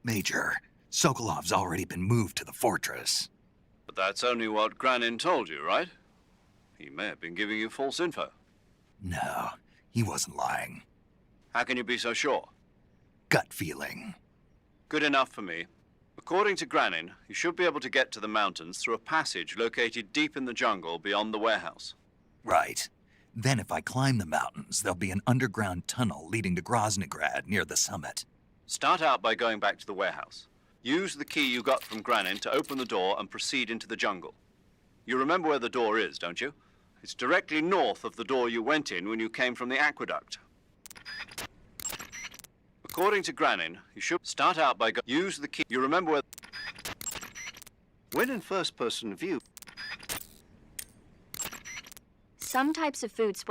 Major, Sokolov's already been moved to the fortress. But that's only what Granin told you, right? He may have been giving you false info. No, he wasn't lying. How can you be so sure? Gut feeling. Good enough for me. According to Granin, you should be able to get to the mountains through a passage located deep in the jungle beyond the warehouse. Right. Then if I climb the mountains, there'll be an underground tunnel leading to Groznyj near the summit. Start out by going back to the warehouse. Use the key you got from Granin to open the door and proceed into the jungle. You remember where the door is, don't you? It's directly north of the door you went in when you came from the aqueduct. According to Granin, you should start out by use the key. You remember where... When in first-person view... Some types of foods...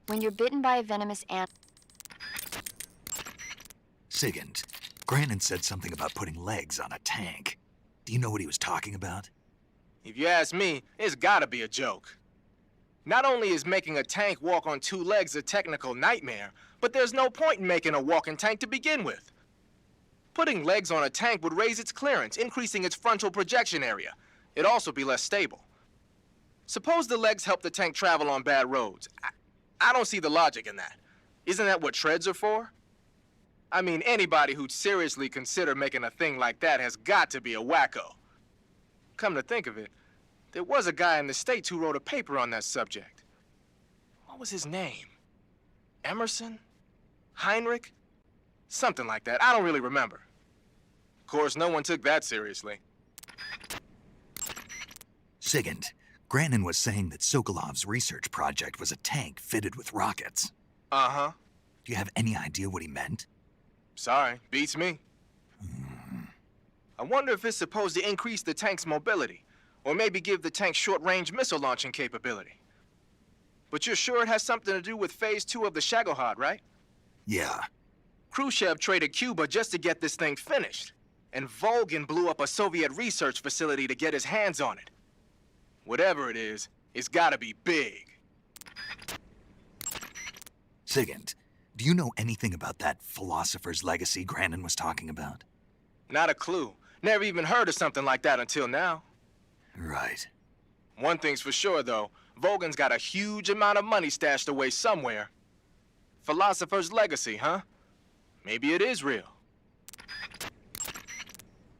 When you're bitten by a venomous ant... Sigint, Granin said something about putting legs on a tank. Do you know what he was talking about? If you ask me, it's gotta be a joke. Not only is making a tank walk on two legs a technical nightmare, but there's no point in making a walking tank to begin with. Putting legs on a tank would raise its clearance, increasing its frontal projection area. It'd also be less stable. Suppose the legs help the tank travel on bad roads. I don't see the logic in that. Isn't that what treads are for? I mean, anybody who'd seriously consider making a thing like that has got to be a wacko. Come to think of it, there was a guy in the States who wrote a paper on that subject. What was his name? Emerson? Heinrich? Something like that. I don't really remember. Of course, no one took that seriously. Sigint, Granin was saying that Sokolov's research project was a tank fitted with rockets. Uh-huh. Do you have any idea what he meant? Sorry, beats me. I wonder if it's supposed to increase the tank's mobility, or maybe give the tank short-range missile launching capability. But you're sure it has something to do with Phase 2 of the Shagohod, right? Yeah. Khrushchev traded Cuba just to get this thing finished, and Volgin blew up a Soviet research facility to get his hands on it. Whatever it is, it's gotta be big. Sigint, do you know anything about that philosopher's legacy Granin was talking about? Not a clue. Never even heard of something like that until now. Right. One thing's for sure, though. Volgin's got a huge amount of money stashed away somewhere. Philosopher's legacy, huh? Maybe it is real.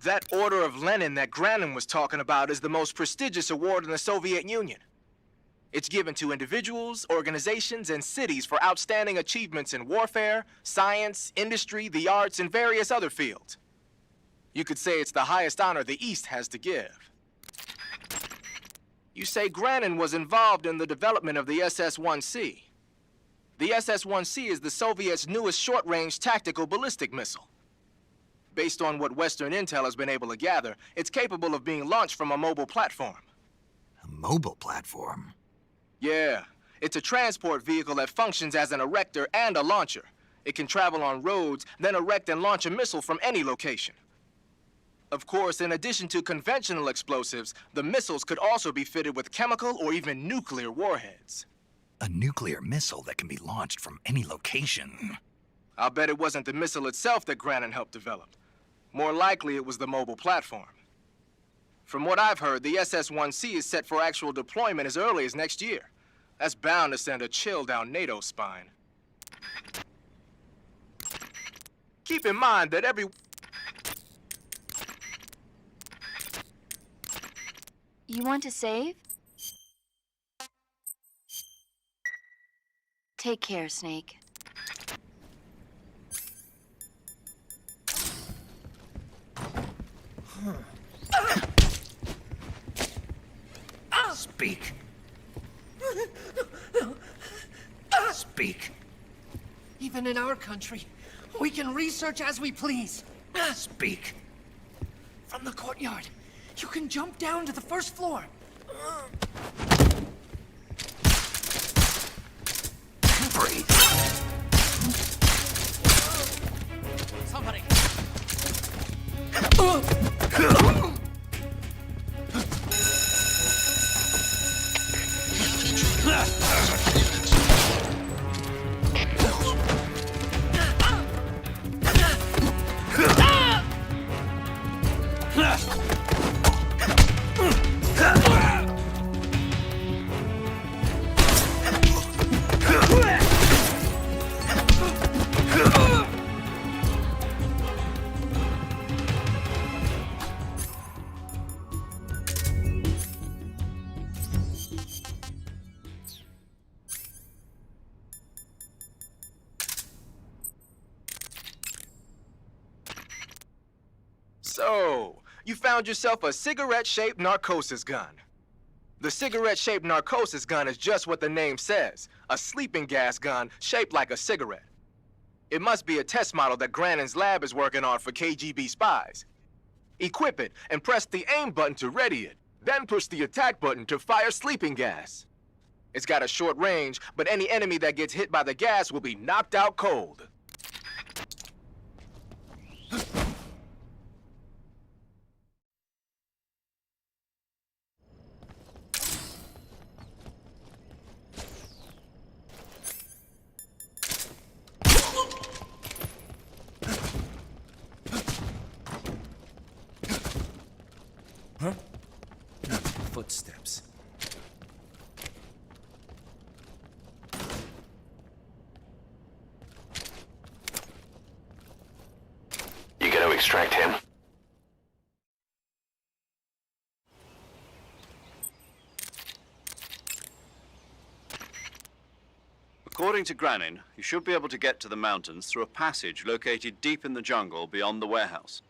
That Order of Lenin that Granin was talking about is the most prestigious award in the Soviet Union. It's given to individuals, organizations, and cities for outstanding achievements in warfare, science, industry, the arts, and various other fields. You could say it's the highest honor the East has to give. You say Granin was involved in the development of the SS-1C. The SS-1C is the Soviets' newest short-range tactical ballistic missile. Based on what Western intel has been able to gather, it's capable of being launched from a mobile platform. A mobile platform? Yeah, it's a transport vehicle that functions as an erector and a launcher. It can travel on roads, then erect and launch a missile from any location. Of course, in addition to conventional explosives, the missiles could also be fitted with chemical or even nuclear warheads. A nuclear missile that can be launched from any location. I'll bet it wasn't the missile itself that Granin helped develop. More likely, it was the mobile platform. From what I've heard, the SS-1C is set for actual deployment as early as next year. That's bound to send a chill down NATO's spine. Keep in mind that every... You want to save? Take care, Snake. Speak. Speak. Even in our country, we can research as we please. Speak. From the courtyard, you can jump down to the first floor. Breathe. Somebody. So, you found yourself a cigarette-shaped narcosis gun. The cigarette-shaped narcosis gun is just what the name says, a sleeping gas gun shaped like a cigarette. It must be a test model that Grannon's lab is working on for KGB spies. Equip it and press the aim button to ready it, then push the attack button to fire sleeping gas. It's got a short range, but any enemy that gets hit by the gas will be knocked out cold. Footsteps. You gonna extract him? According to Granin, you should be able to get to the mountains through a passage located deep in the jungle beyond the warehouse.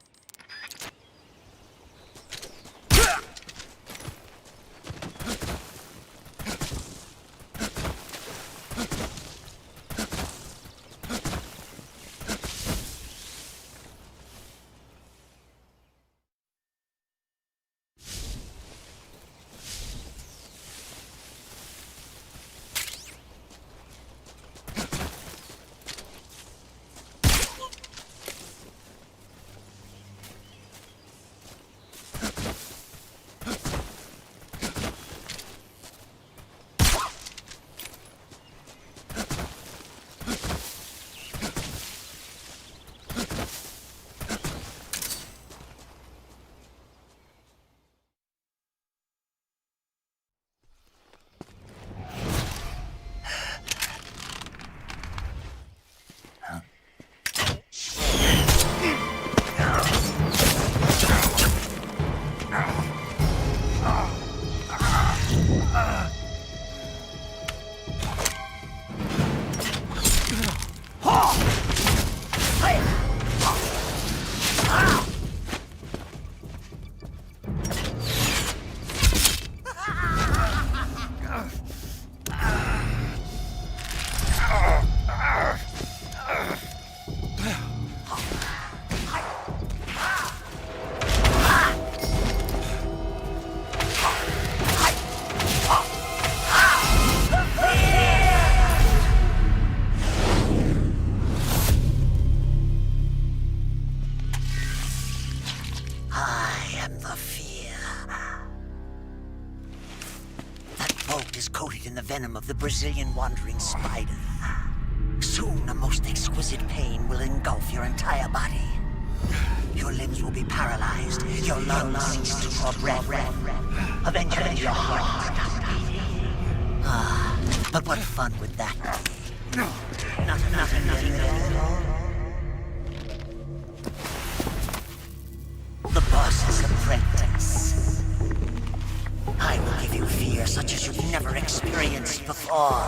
Coated in the venom of the Brazilian wandering spider. Soon, a most exquisite pain will engulf your entire body. Your limbs will be paralyzed, your lungs cease to draw breath. Eventually, your heart stops beating. Ah, but what fun would that be? Nothing at all. The boss's apprentice. I will give you fear such as you've never experienced before.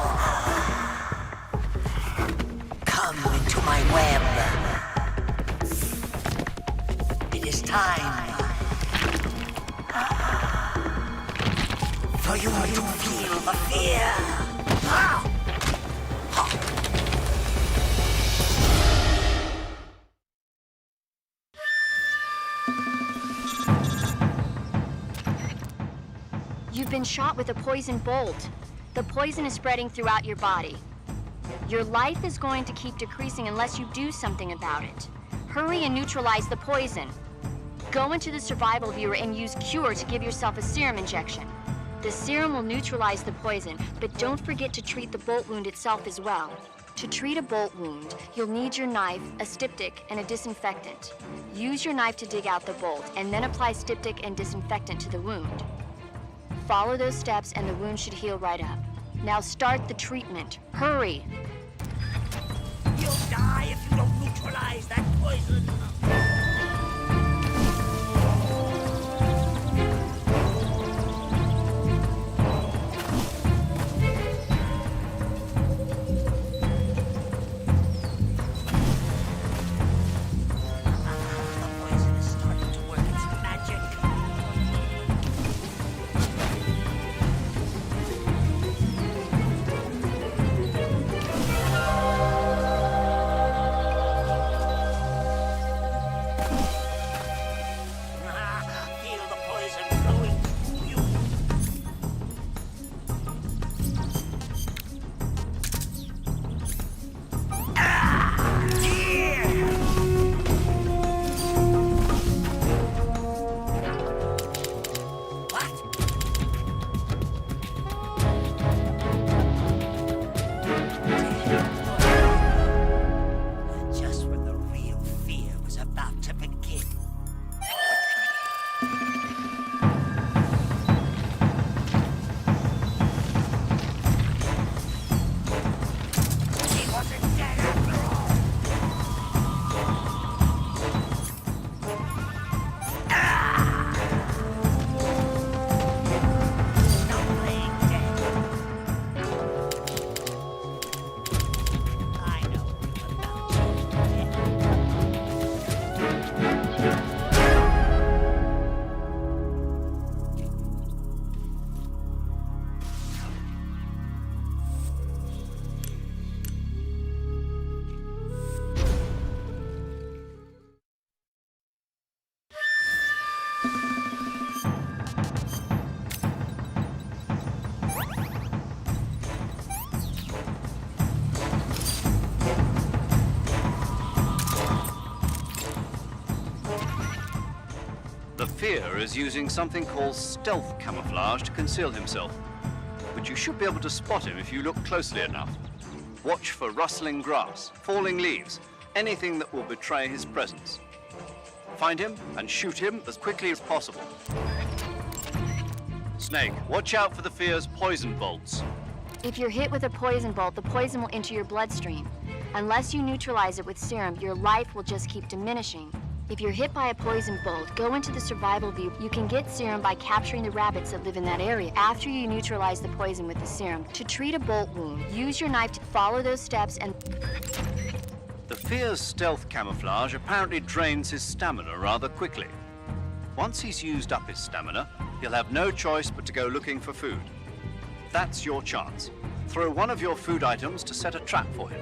Come into my web. It is time for you to feel the fear. You've been shot with a poison bolt. The poison is spreading throughout your body. Your life is going to keep decreasing unless you do something about it. Hurry and neutralize the poison. Go into the survival viewer and use Cure to give yourself a serum injection. The serum will neutralize the poison, but don't forget to treat the bolt wound itself as well. To treat a bolt wound, you'll need your knife, a styptic, and a disinfectant. Use your knife to dig out the bolt, and then apply styptic and disinfectant to the wound. Follow those steps and the wound should heal right up. Now start the treatment. Hurry! You'll die if you don't neutralize that poison. The poison is starting to work. fear is using something called stealth camouflage to conceal himself. But you should be able to spot him if you look closely enough. Watch for rustling grass, falling leaves, anything that will betray his presence. Find him and shoot him as quickly as possible. Snake, watch out for the fear's poison bolts. If you're hit with a poison bolt, the poison will enter your bloodstream. Unless you neutralize it with serum, your life will just keep diminishing. If you're hit by a poison bolt, go into the survival view. You can get serum by capturing the rabbits that live in that area after you neutralize the poison with the serum. To treat a bolt wound, use your knife to follow those steps and... The fear's stealth camouflage apparently drains his stamina rather quickly. Once he's used up his stamina, he'll have no choice but to go looking for food. That's your chance. Throw one of your food items to set a trap for him.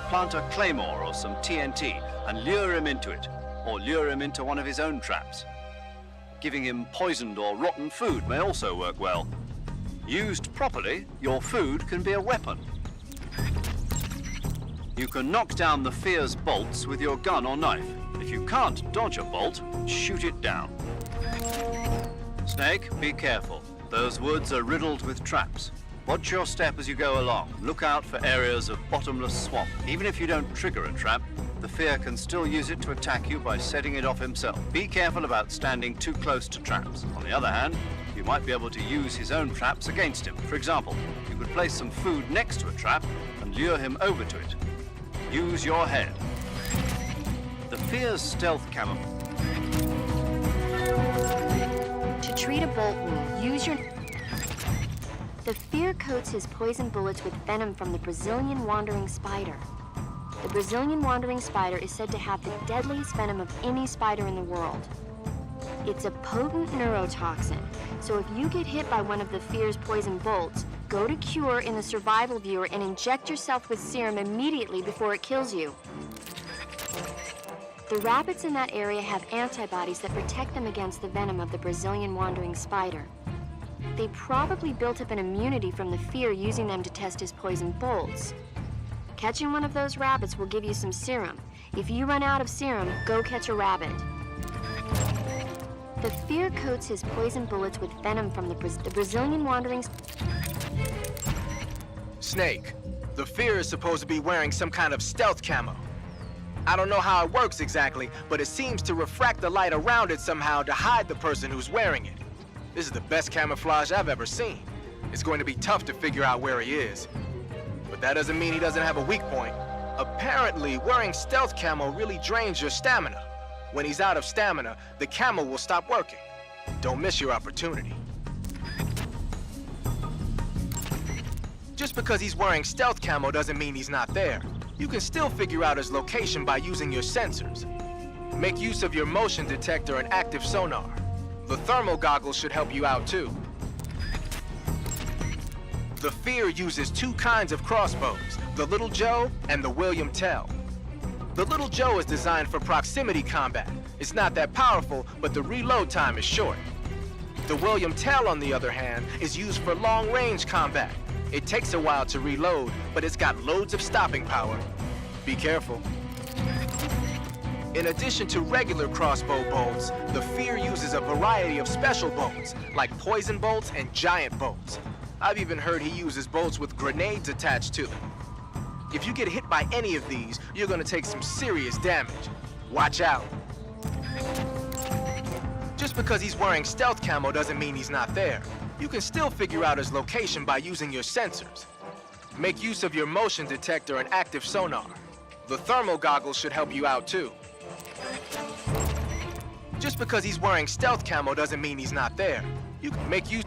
Plant a claymore or some TNT and lure him into it, or lure him into one of his own traps. Giving him poisoned or rotten food may also work well. Used properly, your food can be a weapon. You can knock down the fear's bolts with your gun or knife. If you can't dodge a bolt, shoot it down. Snake, be careful. Those woods are riddled with traps. Watch your step as you go along. Look out for areas of bottomless swamp. Even if you don't trigger a trap, the fear can still use it to attack you by setting it off himself. Be careful about standing too close to traps. On the other hand, you might be able to use his own traps against him. For example, you could place some food next to a trap and lure him over to it. Use your head. The fear's stealth camouflage. To treat a bolt wound, use your... The fear coats his poison bullets with venom from the Brazilian wandering spider. The Brazilian wandering spider is said to have the deadliest venom of any spider in the world. It's a potent neurotoxin, so if you get hit by one of the fear's poison bolts, go to Cure in the survival viewer and inject yourself with serum immediately before it kills you. The rabbits in that area have antibodies that protect them against the venom of the Brazilian wandering spider. They probably built up an immunity from the fear using them to test his poison bolts. Catching one of those rabbits will give you some serum. If you run out of serum, go catch a rabbit. The fear coats his poison bullets with venom from the Brazilian wandering... Snake, the fear is supposed to be wearing some kind of stealth camo. I don't know how it works exactly, but it seems to refract the light around it somehow to hide the person who's wearing it. This is the best camouflage I've ever seen. It's going to be tough to figure out where he is. But that doesn't mean he doesn't have a weak point. Apparently, wearing stealth camo really drains your stamina. When he's out of stamina, the camo will stop working. Don't miss your opportunity. Just because he's wearing stealth camo doesn't mean he's not there. You can still figure out his location by using your sensors. Make use of your motion detector and active sonar. The thermal goggles should help you out too. The fear uses two kinds of crossbows, the Little Joe and the William Tell. The Little Joe is designed for proximity combat. It's not that powerful, but the reload time is short. The William Tell, on the other hand, is used for long-range combat. It takes a while to reload, but it's got loads of stopping power. Be careful. In addition to regular crossbow bolts, the fear uses a variety of special bolts, like poison bolts and giant bolts. I've even heard he uses bolts with grenades attached to them. If you get hit by any of these, you're gonna take some serious damage. Watch out. Just because he's wearing stealth camo doesn't mean he's not there. You can still figure out his location by using your sensors. Make use of your motion detector and active sonar. The thermal goggles should help you out too. Just because he's wearing stealth camo doesn't mean he's not there. You can make use...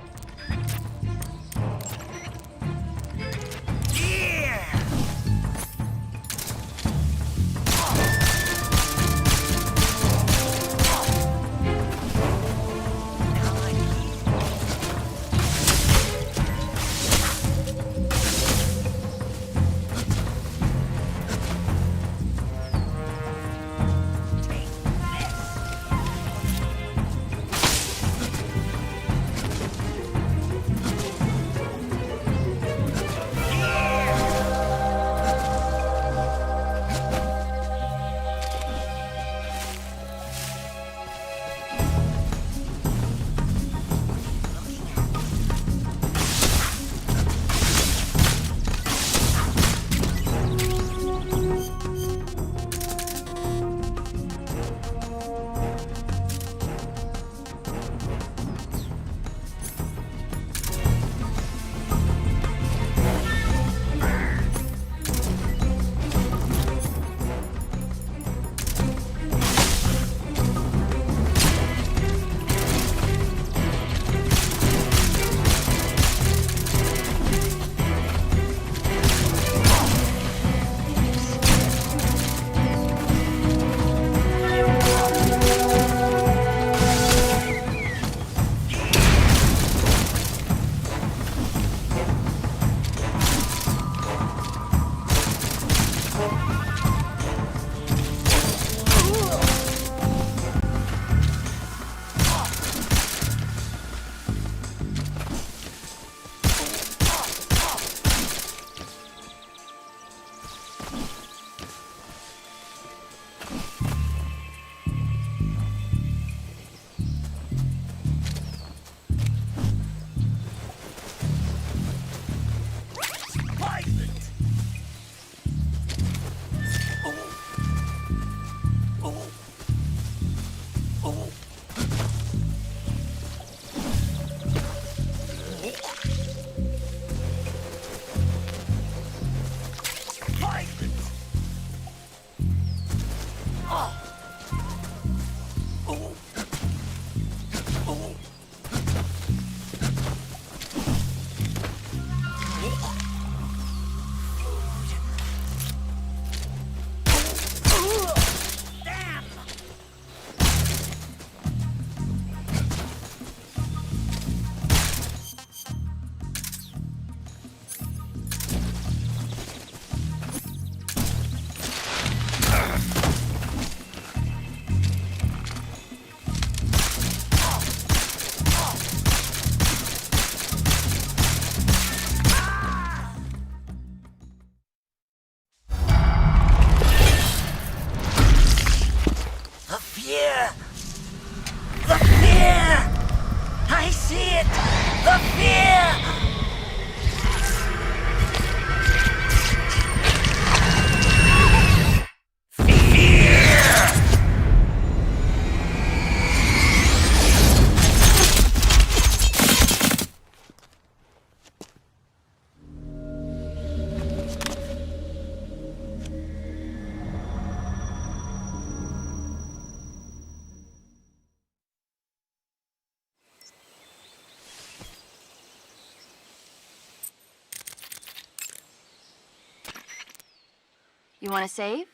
You want to save?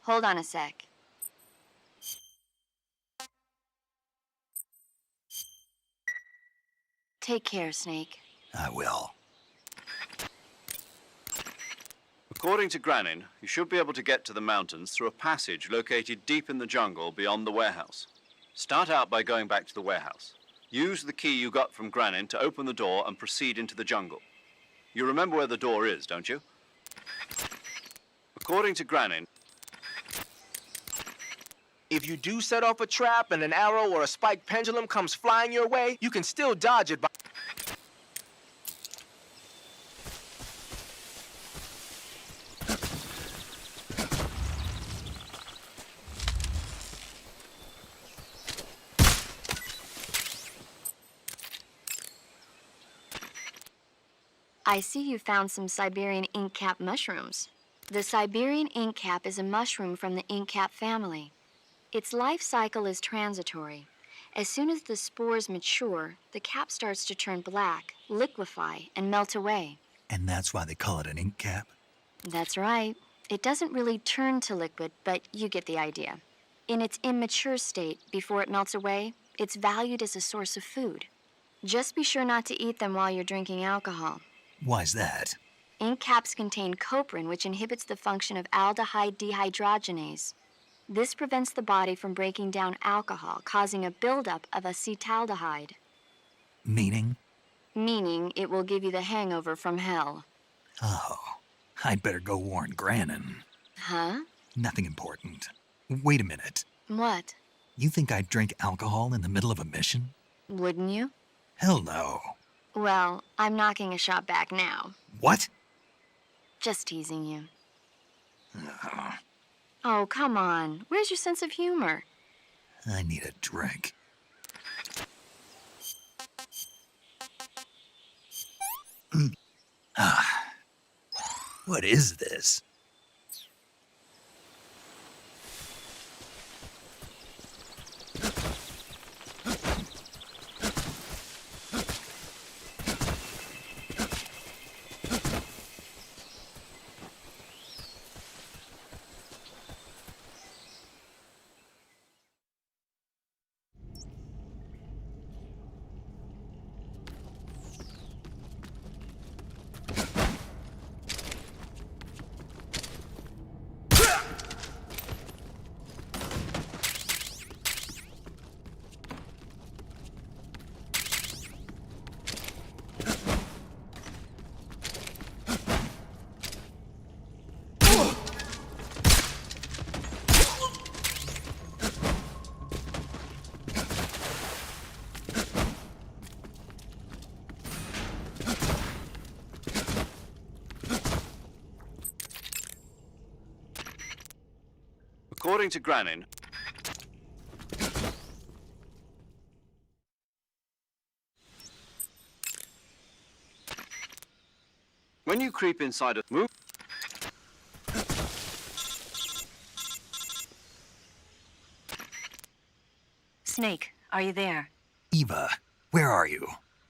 Hold on a sec. Take care, Snake. I will. According to Granin, you should be able to get to the mountains through a passage located deep in the jungle beyond the warehouse. Start out by going back to the warehouse. Use the key you got from Granin to open the door and proceed into the jungle. You remember where the door is, don't you? According to Granin, If you do set off a trap and an arrow or a spiked pendulum comes flying your way, you can still dodge it by... I see you found some Siberian ink cap mushrooms. The Siberian ink cap is a mushroom from the ink cap family. Its life cycle is transitory. As soon as the spores mature, the cap starts to turn black, liquefy, and melt away. And that's why they call it an ink cap? That's right. It doesn't really turn to liquid, but you get the idea. In its immature state, before it melts away, it's valued as a source of food. Just be sure not to eat them while you're drinking alcohol. Why's that? Ink caps contain coprin, which inhibits the function of aldehyde dehydrogenase. This prevents the body from breaking down alcohol, causing a buildup of acetaldehyde. Meaning? Meaning it will give you the hangover from hell. Oh, I'd better go warn Granin. Huh? Nothing important. Wait a minute. What? You think I'd drink alcohol in the middle of a mission? Wouldn't you? Hell no. Well, I'm knocking a shot back now. What? Just teasing you. Oh, come on. Where's your sense of humor? I need a drink. What is this? according to Granin, when you creep inside a move, Snake, are you there? Eva, where are you?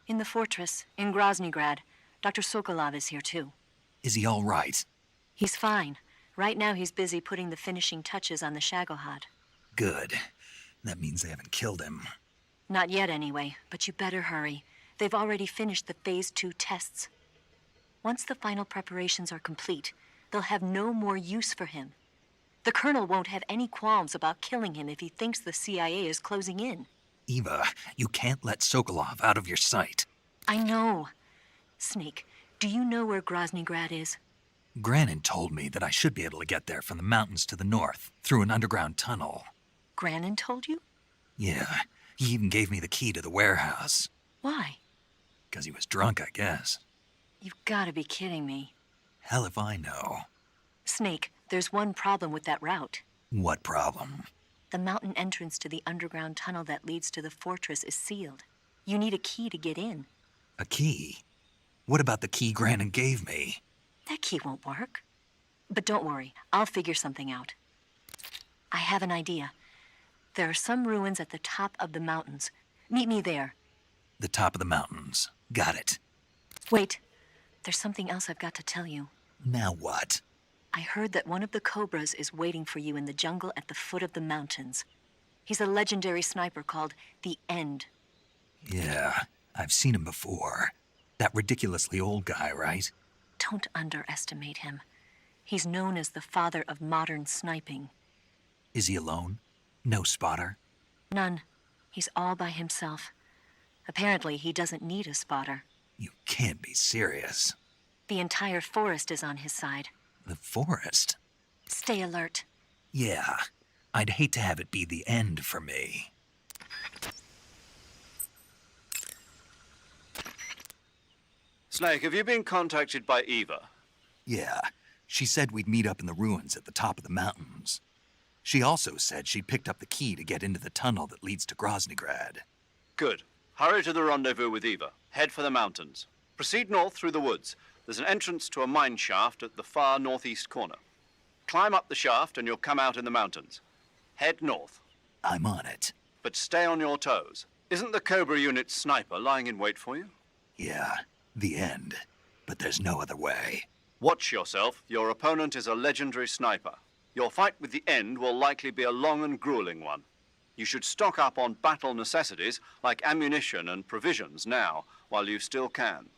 In the fortress, in Groznyj Grad. Dr. Sokolov is here, too. Is he all right? He's fine. Right now, he's busy putting the finishing touches on the Shagohod. Good. That means they haven't killed him. Not yet, anyway, but you better hurry. They've already finished the Phase 2 tests. Once the final preparations are complete, they'll have no more use for him. The Colonel won't have any qualms about killing him if he thinks the CIA is closing in. Eva, you can't let Sokolov out of your sight. I know. Snake, do you know where Groznyj Grad is? Granin told me that I should be able to get there from the mountains to the north, through an underground tunnel. Granin told you? Yeah, he even gave me the key to the warehouse. Why? 'Cause he was drunk, I guess. You've got to be kidding me. Hell if I know. Snake, there's one problem with that route. What problem? The mountain entrance to the underground tunnel that leads to the fortress is sealed. You need a key to get in. A key? What about the key Granin gave me? That key won't work. But don't worry, I'll figure something out. I have an idea. There are some ruins at the top of the mountains. Meet me there. The top of the mountains. Got it. Wait, there's something else I've got to tell you. Now what? I heard that one of the Cobras is waiting for you in the jungle at the foot of the mountains. He's a legendary sniper called the End. Yeah, I've seen him before. That ridiculously old guy, right? Don't underestimate him. He's known as the father of modern sniping. Is he alone? No spotter? None. He's all by himself. Apparently, he doesn't need a spotter. You can't be serious. The entire forest is on his side. The forest? Stay alert. Yeah, I'd hate to have it be the end for me. Snake, have you been contacted by Eva? Yeah, she said we'd meet up in the ruins at the top of the mountains. She also said she'd picked up the key to get into the tunnel that leads to Groznyj. Good. Hurry to the rendezvous with Eva. Head for the mountains. Proceed north through the woods. There's an entrance to a mine shaft at the far northeast corner. Climb up the shaft and you'll come out in the mountains. Head north. I'm on it. But stay on your toes. Isn't the Cobra unit's sniper lying in wait for you? Yeah, the end. But there's no other way. Watch yourself. Your opponent is a legendary sniper. Your fight with the End will likely be a long and grueling one. You should stock up on battle necessities like ammunition and provisions now, while you still can.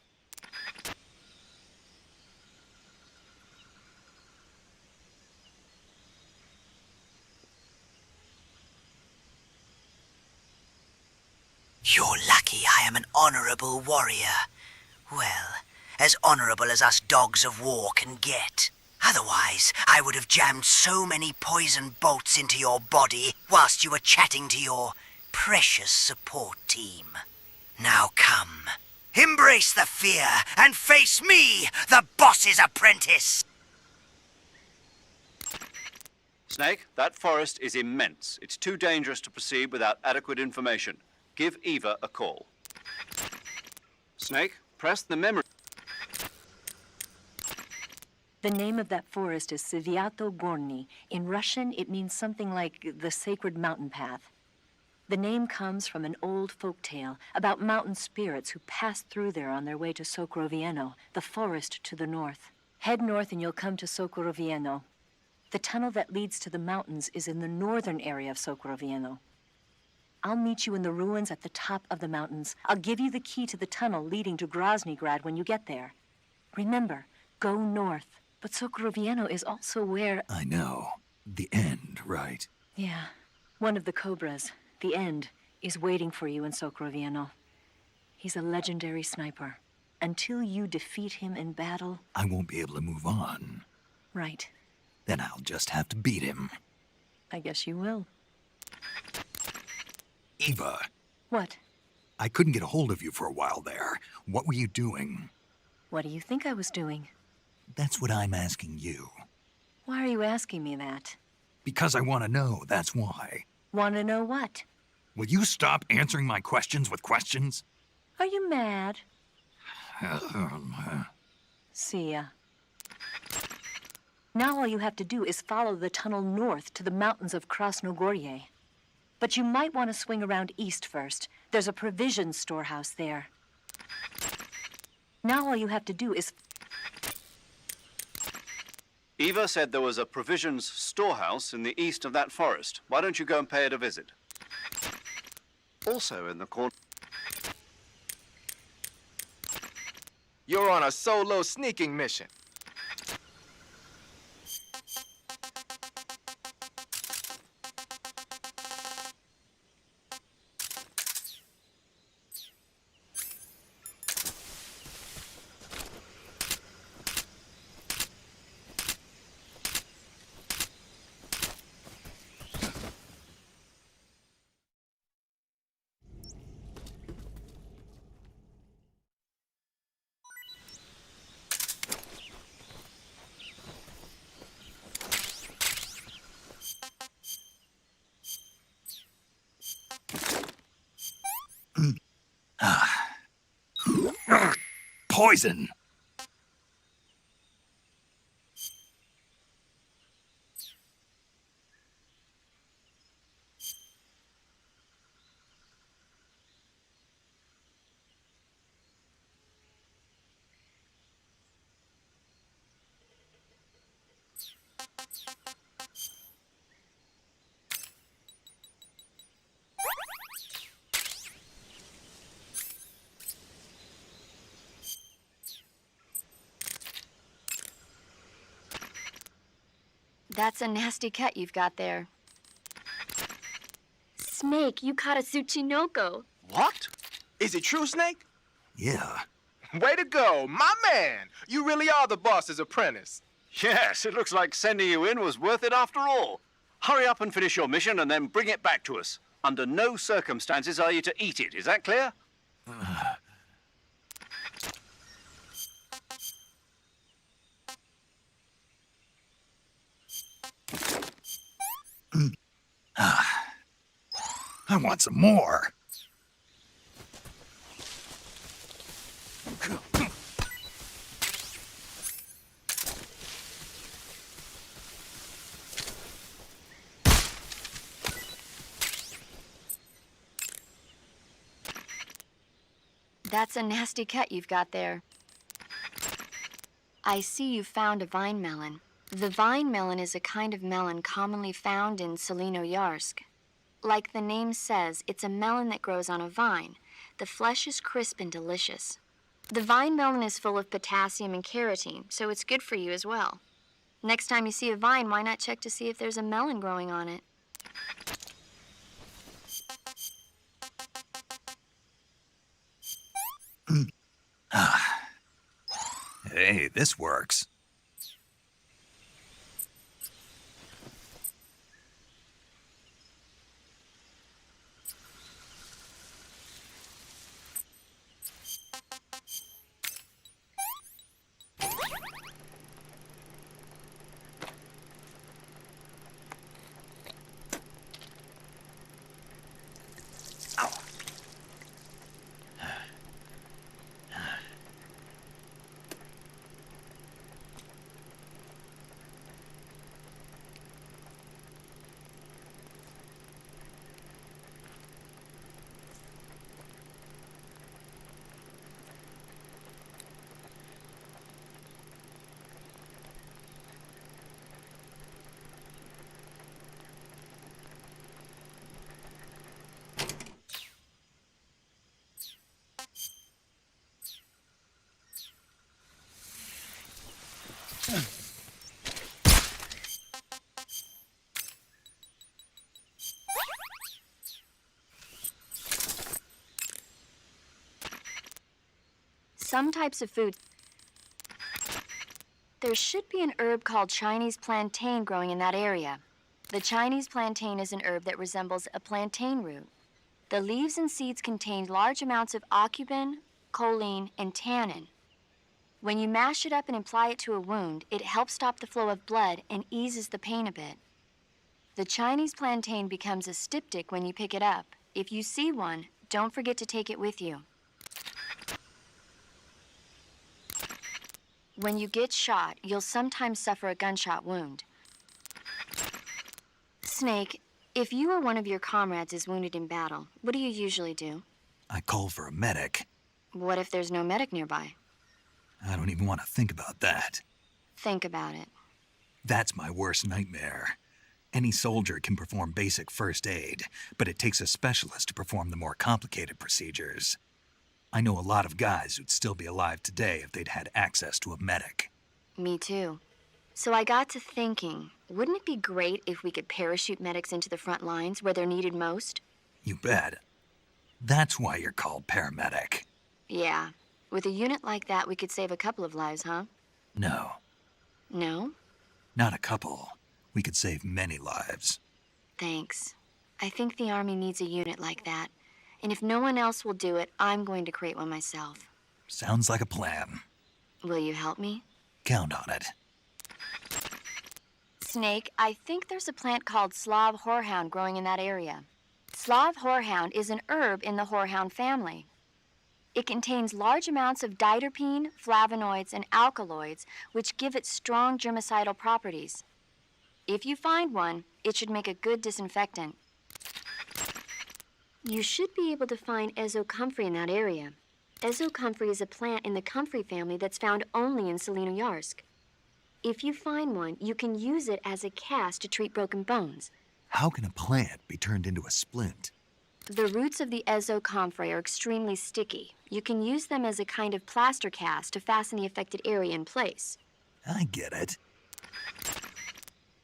You're lucky I am an honorable warrior. Well, as honorable as us dogs of war can get. Otherwise, I would have jammed so many poison bolts into your body whilst you were chatting to your precious support team. Now come, embrace the fear and face me, the boss's apprentice! Snake, that forest is immense. It's too dangerous to proceed without adequate information. Give Eva a call. Snake, press the memory. The name of that forest is Groznyj. In Russian, it means something like the sacred mountain path. The name comes from an old folk tale about mountain spirits who passed through there on their way to Sokrovieno, the forest to the north. Head north and you'll come to Sokrovieno. The tunnel that leads to the mountains is in the northern area of Sokrovieno. I'll meet you in the ruins at the top of the mountains. I'll give you the key to the tunnel leading to Groznyj when you get there. Remember, go north. But Sokrovieno is also where... I know. The end, right? Yeah. One of the Cobras, the End, is waiting for you in Sokrovieno. He's a legendary sniper. Until you defeat him in battle... I won't be able to move on. Right. Then I'll just have to beat him. I guess you will. Eva. What? I couldn't get a hold of you for a while there. What were you doing? What do you think I was doing? That's what I'm asking you. Why are you asking me that? Because I want to know, that's why. Want to know what? Will you stop answering my questions with questions? Are you mad? See ya. Now all you have to do is follow the tunnel north to the mountains of Krasnogorye. But you might want to swing around east first. There's a provision storehouse there. Now all you have to do is... Eva said there was a provisions storehouse in the east of that forest. Why don't you go and pay it a visit? Also in the corner... You're on a solo sneaking mission. Poison! That's a nasty cut you've got there. Snake, you caught a Tsuchinoko. What? Is it true, Snake? Yeah. Way to go, my man! You really are the boss's apprentice. Yes, it looks like sending you in was worth it after all. Hurry up and finish your mission and then bring it back to us. Under no circumstances are you to eat it, is that clear? I want some more. That's a nasty cut you've got there. I see you found a vine melon. The vine melon is a kind of melon commonly found in Selino-Yarsk. Like the name says, it's a melon that grows on a vine. The flesh is crisp and delicious. The vine melon is full of potassium and carotene, so it's good for you as well. Next time you see a vine, why not check to see if there's a melon growing on it? Hey, this works. Some types of food. There should be an herb called Chinese plantain growing in that area. The Chinese plantain is an herb that resembles a plantain root. The leaves and seeds contain large amounts of aucubin, choline, and tannin. When you mash it up and apply it to a wound, it helps stop the flow of blood and eases the pain a bit. The Chinese plantain becomes a styptic when you pick it up. If you see one, don't forget to take it with you. When you get shot, you'll sometimes suffer a gunshot wound. Snake, if you or one of your comrades is wounded in battle, what do you usually do? I call for a medic. What if there's no medic nearby? I don't even want to think about that. Think about it. That's my worst nightmare. Any soldier can perform basic first aid, but it takes a specialist to perform the more complicated procedures. I know a lot of guys who'd still be alive today if they'd had access to a medic. Me too. So I got to thinking, wouldn't it be great if we could parachute medics into the front lines where they're needed most? You bet. That's why you're called paramedic. Yeah. With a unit like that, we could save a couple of lives, huh? No, No? not a couple. We could save many lives. Thanks. I think the Army needs a unit like that. And if no one else will do it, I'm going to create one myself. Sounds like a plan. Will you help me? Count on it. Snake, I think there's a plant called Slav horehound growing in that area. Slav horehound is an herb in the horehound family. It contains large amounts of diterpene, flavonoids, and alkaloids, which give it strong germicidal properties. If you find one, it should make a good disinfectant. You should be able to find ezocomfrey in that area. Ezocomfrey is a plant in the comfrey family that's found only in Selino-Yarsk. If you find one, you can use it as a cast to treat broken bones. How can a plant be turned into a splint? The roots of the ezocomfrey are extremely sticky. You can use them as a kind of plaster cast to fasten the affected area in place. I get it.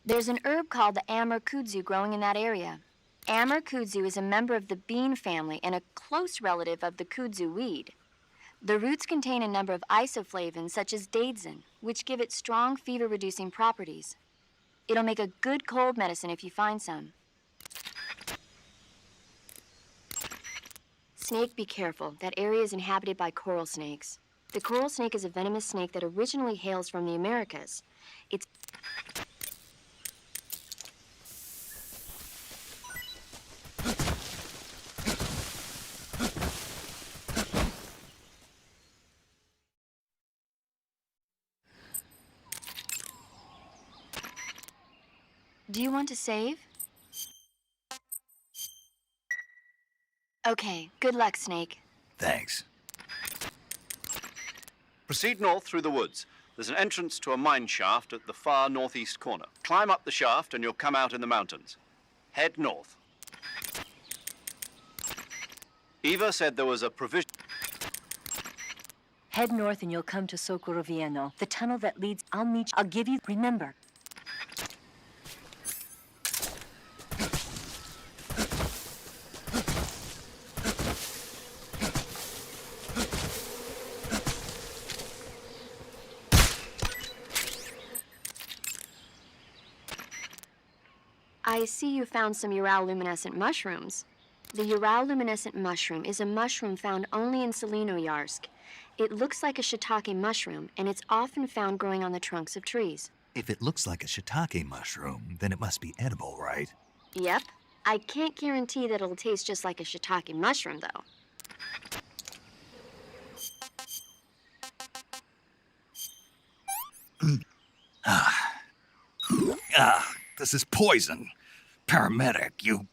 There's an herb called the amur kudzu growing in that area. Amur kudzu is a member of the bean family and a close relative of the kudzu weed. The roots contain a number of isoflavones such as daidzein, which give it strong fever-reducing properties. It'll make a good cold medicine if you find some. Snake, be careful. That area is inhabited by coral snakes. The coral snake is a venomous snake that originally hails from the Americas. It's... Do you want to save? Okay, good luck, Snake. Thanks. Proceed north through the woods. There's an entrance to a mine shaft at the far northeast corner. Climb up the shaft and you'll come out in the mountains. Head north. Eva said there was a provision... Head north and you'll come to Sokorovieno. The tunnel that leads, I'll give you, remember. I see you found some Ural-luminescent mushrooms. The Ural-luminescent mushroom is a mushroom found only in Selenoyarsk. It looks like a shiitake mushroom, and it's often found growing on the trunks of trees. If it looks like a shiitake mushroom, then it must be edible, right? Yep. I can't guarantee that it'll taste just like a shiitake mushroom, though. This is poison. Paramedic, you...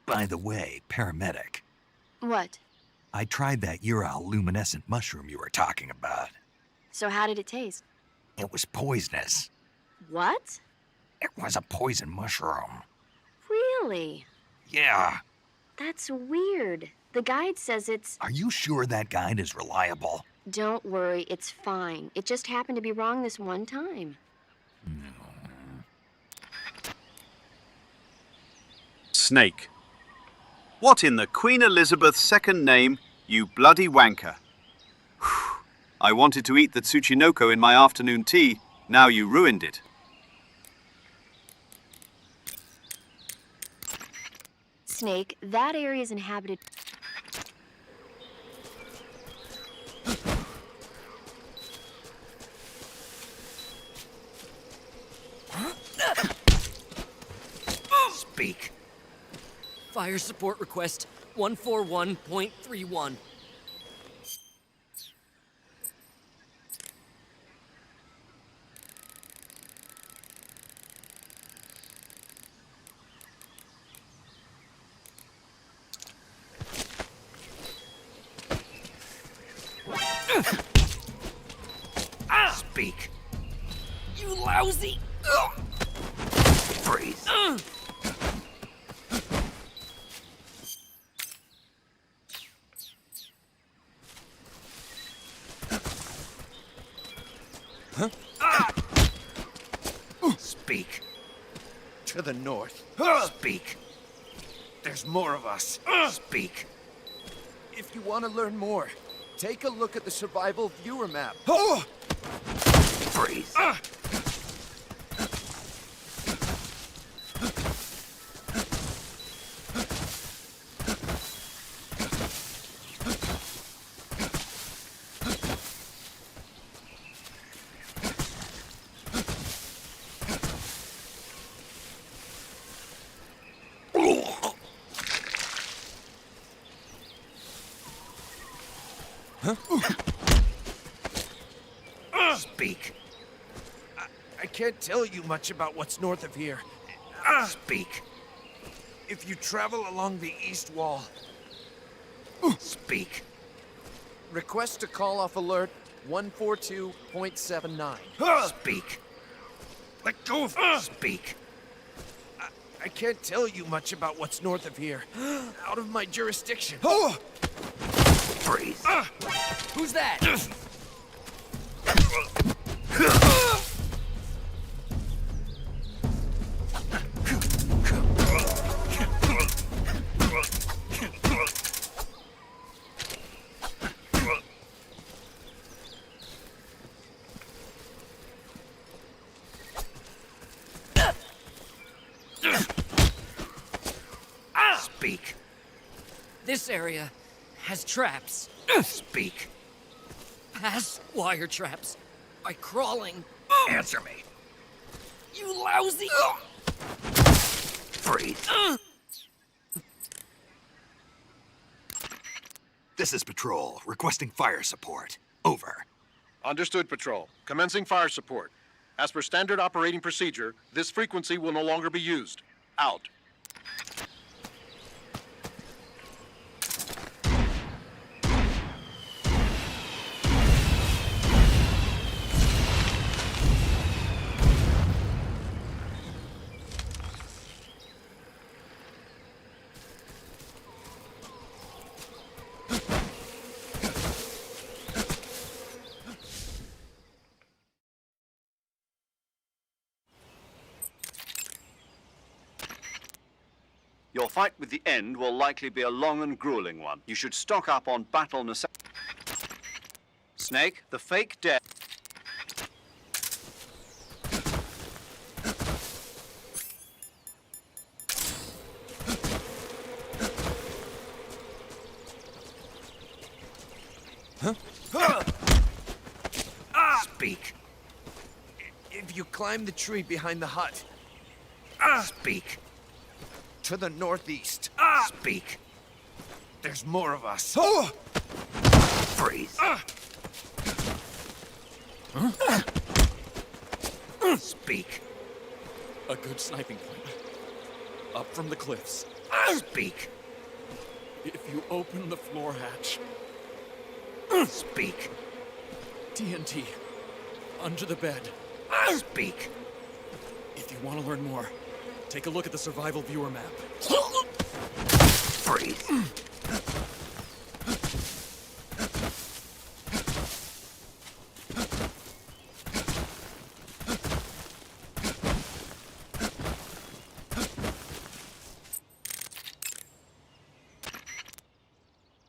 By the way, paramedic. What? I tried that Ural-luminescent mushroom you were talking about. So how did it taste? It was poisonous. What? It was a poison mushroom. Really? Yeah. That's weird. The guide says it's... Are you sure that guide is reliable? Don't worry, it's fine. It just happened to be wrong this one time. Snake. What in the Queen Elizabeth's second name, you bloody wanker? Whew. I wanted to eat the tsuchinoko in my afternoon tea. Now you ruined it. Snake, that area is inhabited... Speak. Fire support request 141.31. Speak. You lousy! Freeze. Speak. To the north. Speak. There's more of us. Speak. If you want to learn more, take a look at the survival viewer map. Freeze. Speak. I can't tell you much about what's north of here. Speak. If you travel along the east wall, Speak. request to call off alert 142.79. Speak. Let go of Speak. I can't tell you much about what's north of here. Out of my jurisdiction. Freeze. Who's that? This area has traps. Speak. Pass wire traps by crawling. Answer me. You lousy! Freeze. This is Patrol, requesting fire support. Over. Understood, Patrol. Commencing fire support. As per standard operating procedure, this frequency will no longer be used. Out. Your fight with the End will likely be a long and grueling one. You should stock up on battle necessities. Snake, the fake death. Speak. If you climb the tree behind the hut, Speak. to the northeast, Speak. there's more of us. Freeze. Speak. A good sniping point. Up from the cliffs. Speak. If you open the floor hatch, Speak. TNT. Under the bed. Speak. If you want to learn more, take a look at the survival viewer map. Freeze.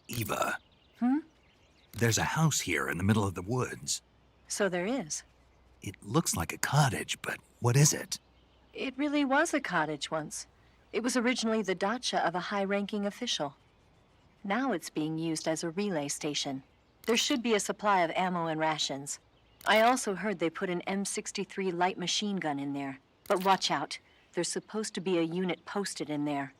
Eva. There's a house here in the middle of the woods. So there is. It looks like a cottage, but what is it? It really was a cottage once. It was originally the dacha of a high-ranking official. Now it's being used as a relay station. There should be a supply of ammo and rations. I also heard they put an M63 light machine gun in there. But watch out. There's supposed to be a unit posted in there.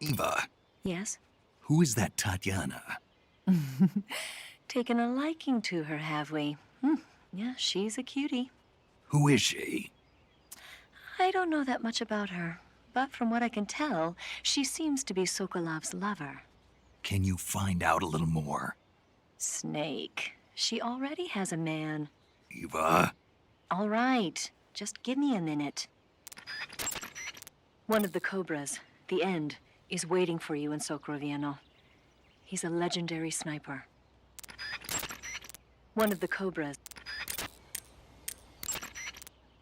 Eva, Yes? who is that Tatiana? Taken a liking to her, have we? Yeah, she's a cutie. Who is she? I don't know that much about her, but from what I can tell, she seems to be Sokolov's lover. Can you find out a little more? Snake. She already has a man. Eva? All right, just give me a minute. One of the Cobras, the End, is waiting for you in Sokroviano. He's a legendary sniper. One of the Cobras.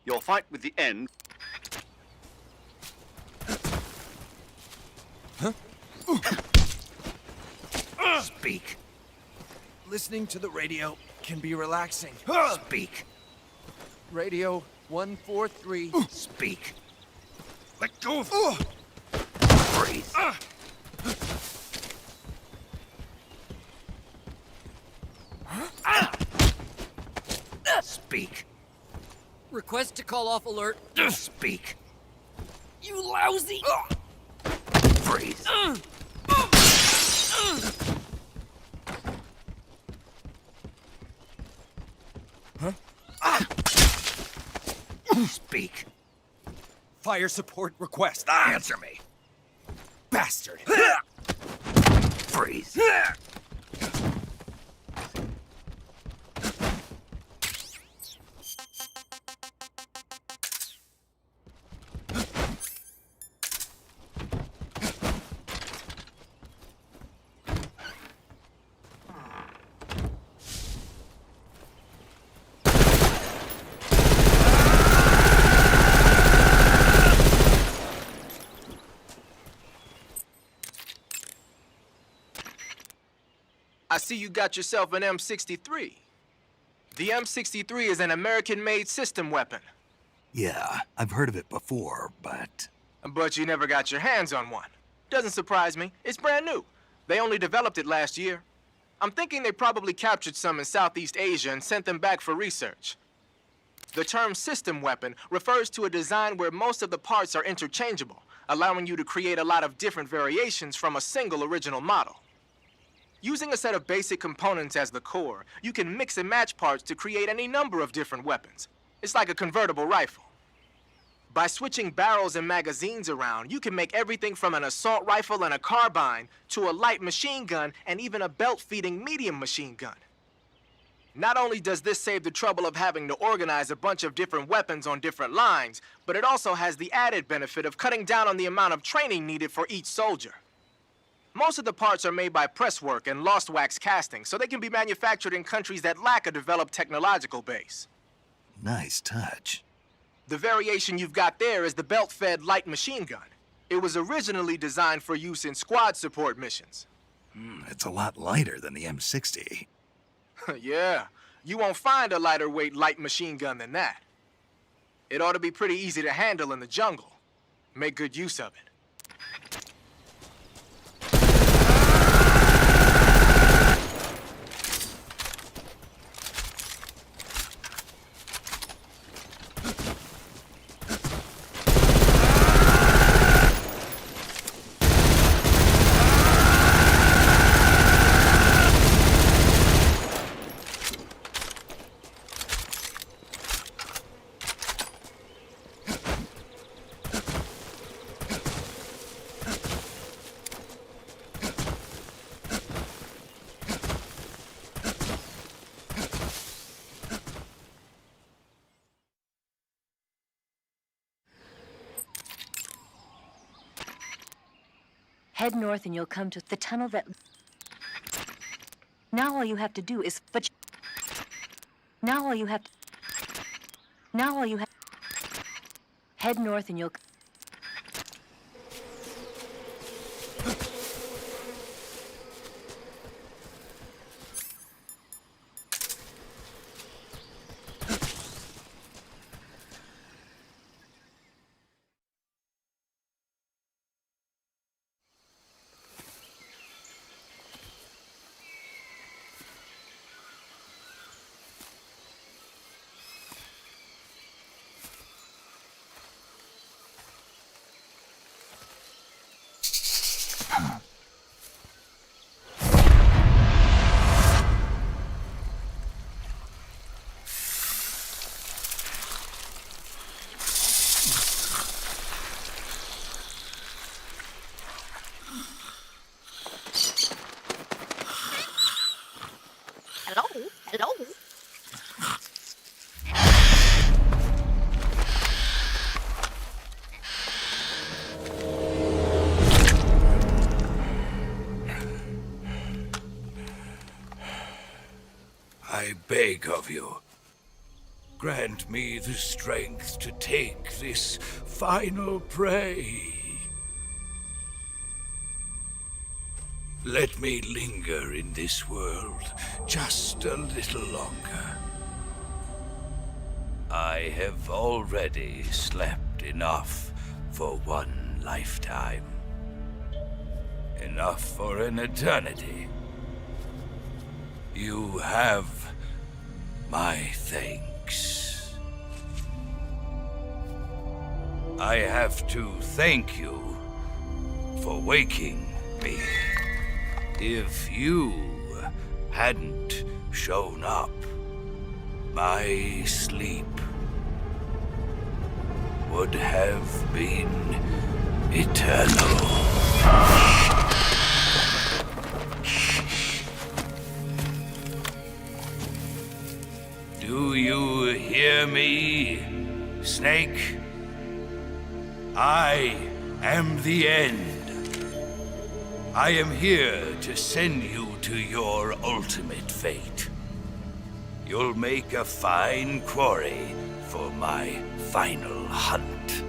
Your fight with the End. Speak. Listening to the radio can be relaxing. Speak. Radio 143. Speak. Let go of... Freeze. Speak. Request to call off alert. Speak. You lousy! Freeze. Speak. Fire support request. Answer me. Bastard. Freeze. I see you got yourself an M63. The M63 is an American-made system weapon. Yeah, I've heard of it before, but... But you never got your hands on one. Doesn't surprise me. It's brand new. They only developed it last year. I'm thinking they probably captured some in Southeast Asia and sent them back for research. The term system weapon refers to a design where most of the parts are interchangeable, allowing you to create a lot of different variations from a single original model. Using a set of basic components as the core, you can mix and match parts to create any number of different weapons. It's like a convertible rifle. By switching barrels and magazines around, you can make everything from an assault rifle and a carbine to a light machine gun and even a belt-feeding medium machine gun. Not only does this save the trouble of having to organize a bunch of different weapons on different lines, but it also has the added benefit of cutting down on the amount of training needed for each soldier. Most of the parts are made by presswork and lost wax casting, so they can be manufactured in countries that lack a developed technological base. Nice touch. The variation you've got there is the belt-fed light machine gun. It was originally designed for use in squad support missions. It's a lot lighter than the M60. Yeah, you won't find a lighter weight light machine gun than that. It ought to be pretty easy to handle in the jungle. Make good use of it. Head north and you'll come to the tunnel that... Now all you have to do is... Now all you have... Head north and you'll... Hello? I beg of you, grant me the strength to take this final prey. Let me linger in this world just a little longer. I have already slept enough for one lifetime. Enough for an eternity. You have my thanks. I have to thank you for waking me. If you hadn't shown up, my sleep would have been eternal. Do you hear me, Snake? I am the end. I am here to send you to your ultimate fate. You'll make a fine quarry for my final hunt.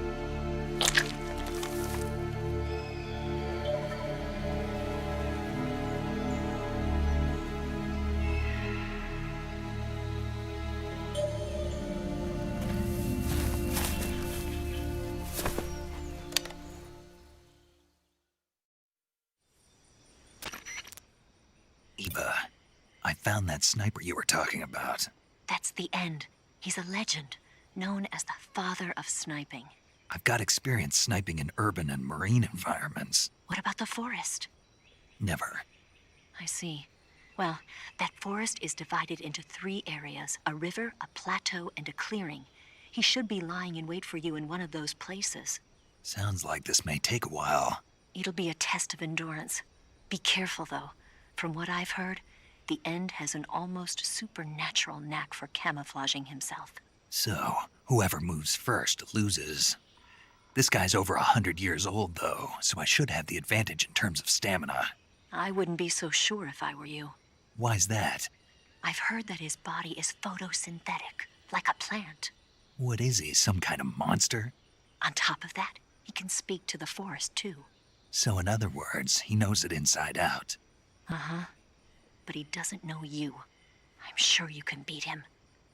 Eva, I found that sniper you were talking about. That's the end. He's a legend, known as the father of sniping. I've got experience sniping in urban and marine environments. What about the forest? Never. I see. Well, that forest is divided into 3 areas, a river, a plateau, and a clearing. He should be lying in wait for you in one of those places. Sounds like this may take a while. It'll be a test of endurance. Be careful, though. From what I've heard, the End has an almost supernatural knack for camouflaging himself. So, whoever moves first loses. This guy's over 100 years old, though, so I should have the advantage in terms of stamina. I wouldn't be so sure if I were you. Why's that? I've heard that his body is photosynthetic, like a plant. What is he, some kind of monster? On top of that, he can speak to the forest, too. So in other words, he knows it inside out. Uh-huh. But he doesn't know you. I'm sure you can beat him.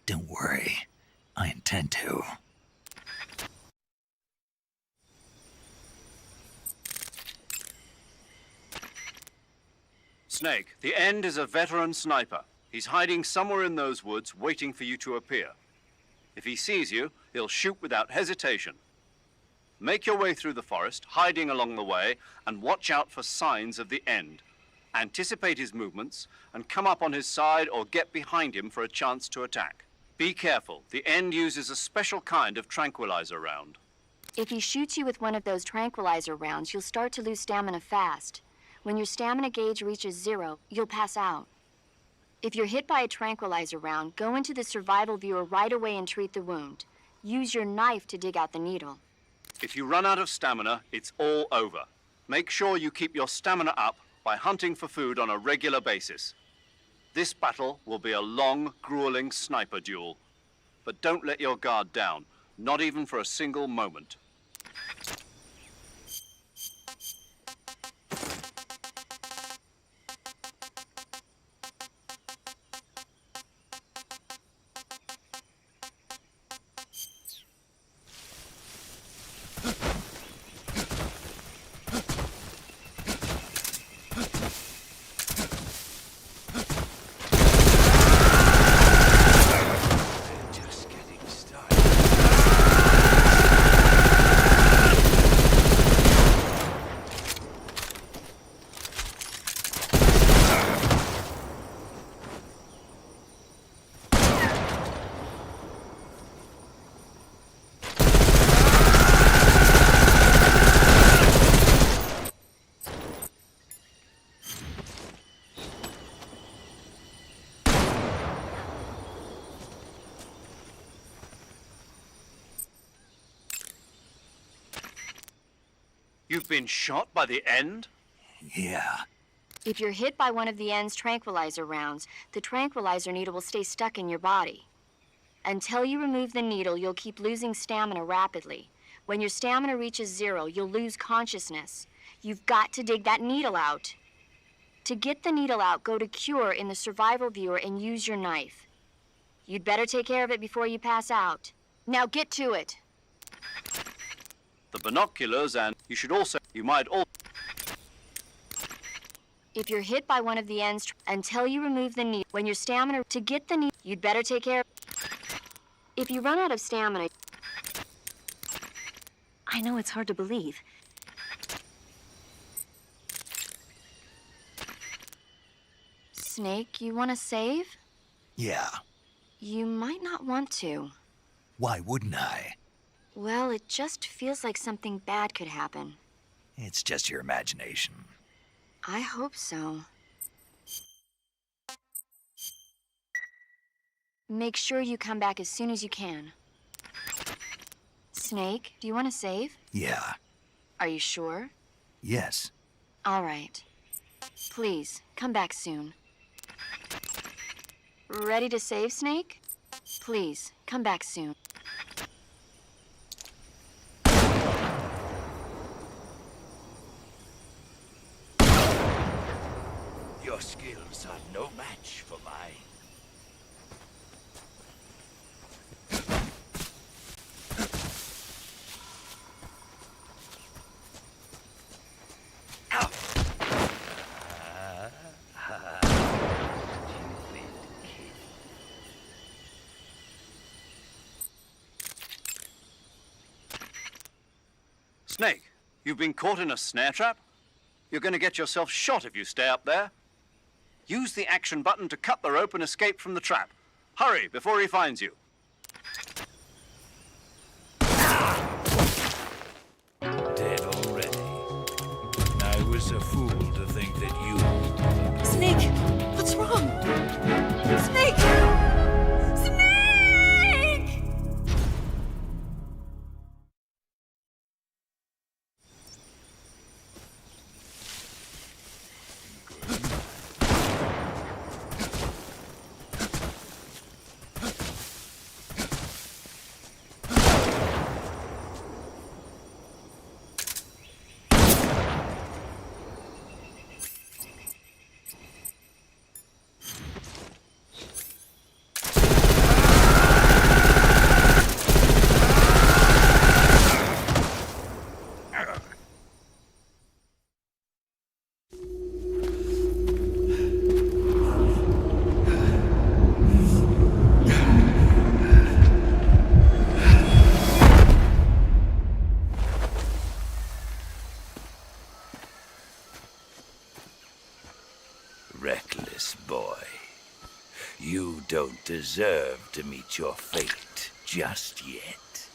Don't worry. I intend to. Snake, the End is a veteran sniper. He's hiding somewhere in those woods, waiting for you to appear. If he sees you, he'll shoot without hesitation. Make your way through the forest, hiding along the way, and watch out for signs of the End. Anticipate his movements, and come up on his side or get behind him for a chance to attack. Be careful. The End uses a special kind of tranquilizer round. If he shoots you with one of those tranquilizer rounds, you'll start to lose stamina fast. When your stamina gauge reaches 0, you'll pass out. If you're hit by a tranquilizer round, go into the survival viewer right away and treat the wound. Use your knife to dig out the needle. If you run out of stamina, it's all over. Make sure you keep your stamina up by hunting for food on a regular basis. This battle will be a long, grueling sniper duel. But don't let your guard down, not even for a single moment. You've been shot by the End? Yeah. If you're hit by one of the End's tranquilizer rounds, the tranquilizer needle will stay stuck in your body. Until you remove the needle, you'll keep losing stamina rapidly. When your stamina reaches 0, you'll lose consciousness. You've got to dig that needle out. To get the needle out, go to Cure in the survival viewer and use your knife. You'd better take care of it before you pass out. Now get to it. The binoculars, and you might also... If you're hit by one of the Ends, until you remove the needle, when your stamina, to get the needle, you'd better take care of... If you run out of stamina... I know it's hard to believe. Snake, you want to save? Yeah. You might not want to. Why wouldn't I? Well, it just feels like something bad could happen. It's just your imagination. I hope so. Make sure you come back as soon as you can. Snake, do you want to save? Yeah. Are you sure? Yes. All right. Please, come back soon. Ready to save, Snake? Please, come back soon. Your skills are no match for mine. Snake, you've been caught in a snare trap? You're going to get yourself shot if you stay up there. Use the action button to cut the rope and escape from the trap. Hurry, before he finds you. Dead already. I was a fool to think that you... Snake! What's wrong? Snake! Snake! Reckless boy. You don't deserve to meet your fate just yet.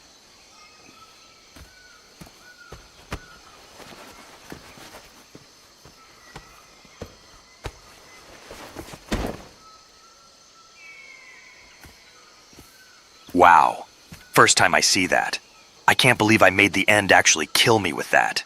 Wow. First time I see that. I can't believe I made the end actually kill me with that.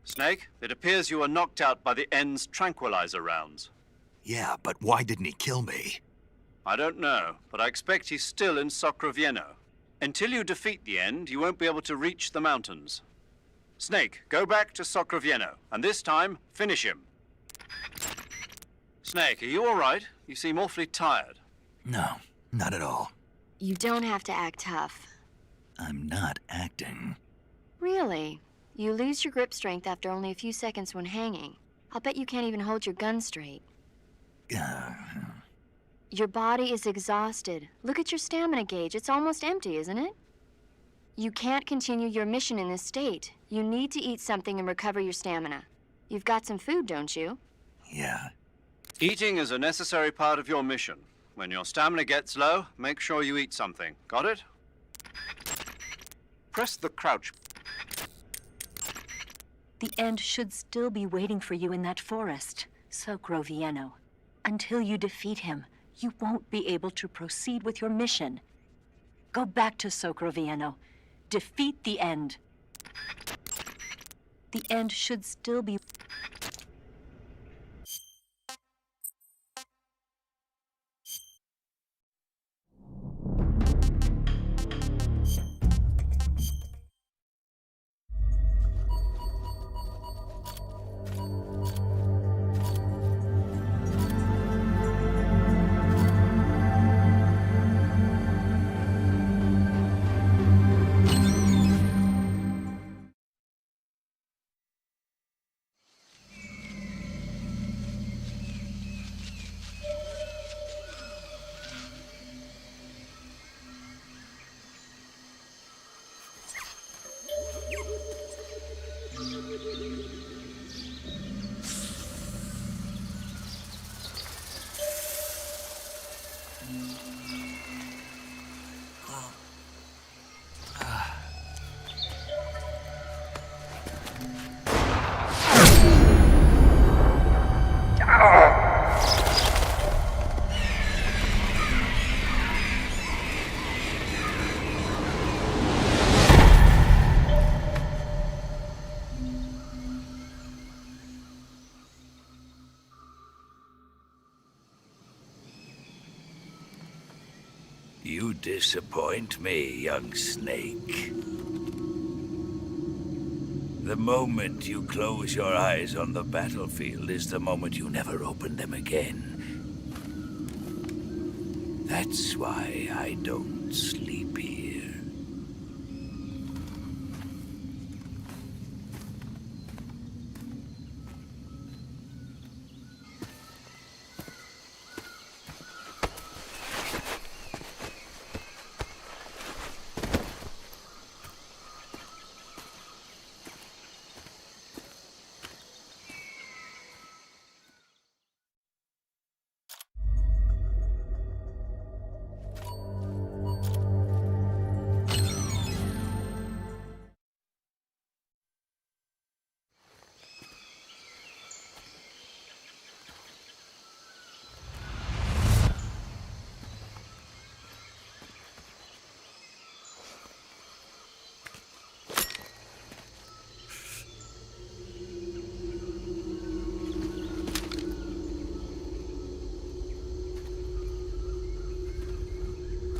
Snake, it appears you were knocked out by the End's tranquilizer rounds. Yeah, but why didn't he kill me? I don't know, but I expect he's still in Sokrovieno. Until you defeat the End, you won't be able to reach the mountains. Snake, go back to Sokrovieno, and this time, finish him. Snake, are you all right? You seem awfully tired. No, not at all. You don't have to act tough. I'm not acting. Really? You lose your grip strength after only a few seconds when hanging. I'll bet you can't even hold your gun straight. Your body is exhausted. Look at your stamina gauge. It's almost empty, isn't it? You can't continue your mission in this state. You need to eat something and recover your stamina. You've got some food, don't you? Yeah. Eating is a necessary part of your mission. When your stamina gets low, make sure you eat something. Got it? Press the crouch. The End should still be waiting for you in that forest, Sokrovieno. Until you defeat him, you won't be able to proceed with your mission. Go back to Sokrovieno. Defeat the End. The End should still be... You disappoint me, young snake. The moment you close your eyes on the battlefield is the moment you never open them again. That's why I don't sleep here.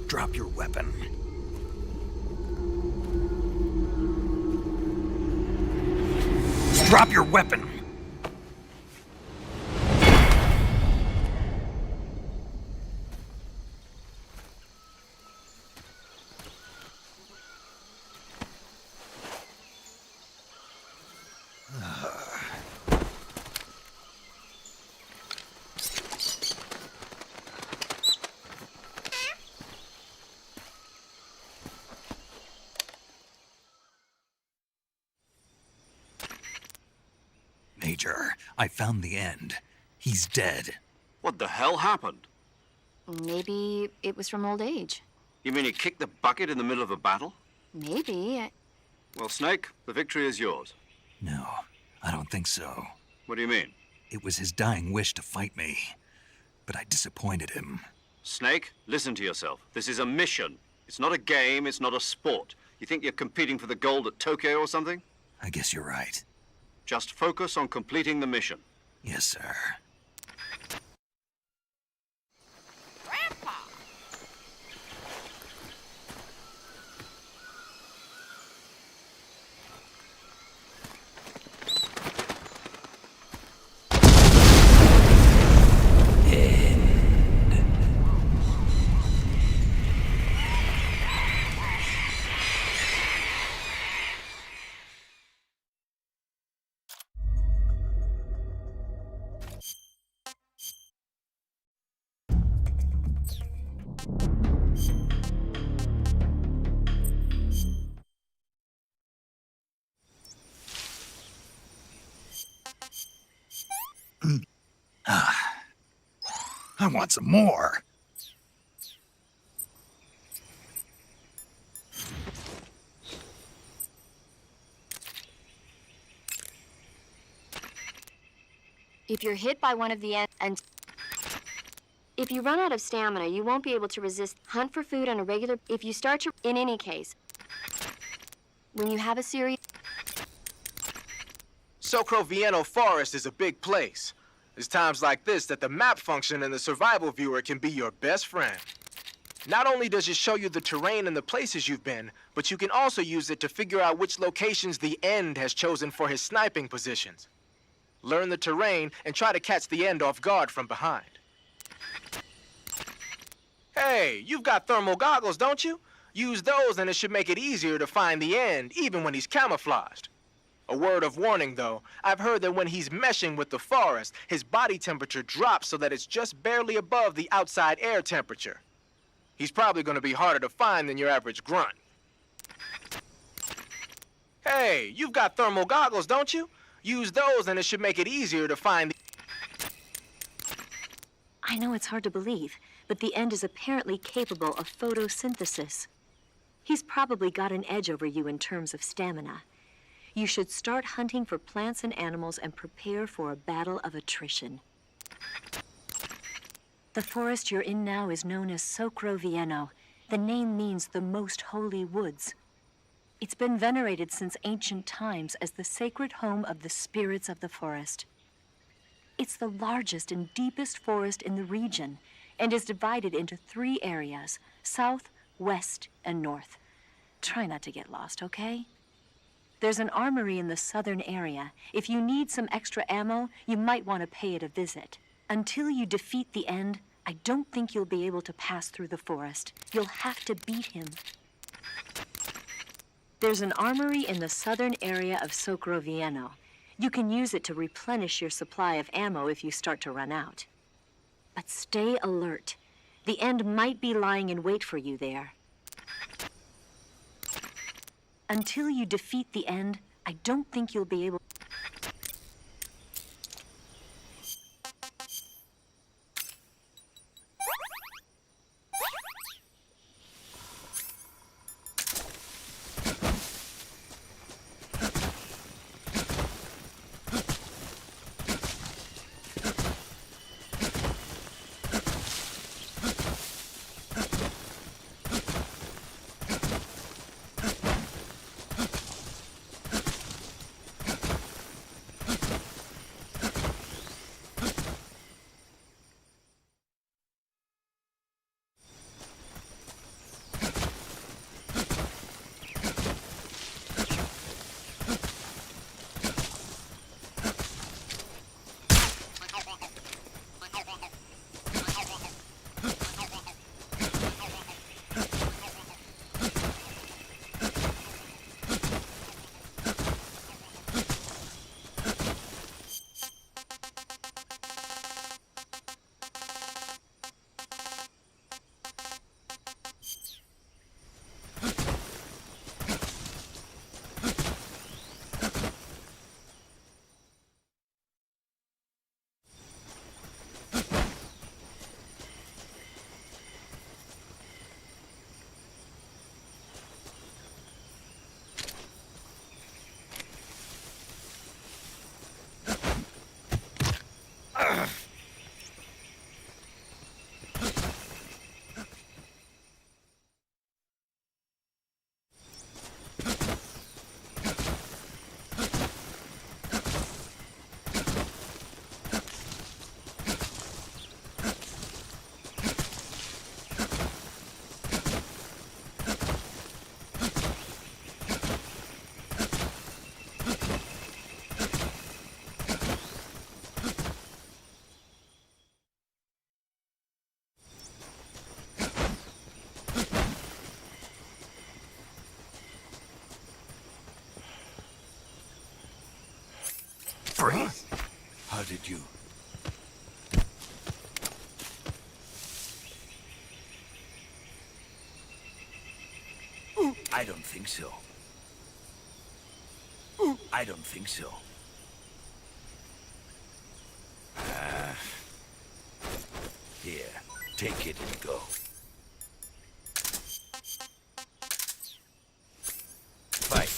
Drop your weapon. Drop your weapon! Major, I found the end. He's dead. What the hell happened? Maybe it was from old age. You mean he kicked the bucket in the middle of a battle? Maybe. Well, Snake, the victory is yours. No, I don't think so. What do you mean? It was his dying wish to fight me, but I disappointed him. Snake, listen to yourself. This is a mission. It's not a game, it's not a sport. You think you're competing for the gold at Tokyo or something? I guess you're right. Just focus on completing the mission. Yes, sir. Grandpa! I want some more. If you're hit by one of the and if you run out of stamina, you won't be able to resist. Hunt for food on a regular. If you start to, in any case, when you have a serious. Sokrovieno Forest is a big place. It's times like this that the map function in the survival viewer can be your best friend. Not only does it show you the terrain and the places you've been, but you can also use it to figure out which locations the End has chosen for his sniping positions. Learn the terrain and try to catch the End off guard from behind. Hey, you've got thermal goggles, don't you? Use those and it should make it easier to find the End, even when he's camouflaged. A word of warning, though. I've heard that when he's meshing with the forest, his body temperature drops so that it's just barely above the outside air temperature. He's probably going to be harder to find than your average grunt. Hey, you've got thermal goggles, don't you? Use those and it should make it easier to find the... I know it's hard to believe, but the End is apparently capable of photosynthesis. He's probably got an edge over you in terms of stamina. You should start hunting for plants and animals and prepare for a battle of attrition. The forest you're in now is known as Sokrovieno. The name means the most holy woods. It's been venerated since ancient times as the sacred home of the spirits of the forest. It's the largest and deepest forest in the region and is divided into 3 areas: south, west, and north. Try not to get lost, okay? There's an armory in the southern area. If you need some extra ammo, you might want to pay it a visit. Until you defeat the End, I don't think you'll be able to pass through the forest. You'll have to beat him. There's an armory in the southern area of Sokrovieno. You can use it to replenish your supply of ammo if you start to run out. But stay alert. The End might be lying in wait for you there. Until you defeat the End, I don't think you'll be able... Freeze! How did you... I don't think so. I don't think so. Here, take it and go. Fight.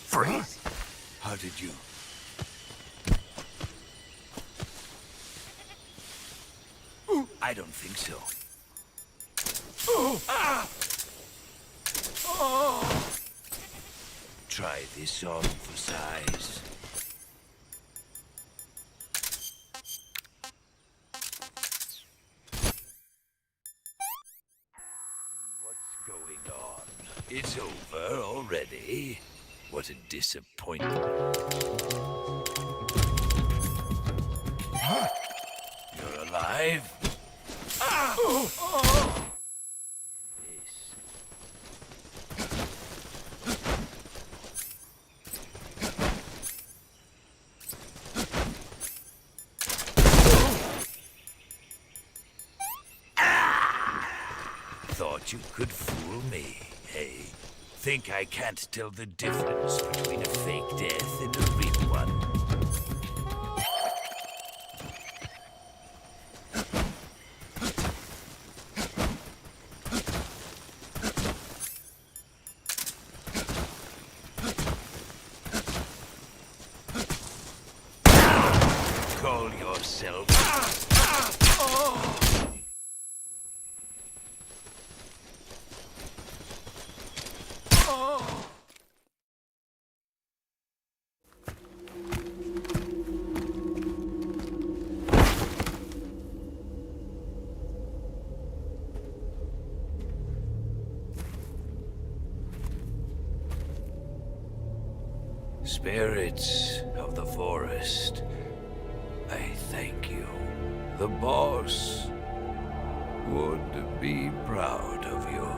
Freeze! How did you... I don't think so. Try this on for size. What's going on? It's over already. What a disappointment. You're alive? Thought you could fool me, hey? Think I can't tell the difference between a fake death and a real one? Call yourself... Spirits of the forest, I thank you. The boss would be proud of you.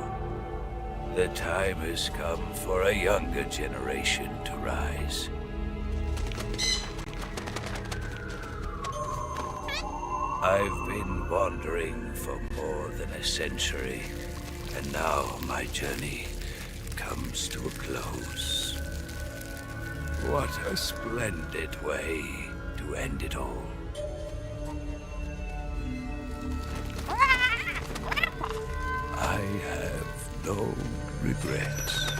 The time has come for a younger generation to rise. I've been wandering for more than a century, and now my journey comes to a close. What a splendid way to end it all. I have no regrets.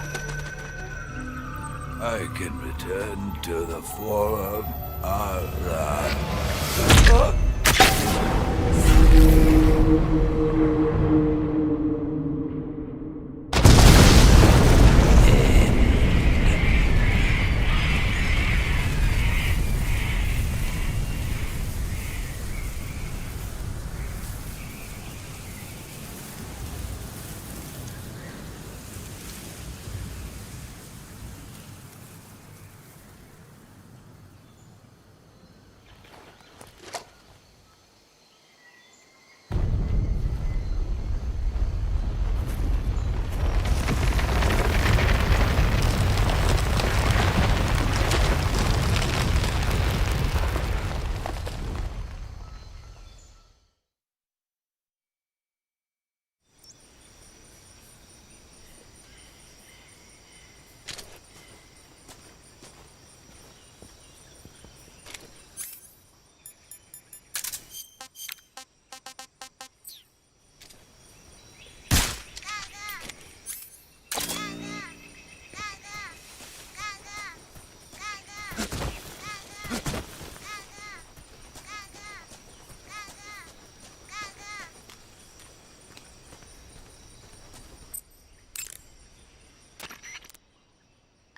I can return to the Forum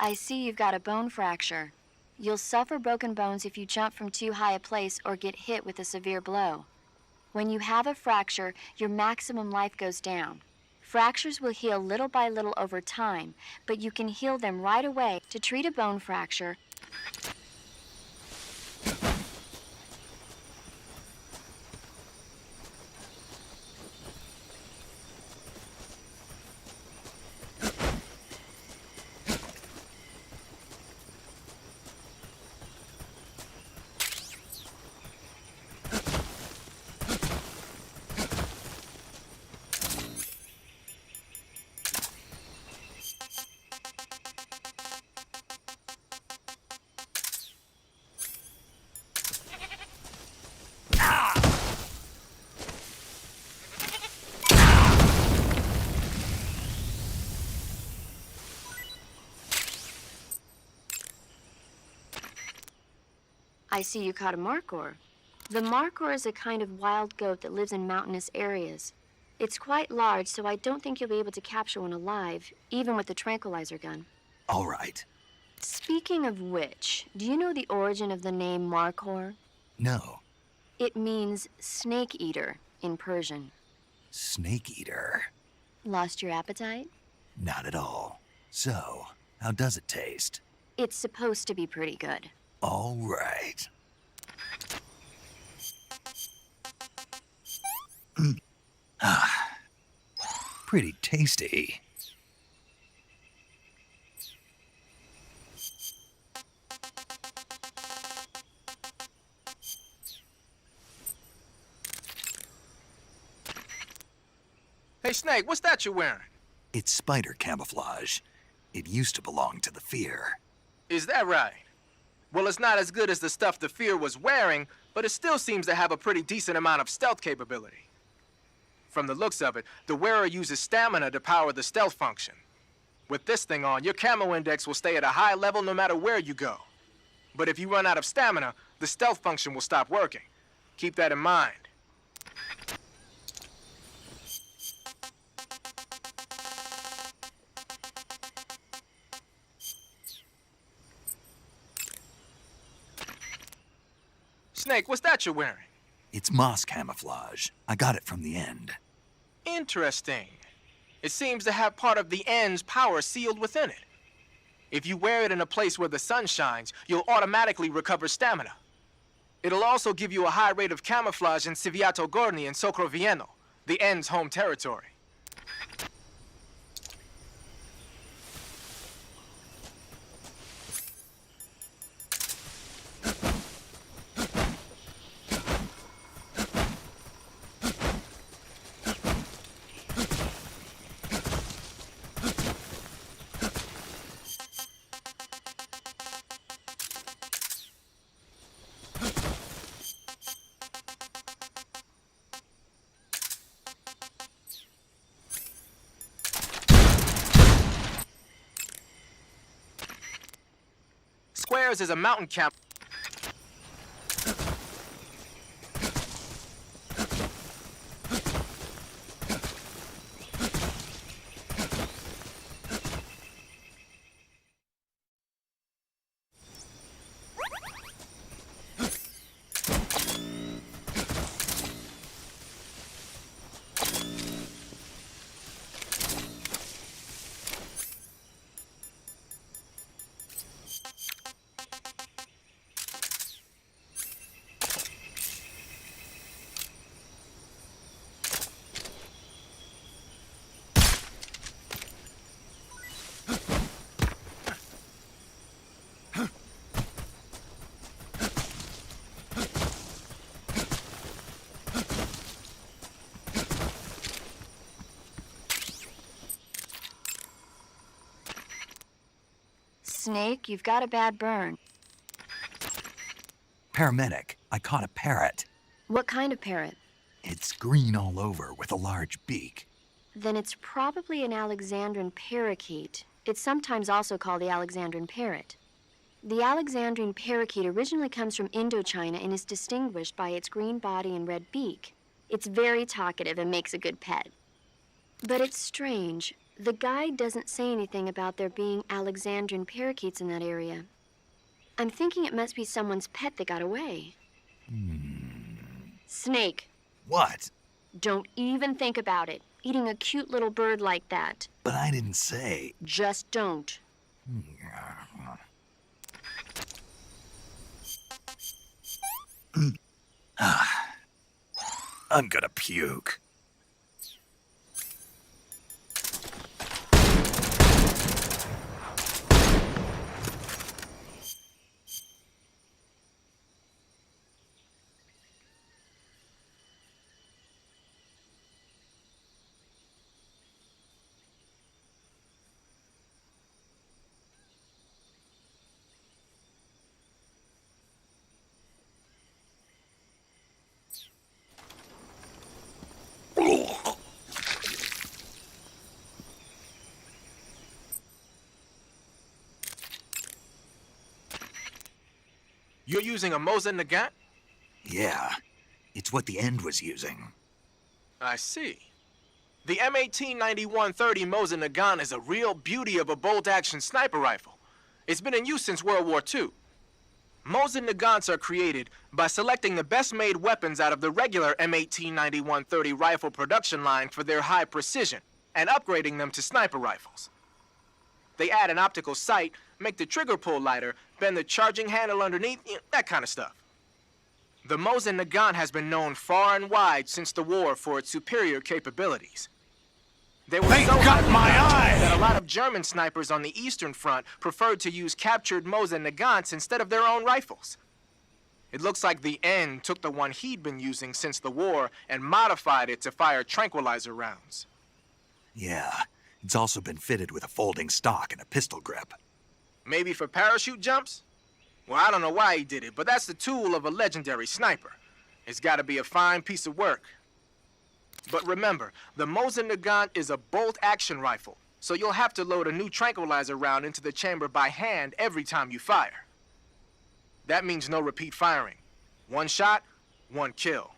I see you've got a bone fracture. You'll suffer broken bones if you jump from too high a place or get hit with a severe blow. When you have a fracture, your maximum life goes down. Fractures will heal little by little over time, but you can heal them right away. To treat a bone fracture, I see you caught a markhor. The markhor is a kind of wild goat that lives in mountainous areas. It's quite large, so I don't think you'll be able to capture one alive, even with the tranquilizer gun. All right. Speaking of which, do you know the origin of the name markhor? No. It means snake eater in Persian. Snake eater? Lost your appetite? Not at all. So, how does it taste? It's supposed to be pretty good. All right. Pretty tasty. Hey, Snake, what's that you're wearing? It's spider camouflage. It used to belong to the Fear. Is that right? Well, it's not as good as the stuff the Fear was wearing, but it still seems to have a pretty decent amount of stealth capability. From the looks of it, the wearer uses stamina to power the stealth function. With this thing on, your camo index will stay at a high level no matter where you go. But if you run out of stamina, the stealth function will stop working. Keep that in mind. Snake, what's that you're wearing? It's moss camouflage. I got it from the end. Interesting. It seems to have part of the end's power sealed within it. If you wear it in a place where the sun shines, you'll automatically recover stamina. It'll also give you a high rate of camouflage in Civiato Gorni and Socrovieno, the end's home territory. Squares is a mountain camp. Snake, you've got a bad burn. Paramedic, I caught a parrot. What kind of parrot? It's green all over with a large beak. Then it's probably an Alexandrine parakeet. It's sometimes also called the Alexandrine parrot. The Alexandrine parakeet originally comes from Indochina and is distinguished by its green body and red beak. It's very talkative and makes a good pet. But it's strange. The guide doesn't say anything about there being Alexandrian parakeets in that area. I'm thinking it must be someone's pet that got away. Snake. What? Don't even think about it. Eating a cute little bird like that. But I didn't say. Just don't. I'm gonna puke. You're using a Mosin Nagant? Yeah, it's what the End was using. I see. The M1891-30 Mosin Nagant is a real beauty of a bolt-action sniper rifle. It's been in use since World War II. Mosin Nagants are created by selecting the best-made weapons out of the regular M1891-30 rifle production line for their high precision and upgrading them to sniper rifles. They add an optical sight, make the trigger pull lighter, bend the charging handle underneath, that kind of stuff. The Mosin Nagant has been known far and wide since the war for its superior capabilities. They were so got my eye that a lot of German snipers on the Eastern Front preferred to use captured Mosin Nagants instead of their own rifles. It looks like the End took the one he'd been using since the war and modified it to fire tranquilizer rounds. Yeah, it's also been fitted with a folding stock and a pistol grip. Maybe for parachute jumps? Well, I don't know why he did it, but that's the tool of a legendary sniper. It's gotta be a fine piece of work. But remember, the Mosin Nagant is a bolt-action rifle, so you'll have to load a new tranquilizer round into the chamber by hand every time you fire. That means no repeat firing. One shot, one kill.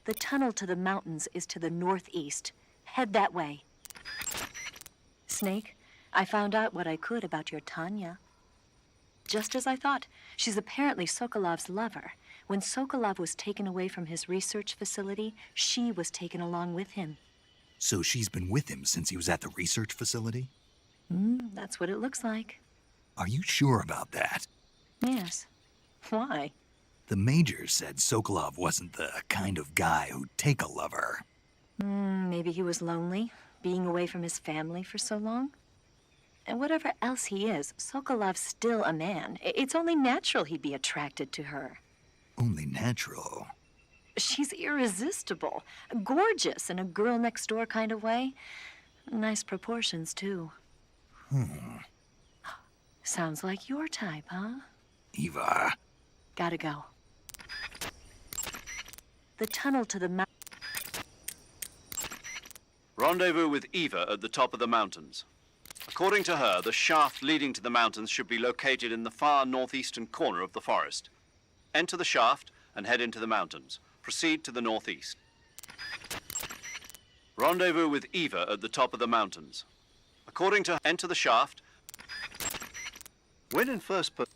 The tunnel to the mountains is to the northeast. Head that way. Snake, I found out what I could about your Tanya. Just as I thought, she's apparently Sokolov's lover. When Sokolov was taken away from his research facility, she was taken along with him. So she's been with him since he was at the research facility? That's what it looks like. Are you sure about that? Yes. Why? The Major said Sokolov wasn't the kind of guy who'd take a lover. Maybe he was lonely, being away from his family for so long. And whatever else he is, Sokolov's still a man. It's only natural he'd be attracted to her. Only natural? She's irresistible. Gorgeous in a girl next door kind of way. Nice proportions, too. Sounds like your type, huh? Eva. Gotta go. The tunnel to the mountain. Rendezvous with Eva at the top of the mountains. According to her, the shaft leading to the mountains should be located in the far northeastern corner of the forest. Enter the shaft and head into the mountains. Proceed to the northeast. Rendezvous with Eva at the top of the mountains. According to her, enter the shaft. When in first person.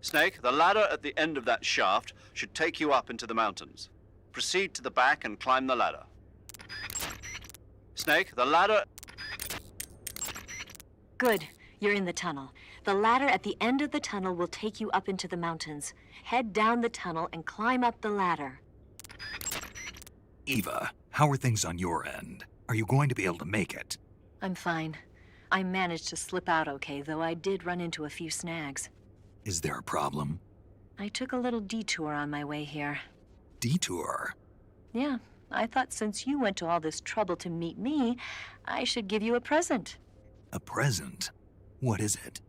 Snake, the ladder at the end of that shaft should take you up into the mountains. Proceed to the back and climb the ladder. Snake, the ladder... Good. You're in the tunnel. The ladder at the end of the tunnel will take you up into the mountains. Head down the tunnel and climb up the ladder. Eva, how are things on your end? Are you going to be able to make it? I'm fine. I managed to slip out okay, though I did run into a few snags. Is there a problem? I took a little detour on my way here. Detour? Yeah, I thought since you went to all this trouble to meet me, I should give you a present. A present? What is it?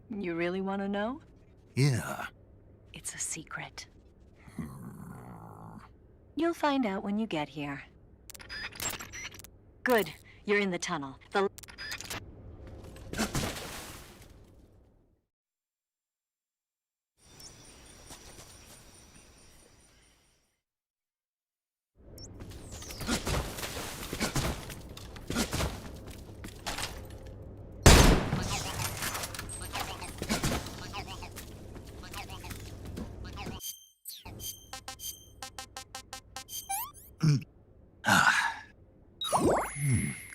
You really want to know? Yeah. It's a secret. You'll find out when you get here. Good. You're in the tunnel.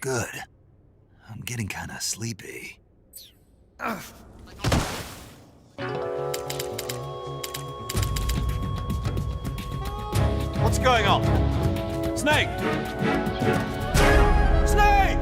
Good. I'm getting kind of sleepy. What's going on? Snake! Snake!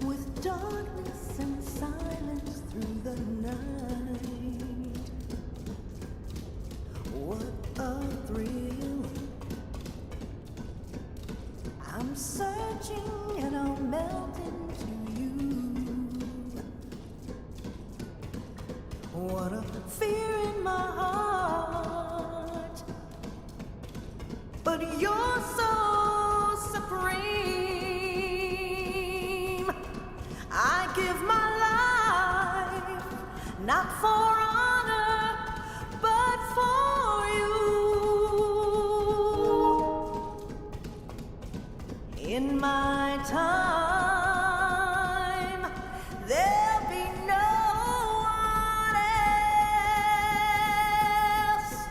With darkness and silence through the night, what a thrill. I'm searching and I'll melt into you. What a fear in my heart, but you're so supreme. I give my life, not for honor, but for you. In my time, there'll be no one else.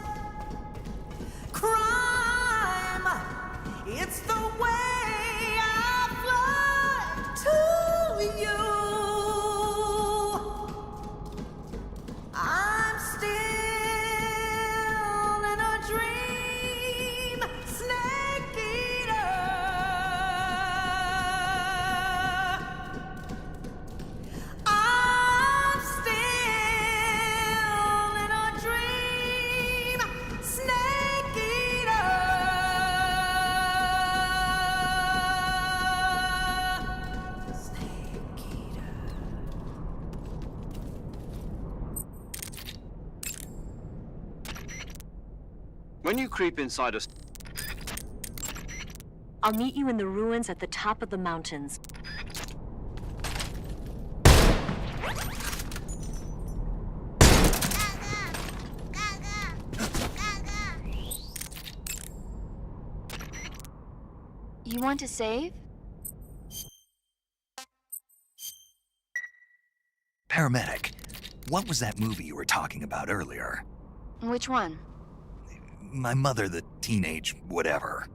Crime, it's the way I fly to you. I'm still in a dream, snake eater. I'm still in a dream, snake eater. When you creep inside a... I'll meet you in the ruins at the top of the mountains. You want to save? Paramedic, what was that movie you were talking about earlier? Which one? My mother, the teenage whatever.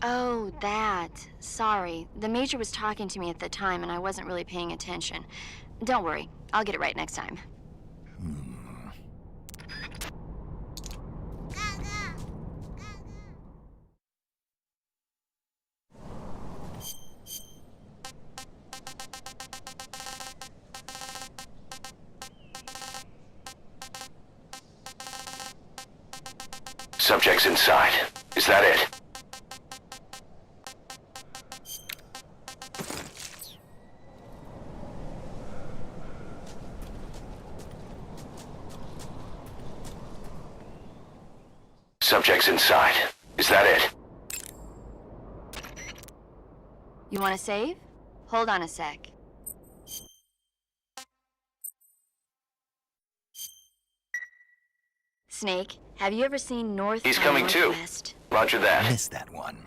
Oh, that. Sorry. The Major was talking to me at the time and I wasn't really paying attention. Don't worry. I'll get it right next time. Subjects inside. Is that it? Subjects inside. Is that it? You want to save? Hold on a sec. Snake, have you ever seen North He's by coming too. Northwest? Roger that. Missed that one.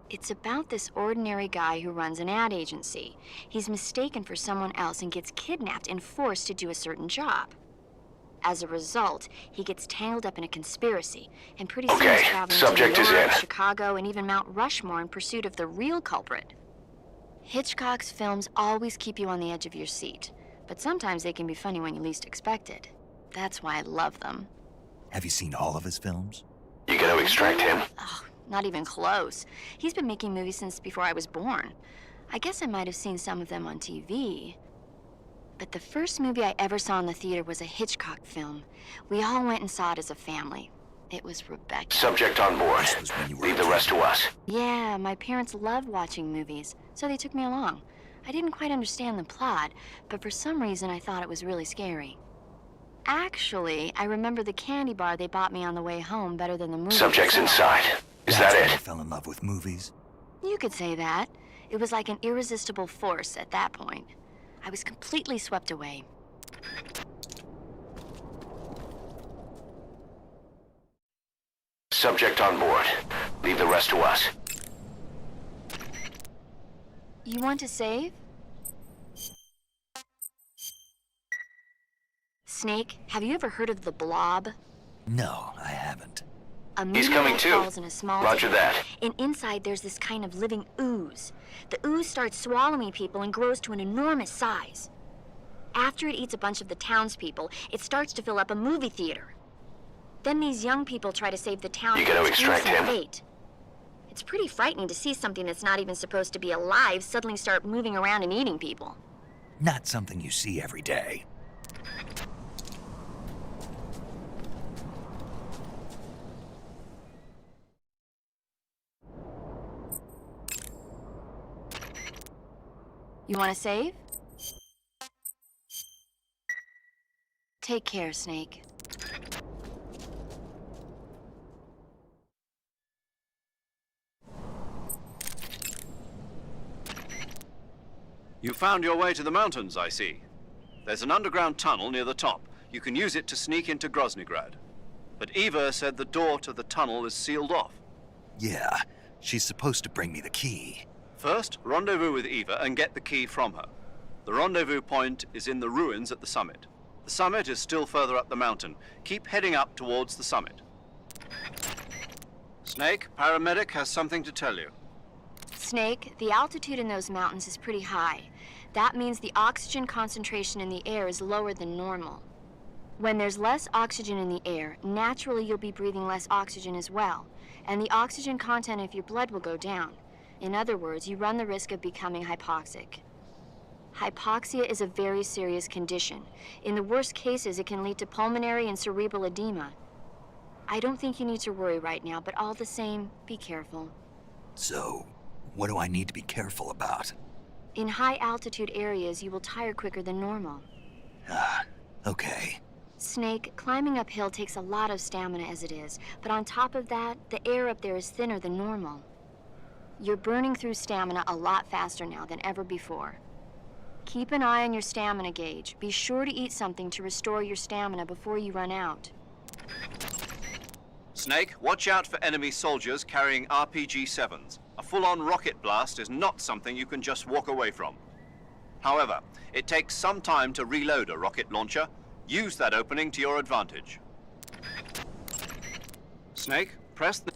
It's about this ordinary guy who runs an ad agency. He's mistaken for someone else and gets kidnapped and forced to do a certain job. As a result, he gets tangled up in a conspiracy, and pretty soon he's traveling subject to is New York, in. Chicago, and even Mount Rushmore in pursuit of the real culprit. Hitchcock's films always keep you on the edge of your seat, but sometimes they can be funny when you least expect it. That's why I love them. Have you seen all of his films? You gonna extract him? Oh, not even close. He's been making movies since before I was born. I guess I might have seen some of them on TV. But the first movie I ever saw in the theater was a Hitchcock film. We all went and saw it as a family. It was Rebecca. Subject on board. Leave the rest to us. Yeah, my parents loved watching movies, so they took me along. I didn't quite understand the plot, but for some reason I thought it was really scary. Actually, I remember the candy bar they bought me on the way home better than the movie. Subject's inside. Is That's that when I it? fell in love with movies. You could say that. It was like an irresistible force at that point. I was completely swept away. Subject on board. Leave the rest to us. You want to save? Snake, have you ever heard of the Blob? No, I haven't. A He's coming meteorite too. falls in a small Roger town, that. and inside there's this kind of living ooze. The ooze starts swallowing people and grows to an enormous size. After it eats a bunch of the townspeople, it starts to fill up a movie theater. Then these young people try to save the town You from gonna its extract gruesome him? fate. It's pretty frightening to see something that's not even supposed to be alive suddenly start moving around and eating people. Not something you see every day. You want to save? Take care, Snake. You found your way to the mountains, I see. There's an underground tunnel near the top. You can use it to sneak into Groznyj Grad. But Eva said the door to the tunnel is sealed off. Yeah, she's supposed to bring me the key. First, rendezvous with Eva and get the key from her. The rendezvous point is in the ruins at the summit. The summit is still further up the mountain. Keep heading up towards the summit. Snake, paramedic has something to tell you. Snake, the altitude in those mountains is pretty high. That means the oxygen concentration in the air is lower than normal. When there's less oxygen in the air, naturally you'll be breathing less oxygen as well, and the oxygen content of your blood will go down. In other words, you run the risk of becoming hypoxic. Hypoxia is a very serious condition. In the worst cases, it can lead to pulmonary and cerebral edema. I don't think you need to worry right now, but all the same, be careful. So, what do I need to be careful about? In high-altitude areas, you will tire quicker than normal. Okay. Snake, climbing uphill takes a lot of stamina as it is, but on top of that, the air up there is thinner than normal. You're burning through stamina a lot faster now than ever before. Keep an eye on your stamina gauge. Be sure to eat something to restore your stamina before you run out. Snake, watch out for enemy soldiers carrying RPG-7s. A full-on rocket blast is not something you can just walk away from. However, it takes some time to reload a rocket launcher. Use that opening to your advantage. Snake, press the...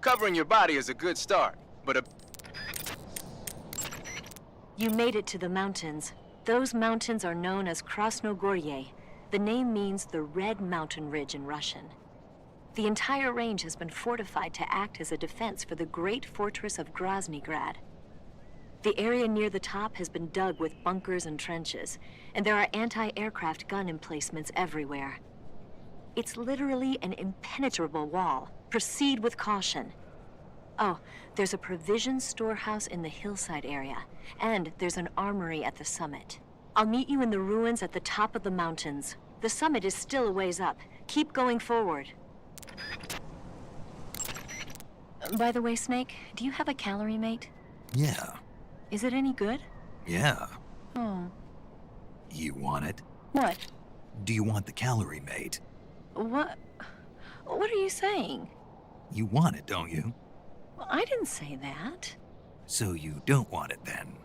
Covering your body is a good start, but You made it to the mountains. Those mountains are known as Groznyj. The name means the Red Mountain Ridge in Russian. The entire range has been fortified to act as a defense for the great fortress of Groznyj Grad. The area near the top has been dug with bunkers and trenches, and there are anti-aircraft gun emplacements everywhere. It's literally an impenetrable wall. Proceed with caution. Oh, there's a provision storehouse in the hillside area, and there's an armory at the summit. I'll meet you in the ruins at the top of the mountains. The summit is still a ways up. Keep going forward. By the way, Snake, do you have a calorie mate? Yeah. Is it any good? Yeah. Oh. You want it? What? Do you want the calorie mate? What? What are you saying? You want it, don't you? I didn't say that. So you don't want it then?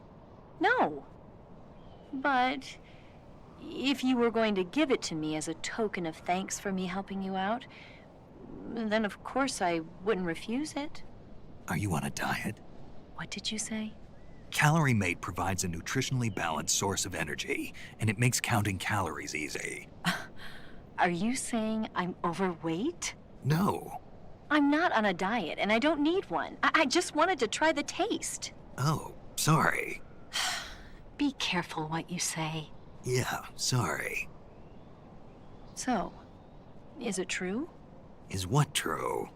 No. But if you were going to give it to me as a token of thanks for me helping you out, then of course I wouldn't refuse it. Are you on a diet? What did you say? Calorie Mate provides a nutritionally balanced source of energy, and it makes counting calories easy. Are you saying I'm overweight? No. I'm not on a diet, and I don't need one. I just wanted to try the taste. Oh, sorry. Be careful what you say. Yeah, sorry. So, is it true? Is what true?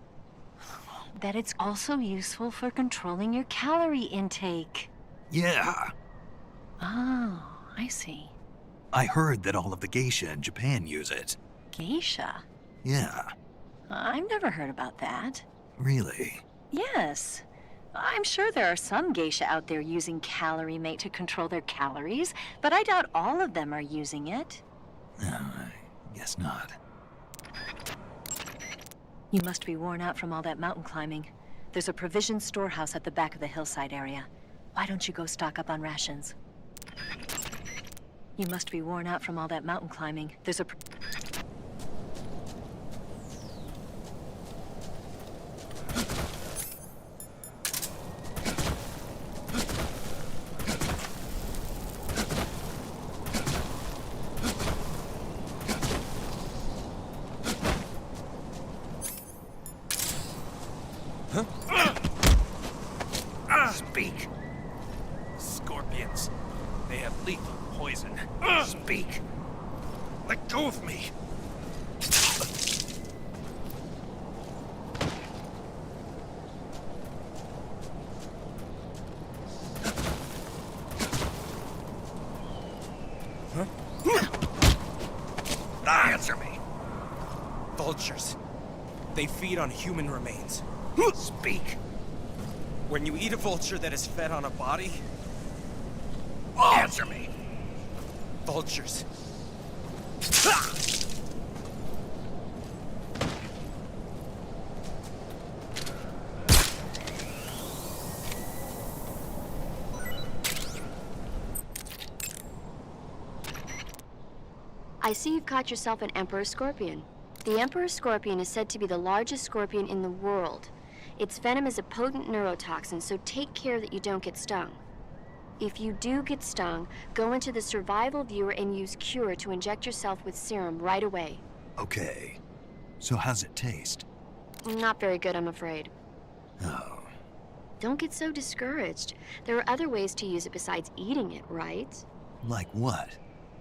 That it's also useful for controlling your calorie intake. Yeah. Oh, I see. I heard that all of the geisha in Japan use it. Geisha? Yeah. I've never heard about that. Really? Yes. I'm sure there are some geisha out there using Calorie Mate to control their calories, but I doubt all of them are using it. No, I guess not. You must be worn out from all that mountain climbing. There's a provision storehouse at the back of the hillside area. Why don't you go stock up on rations? You must be worn out from all that mountain climbing. There's a... Speak. Scorpions. They have lethal poison. Speak. Let go of me. Answer me. Vultures. They feed on human remains. Speak. When you eat a vulture that is fed on a body... Answer me. Vultures. I see you've caught yourself an emperor scorpion. The emperor scorpion is said to be the largest scorpion in the world. Its venom is a potent neurotoxin, so take care that you don't get stung. If you do get stung, go into the survival viewer and use Cure to inject yourself with serum right away. Okay. So how's it taste? Not very good, I'm afraid. Oh. Don't get so discouraged. There are other ways to use it besides eating it, right? Like what?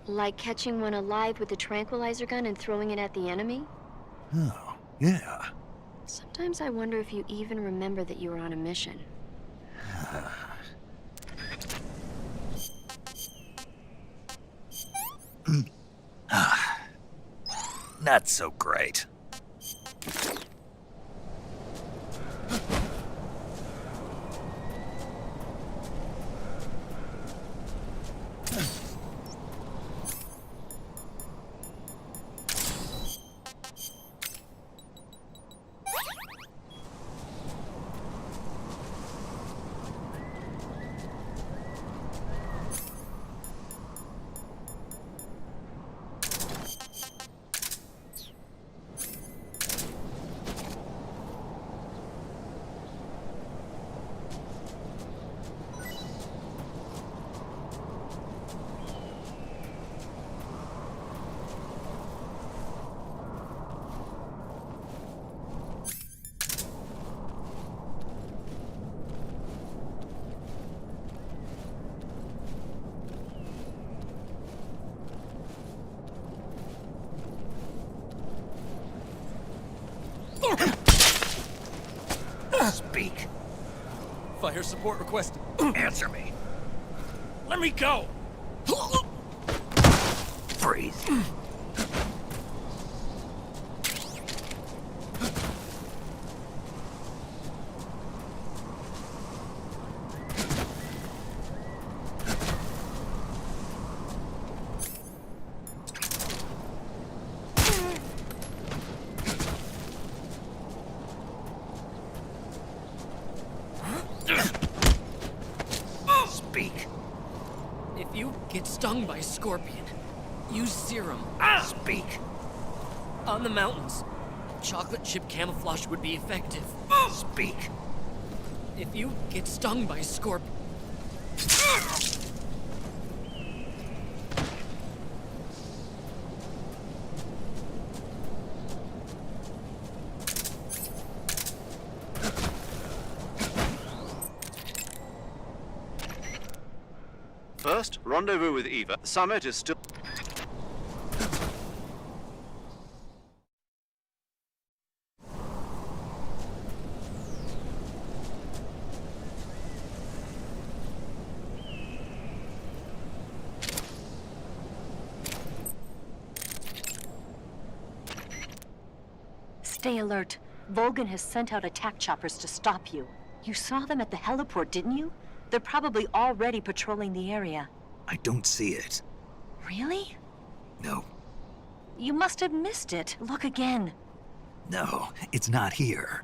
Like catching one alive with a tranquilizer gun and throwing it at the enemy? Oh, yeah. Sometimes I wonder if you even remember that you were on a mission. Not so great. Speak. Fire support requested. Answer me. Let me go. Freeze. use serum. Speak. On the mountains, chocolate chip camouflage would be effective. Speak. If you get stung by Scorp... First, rendezvous with Eva. The summit is still... Stay alert. Volgin has sent out attack choppers to stop you. You saw them at the heliport, didn't you? They're probably already patrolling the area. I don't see it. Really? No. You must have missed it. Look again. No, it's not here.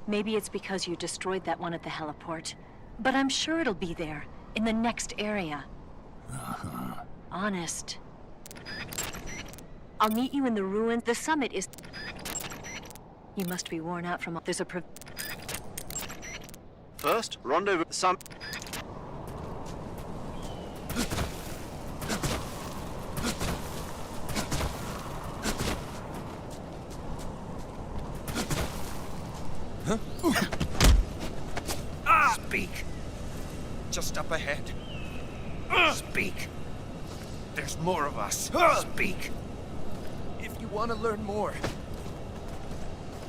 Maybe it's because you destroyed that one at the heliport. But I'm sure it'll be there, in the next area. Uh-huh. Honest. I'll meet you in the ruins. The summit is... You must be worn out from... There's a... First, rendezvous... Some... Huh? Speak. Just up ahead. Speak. There's more of us. Speak. If you want to learn more.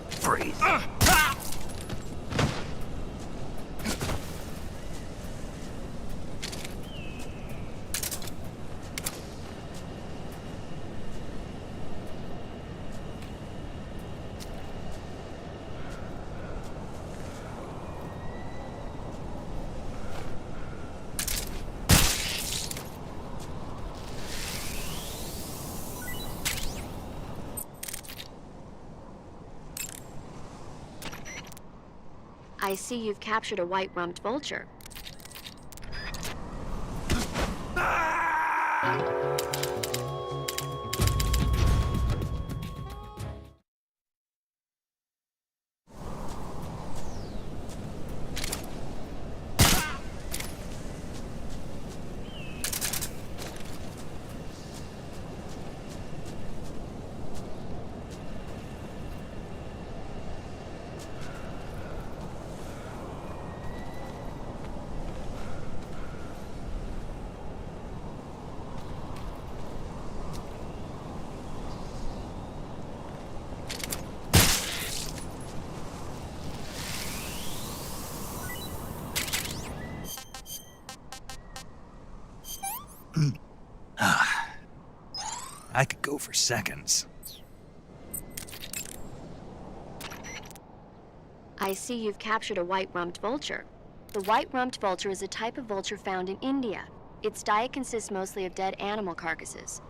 Freeze. I see you've captured a white-rumped vulture. I could go for seconds. I see you've captured a white-rumped vulture. The white-rumped vulture is a type of vulture found in India. Its diet consists mostly of dead animal carcasses.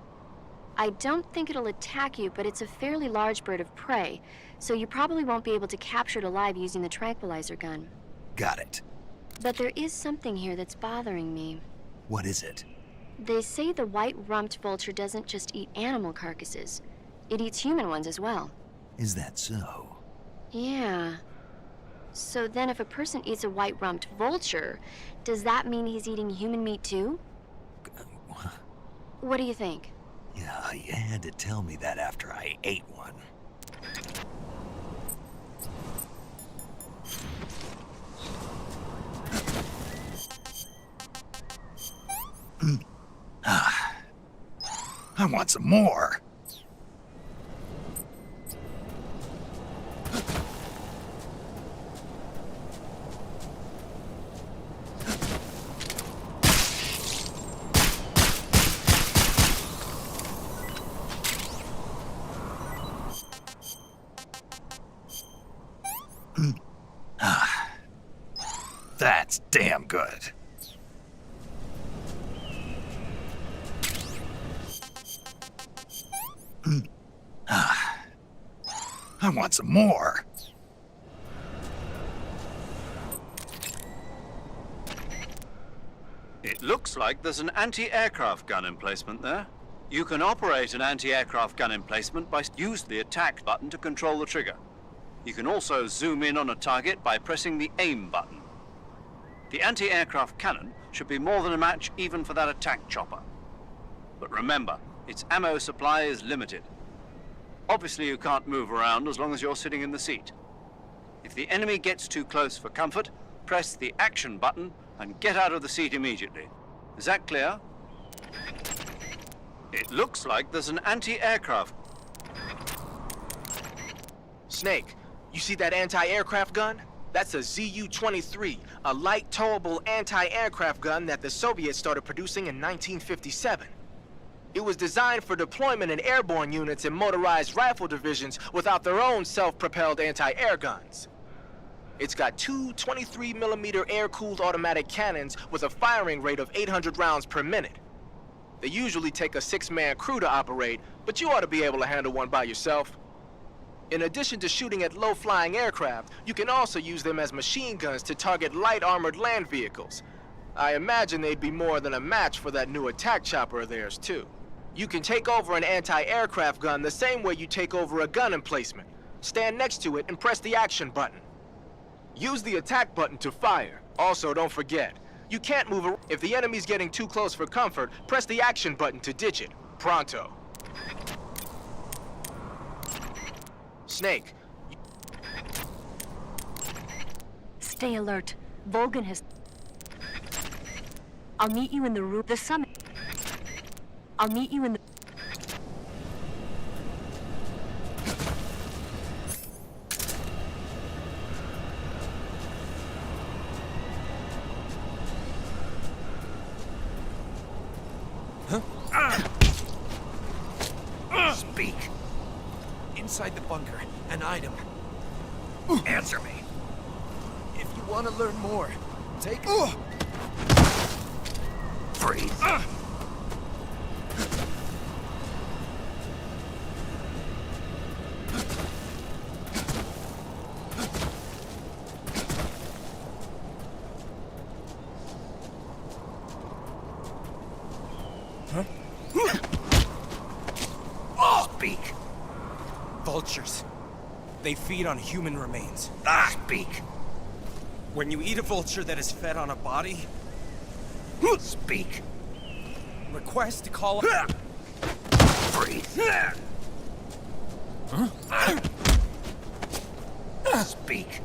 I don't think it'll attack you, but it's a fairly large bird of prey, so you probably won't be able to capture it alive using the tranquilizer gun. Got it. But there is something here that's bothering me. What is it? They say the white-rumped vulture doesn't just eat animal carcasses. It eats human ones as well. Is that so? Yeah. So then if a person eats a white-rumped vulture, does that mean he's eating human meat too? What do you think? Yeah, you had to tell me that after I ate one. I want some more. That's damn good. I want some more. It looks like there's an anti-aircraft gun emplacement there. You can operate an anti-aircraft gun emplacement by use the attack button to control the trigger. You can also zoom in on a target by pressing the aim button. The anti-aircraft cannon should be more than a match even for that attack chopper. But remember, its ammo supply is limited. Obviously you can't move around as long as you're sitting in the seat. If the enemy gets too close for comfort, press the action button and get out of the seat immediately. Is that clear? It looks like there's an anti-aircraft. Snake, you see that anti-aircraft gun? That's a ZU-23, a light towable anti-aircraft gun that the Soviets started producing in 1957. It was designed for deployment in airborne units and motorized rifle divisions without their own self-propelled anti-air guns. It's got two 23mm air-cooled automatic cannons with a firing rate of 800 rounds per minute. They usually take a 6-man crew to operate, but you ought to be able to handle one by yourself. In addition to shooting at low-flying aircraft, you can also use them as machine guns to target light armored land vehicles. I imagine they'd be more than a match for that new attack chopper of theirs, too. You can take over an anti-aircraft gun the same way you take over a gun emplacement. Stand next to it and press the action button. Use the attack button to fire. Also, don't forget, you can't move around. If the enemy's getting too close for comfort, press the action button to ditch it. Pronto. Snake. Stay alert. Volgin has... I'll meet you in the room. The summit. I'll meet you in the... Speak. Inside the bunker, an item. Answer me. If you want to learn more, take... Freeze. Speak. Vultures. They feed on human remains. Speak. When you eat a vulture that is fed on a body... Speak. Request to call... Freeze. Speak.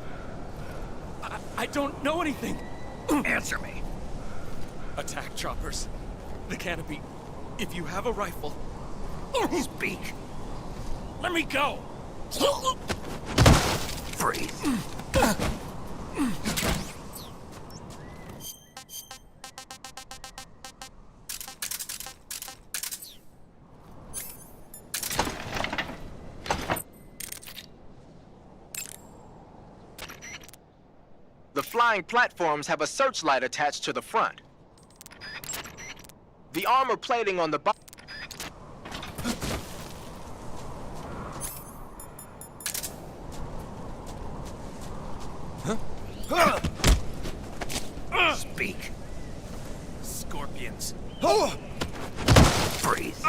I don't know anything. Answer me. Attack choppers. The canopy. If you have a rifle... Speak. Let me go. Freeze. The flying platforms have a searchlight attached to the front. The armor plating on the bottom... Speak. Scorpions. Freeze.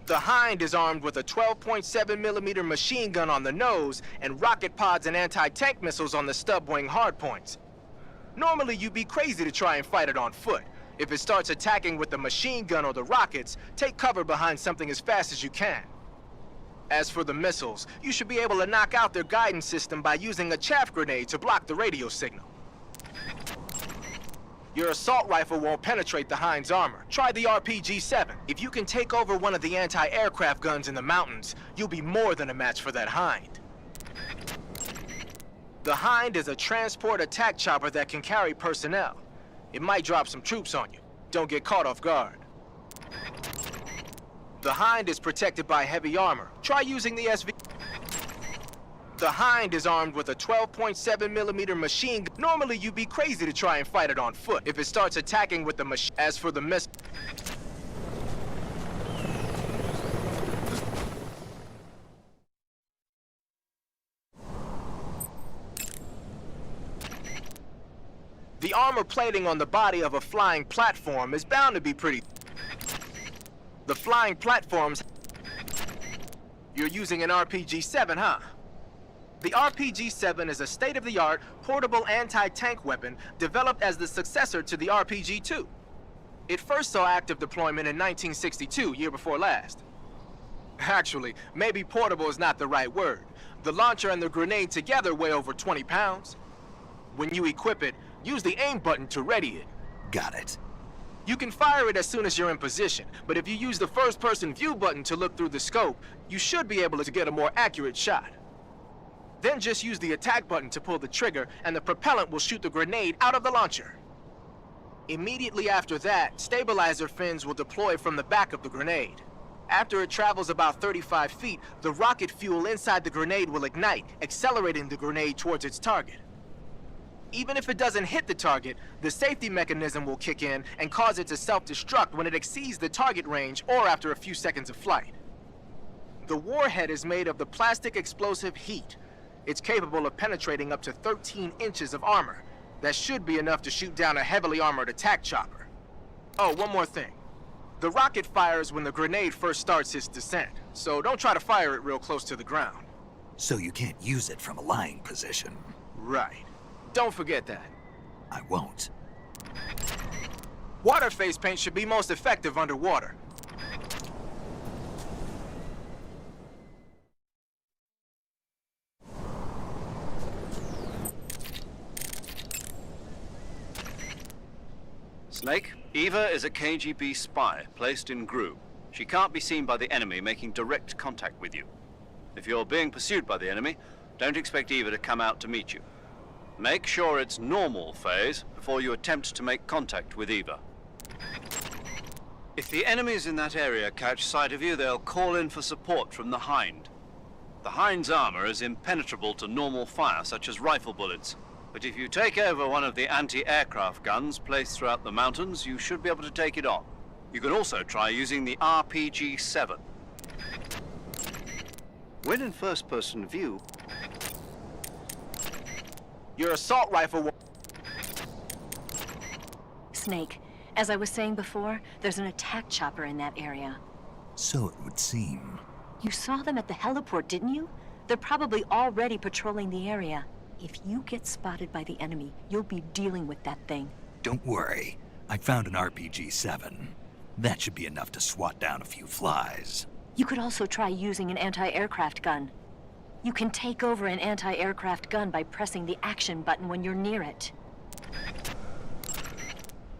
The Hind is armed with a 12.7mm machine gun on the nose and rocket pods and anti-tank missiles on the stub wing hardpoints. Normally, you'd be crazy to try and fight it on foot. If it starts attacking with the machine gun or the rockets, take cover behind something as fast as you can. As for the missiles, you should be able to knock out their guidance system by using a chaff grenade to block the radio signal. Your assault rifle won't penetrate the Hind's armor. Try the RPG-7. If you can take over one of the anti-aircraft guns in the mountains, you'll be more than a match for that Hind. The Hind is a transport attack chopper that can carry personnel. It might drop some troops on you. Don't get caught off guard. The Hind is protected by heavy armor. Try using the SV... The Hind is armed with a 12.7mm machine gun. Normally, you'd be crazy to try and fight it on foot. If it starts attacking with the machine... As for the missile... The armor plating on the body of a flying platform is bound to be pretty... The flying platforms... You're using an RPG-7, huh? The RPG-7 is a state-of-the-art, portable anti-tank weapon developed as the successor to the RPG-2. It first saw active deployment in 1962, year before last. Actually, maybe portable is not the right word. The launcher and the grenade together weigh over 20 pounds. When you equip it, use the aim button to ready it. Got it. You can fire it as soon as you're in position, but if you use the first-person view button to look through the scope, you should be able to get a more accurate shot. Then just use the attack button to pull the trigger, and the propellant will shoot the grenade out of the launcher. Immediately after that, stabilizer fins will deploy from the back of the grenade. After it travels about 35 feet, the rocket fuel inside the grenade will ignite, accelerating the grenade towards its target. Even if it doesn't hit the target, the safety mechanism will kick in and cause it to self-destruct when it exceeds the target range or after a few seconds of flight. The warhead is made of the plastic explosive heat. It's capable of penetrating up to 13 inches of armor. That should be enough to shoot down a heavily armored attack chopper. Oh, one more thing. The rocket fires when the grenade first starts its descent, so don't try to fire it real close to the ground. So you can't use it from a lying position. Right. Don't forget that. I won't. Water phase paint should be most effective underwater. Snake, Eva is a KGB spy placed in Grad. She can't be seen by the enemy making direct contact with you. If you're being pursued by the enemy, don't expect Eva to come out to meet you. Make sure it's normal phase before you attempt to make contact with Eva. If the enemies in that area catch sight of you, they'll call in for support from the Hind. The Hind's armor is impenetrable to normal fire, such as rifle bullets. But if you take over one of the anti-aircraft guns placed throughout the mountains, you should be able to take it on. You can also try using the RPG-7. When in first-person view, your assault rifle will... Snake, as I was saying before, there's an attack chopper in that area. So it would seem. You saw them at the heliport, didn't you? They're probably already patrolling the area. If you get spotted by the enemy, you'll be dealing with that thing. Don't worry. I found an RPG-7. That should be enough to swat down a few flies. You could also try using an anti-aircraft gun. You can take over an anti-aircraft gun by pressing the action button when you're near it.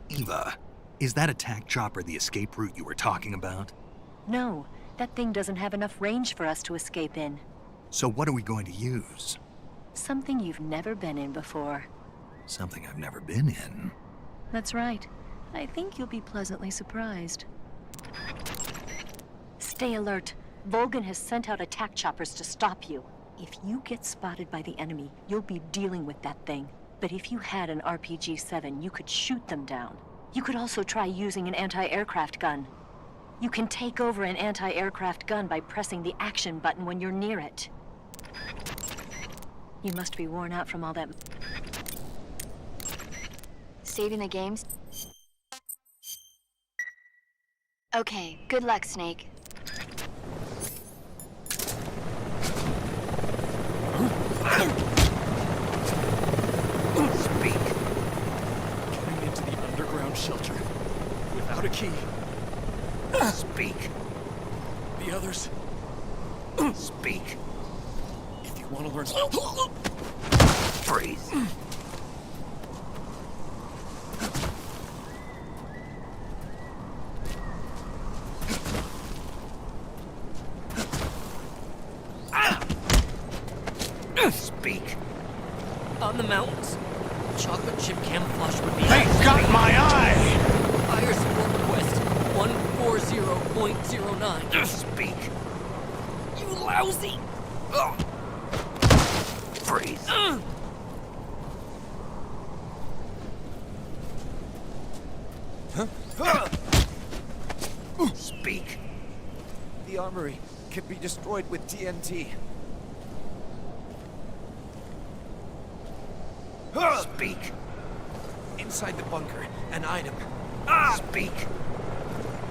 Eva, is that attack chopper the escape route you were talking about? No, that thing doesn't have enough range for us to escape in. So what are we going to use? Something you've never been in before. Something I've never been in? That's right. I think you'll be pleasantly surprised. Stay alert. Volgin has sent out attack choppers to stop you. If you get spotted by the enemy, you'll be dealing with that thing. But if you had an RPG-7, you could shoot them down. You could also try using an anti-aircraft gun. You can take over an anti-aircraft gun by pressing the action button when you're near it. You must be worn out from all that... Saving the games? Okay, good luck, Snake. Speak. Getting into the underground shelter without a key. Speak. The others. Speak. If you want to learn... Breathe. Speak. On the mountains. Chocolate chip camouflage would be... They got my eye! Fire support request 140.09. Speak. You lousy! Breathe. Speak. The armory can be destroyed with TNT. Speak. inside the bunker, an item. Speak.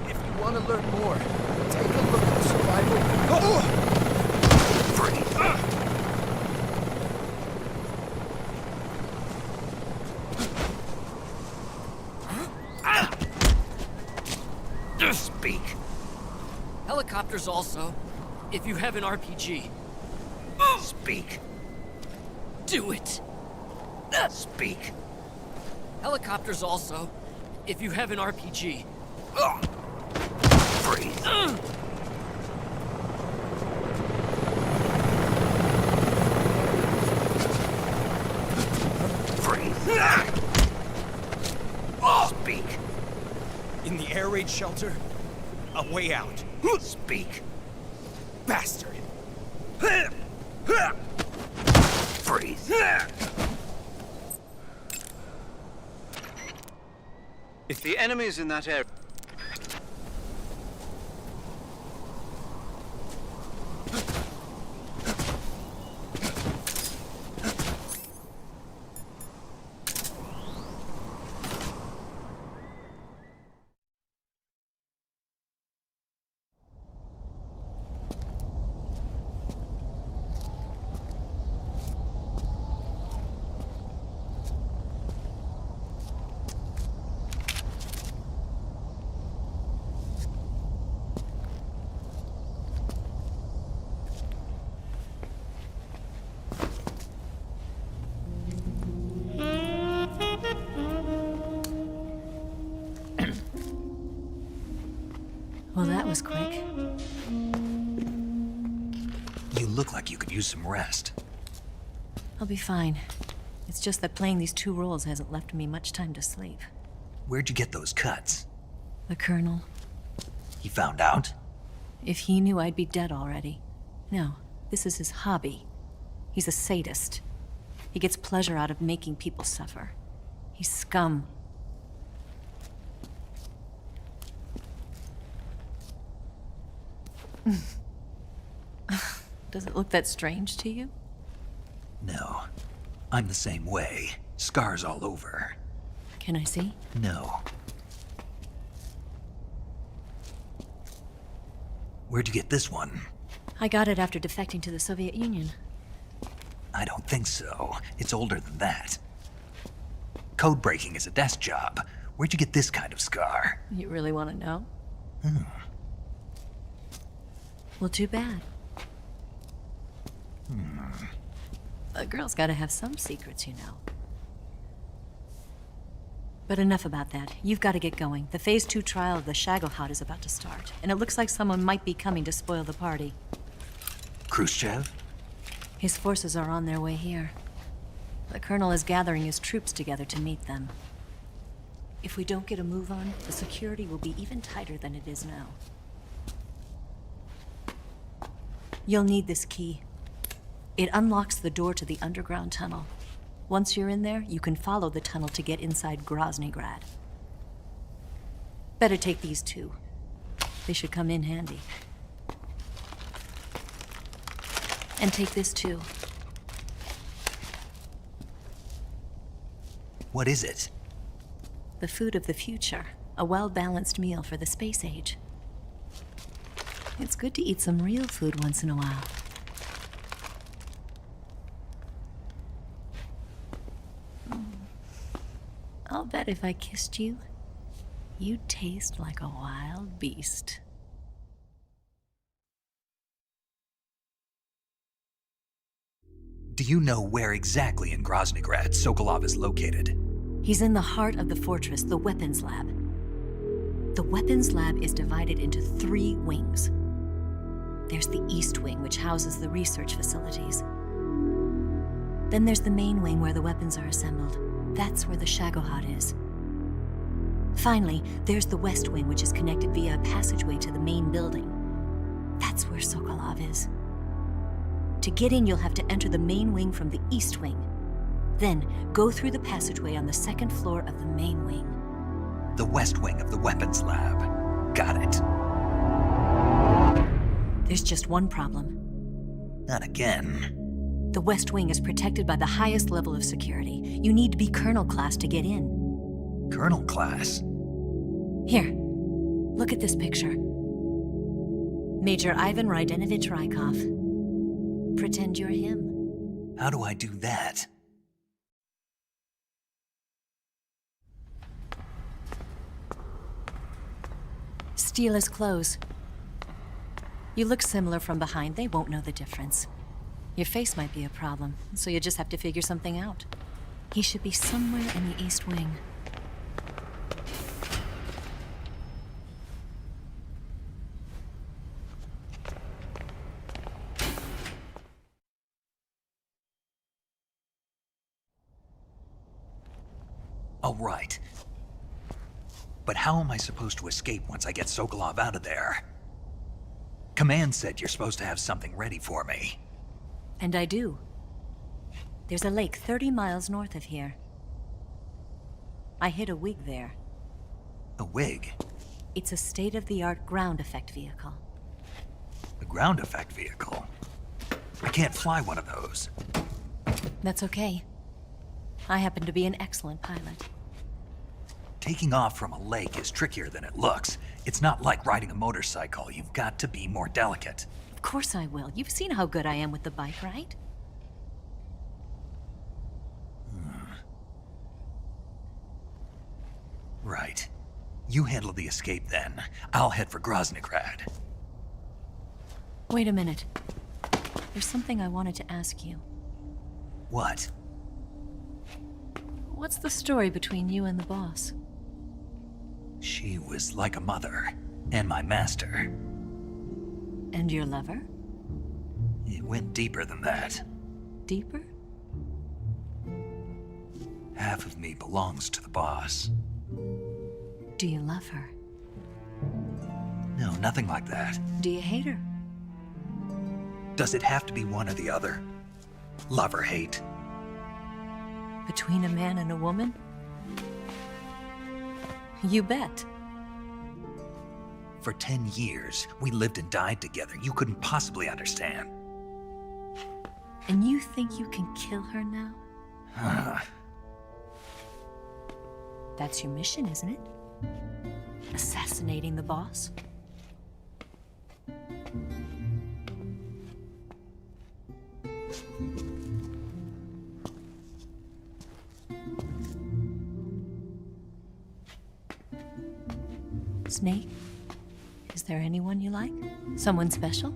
If you want to learn more, take a look at the survival. Freeze. Speak. Helicopters also, if you have an RPG. Speak. Do it! Speak. Helicopters also, if you have an RPG. Freeze. Freeze. Speak. In the air raid shelter, a way out. Speak. Bastard. Freeze. If the enemy is in that area... Well, that was quick. You look like you could use some rest. I'll be fine. It's just that playing these two roles hasn't left me much time to sleep. Where'd you get those cuts? The Colonel. He found out? If he knew, I'd be dead already. No, this is his hobby. He's a sadist. He gets pleasure out of making people suffer. He's scum. Does it look that strange to you? No. I'm the same way. Scars all over. Can I see? No. Where'd you get this one? I got it after defecting to the Soviet Union. I don't think so. It's older than that. Code breaking is a desk job. Where'd you get this kind of scar? You really want to know? Well, too bad. A girl's gotta have some secrets, you know. But enough about that. You've got to get going. The Phase 2 trial of the Shagohod is about to start, and it looks like someone might be coming to spoil the party. Khrushchev? His forces are on their way here. The Colonel is gathering his troops together to meet them. If we don't get a move on, the security will be even tighter than it is now. You'll need this key. It unlocks the door to the underground tunnel. Once you're in there, you can follow the tunnel to get inside Groznyj Grad. Better take these two. They should come in handy. And take this too. What is it? The food of the future. A well-balanced meal for the space age. It's good to eat some real food once in a while. I'll bet if I kissed you, you'd taste like a wild beast. Do you know where exactly in Groznyj Grad Sokolov is located? He's in the heart of the fortress, the weapons lab. The weapons lab is divided into 3 wings. There's the East Wing, which houses the research facilities. Then there's the main wing where the weapons are assembled. That's where the Shagohod is. Finally, there's the West Wing, which is connected via a passageway to the main building. That's where Sokolov is. To get in, you'll have to enter the main wing from the East Wing. Then, go through the passageway on the 2nd floor of the main wing. The West Wing of the weapons lab. Got it. There's just one problem. Not again. The West Wing is protected by the highest level of security. You need to be Colonel class to get in. Colonel class? Here, look at this picture. Major Ivan Rydenovich Rykov. Pretend you're him. How do I do that? Steal his clothes. You look similar from behind, they won't know the difference. Your face might be a problem, so you just have to figure something out. He should be somewhere in the East Wing. Oh, right. But how am I supposed to escape once I get Sokolov out of there? Command said you're supposed to have something ready for me. And I do. There's a lake 30 miles north of here. I hid a wig there. A wig? It's a state-of-the-art ground effect vehicle. A ground effect vehicle? I can't fly one of those. That's okay. I happen to be an excellent pilot. Taking off from a lake is trickier than it looks. It's not like riding a motorcycle. You've got to be more delicate. Of course I will. You've seen how good I am with the bike, right? Right. You handle the escape then. I'll head for Groznyj. Wait a minute. There's something I wanted to ask you. What? What's the story between you and the boss? She was like a mother, and my master. And your lover? It went deeper than that. Deeper? Half of me belongs to the boss. Do you love her? No, nothing like that. Do you hate her? Does it have to be one or the other? Love or hate? Between a man and a woman? You bet. For 10 years, we lived and died together. You couldn't possibly understand. And you think you can kill her now? That's your mission, isn't it? Assassinating the boss? Snake, is there anyone you like? Someone special?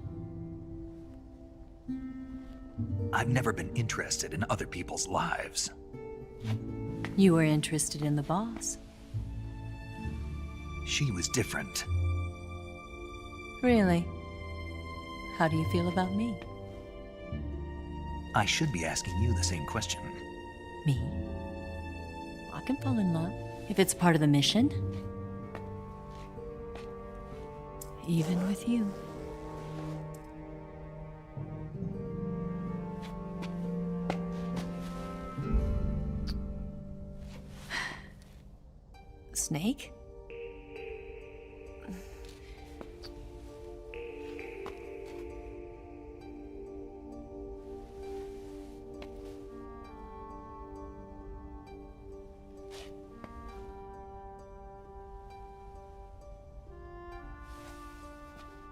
I've never been interested in other people's lives. You were interested in the boss. She was different. Really? How do you feel about me? I should be asking you the same question. Me? I can fall in love if it's part of the mission. Even with you. Snake?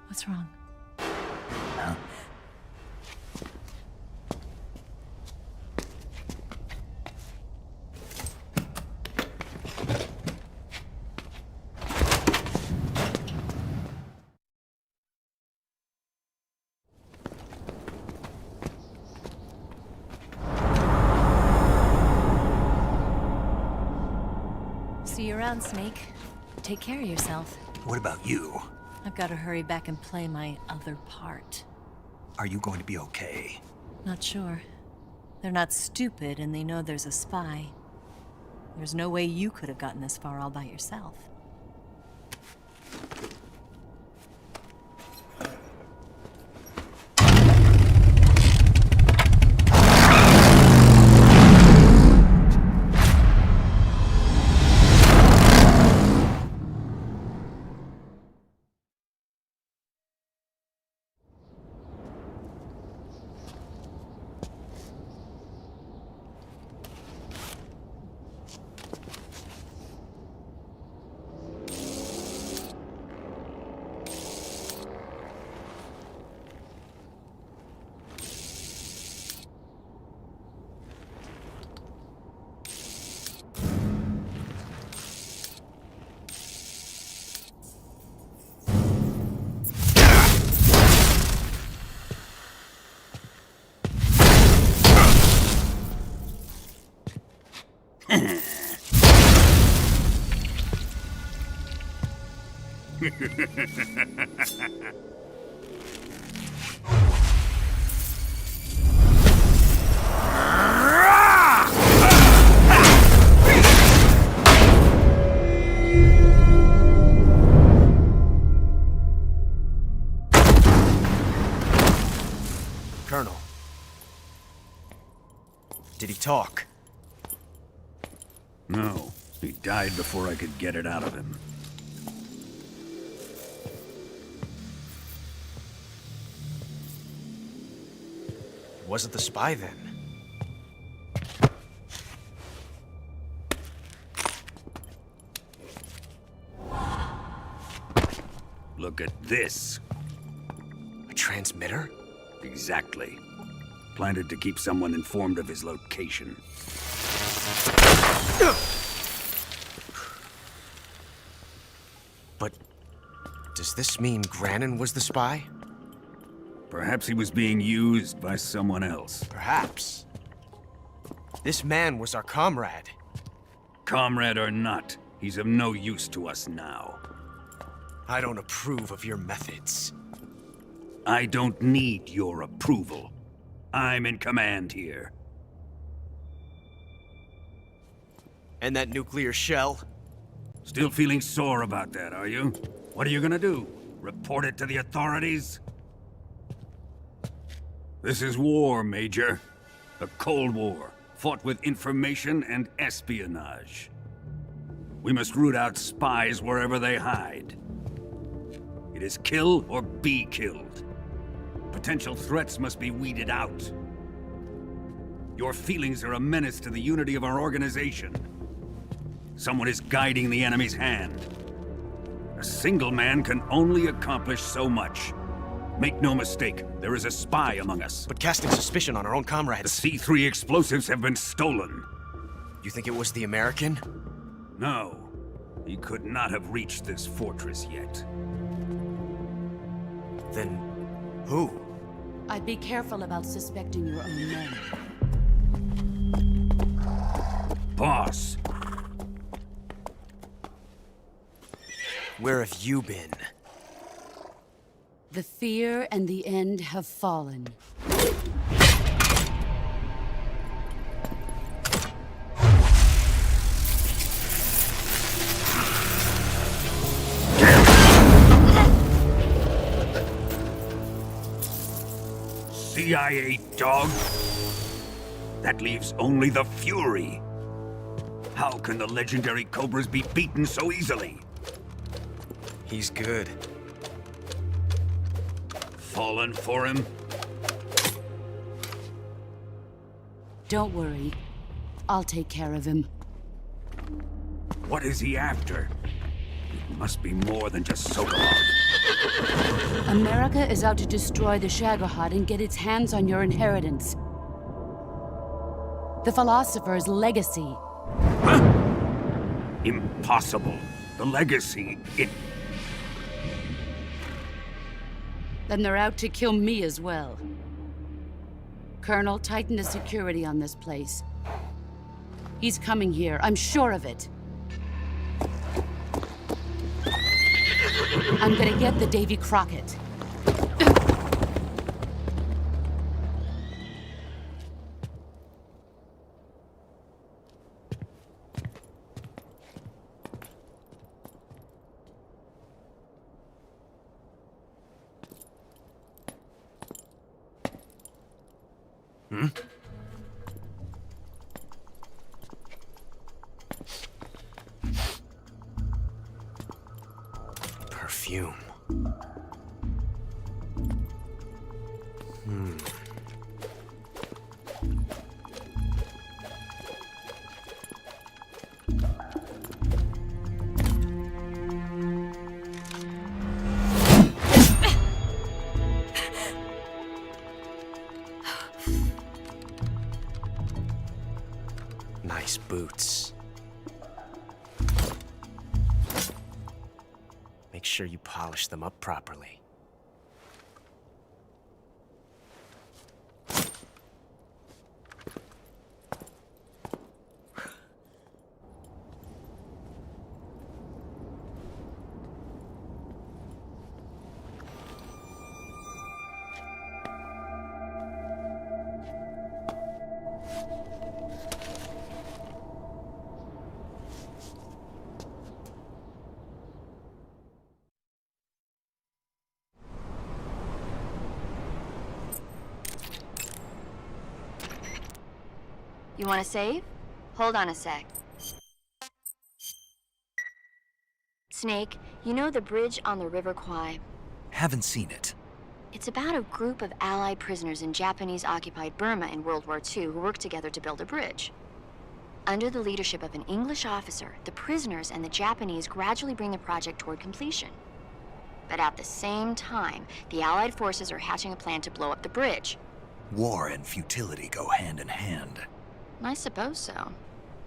What's wrong? Huh? See you around, Snake. Take care of yourself. What about you? I've got to hurry back and play my other part. Are you going to be okay? Not sure. They're not stupid, and they know there's a spy. There's no way you could have gotten this far all by yourself. Colonel. Did he talk? No, he died before I could get it out of him. Wasn't the spy then? Look at this. A transmitter? Exactly. Planted to keep someone informed of his location. But does this mean Granin was the spy? Perhaps he was being used by someone else. Perhaps. This man was our comrade. Comrade or not, he's of no use to us now. I don't approve of your methods. I don't need your approval. I'm in command here. And that nuclear shell? Still feeling sore about that, are you? What are you gonna do? Report it to the authorities? This is war, Major. A Cold War, fought with information and espionage. We must root out spies wherever they hide. It is kill or be killed. Potential threats must be weeded out. Your feelings are a menace to the unity of our organization. Someone is guiding the enemy's hand. A single man can only accomplish so much. Make no mistake, there is a spy among us. But casting suspicion on our own comrades... The C3 explosives have been stolen. You think it was the American? No. He could not have reached this fortress yet. Then... who? I'd be careful about suspecting your own men. Boss! Where have you been? The fear and the end have fallen. CIA dog? That leaves only the Fury. How can the legendary Cobras be beaten so easily? He's good. Fallen for him? Don't worry. I'll take care of him. What is he after? It must be more than just Shagohod. America is out to destroy the Shagohod and get its hands on your inheritance. The philosopher's legacy. Huh? Impossible. The legacy, Then they're out to kill me as well. Colonel, tighten the security on this place. He's coming here, I'm sure of it. I'm gonna get the Davy Crockett. Hmm? Perfume. Nice boots. Make sure you polish them up properly. You want to save? Hold on a sec. Snake, you know the bridge on the River Kwai? Haven't seen it. It's about a group of Allied prisoners in Japanese-occupied Burma in World War II who worked together to build a bridge. Under the leadership of an English officer, the prisoners and the Japanese gradually bring the project toward completion. But at the same time, the Allied forces are hatching a plan to blow up the bridge. War and futility go hand in hand. I suppose so.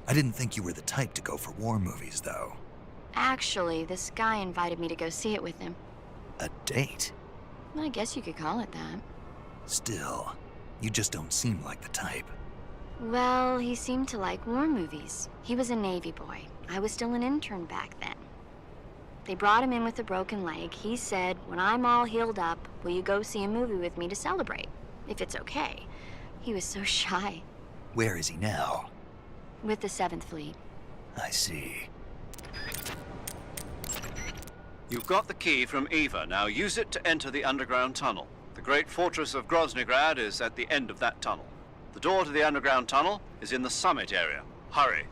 I didn't think you were the type to go for war movies, though. Actually, this guy invited me to go see it with him. A date? I guess you could call it that. Still, you just don't seem like the type. Well, he seemed to like war movies. He was a Navy boy. I was still an intern back then. They brought him in with a broken leg. He said, when I'm all healed up, will you go see a movie with me to celebrate? If it's okay. He was so shy. Where is he now? With the 7th Fleet. I see. You've got the key from Eva. Now use it to enter the underground tunnel. The great fortress of Groznyj is at the end of that tunnel. The door to the underground tunnel is in the summit area. Hurry.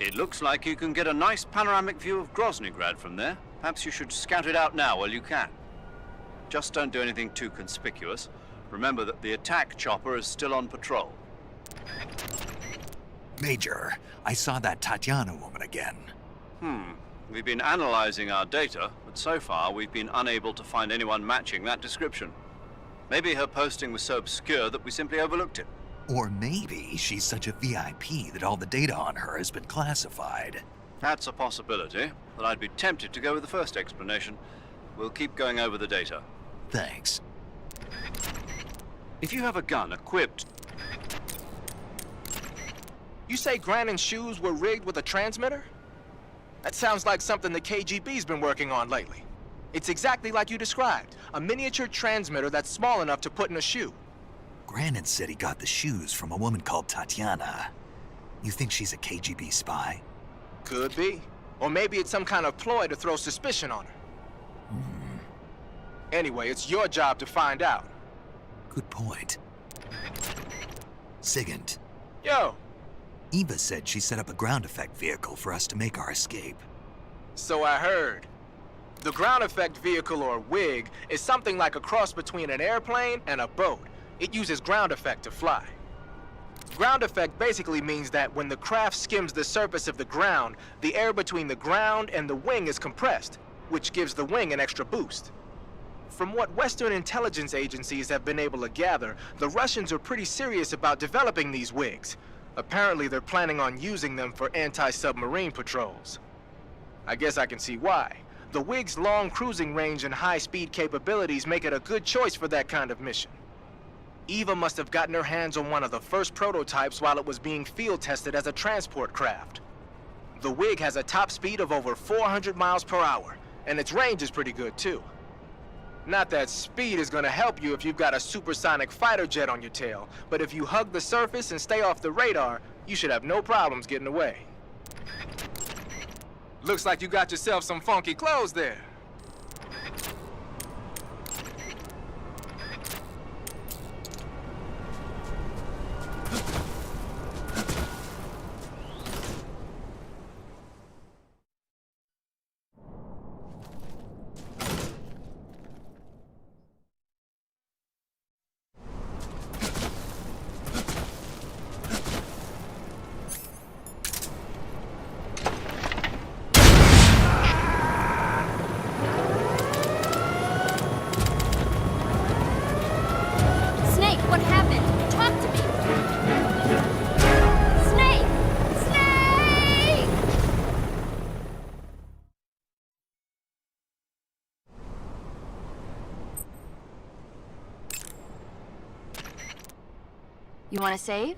It looks like you can get a nice panoramic view of Groznyj from there. Perhaps you should scout it out now while you can. Just don't do anything too conspicuous. Remember that the attack chopper is still on patrol. Major, I saw that Tatiana woman again. We've been analyzing our data, but so far we've been unable to find anyone matching that description. Maybe her posting was so obscure that we simply overlooked it. Or maybe she's such a VIP that all the data on her has been classified. That's a possibility, but I'd be tempted to go with the first explanation. We'll keep going over the data. Thanks. If you have a gun equipped... You say Granon's shoes were rigged with a transmitter? That sounds like something the KGB's been working on lately. It's exactly like you described, a miniature transmitter that's small enough to put in a shoe. Granon said he got the shoes from a woman called Tatiana. You think she's a KGB spy? Could be. Or maybe it's some kind of ploy to throw suspicion on her. Anyway, it's your job to find out. Good point. Sigint. Yo! Eva said she set up a ground effect vehicle for us to make our escape. So I heard. The ground effect vehicle, or WIG, is something like a cross between an airplane and a boat. It uses ground effect to fly. Ground effect basically means that when the craft skims the surface of the ground, the air between the ground and the wing is compressed, which gives the wing an extra boost. From what Western intelligence agencies have been able to gather, the Russians are pretty serious about developing these WIGs. Apparently, they're planning on using them for anti-submarine patrols. I guess I can see why. The WIG's long cruising range and high-speed capabilities make it a good choice for that kind of mission. Eva must have gotten her hands on one of the first prototypes while it was being field tested as a transport craft. The WIG has a top speed of over 400 miles per hour, and its range is pretty good too. Not that speed is gonna help you if you've got a supersonic fighter jet on your tail, but if you hug the surface and stay off the radar, you should have no problems getting away. Looks like you got yourself some funky clothes there. You want to save?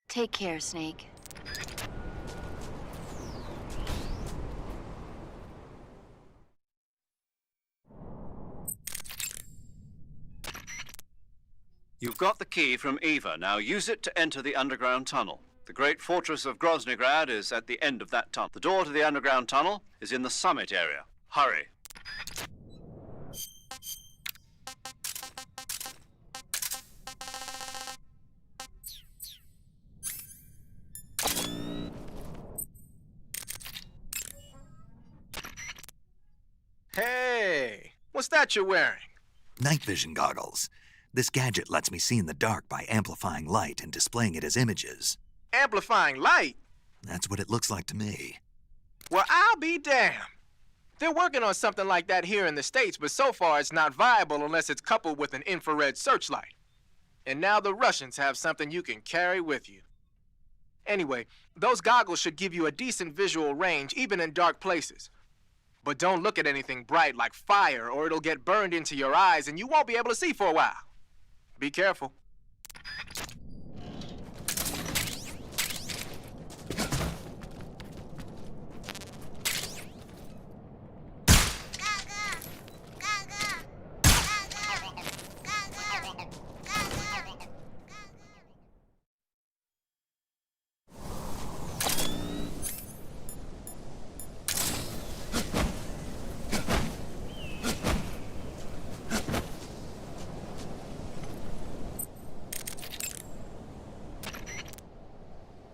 Take care, Snake. You've got the key from Eva. Now use it to enter the underground tunnel. The great fortress of Groznyj is at the end of that tunnel. The door to the underground tunnel is in the summit area. Hurry. that you're wearing? Night vision goggles. This gadget lets me see in the dark by amplifying light and displaying it as images. Amplifying light? That's what it looks like to me. Well, I'll be damned. They're working on something like that here in the States, but so far it's not viable unless it's coupled with an infrared searchlight. And now the Russians have something you can carry with you. Anyway, those goggles should give you a decent visual range, even in dark places. But don't look at anything bright like fire, or it'll get burned into your eyes and you won't be able to see for a while. Be careful.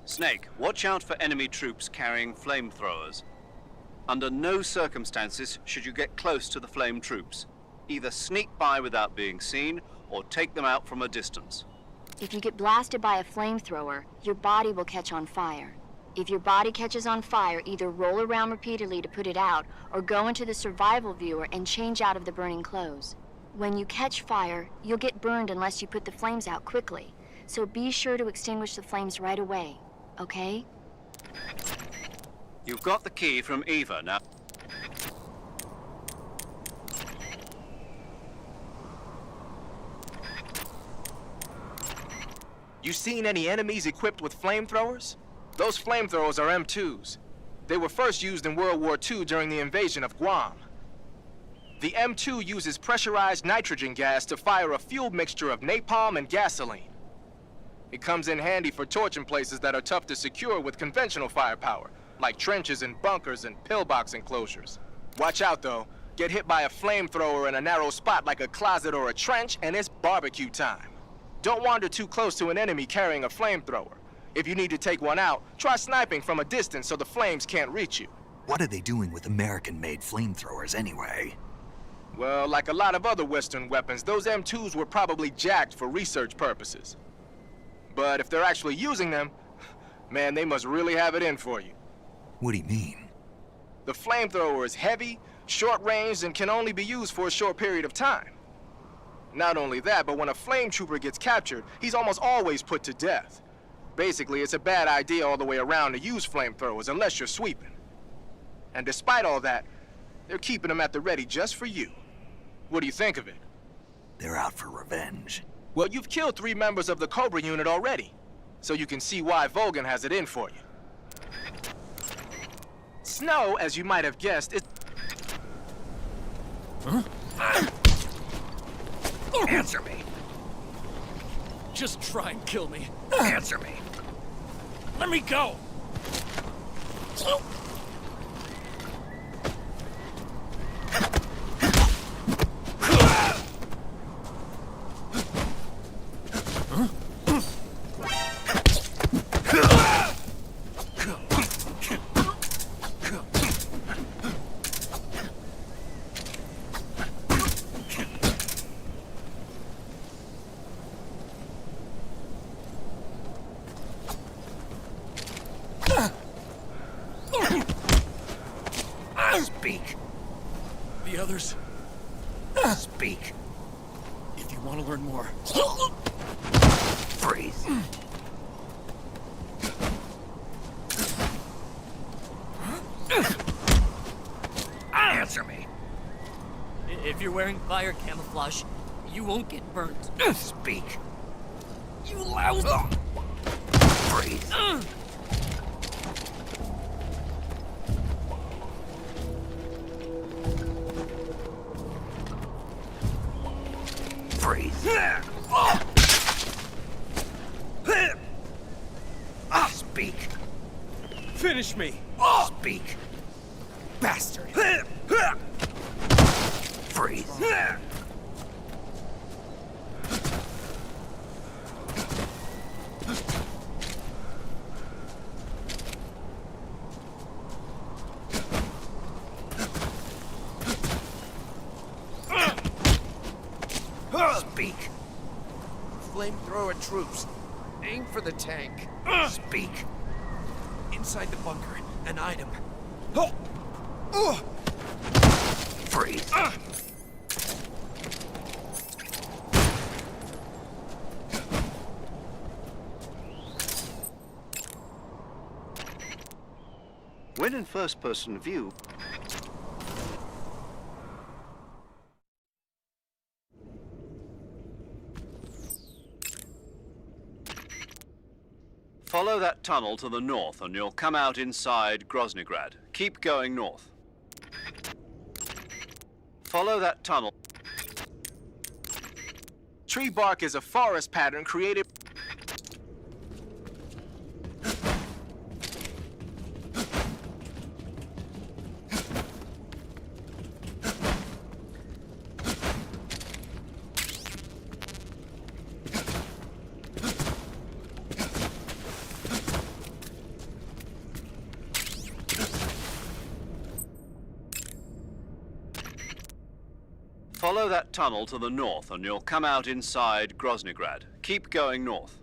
Snake, watch out for enemy troops carrying flamethrowers. Under no circumstances should you get close to the flame troops. Either sneak by without being seen, or take them out from a distance. If you get blasted by a flamethrower, your body will catch on fire. If your body catches on fire, either roll around repeatedly to put it out, or go into the survival viewer and change out of the burning clothes. When you catch fire, you'll get burned unless you put the flames out quickly. So be sure to extinguish the flames right away. Okay? You've got the key from Eva now. You seen any enemies equipped with flamethrowers? Those flamethrowers are M2s. They were first used in World War II during the invasion of Guam. The M2 uses pressurized nitrogen gas to fire a fuel mixture of napalm and gasoline. It comes in handy for torching places that are tough to secure with conventional firepower, like trenches and bunkers and pillbox enclosures. Watch out, though. Get hit by a flamethrower in a narrow spot like a closet or a trench, and it's barbecue time. Don't wander too close to an enemy carrying a flamethrower. If you need to take one out, try sniping from a distance so the flames can't reach you. What are they doing with American-made flamethrowers anyway? Well, like a lot of other Western weapons, those M2s were probably jacked for research purposes. But if they're actually using them, man, they must really have it in for you. What do you mean? The flamethrower is heavy, short-ranged, and can only be used for a short period of time. Not only that, but when a flame trooper gets captured, he's almost always put to death. Basically, it's a bad idea all the way around to use flamethrowers unless you're sweeping. And despite all that, they're keeping them at the ready just for you. What do you think of it? They're out for revenge. Well, you've killed 3 members of the Cobra unit already, so you can see why Volgin has it in for you. Snow, as you might have guessed, is... Huh? Answer me. Just try and kill me. Answer me. Let me go. Speak. The others? Speak. If you want to learn more. Freeze. Answer me. If you're wearing fire camouflage, you won't get burned. Speak. You lousy... Freeze. Freeze. Speak. Finish me. Speak. Bastard. Freeze. flamethrower troops. Aim for the tank. Speak. Inside the bunker, an item. Freeze. When in first-person view, follow that tunnel to the north and you'll come out inside Groznyj. Keep going north. Follow that tunnel. Tree bark is a forest pattern created. Follow that tunnel to the north and you'll come out inside Groznyj. Keep going north.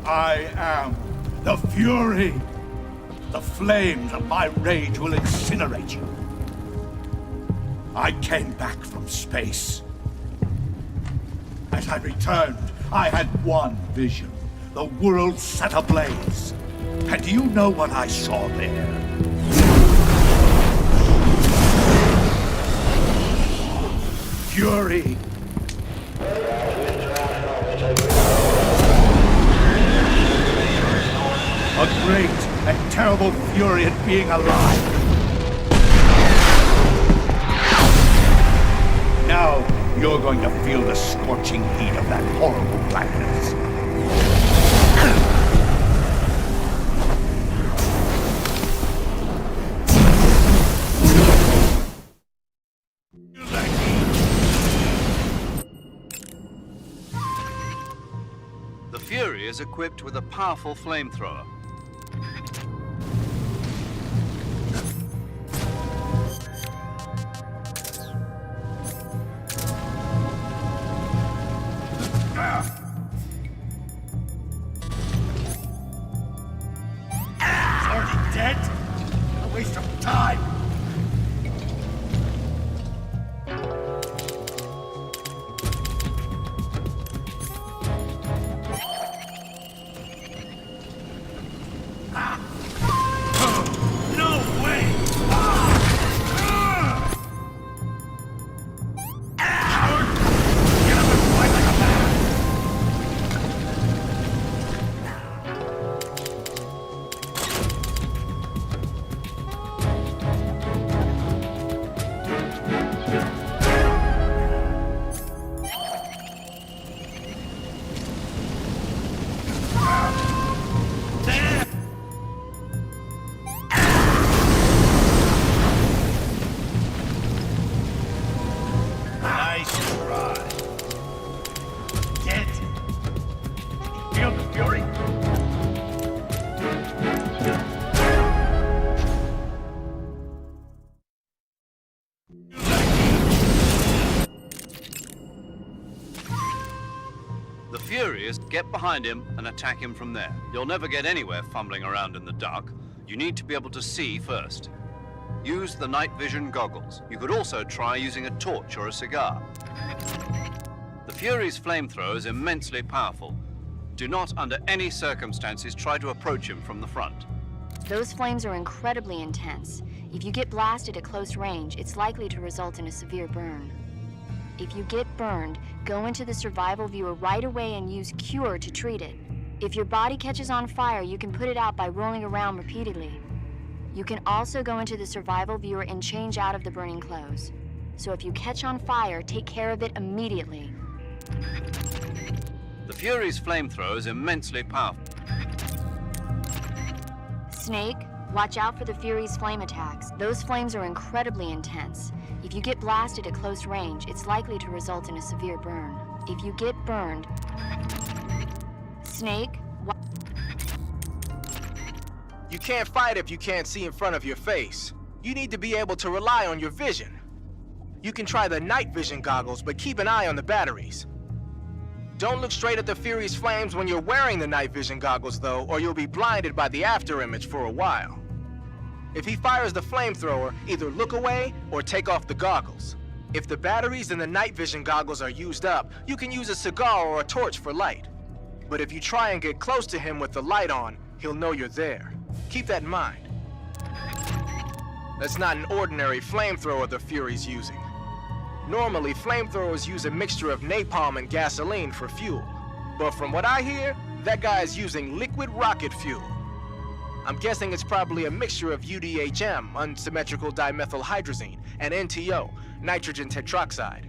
I am the Fury. The flames of my rage will incinerate you. I came back from space. As I returned, I had one vision. The world set ablaze. And do you know what I saw there? Fury. A great and terrible fury at being alive. Now, you're going to feel the scorching heat of that horrible blackness. The Fury is equipped with a powerful flamethrower. It's already dead? A waste of time. is get behind him and attack him from there. You'll never get anywhere fumbling around in the dark. You need to be able to see first. Use the night vision goggles. You could also try using a torch or a cigar. The Fury's flamethrower is immensely powerful. Do not, under any circumstances, try to approach him from the front. Those flames are incredibly intense. If you get blasted at close range, it's likely to result in a severe burn. If you get burned, go into the survival viewer right away and use Cure to treat it. If your body catches on fire, you can put it out by rolling around repeatedly. You can also go into the survival viewer and change out of the burning clothes. So if you catch on fire, take care of it immediately. The Fury's flamethrower is immensely powerful. Snake, watch out for the Fury's flame attacks. Those flames are incredibly intense. If you get blasted at close range, it's likely to result in a severe burn. If you get burned... Snake, You can't fight if you can't see in front of your face. You need to be able to rely on your vision. You can try the night vision goggles, but keep an eye on the batteries. Don't look straight at the Fury's flames when you're wearing the night vision goggles, though, or you'll be blinded by the after image for a while. If he fires the flamethrower, either look away or take off the goggles. If the batteries in the night vision goggles are used up, you can use a cigar or a torch for light. But if you try and get close to him with the light on, he'll know you're there. Keep that in mind. That's not an ordinary flamethrower the Fury's using. Normally, flamethrowers use a mixture of napalm and gasoline for fuel. But from what I hear, that guy is using liquid rocket fuel. I'm guessing it's probably a mixture of UDHM, unsymmetrical dimethylhydrazine, and NTO, nitrogen tetroxide.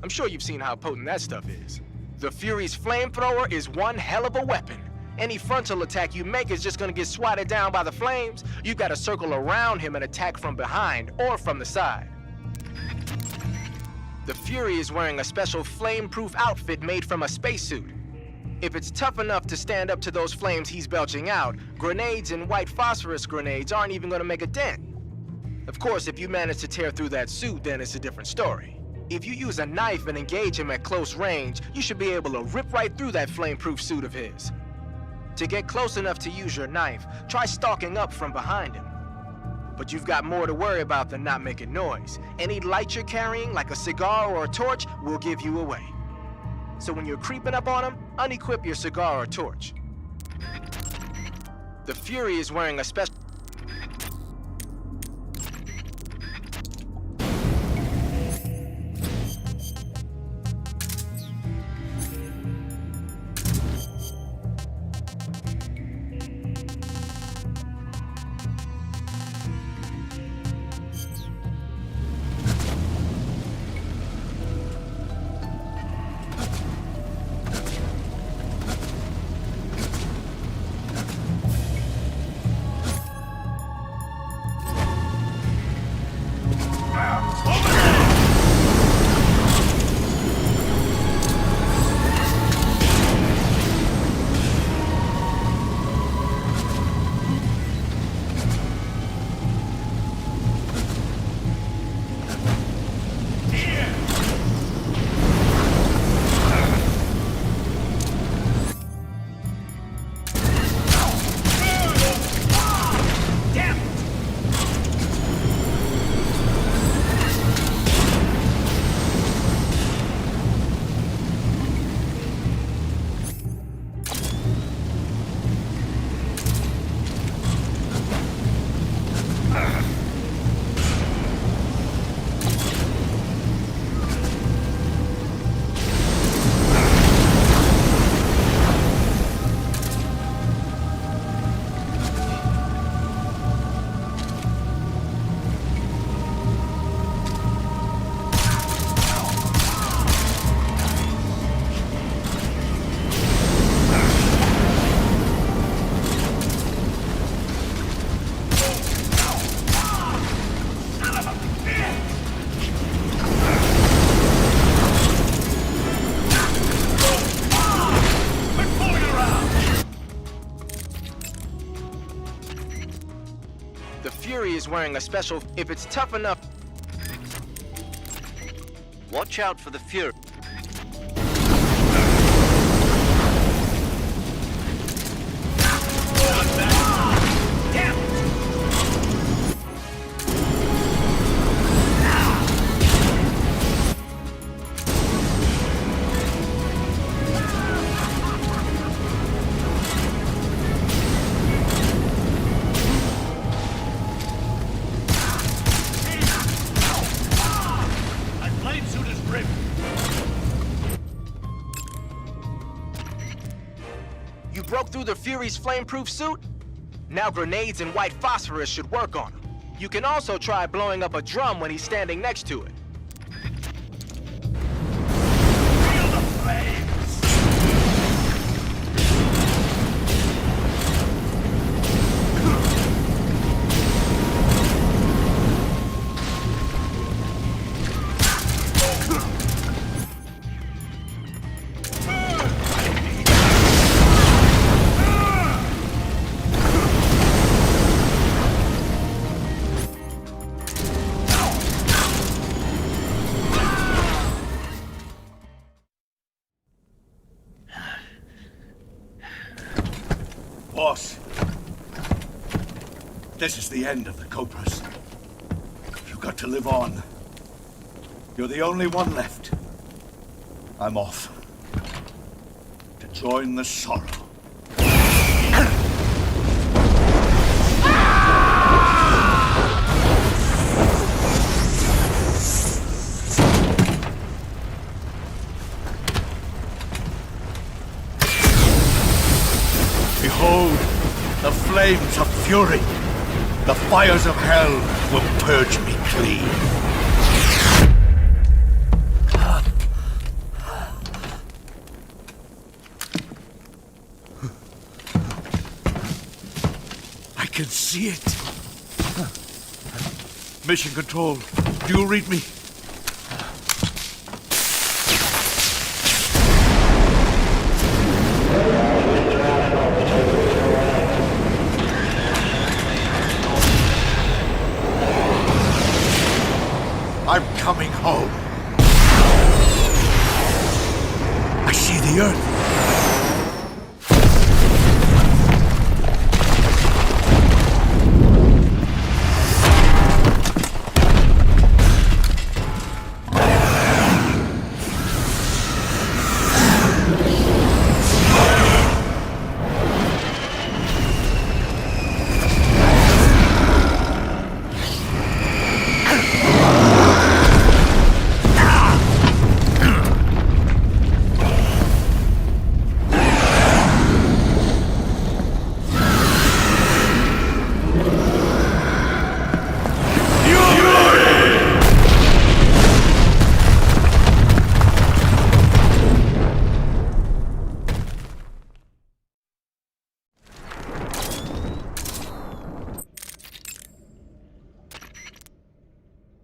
I'm sure you've seen how potent that stuff is. The Fury's flamethrower is one hell of a weapon. Any frontal attack you make is just gonna get swatted down by the flames. You gotta circle around him and attack from behind or from the side. The Fury is wearing a special flame-proof outfit made from a spacesuit. If it's tough enough to stand up to those flames he's belching out, grenades and white phosphorus grenades aren't even gonna make a dent. Of course, if you manage to tear through that suit, then it's a different story. If you use a knife and engage him at close range, you should be able to rip right through that flame-proof suit of his. To get close enough to use your knife, try stalking up from behind him. But you've got more to worry about than not making noise. Any light you're carrying, like a cigar or a torch, will give you away. So when you're creeping up on him, unequip your cigar or torch. The Fury is wearing a special... The Fury is wearing a special... If it's tough enough... Watch out for the Fury. the Fury's flame-proof suit? Now grenades and white phosphorus should work on him. You can also try blowing up a drum when he's standing next to it. Feel the flames! Boss, this is the end of the Cobras. You've got to live on. You're the only one left. I'm off. To join the sorrow. Behold, the flames of fury. The fires of hell will purge me clean. I can see it. Mission Control, do you read me? I'm coming home. I see the Earth.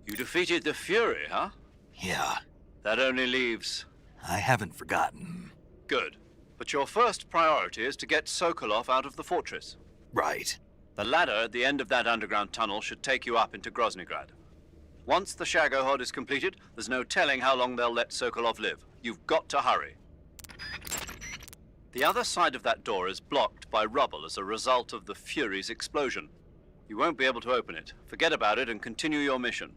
You defeated the Fury, huh? Yeah, That only leaves... I haven't forgotten. Good. But your first priority is to get Sokolov out of the fortress. Right. The ladder at the end of that underground tunnel should take you up into Groznyj. Once the Shagohod is completed, there's no telling how long they'll let Sokolov live. You've got to hurry. The other side of that door is blocked by rubble as a result of the Fury's explosion. You won't be able to open it. Forget about it and continue your mission.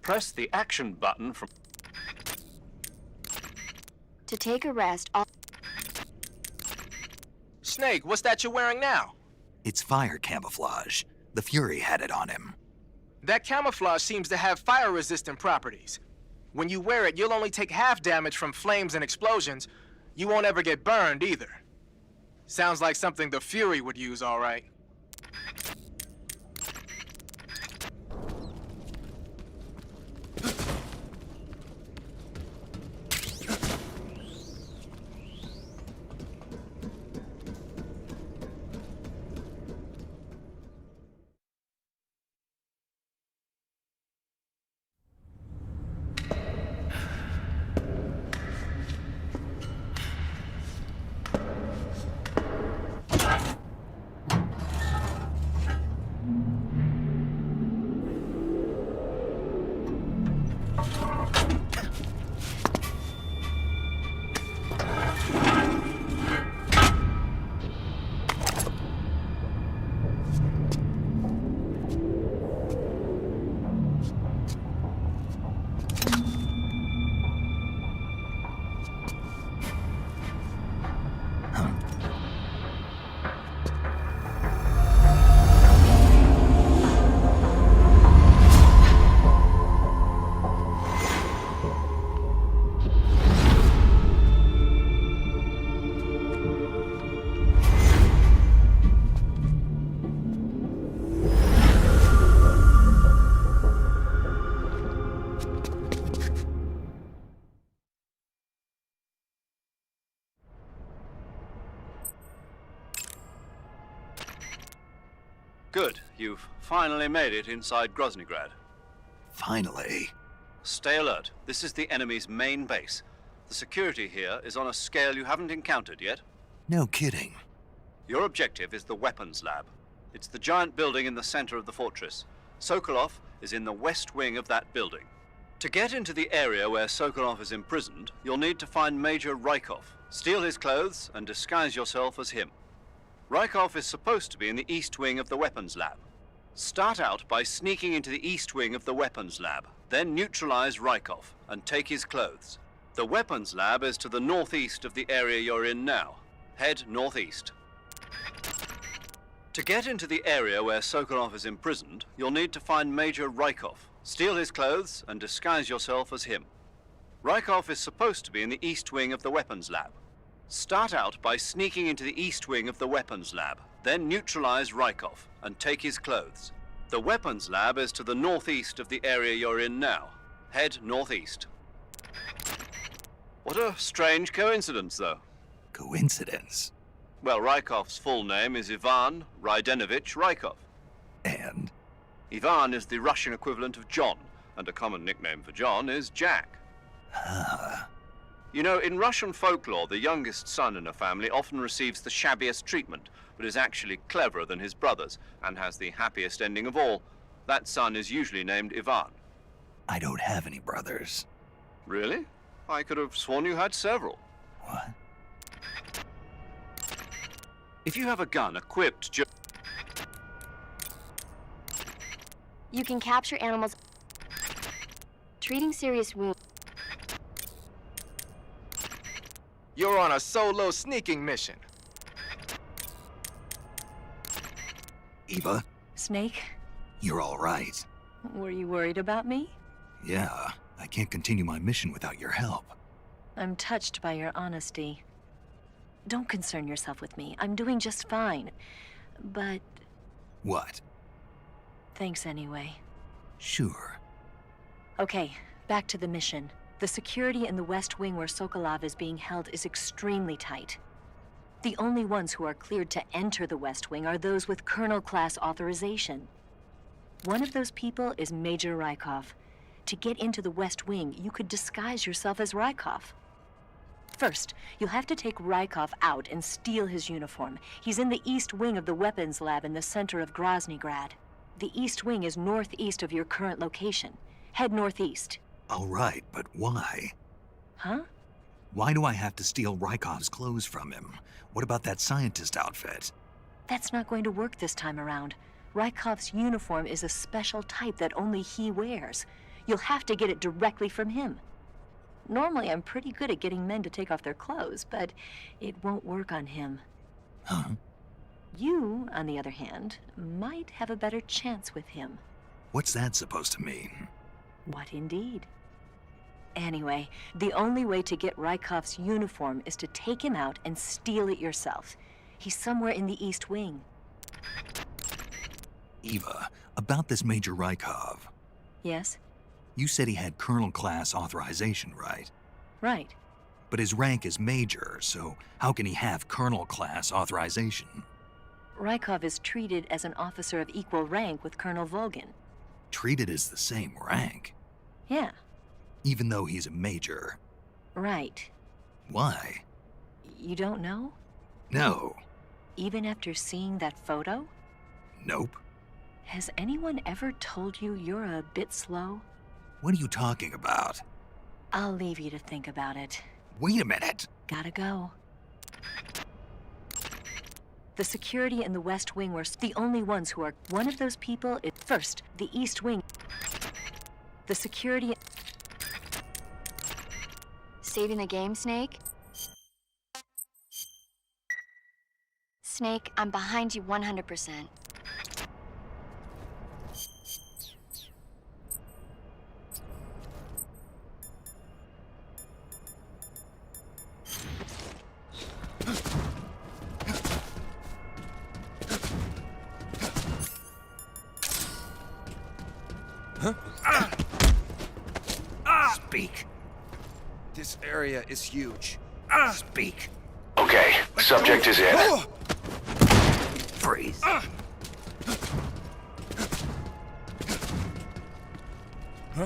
Press the action button from... To take a rest, Snake, what's that you're wearing now? It's fire camouflage. The Fury had it on him. That camouflage seems to have fire-resistant properties. When you wear it, you'll only take half damage from flames and explosions. You won't ever get burned, either. Sounds like something the Fury would use, all right. Good. You've finally made it inside Groznyj Grad. Finally. Stay alert. This is the enemy's main base. The security here is on a scale you haven't encountered yet. No kidding. Your objective is the weapons lab. It's the giant building in the center of the fortress. Sokolov is in the west wing of that building. To get into the area where Sokolov is imprisoned, you'll need to find Major Rykov, steal his clothes, and disguise yourself as him. Rykov is supposed to be in the east wing of the weapons lab. Start out by sneaking into the east wing of the weapons lab, then neutralize Rykov and take his clothes. The weapons lab is to the northeast of the area you're in now. Head northeast. To get into the area where Sokolov is imprisoned, you'll need to find Major Rykov, steal his clothes, and disguise yourself as him. Rykov is supposed to be in the east wing of the weapons lab. Start out by sneaking into the east wing of the weapons lab, then neutralize Rykov and take his clothes. The weapons lab is to the northeast of the area you're in now. Head northeast. What a strange coincidence, though. Coincidence? Well, Rykov's full name is Ivan Rydenovich Rykov. And? Ivan is the Russian equivalent of John, and a common nickname for John is Jack. Ah. You know, in Russian folklore, the youngest son in a family often receives the shabbiest treatment, but is actually cleverer than his brothers, and has the happiest ending of all. That son is usually named Ivan. I don't have any brothers. Really? I could have sworn you had several. What? If you have a gun equipped You can capture animals. Treating serious wounds. You're on a solo sneaking mission. Eva? Snake? You're all right. Were you worried about me? Yeah, I can't continue my mission without your help. I'm touched by your honesty. Don't concern yourself with me. I'm doing just fine. But What? thanks anyway. Sure. Okay, back to the mission. The security in the West Wing where Sokolov is being held is extremely tight. The only ones who are cleared to enter the West Wing are those with Colonel-class authorization. One of those people is Major Rykov. To get into the West Wing, you could disguise yourself as Rykov. First, you'll have to take Rykov out and steal his uniform. He's in the East Wing of the weapons lab in the center of Groznyj Grad. The East Wing is northeast of your current location. Head northeast. All right, but why? Huh? Why do I have to steal Rykov's clothes from him? What about that scientist outfit? That's not going to work this time around. Rykov's uniform is a special type that only he wears. You'll have to get it directly from him. Normally, I'm pretty good at getting men to take off their clothes, but it won't work on him. Huh? You, on the other hand, might have a better chance with him. What's that supposed to mean? What indeed? Anyway, the only way to get Rykov's uniform is to take him out and steal it yourself. He's somewhere in the East Wing. Eva, about this Major Rykov. Yes? You said he had Colonel-class authorization, right? Right. But his rank is Major, so how can he have Colonel-class authorization? Rykov is treated as an officer of equal rank with Colonel Volgin. Treated as the same rank? Yeah. Even though he's a Major? Right. Why? You don't know? No. Even after seeing that photo? Nope. Has anyone ever told you you're a bit slow? What are you talking about? I'll leave you to think about it. Wait a minute. Gotta go. The security in the West Wing were the only ones who are... One of those people is... First, the East Wing. The security... Saving the game, Snake? Snake, I'm behind you 100%. Speak. This area is huge. Speak. Okay, subject is in. Freeze. Huh?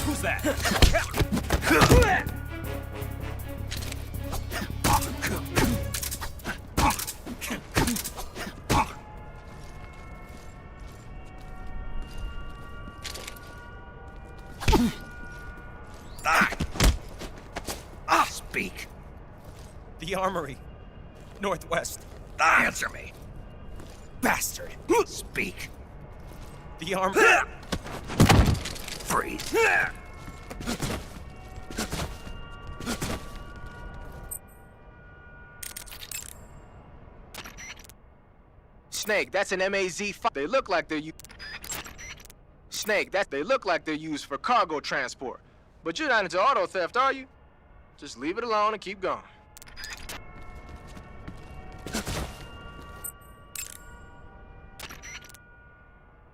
Who's that? Speak. The armory. Northwest. Answer me. Bastard. Speak. The armory. Freeze. Snake, that's an MAZ-5. They look like they're Snake, they look like they're used for cargo transport. But you're not into auto theft, are you? Just leave it alone and keep going.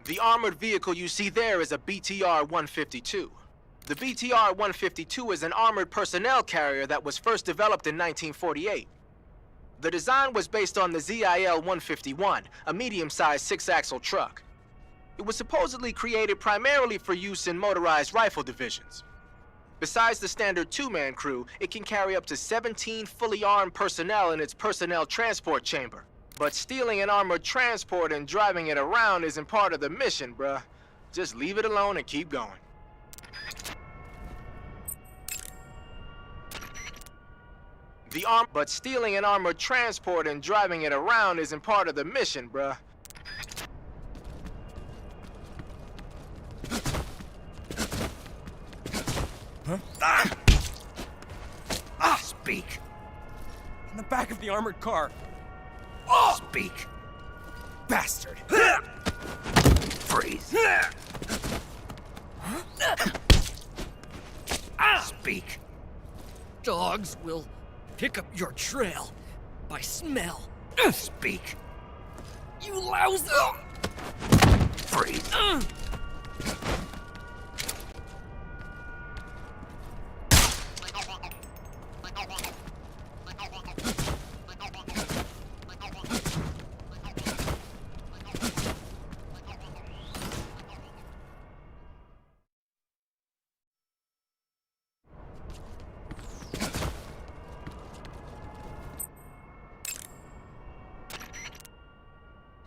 The armored vehicle you see there is a BTR-152. The BTR-152 is an armored personnel carrier that was first developed in 1948. The design was based on the ZIL-151, a medium-sized six-axle truck. It was supposedly created primarily for use in motorized rifle divisions. Besides the standard two-man crew, it can carry up to 17 fully armed personnel in its personnel transport chamber. But stealing an armored transport and driving it around isn't part of the mission, bruh. Just leave it alone and keep going. But stealing an armored transport and driving it around isn't part of the mission, bruh. Huh? Speak. In the back of the armored car. Speak. Bastard. Freeze. Speak. Dogs will pick up your trail by smell. Speak. You lousy! Freeze.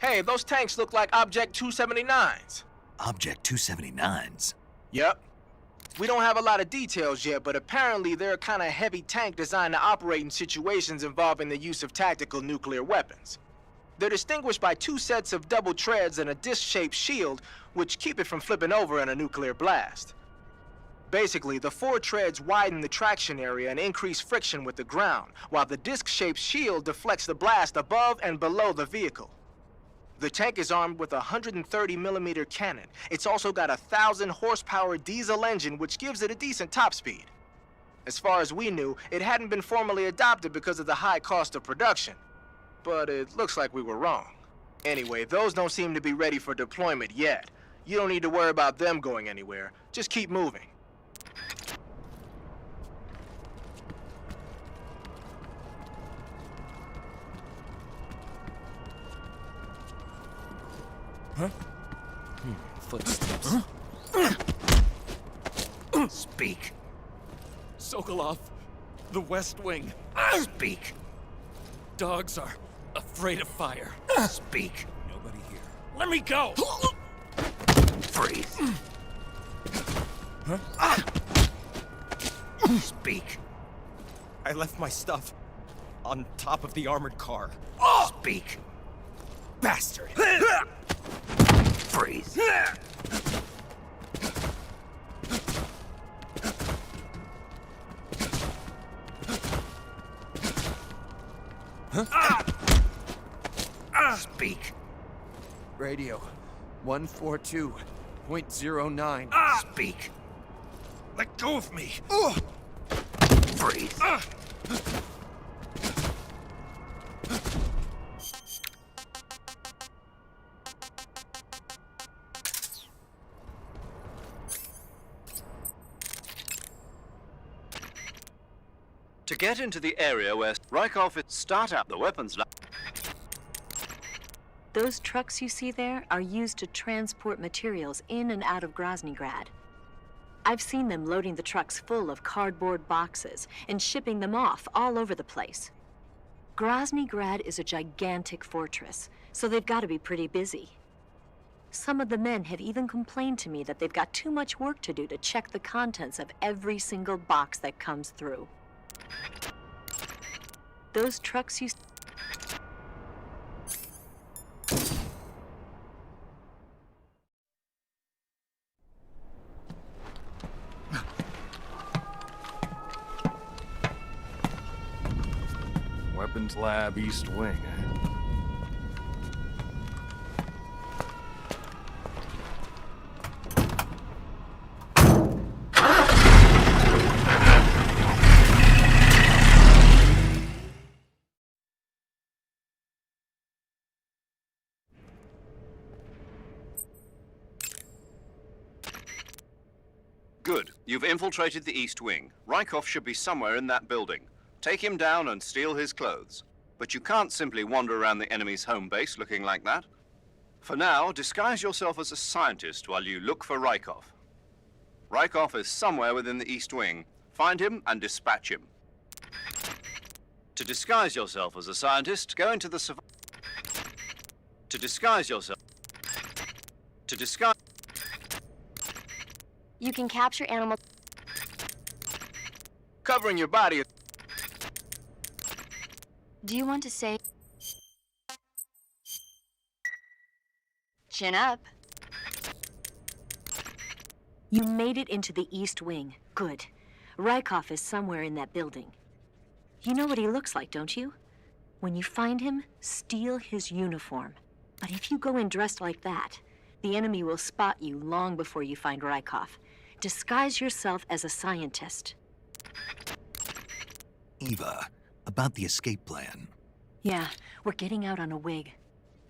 Hey, those tanks look like Object 279s. Object 279s? Yep. We don't have a lot of details yet, but apparently they're a kind of heavy tank designed to operate in situations involving the use of tactical nuclear weapons. They're distinguished by two sets of double treads and a disc-shaped shield, which keep it from flipping over in a nuclear blast. Basically, the four treads widen the traction area and increase friction with the ground, while the disc-shaped shield deflects the blast above and below the vehicle. The tank is armed with a 130mm cannon. It's also got a 1,000-horsepower diesel engine, which gives it a decent top speed. As far as we knew, it hadn't been formally adopted because of the high cost of production. But it looks like we were wrong. Anyway, those don't seem to be ready for deployment yet. You don't need to worry about them going anywhere. Just keep moving. Huh? Footsteps. Speak. Sokolov, the West Wing. Speak. Dogs are afraid of fire. Speak. Nobody here. Let me go! Freeze. Huh? Speak. I left my stuff on top of the armored car. Speak. Bastard! Freeze. Huh? Speak. Radio 142.09. Speak. Let go of me! Freeze. To get into the area where Rykov start up the weapons lab. Those trucks you see there are used to transport materials in and out of Groznyj Grad. I've seen them loading the trucks full of cardboard boxes and shipping them off all over the place. Groznyj Grad is a gigantic fortress, so they've got to be pretty busy. Some of the men have even complained to me that they've got too much work to do to check the contents of every single box that comes through. Those trucks you... Weapons Lab, East Wing. Good. You've infiltrated the East Wing. Rykov should be somewhere in that building. Take him down and steal his clothes. But you can't simply wander around the enemy's home base looking like that. For now, disguise yourself as a scientist while you look for Rykov. Rykov is somewhere within the East Wing. Find him and dispatch him. To disguise yourself as a scientist, go into the To disguise yourself... To disguise... You can capture animals... Covering your body... Do you want to say... Chin up. You made it into the East Wing. Good. Rykov is somewhere in that building. You know what he looks like, don't you? When you find him, steal his uniform. But if you go in dressed like that, the enemy will spot you long before you find Rykov. Disguise yourself as a scientist. Eva, about the escape plan. Yeah, we're getting out on a wig.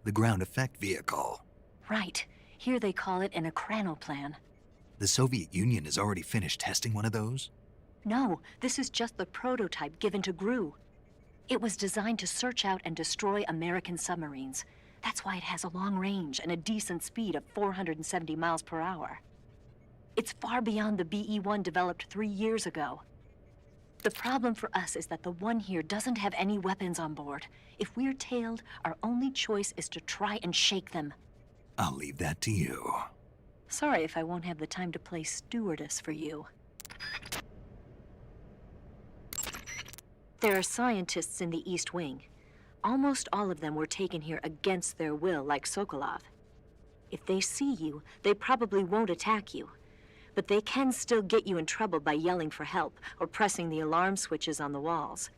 The ground effect vehicle. Right. Here they call it an plan. The Soviet Union has already finished testing one of those? No, this is just the prototype given to Groznyj. It was designed to search out and destroy American submarines. That's why it has a long range and a decent speed of 470 miles per hour. It's far beyond the BE-1 developed 3 years ago. The problem for us is that the one here doesn't have any weapons on board. If we're tailed, our only choice is to try and shake them. I'll leave that to you. Sorry if I won't have the time to play stewardess for you. There are scientists in the East Wing. Almost all of them were taken here against their will, like Sokolov. If they see you, they probably won't attack you. But they can still get you in trouble by yelling for help or pressing the alarm switches on the walls.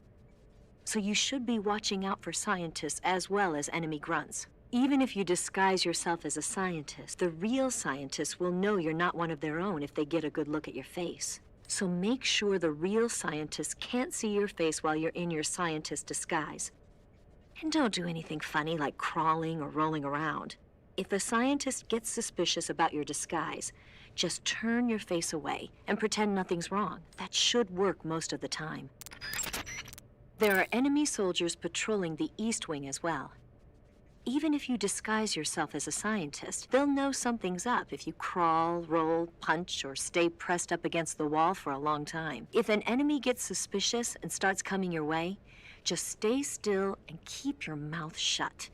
So you should be watching out for scientists as well as enemy grunts. Even if you disguise yourself as a scientist, the real scientists will know you're not one of their own if they get a good look at your face. So make sure the real scientists can't see your face while you're in your scientist disguise. And don't do anything funny like crawling or rolling around. If a scientist gets suspicious about your disguise, just turn your face away and pretend nothing's wrong. That should work most of the time. There are enemy soldiers patrolling the East Wing as well. Even if you disguise yourself as a scientist, they'll know something's up if you crawl, roll, punch, or stay pressed up against the wall for a long time. If an enemy gets suspicious and starts coming your way, just stay still and keep your mouth shut.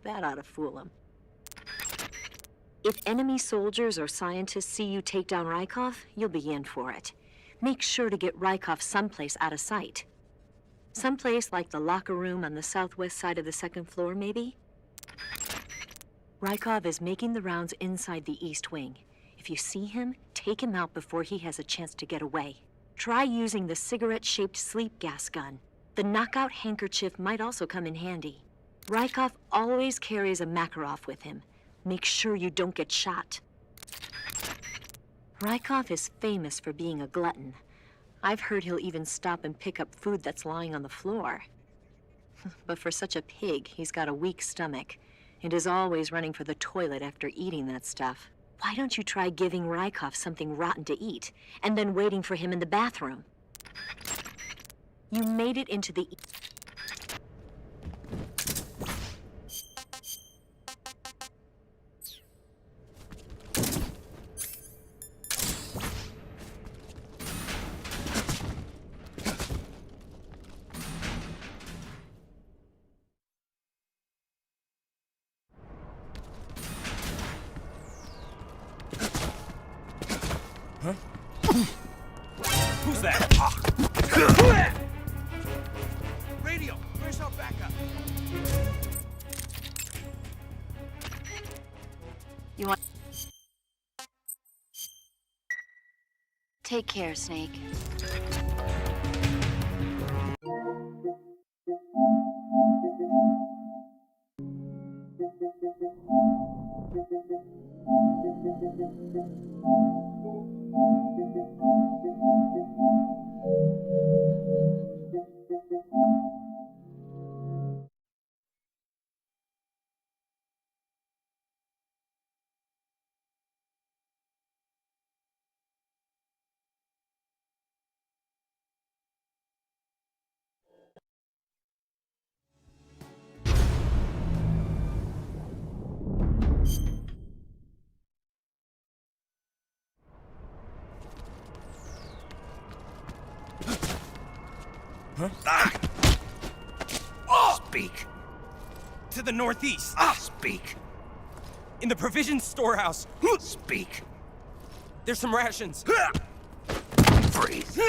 That ought to fool them. If enemy soldiers or scientists see you take down Rykov, you'll be in for it. Make sure to get Rykov someplace out of sight. Someplace like the locker room on the southwest side of the second floor, maybe? Rykov is making the rounds inside the East Wing. If you see him, take him out before he has a chance to get away. Try using the cigarette-shaped sleep gas gun. The knockout handkerchief might also come in handy. Rykov always carries a Makarov with him. Make sure you don't get shot. Rykov is famous for being a glutton. I've heard he'll even stop and pick up food that's lying on the floor. But for such a pig, he's got a weak stomach and is always running for the toilet after eating that stuff. Why don't you try giving Rykov something rotten to eat and then waiting for him in the bathroom? You made it into the... Radio, where's our backup? You want... Take care, Snake. Huh? Speak. To the northeast. Speak. In the provisions storehouse. Speak. There's some rations. Freeze.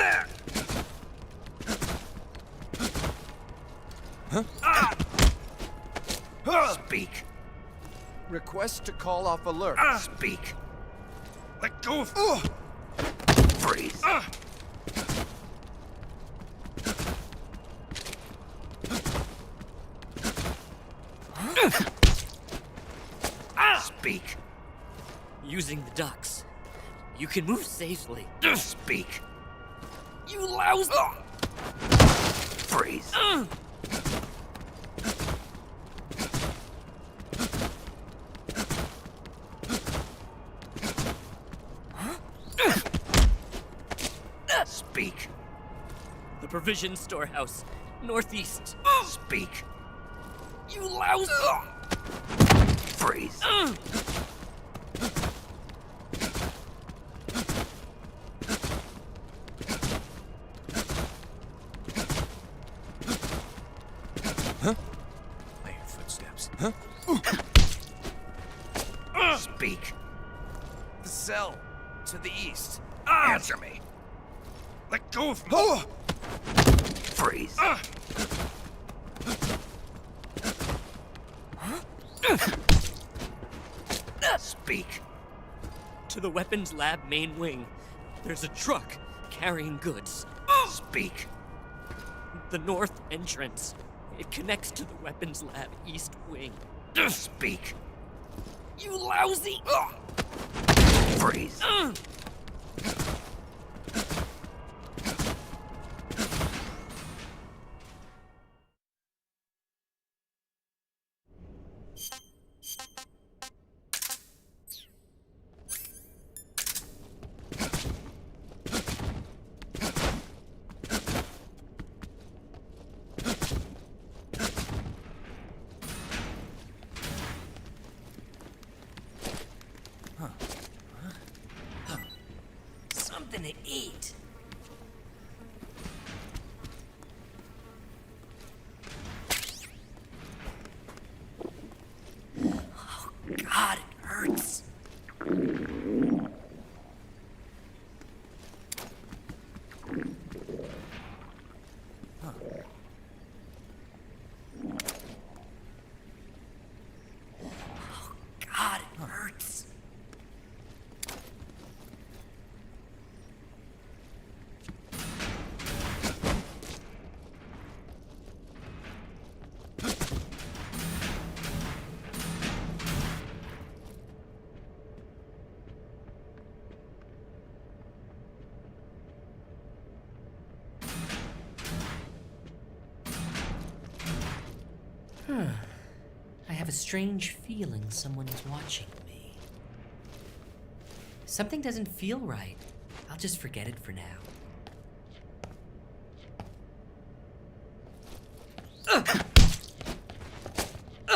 Speak. Request to call off alert. Speak. Let go of... Freeze. Speak. Using the ducts, you can move safely. Speak. You lousy... Freeze. Speak. The provision storehouse, northeast. Speak. You lousy... Freeze. I hear footsteps. Speak. The cell to the east. Answer me. Let go of... Freeze. Speak. To the weapons lab main wing. There's a truck carrying goods. Speak. The north entrance. It connects to the weapons lab east wing. Speak. You lousy... Freeze. Something to eat. Oh, God, it hurts. Oh, God, it hurts. I have a strange feeling someone is watching me. Something doesn't feel right. I'll just forget it for now.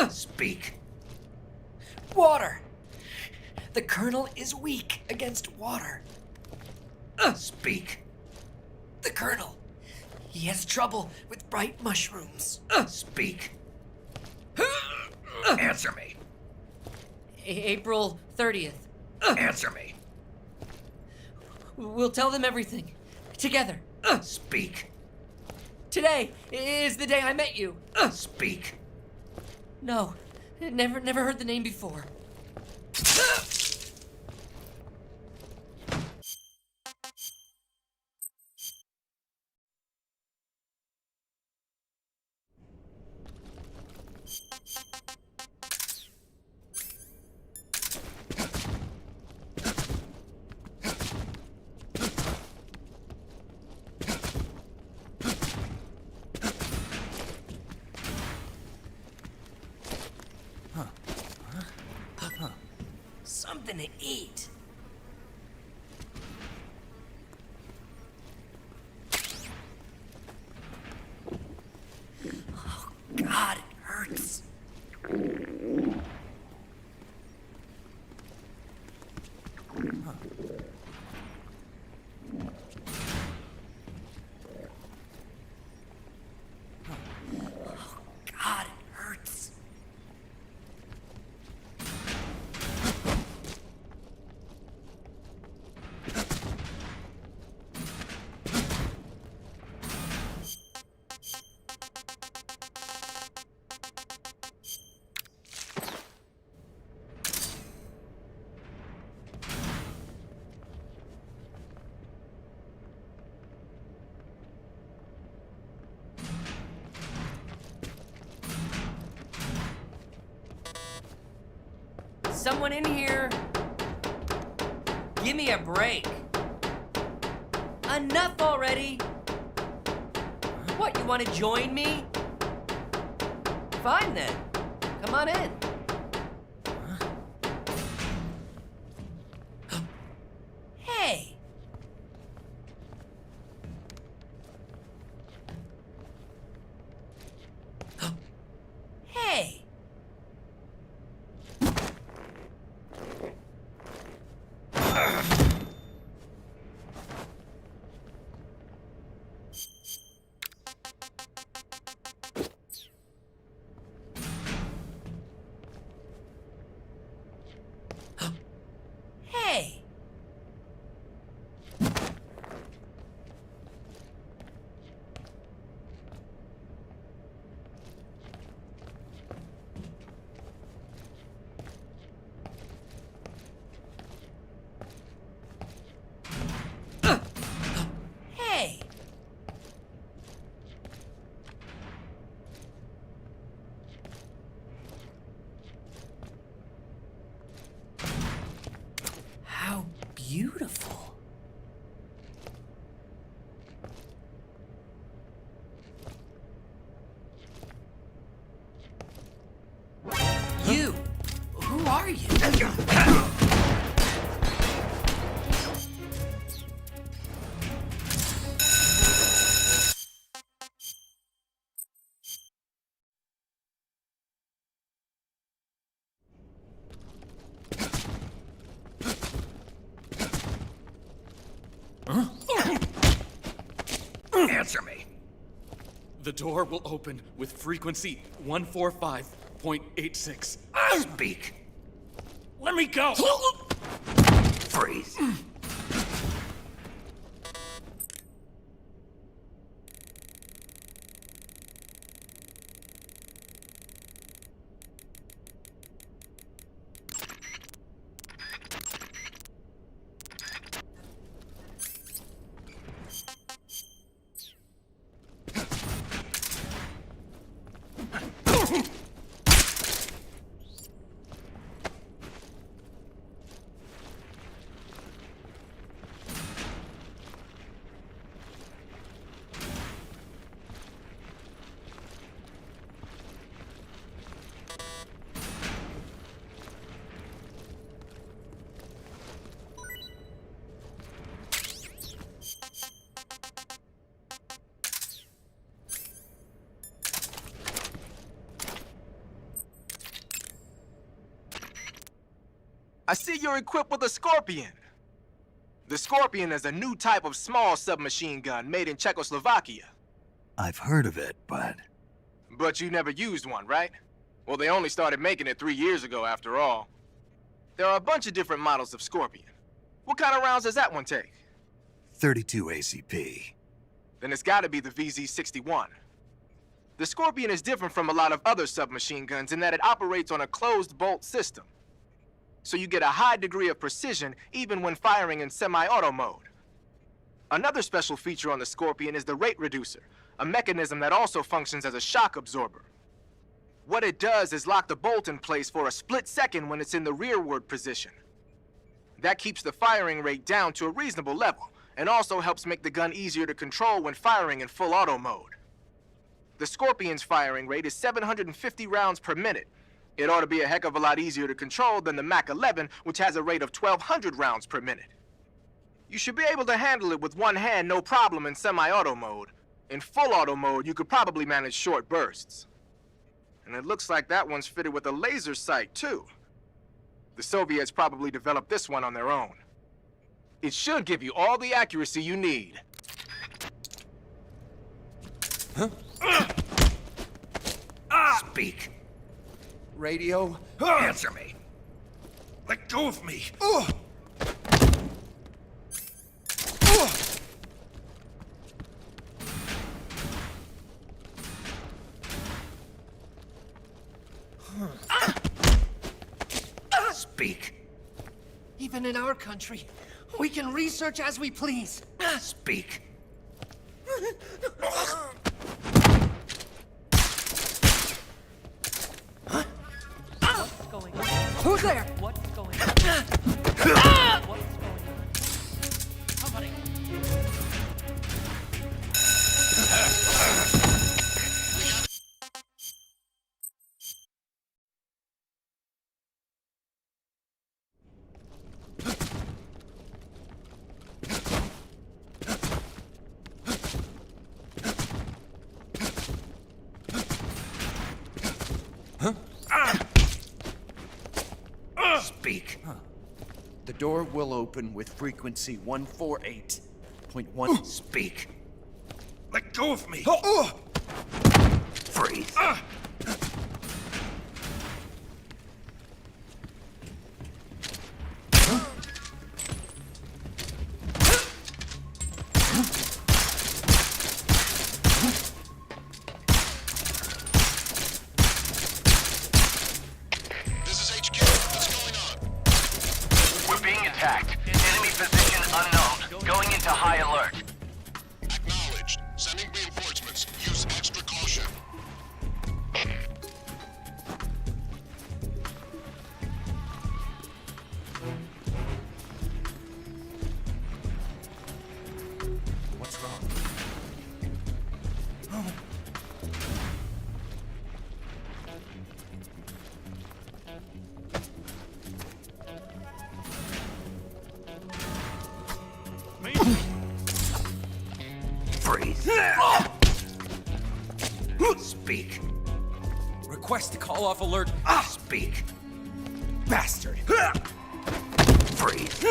Speak. Water! The Colonel is weak against water. Speak. The Colonel. He has trouble with bright mushrooms. Speak. Answer me. April 30th. Answer me. We'll tell them everything. Together. Speak. Today is the day I met you. Speak. No, never heard the name before. Something to eat. Oh, God, it hurts. Oh, God, it hurts. Someone in here? Give me a break. Enough already. What, you want to join me? Fine then. Come on in. Hey. Hey. Hey. Hey. How beautiful. You! Who are you? Answer me. The door will open with frequency 145.86. Speak. Let me go. Freeze. I see you're equipped with a Scorpion. The Scorpion is a new type of small submachine gun made in Czechoslovakia. I've heard of it, but... But you never used one, right? Well, they only started making it 3 years ago, after all. There are a bunch of different models of Scorpion. What kind of rounds does that one take? 32 ACP. then it's gotta be the VZ-61. The Scorpion is different from a lot of other submachine guns in that it operates on a closed bolt system. So you get a high degree of precision even when firing in semi-auto mode. Another special feature on the Scorpion is the rate reducer, a mechanism that also functions as a shock absorber. What it does is lock the bolt in place for a split second when it's in the rearward position. That keeps the firing rate down to a reasonable level, and also helps make the gun easier to control when firing in full auto mode. The Scorpion's firing rate is 750 rounds per minute. It ought to be a heck of a lot easier to control than the Mach 11, which has a rate of 1,200 rounds per minute. You should be able to handle it with one hand no problem in semi-auto mode. In full auto mode, you could probably manage short bursts. And it looks like that one's fitted with a laser sight, too. The Soviets probably developed this one on their own. It should give you all the accuracy you need. Huh? Speak. Radio? Answer me. Let go of me. Speak. Even in our country, we can research as we please. Speak. What's going on? Who's there? What's going on? What's going on? Somebody. Speak. The door will open with frequency 148.1. Speak. Let go of me. Freeze. Speak. Request to call off alert. Speak. Bastard. Freeze.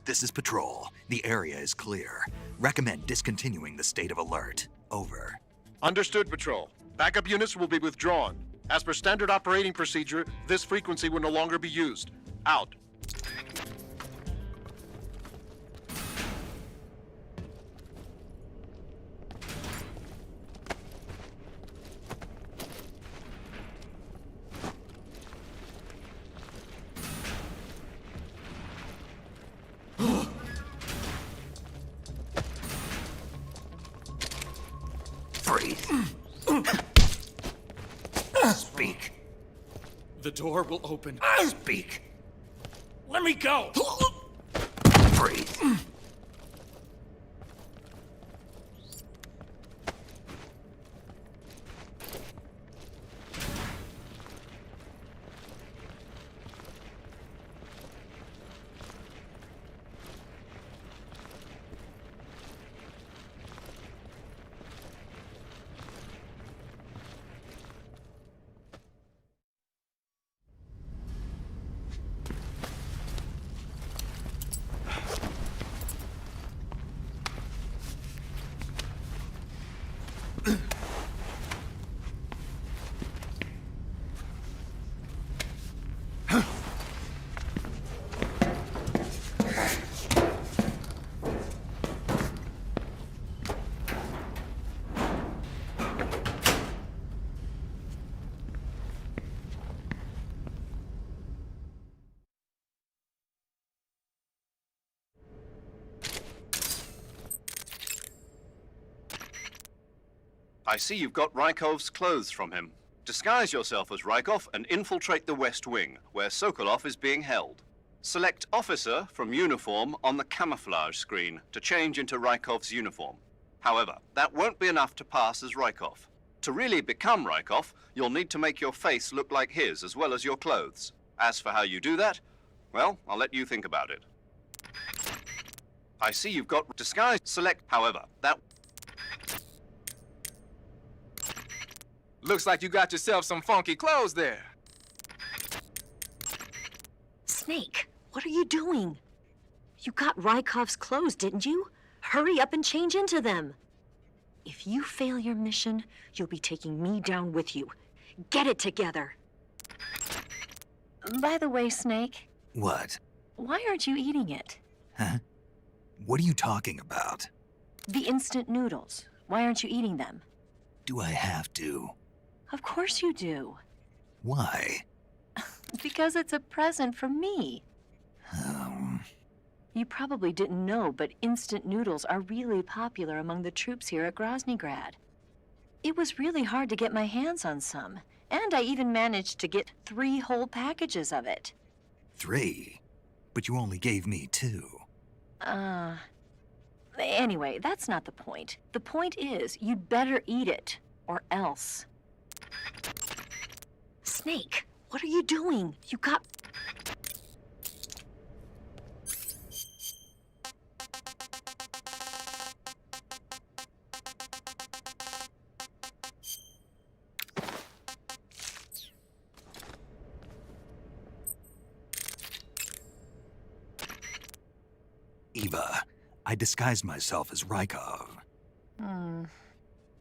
This is Patrol. The area is clear. Recommend discontinuing the state of alert. Over. Understood, Patrol. Backup units will be withdrawn. As per standard operating procedure, this frequency will no longer be used. Out. Freeze. Speak. The door will open. Speak. Let me go. Freeze. I see you've got Rykov's clothes from him. Disguise yourself as Rykov and infiltrate the West Wing, where Sokolov is being held. Select Officer from Uniform on the camouflage screen to change into Rykov's uniform. However, that won't be enough to pass as Rykov. To really become Rykov, you'll need to make your face look like his as well as your clothes. As for how you do that, well, I'll let you think about it. I see you've got disguise. Select, however, that... Looks like you got yourself some funky clothes there. Snake, what are you doing? You got Rykov's clothes, didn't you? Hurry up and change into them. If you fail your mission, you'll be taking me down with you. Get it together. By the way, Snake. What? Why aren't you eating it? Huh? What are you talking about? The instant noodles. Why aren't you eating them? Do I have to? Of course you do. Why? Because it's a present from me. You probably didn't know, but instant noodles are really popular among the troops here at Groznyj Grad. It was really hard to get my hands on some, and I even managed to get 3 whole packages of it. 3? But you only gave me 2. Anyway, that's not the point. The point is, you'd better eat it, or else. Snake, what are you doing? You got... Eva, I disguised myself as Rykov.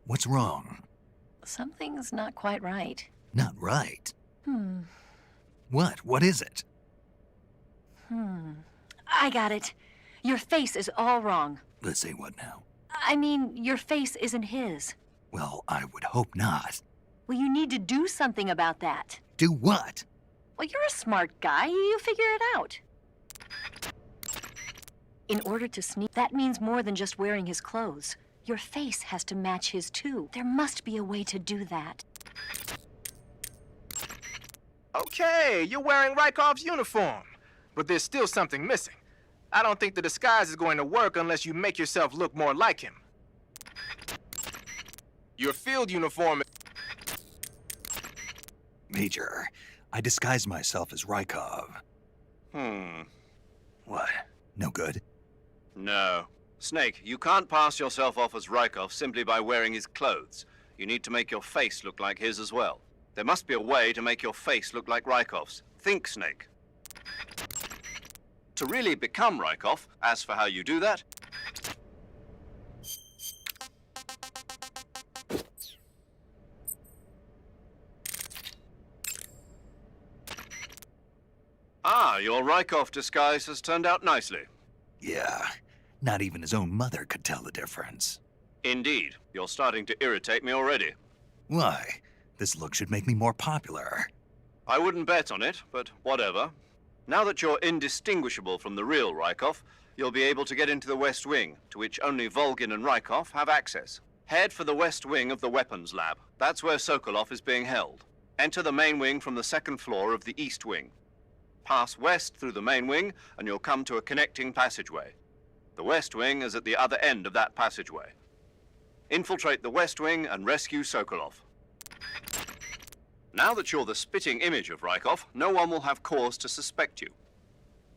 What's wrong? Something's not quite right. Not right? What? What is it? I got it. Your face is all wrong. Let's say what now? I mean, your face isn't his. Well, I would hope not. Well, you need to do something about that. Do what? Well, you're a smart guy. You figure it out. In order to sneak, that means more than just wearing his clothes. Your face has to match his too. There must be a way to do that. Okay, you're wearing Rykov's uniform. But there's still something missing. I don't think the disguise is going to work unless you make yourself look more like him. Your field uniform... Major, I disguised myself as Rykov. What? No good? No. Snake, you can't pass yourself off as Rykov simply by wearing his clothes. You need to make your face look like his as well. There must be a way to make your face look like Rykov's. Think, Snake. To really become Rykov, as for how you do that... Ah, your Rykov disguise has turned out nicely. Yeah, not even his own mother could tell the difference. Indeed. You're starting to irritate me already. Why? This look should make me more popular. I wouldn't bet on it, but whatever. Now that you're indistinguishable from the real Rykov, you'll be able to get into the West Wing, to which only Volgin and Rykov have access. Head for the West Wing of the Weapons Lab. That's where Sokolov is being held. Enter the main wing from the 2nd floor of the East Wing. Pass west through the main wing, and you'll come to a connecting passageway. The West Wing is at the other end of that passageway. Infiltrate the West Wing and rescue Sokolov. Now that you're the spitting image of Rykov, no one will have cause to suspect you.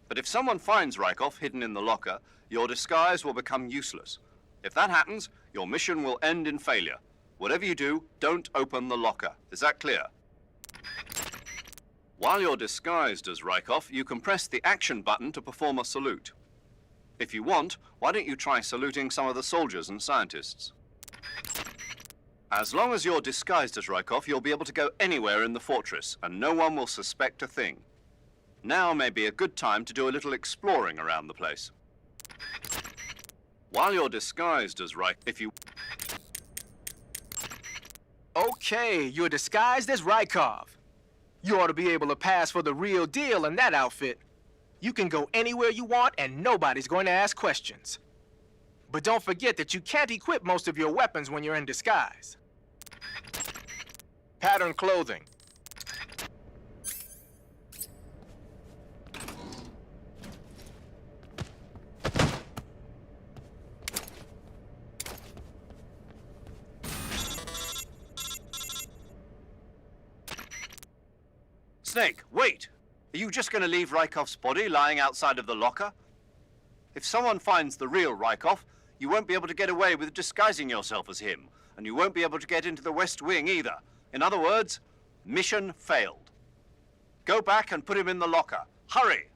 But if someone finds Rykov hidden in the locker, your disguise will become useless. If that happens, your mission will end in failure. Whatever you do, don't open the locker. Is that clear? While you're disguised as Rykov, you can press the action button to perform a salute. If you want, why don't you try saluting some of the soldiers and scientists? As long as you're disguised as Rykov, you'll be able to go anywhere in the fortress, and no one will suspect a thing. Now may be a good time to do a little exploring around the place. While you're disguised as Rykov, if you... Okay, you're disguised as Rykov. You ought to be able to pass for the real deal in that outfit. You can go anywhere you want and nobody's going to ask questions. But don't forget that you can't equip most of your weapons when you're in disguise. Pattern clothing. Snake, wait! Are you just going to leave Rykov's body lying outside of the locker? If someone finds the real Rykov, you won't be able to get away with disguising yourself as him, and you won't be able to get into the West Wing either. In other words, mission failed. Go back and put him in the locker. Hurry!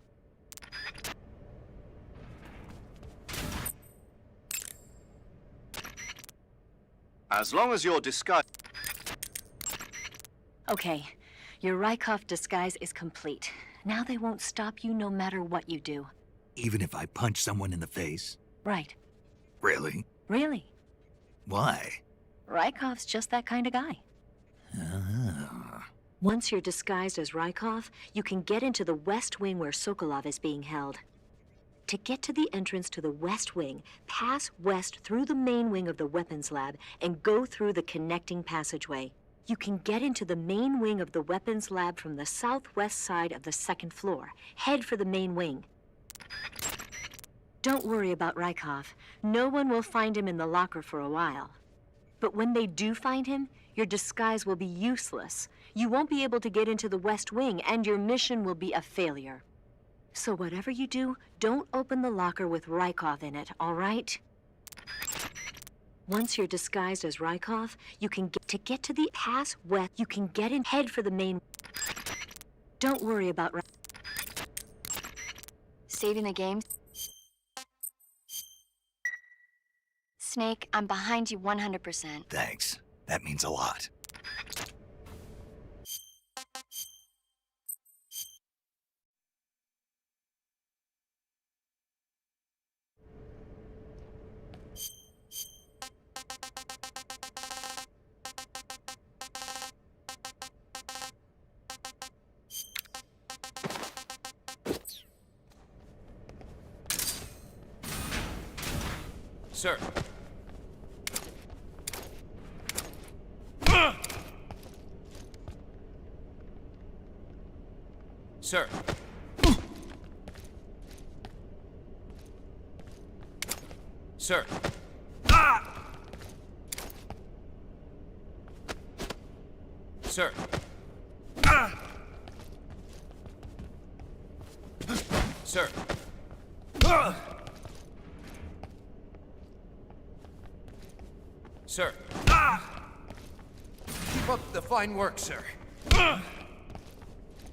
As long as you're disguised... Okay, your Rykov disguise is complete. Now they won't stop you no matter what you do. Even if I punch someone in the face? Right. Really? Really. Why? Rykov's just that kind of guy. Once you're disguised as Rykov, you can get into the West Wing where Sokolov is being held. To get to the entrance to the West Wing, pass west through the main wing of the weapons lab and go through the connecting passageway. You can get into the main wing of the weapons lab from the southwest side of the second floor. Head for the main wing. Don't worry about Rykov. No one will find him in the locker for a while. But when they do find him, your disguise will be useless. You won't be able to get into the West Wing, and your mission will be a failure. So whatever you do, don't open the locker with Rykov in it, all right? Once you're disguised as Rykov, you can get to the pass west. You can get in, head for the main... Don't worry about... Saving the game? Snake, I'm behind you 100%. Thanks. That means a lot. Sir. Sir. Sir. Sir. Sir. Sir. Keep up the fine work, sir.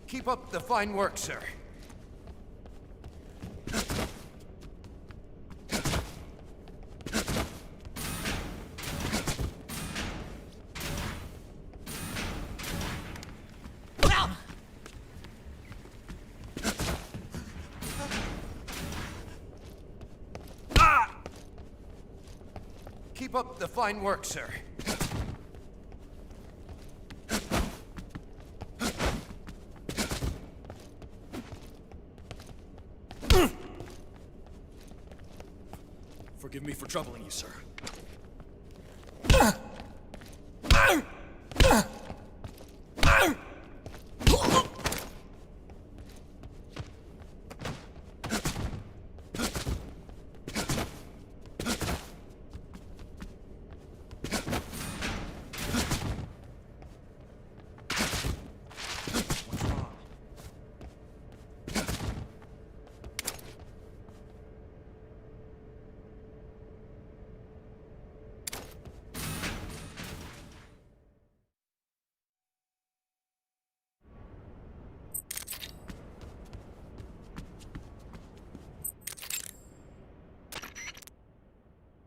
Keep up the fine work, sir. Keep up the fine work, sir. Forgive me for troubling you, sir.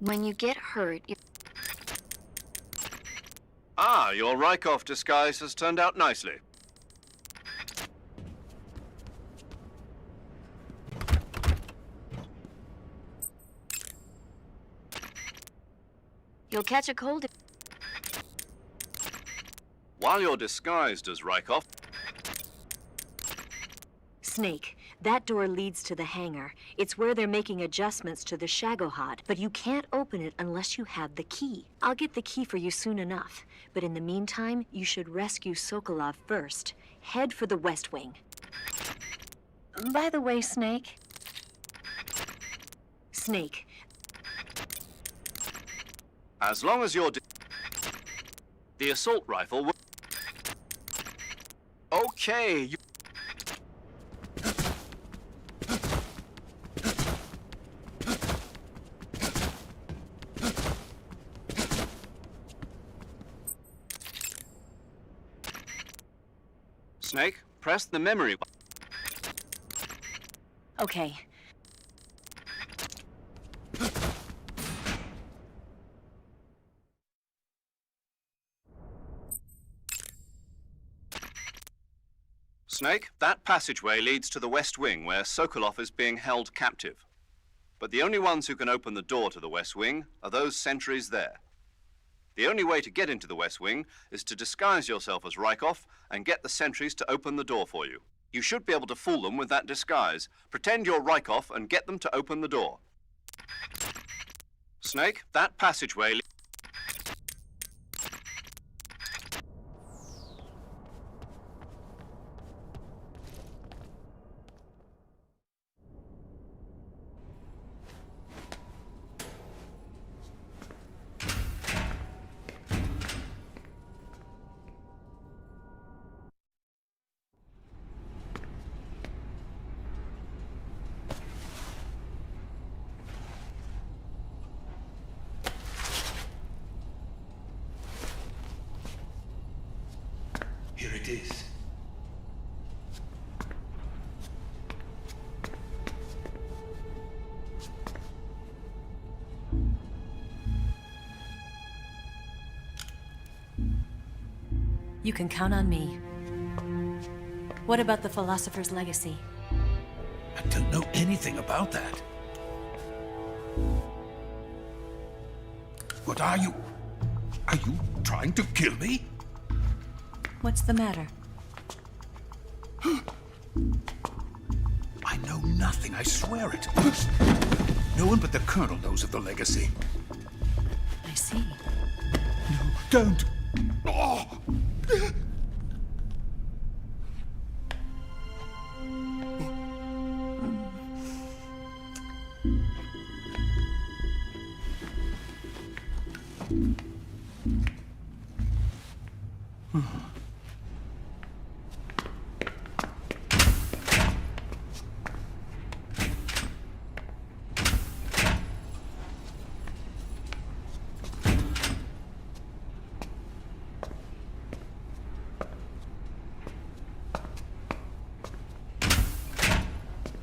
When you get hurt, Ah, your Rykov disguise has turned out nicely. you'll catch a cold. While you're disguised as Rykov... Snake, That door leads to the hangar. It's where they're making adjustments to the Shagohod, but you can't open it unless you have the key. I'll get the key for you soon enough, but in the meantime, you should rescue Sokolov first. Head for the West Wing. By the way, Snake. Snake. As long as you're... The assault rifle will... Okay, you... Snake, press the memory. Okay. Snake, that passageway leads to the West Wing, where Sokolov is being held captive. But the only ones who can open the door to the West Wing are those sentries there. The only way to get into the West Wing is to disguise yourself as Rykov and get the sentries to open the door for you. You should be able to fool them with that disguise. Pretend you're Rykov and get them to open the door. Snake, that passageway... Here it is. You can count on me. What about the philosopher's legacy? I don't know anything about that. What are you? Are you trying to kill me? What's the matter? I know nothing, I swear it. No one but the Colonel knows of the legacy. I see. No, don't! Oh.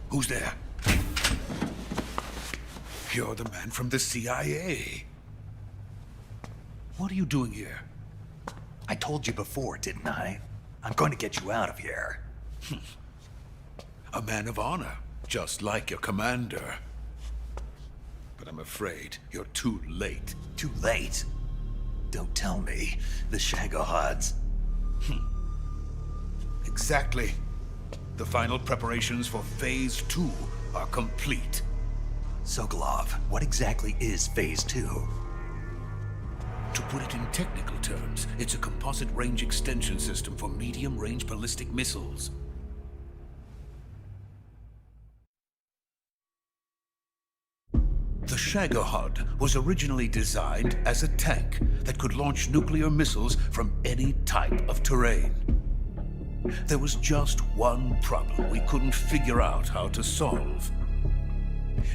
Who's there? You're the man from the CIA. What are you doing here? I told you before, didn't I? I'm going to get you out of here. A man of honor, just like your commander. But I'm afraid you're too late. Too late? Don't tell me. The Shagohods. Exactly. The final preparations for Phase 2 are complete. Sokolov, what exactly is Phase 2? To put it in technical terms, it's a composite range extension system for medium-range ballistic missiles. The Shagohod was originally designed as a tank that could launch nuclear missiles from any type of terrain. There was just one problem we couldn't figure out how to solve.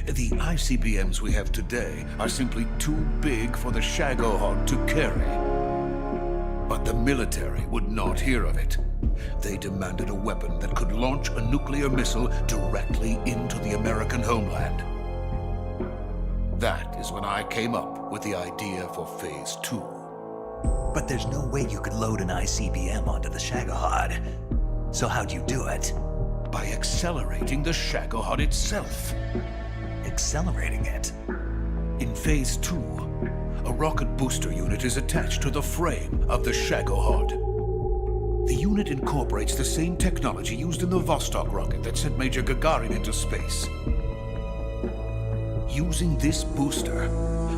The ICBMs we have today are simply too big for the Shagohod to carry. But the military would not hear of it. They demanded a weapon that could launch a nuclear missile directly into the American homeland. That is when I came up with the idea for Phase 2. But there's no way you could load an ICBM onto the Shagohod. So how'd you do it? By accelerating the Shagohod itself. Accelerating it? In Phase 2, a rocket booster unit is attached to the frame of the Shagohod. The unit incorporates the same technology used in the Vostok rocket that sent Major Gagarin into space. Using this booster,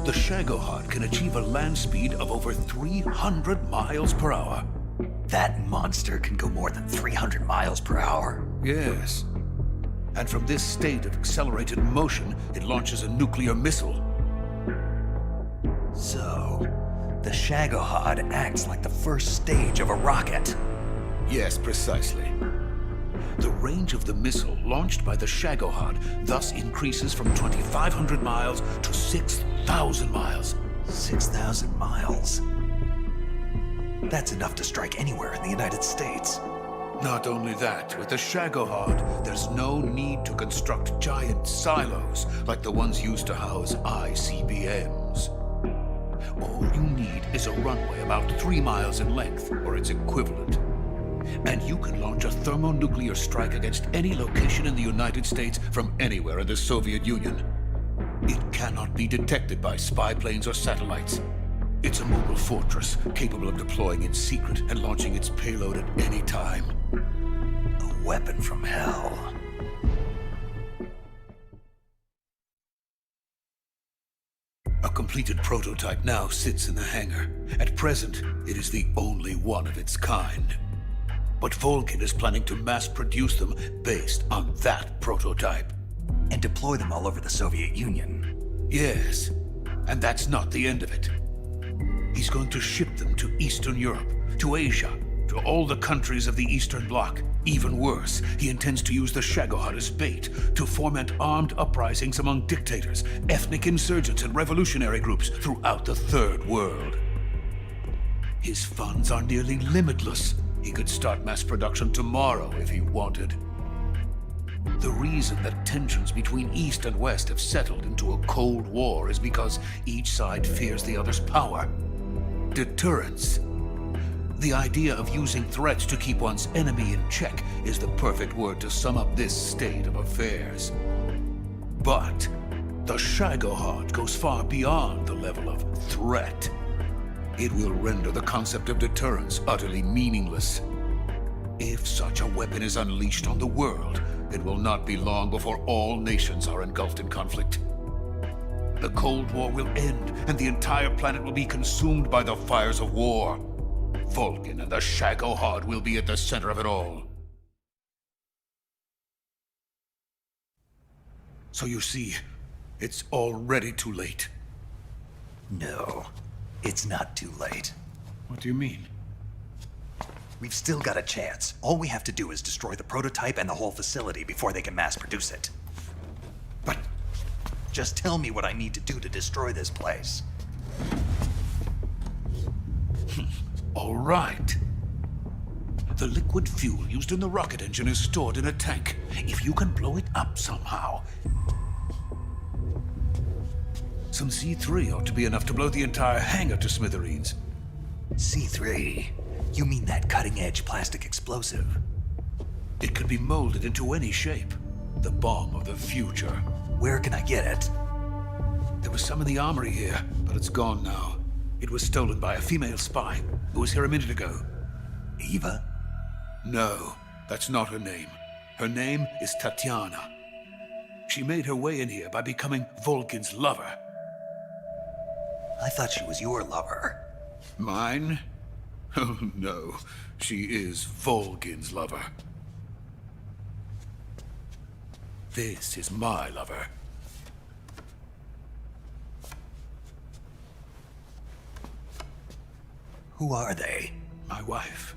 the Shagohod can achieve a land speed of over 300 miles per hour. That monster can go more than 300 miles per hour? Yes. And from this state of accelerated motion, it launches a nuclear missile. So, the Shagohod acts like the first stage of a rocket. Yes, precisely. The range of the missile launched by the Shagohod thus increases from 2,500 miles to 6,000 miles. 6,000 miles? That's enough to strike anywhere in the United States. Not only that, with the Shagohod, there's no need to construct giant silos like the ones used to house ICBMs. All you need is a runway about 3 miles in length, or its equivalent. And you can launch a thermonuclear strike against any location in the United States from anywhere in the Soviet Union. It cannot be detected by spy planes or satellites. It's a mobile fortress, capable of deploying in secret and launching its payload at any time. A weapon from hell. A completed prototype now sits in the hangar. At present, it is the only one of its kind. But Volgin is planning to mass produce them based on that prototype. And deploy them all over the Soviet Union. Yes, and that's not the end of it. He's going to ship them to Eastern Europe, to Asia, to all the countries of the Eastern Bloc. Even worse, he intends to use the Shagohod as bait to foment armed uprisings among dictators, ethnic insurgents, and revolutionary groups throughout the Third World. His funds are nearly limitless. He could start mass production tomorrow if he wanted. The reason that tensions between East and West have settled into a Cold War is because each side fears the other's power. Deterrence. The idea of using threats to keep one's enemy in check is the perfect word to sum up this state of affairs. But the Shagohod goes far beyond the level of threat. It will render the concept of deterrence utterly meaningless. If such a weapon is unleashed on the world, it will not be long before all nations are engulfed in conflict. The Cold War will end, and the entire planet will be consumed by the fires of war. Volgin and the Shagohod will be at the center of it all. So you see, it's already too late. No, it's not too late. What do you mean? We've still got a chance. All we have to do is destroy the prototype and the whole facility before they can mass produce it. But just tell me what I need to do to destroy this place. All right. The liquid fuel used in the rocket engine is stored in a tank. If you can blow it up somehow. Some C3 ought to be enough to blow the entire hangar to smithereens. C3? You mean that cutting-edge plastic explosive? It could be molded into any shape. The bomb of the future. Where can I get it? There was some in the armory here, but it's gone now. It was stolen by a female spy who was here a minute ago. Eva? No, that's not her name. Her name is Tatiana. She made her way in here by becoming Volgin's lover. I thought she was your lover. Mine? Oh no, she is Volgin's lover. This is my lover. Who are they? My wife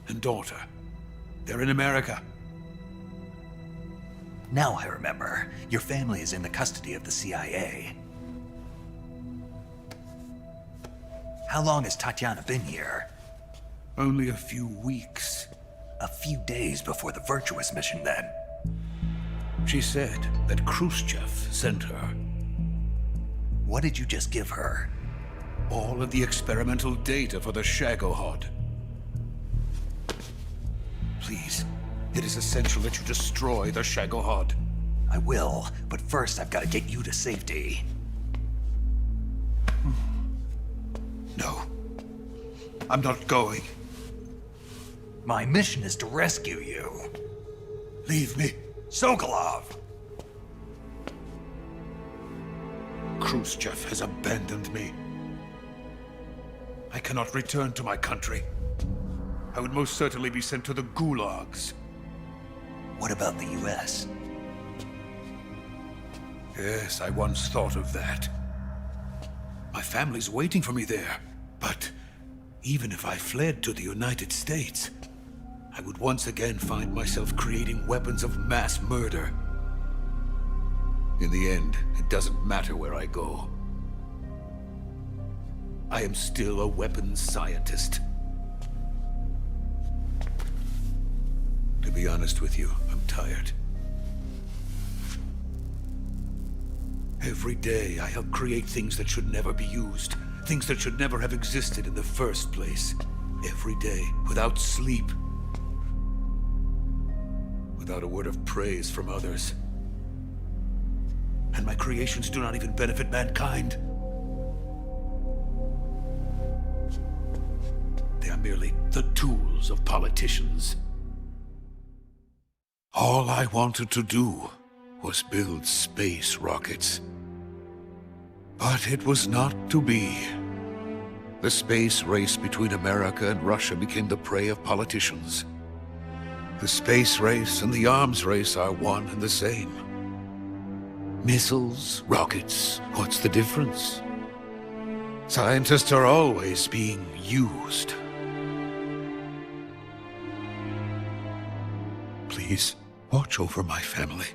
and daughter. They're in America. Now I remember. Your family is in the custody of the CIA. How long has Tatiana been here? Only a few weeks. A few days before the Virtuous mission, then. She said that Khrushchev sent her. What did you just give her? All of the experimental data for the Shagohod. Please, it is essential that you destroy the Shagohod. I will, but first I've got to get you to safety. No, I'm not going. My mission is to rescue you. Leave me. Sokolov! Khrushchev has abandoned me. I cannot return to my country. I would most certainly be sent to the gulags. What about the US? Yes, I once thought of that. My family's waiting for me there. But even if I fled to the United States, I would once again find myself creating weapons of mass murder. In the end, it doesn't matter where I go. I am still a weapons scientist. To be honest with you, I'm tired. Every day, I help create things that should never be used. Things that should never have existed in the first place. Every day, without sleep. Without a word of praise from others. And my creations do not even benefit mankind. They are merely the tools of politicians. All I wanted to do was build space rockets. But it was not to be. The space race between America and Russia became the prey of politicians. The space race and the arms race are one and the same. Missiles, rockets, what's the difference? Scientists are always being used. Please, watch over my family.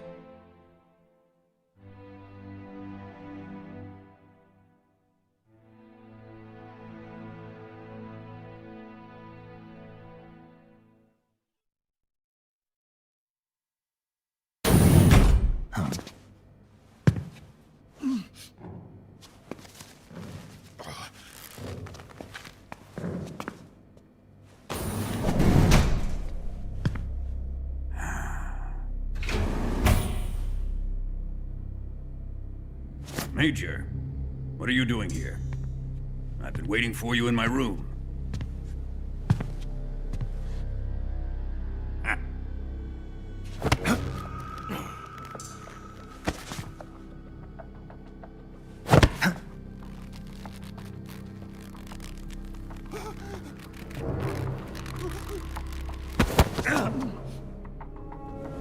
Major, what are you doing here? I've been waiting for you in my room.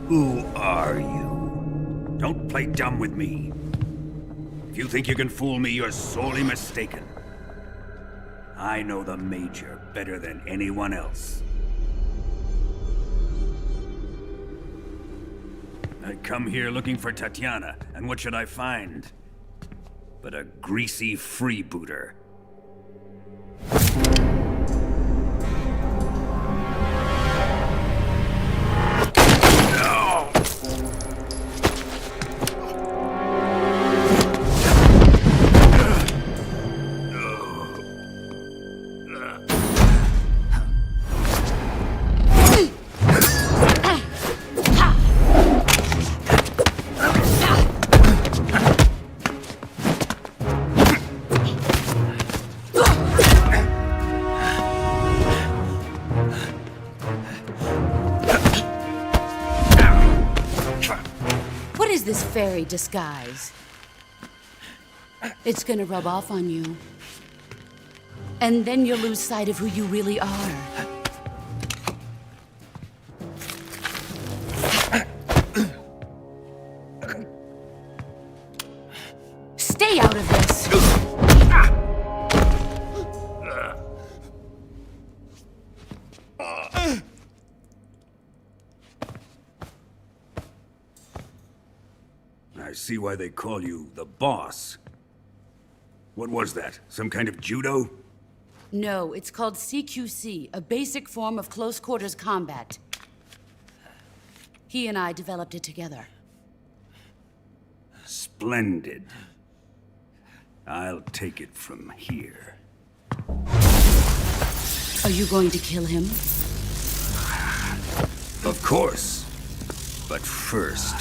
Who are you? Don't play dumb with me. If you think you can fool me, you're sorely mistaken. I know the Major better than anyone else. I come here looking for Tatiana, and what should I find? But a greasy freebooter. Fairy disguise. It's gonna rub off on you. And then you'll lose sight of who you really are. Stay out of this! I see why they call you the boss. What was that? Some kind of judo? No, it's called CQC, a basic form of close quarters combat. He and I developed it together. Splendid. I'll take it from here. Are you going to kill him? Of course. But first,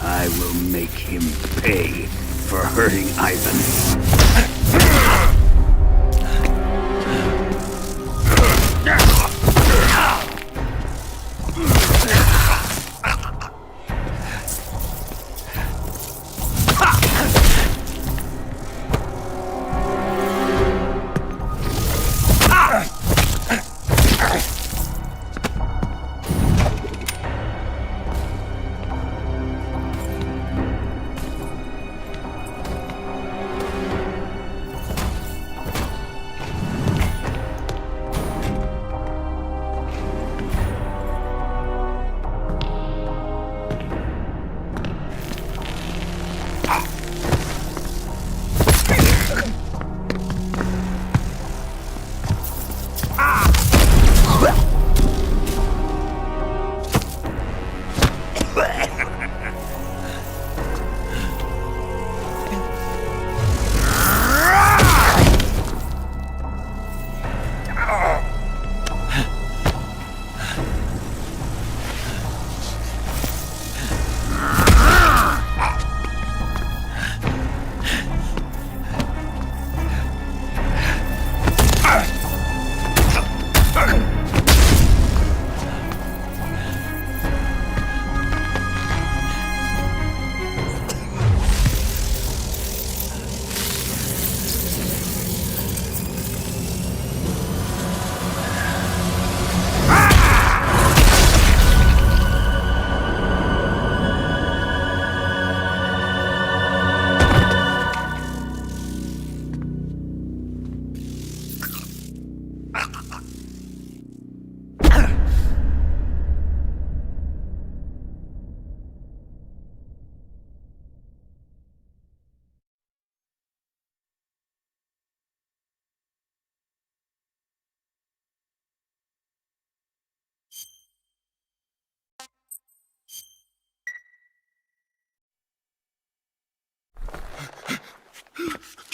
I will make him pay for hurting Ivan.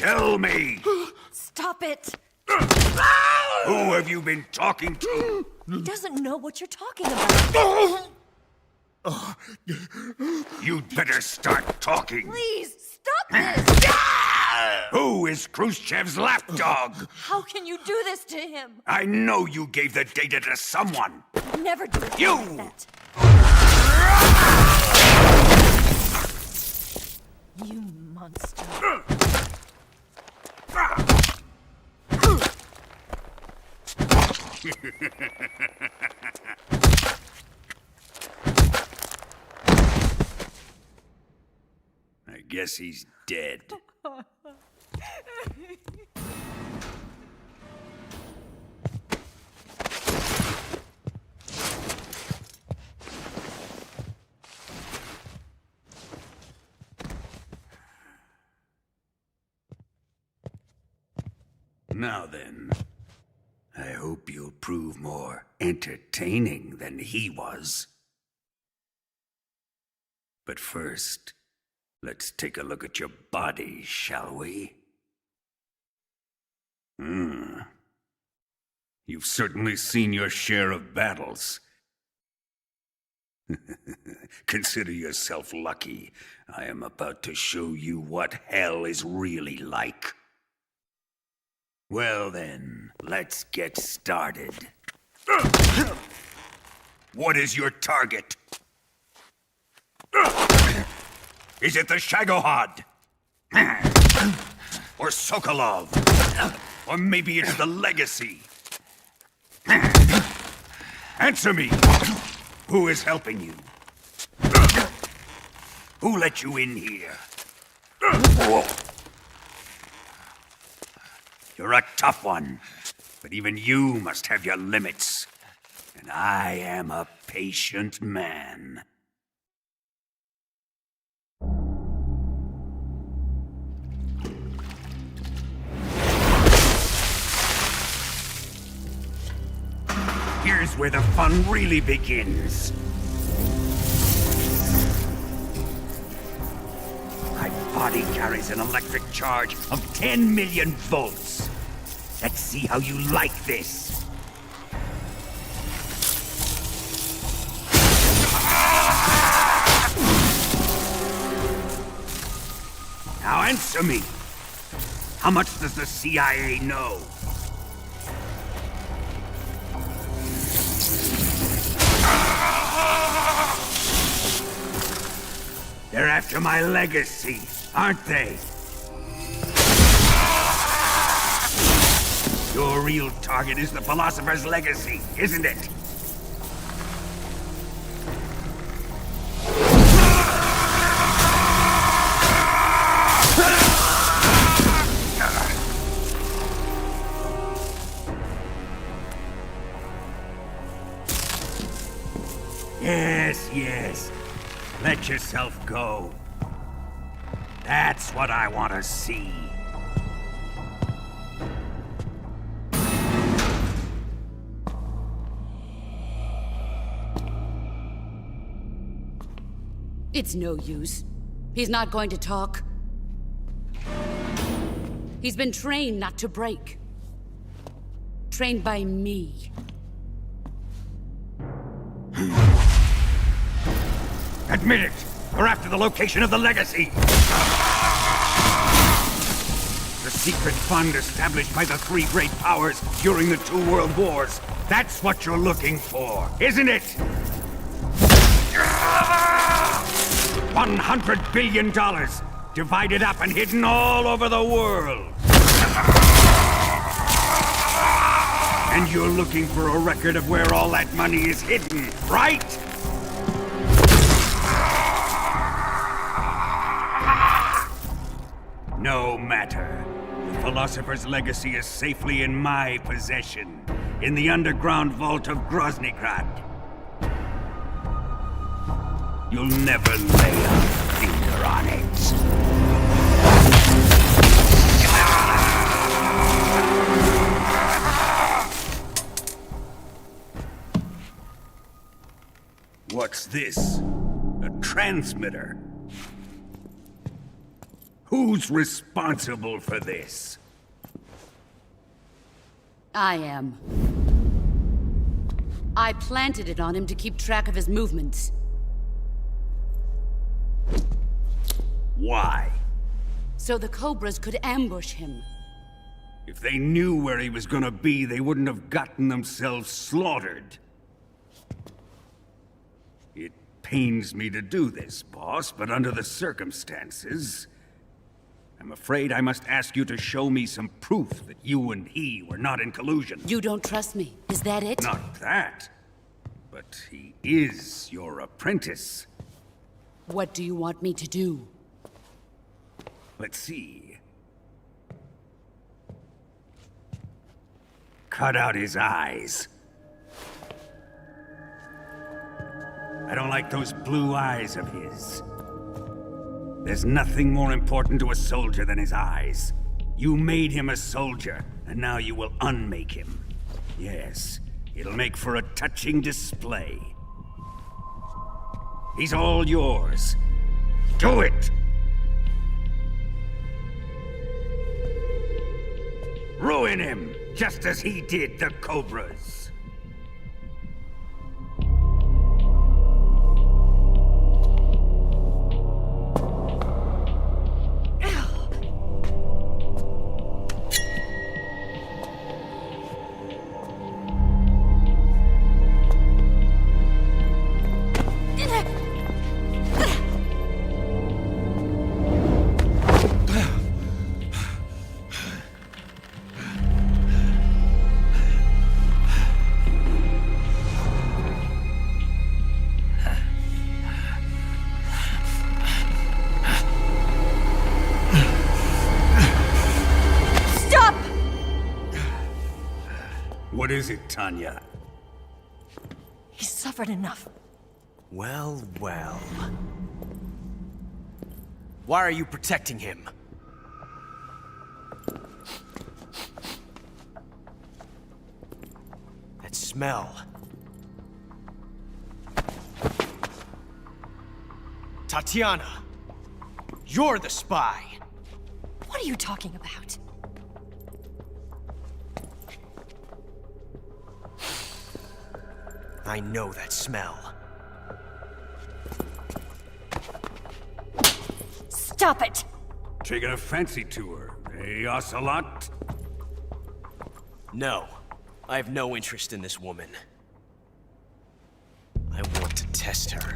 Tell me! Stop it! Who have you been talking to? He doesn't know what you're talking about. You'd better start talking. Please, stop this! Who is Khrushchev's lapdog? How can you do this to him? I know you gave the data to someone. Never do it You! like that. You monster. I guess he's dead. Now then, I hope you'll prove more entertaining than he was. But first, let's take a look at your body, shall we? You've certainly seen your share of battles. Consider yourself lucky. I am about to show you what hell is really like. Well then, let's get started. What is your target? Is it the Shagohod? Or Sokolov? Or maybe it's the Legacy? Answer me! Who is helping you? Who let you in here? You're a tough one, but even you must have your limits. And I am a patient man. Here's where the fun really begins. My body carries an electric charge of 10 million volts. Let's see how you like this. Now answer me. How much does the CIA know? They're after my legacy, aren't they? Your real target is the Philosopher's Legacy, isn't it? Yes, yes. Let yourself go. That's what I want to see. It's no use. He's not going to talk. He's been trained not to break. Trained by me. Admit it! We're after the location of the Legacy! The secret fund established by the three great powers during the 2 world wars. That's what you're looking for, isn't it? $100 billion, divided up and hidden all over the world. And you're looking for a record of where all that money is hidden, right? No matter. The Philosopher's Legacy is safely in my possession, in the underground vault of Groznyj. You'll never lay a finger on it. What's this? A transmitter? Who's responsible for this? I am. I planted it on him to keep track of his movements. Why? So the Cobras could ambush him. If they knew where he was gonna be, they wouldn't have gotten themselves slaughtered. It pains me to do this, boss, but under the circumstances, I'm afraid I must ask you to show me some proof that you and he were not in collusion. You don't trust me, is that it? Not that. But he is your apprentice. What do you want me to do? Let's see. Cut out his eyes. I don't like those blue eyes of his. There's nothing more important to a soldier than his eyes. You made him a soldier, and now you will unmake him. Yes, it'll make for a touching display. He's all yours. Do it! Ruin him, just as he did the Cobras. What is it, Tanya? He's suffered enough. Well, well. Why are you protecting him? That smell. Tatiana! You're the spy! What are you talking about? I know that smell. Stop it! Taking a fancy to her, eh, Ocelot? No. I have no interest in this woman. I want to test her.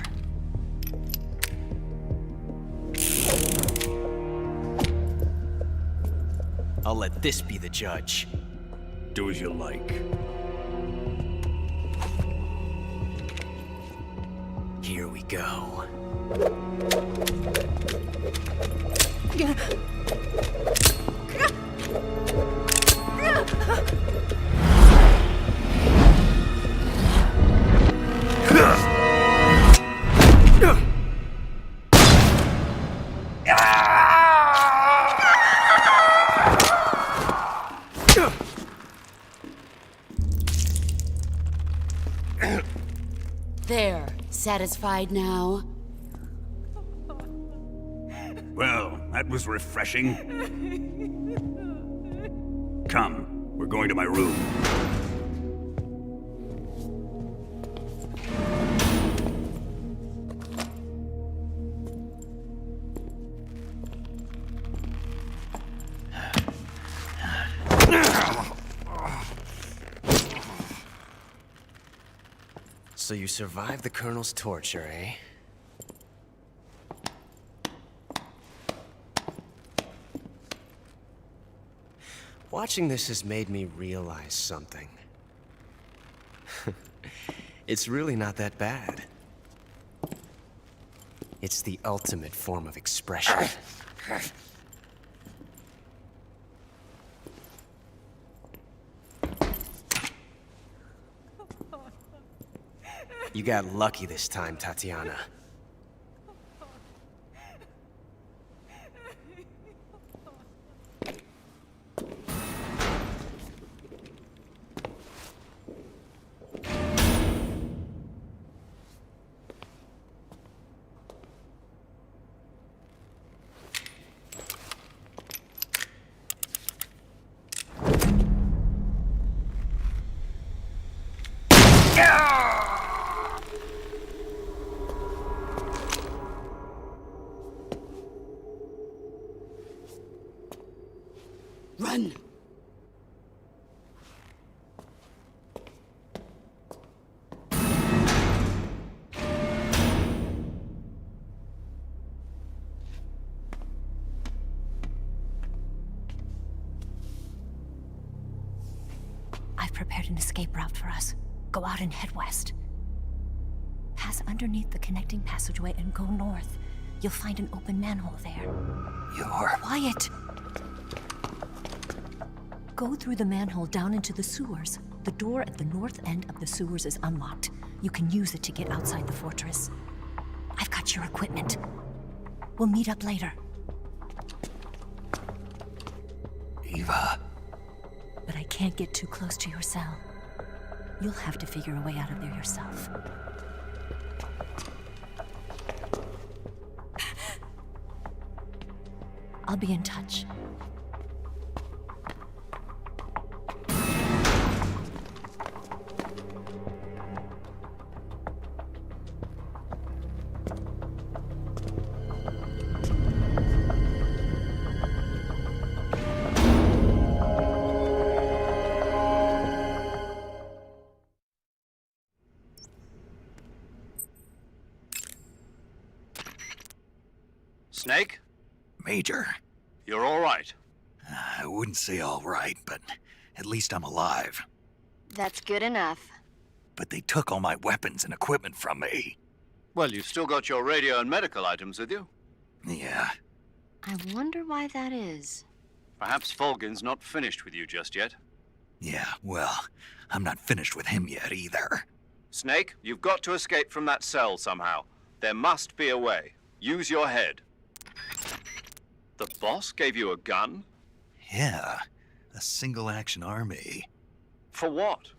I'll let this be the judge. Do as you like. Here we go. There. Satisfied now? Well, that was refreshing. Come, we're going to my room. So you survived the Colonel's torture, eh? Watching this has made me realize something. It's really not that bad. It's the ultimate form of expression. You got lucky this time, Tatiana. I've prepared an escape route for us. Go out and head west. Pass underneath the connecting passageway and go north. You'll find an open manhole there. You're... Quiet! Go through the manhole down into the sewers. The door at the north end of the sewers is unlocked. You can use it to get outside the fortress. I've got your equipment. We'll meet up later. Eva. But I can't get too close to your cell. You'll have to figure a way out of there yourself. I'll be in touch. Snake? Major. You're all right. I wouldn't say all right, but at least I'm alive. That's good enough. But they took all my weapons and equipment from me. Well, you've still got your radio and medical items with you. Yeah. I wonder why that is. Perhaps Volgin's not finished with you just yet. Yeah, well, I'm not finished with him yet either. Snake, you've got to escape from that cell somehow. There must be a way. Use your head. The boss gave you a gun? Yeah, a single-action army. For what?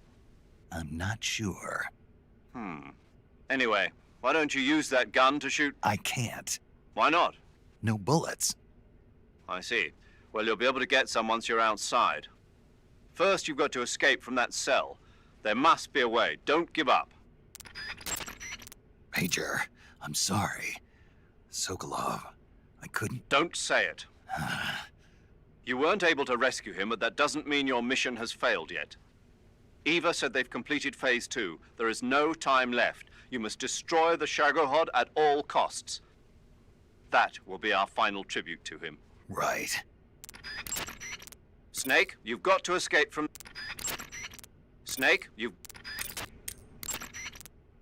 I'm not sure. Anyway, why don't you use that gun to shoot? I can't. Why not? No bullets. I see. Well, you'll be able to get some once you're outside. First, you've got to escape from that cell. There must be a way. Don't give up. Major, I'm sorry. Sokolov, I couldn't... Don't say it. You weren't able to rescue him, but that doesn't mean your mission has failed yet. Eva said they've completed Phase 2. There is no time left. You must destroy the Shagohod at all costs. That will be our final tribute to him. Right. Snake, you've got to escape from... Snake, you've...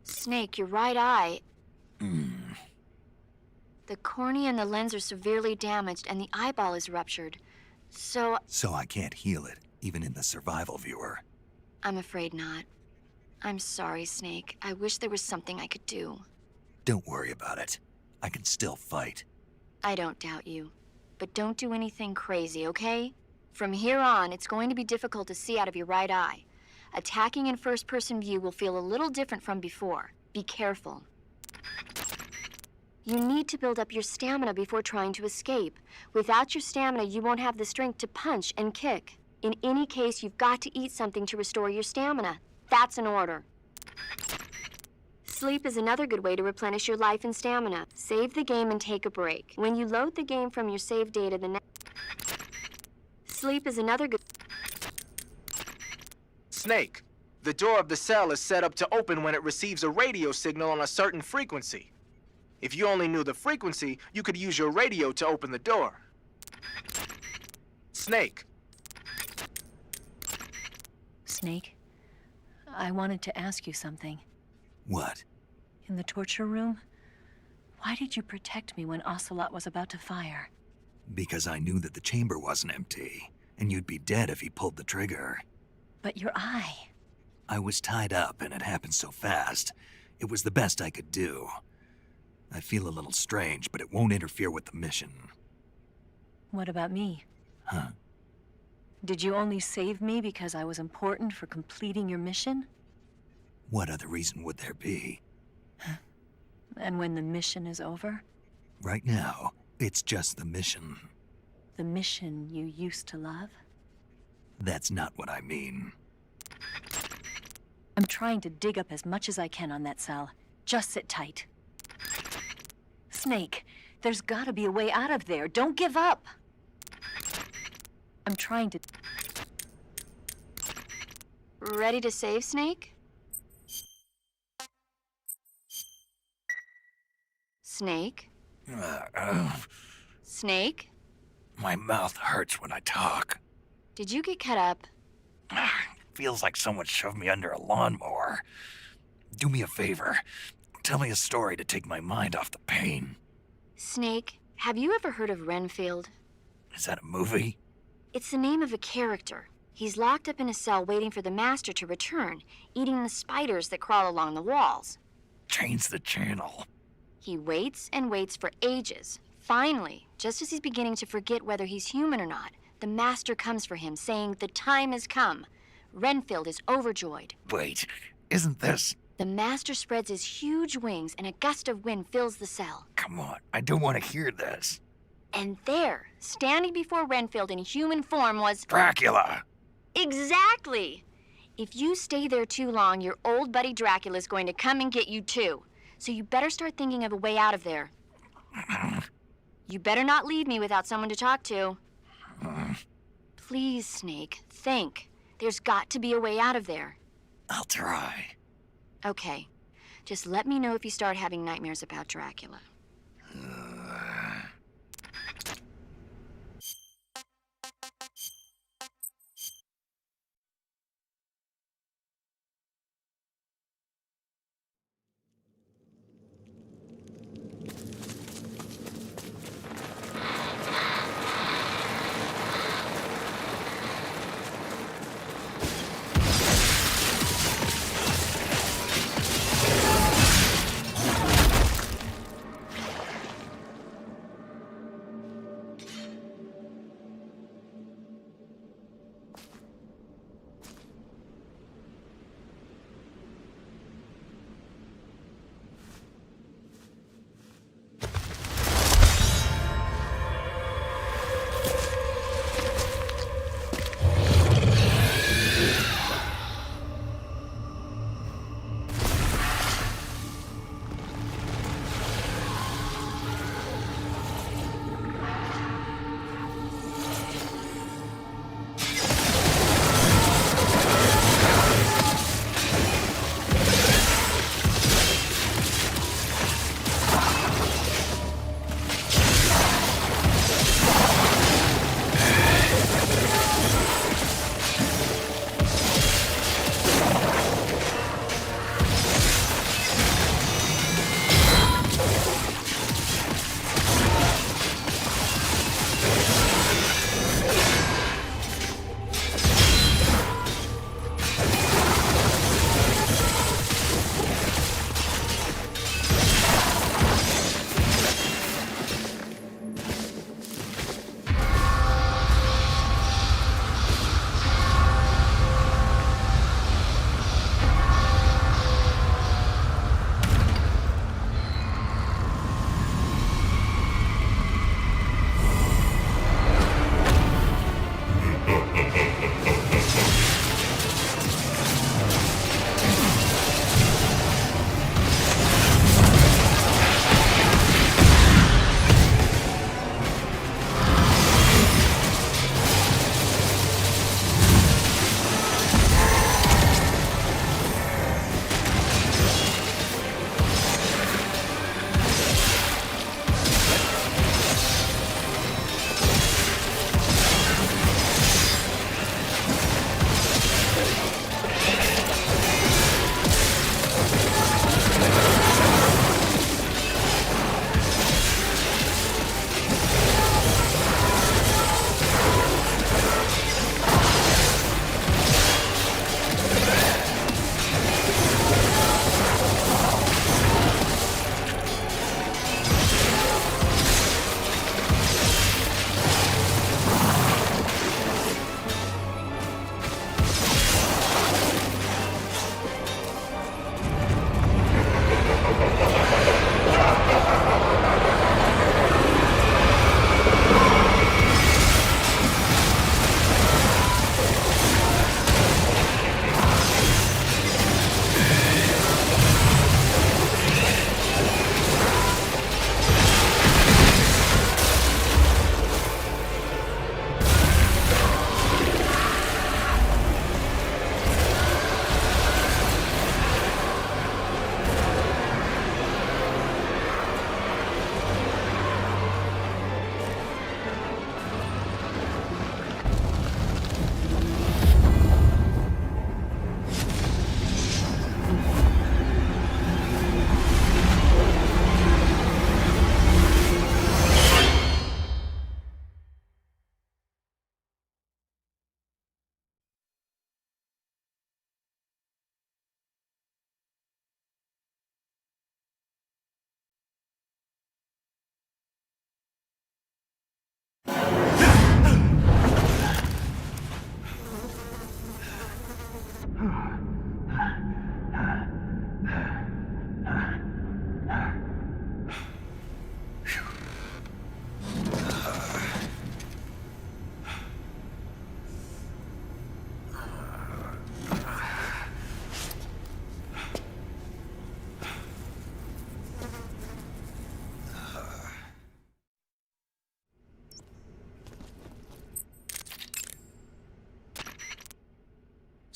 Snake, your right eye. The cornea and the lens are severely damaged, and the eyeball is ruptured. So I can't heal it, even in the survival viewer. I'm afraid not. I'm sorry, Snake. I wish there was something I could do. Don't worry about it. I can still fight. I don't doubt you. But don't do anything crazy, okay? From here on, it's going to be difficult to see out of your right eye. Attacking in first-person view will feel a little different from before. Be careful. You need to build up your stamina before trying to escape. Without your stamina, you won't have the strength to punch and kick. In any case, you've got to eat something to restore your stamina. That's an order. Sleep is another good way to replenish your life and stamina. Save the game and take a break. When you load the game from your save data, Sleep is another good... Snake, the door of the cell is set up to open when it receives a radio signal on a certain frequency. If you only knew the frequency, you could use your radio to open the door. Snake. Snake, I wanted to ask you something. What? In the torture room, why did you protect me when Ocelot was about to fire? Because I knew that the chamber wasn't empty, and you'd be dead if he pulled the trigger. But your eye... I was tied up, and it happened so fast. It was the best I could do. I feel a little strange, but it won't interfere with the mission. What about me? Huh? Did you only save me because I was important for completing your mission? What other reason would there be? And when the mission is over? Right now, it's just the mission. The mission you used to love? That's not what I mean. I'm trying to dig up as much as I can on that cell. Just sit tight. Snake, there's gotta be a way out of there. Don't give up! I'm trying to... Ready to save, Snake? Snake? Snake? My mouth hurts when I talk. Did you get cut up? Feels like someone shoved me under a lawnmower. Do me a favor. Tell me a story to take my mind off the pain. Snake, have you ever heard of Renfield? Is that a movie? It's the name of a character. He's locked up in a cell waiting for the master to return, eating the spiders that crawl along the walls. Change the channel. He waits and waits for ages. Finally, just as he's beginning to forget whether he's human or not, the master comes for him, saying the time has come. Renfield is overjoyed. Wait, isn't this... The master spreads his huge wings and a gust of wind fills the cell. Come on, I don't want to hear this. And there, standing before Renfield in human form was... Dracula! Exactly! If you stay there too long, your old buddy Dracula's going to come and get you too. So you better start thinking of a way out of there. You better not leave me without someone to talk to. Please, Snake, think. There's got to be a way out of there. I'll try. Okay. Just let me know if you start having nightmares about Dracula.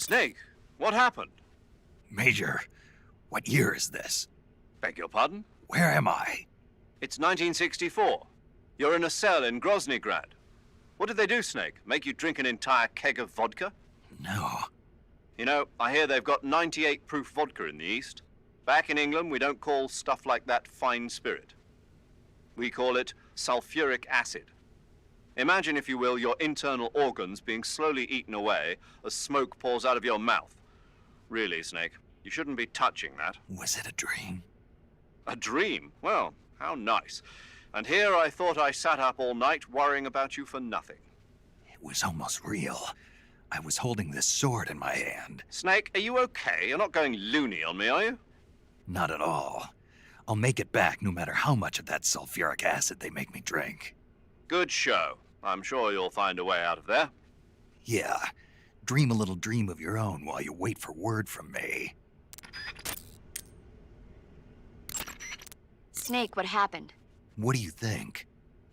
Snake, what happened? Major, what year is this? Beg your pardon? Where am I? It's 1964. You're in a cell in Groznyj, Grad. What did they do, Snake? Make you drink an entire keg of vodka? No. You know, I hear they've got 98 proof vodka in the East. Back in England, we don't call stuff like that fine spirit. We call it sulfuric acid. Imagine, if you will, your internal organs being slowly eaten away as smoke pours out of your mouth. Really, Snake, you shouldn't be touching that. Was it a dream? A dream? Well, how nice. And here I thought I sat up all night worrying about you for nothing. It was almost real. I was holding this sword in my hand. Snake, are you okay? You're not going loony on me, are you? Not at all. I'll make it back no matter how much of that sulfuric acid they make me drink. Good show. I'm sure you'll find a way out of there. Yeah. Dream a little dream of your own while you wait for word from me. Snake, what happened? What do you think?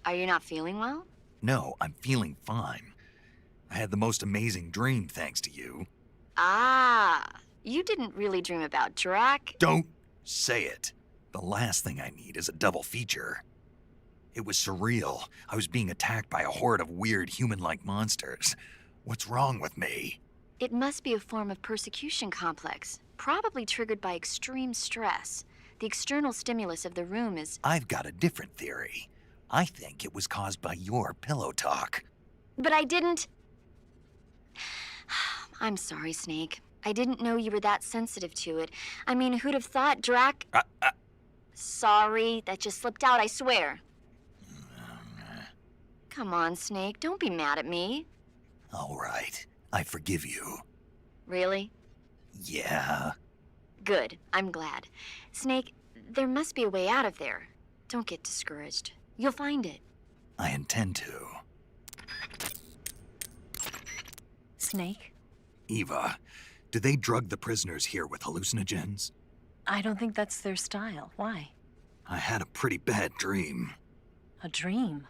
Are you not feeling well? No, I'm feeling fine. I had the most amazing dream thanks to you. Ah, you didn't really dream about Drac. Don't say it. The last thing I need is a double feature. It was surreal. I was being attacked by a horde of weird human-like monsters. What's wrong with me? It must be a form of persecution complex, probably triggered by extreme stress. The external stimulus of the room is... I've got a different theory. I think it was caused by your pillow talk. But I didn't... I'm sorry, Snake. I didn't know you were that sensitive to it. I mean, who'd have thought Drac... Sorry, that just slipped out, I swear. Come on, Snake, don't be mad at me. All right, I forgive you. Really? Yeah. Good, I'm glad. Snake, there must be a way out of there. Don't get discouraged. You'll find it. I intend to. Snake? Eva, do they drug the prisoners here with hallucinogens? I don't think that's their style. Why? I had a pretty bad dream. A dream?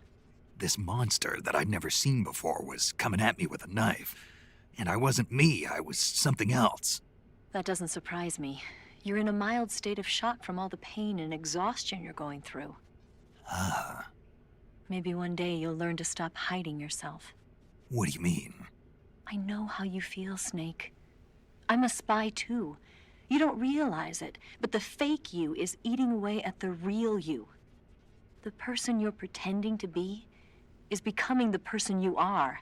This monster that I'd never seen before was coming at me with a knife. And I wasn't me, I was something else. That doesn't surprise me. You're in a mild state of shock from all the pain and exhaustion you're going through. Ah. Maybe one day you'll learn to stop hiding yourself. What do you mean? I know how you feel, Snake. I'm a spy too. You don't realize it, but the fake you is eating away at the real you. The person you're pretending to be is becoming the person you are.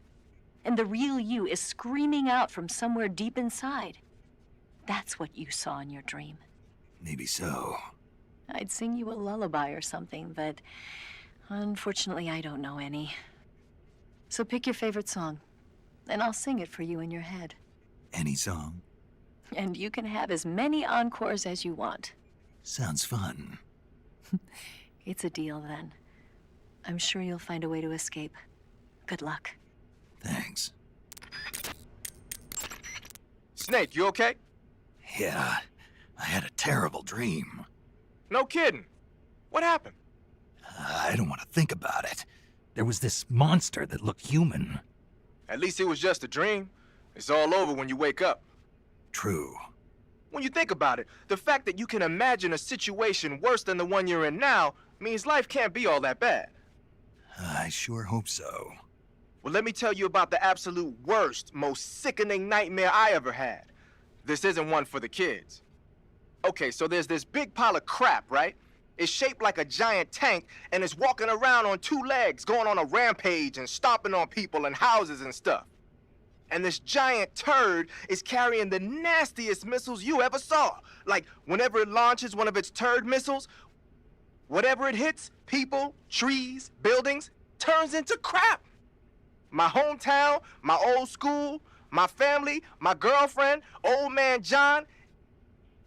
And the real you is screaming out from somewhere deep inside. That's what you saw in your dream. Maybe so. I'd sing you a lullaby or something, but unfortunately I don't know any. So pick your favorite song, and I'll sing it for you in your head. Any song? And you can have as many encores as you want. Sounds fun. It's a deal, then. I'm sure you'll find a way to escape. Good luck. Thanks. Snake, you okay? Yeah, I had a terrible dream. No kidding. What happened? I don't want to think about it. There was this monster that looked human. At least it was just a dream. It's all over when you wake up. True. When you think about it, the fact that you can imagine a situation worse than the one you're in now means life can't be all that bad. I sure hope so. Well, let me tell you about the absolute worst, most sickening nightmare I ever had. This isn't one for the kids. Okay, so there's this big pile of crap, right? It's shaped like a giant tank, and it's walking around on two legs, going on a rampage and stomping on people and houses and stuff. And this giant turd is carrying the nastiest missiles you ever saw. Like, whenever it launches one of its turd missiles, whatever it hits, people, trees, buildings, turns into crap. My hometown, my old school, my family, my girlfriend, old man John,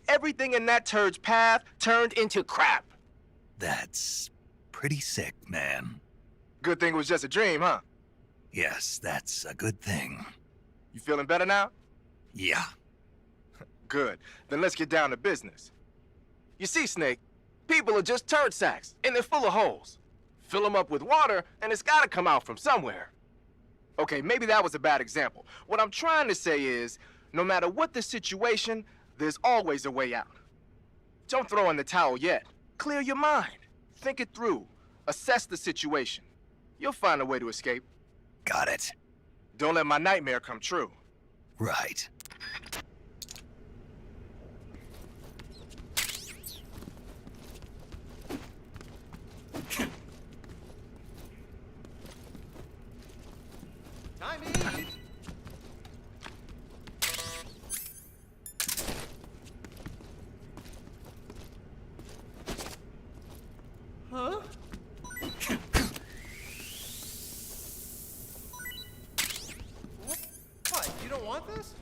everything in that turd's path turned into crap. That's pretty sick, man. Good thing it was just a dream, huh? Yes, that's a good thing. You feeling better now? Yeah. Good. Then let's get down to business. You see, Snake, people are just turd sacks, and they're full of holes. Fill them up with water, and it's gotta come out from somewhere. Okay, maybe that was a bad example. What I'm trying to say is, No matter what the situation, there's always a way out. Don't throw in the towel yet. Clear your mind. Think it through. Assess the situation. You'll find a way to escape. Got it. Don't let my nightmare come true. Right. Timing! Huh? What? You don't want this?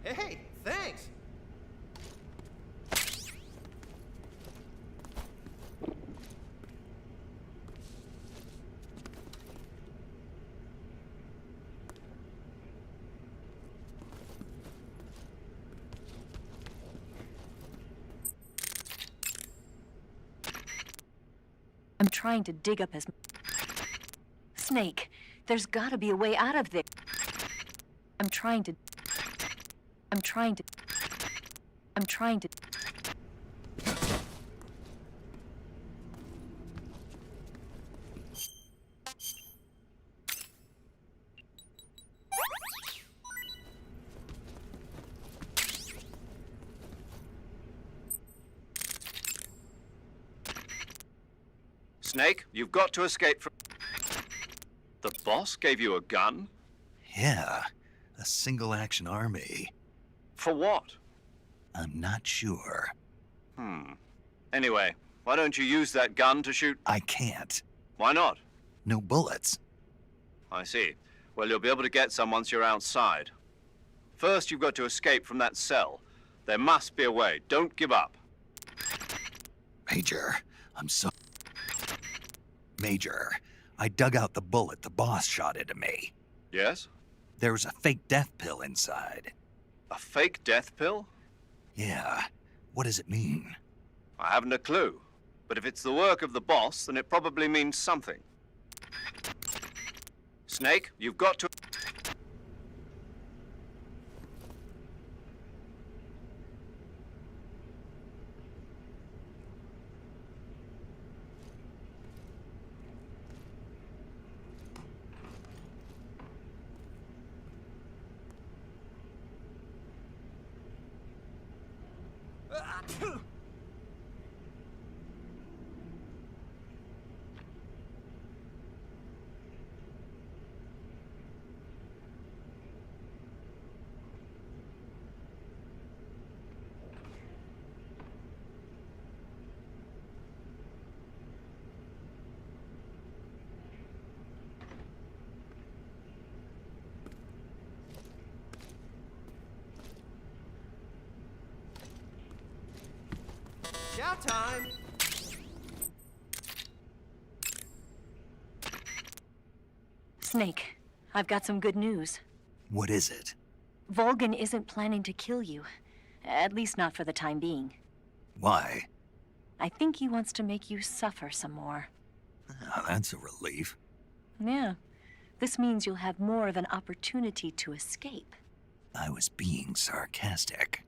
Hey, thanks. I'm trying to dig up as... Snake, there's gotta be a way out of this. I'm trying to... Snake, you've got to escape from... The boss gave you a gun? Yeah, a single-action army. For what? I'm not sure. Anyway, why don't you use that gun to shoot... I can't. Why not? No bullets. I see. Well, you'll be able to get some once you're outside. First, you've got to escape from that cell. There must be a way. Don't give up. Major, Major, I dug out the bullet the boss shot into me. Yes? There was a fake death pill inside. A fake death pill? Yeah. What does it mean? I haven't a clue. But if it's the work of the boss, then it probably means something. Snake, you've got to... Chow time! Snake, I've got some good news. What is it? Volgin isn't planning to kill you. At least not for the time being. Why? I think he wants to make you suffer some more. Oh, that's a relief. Yeah. This means you'll have more of an opportunity to escape. I was being sarcastic.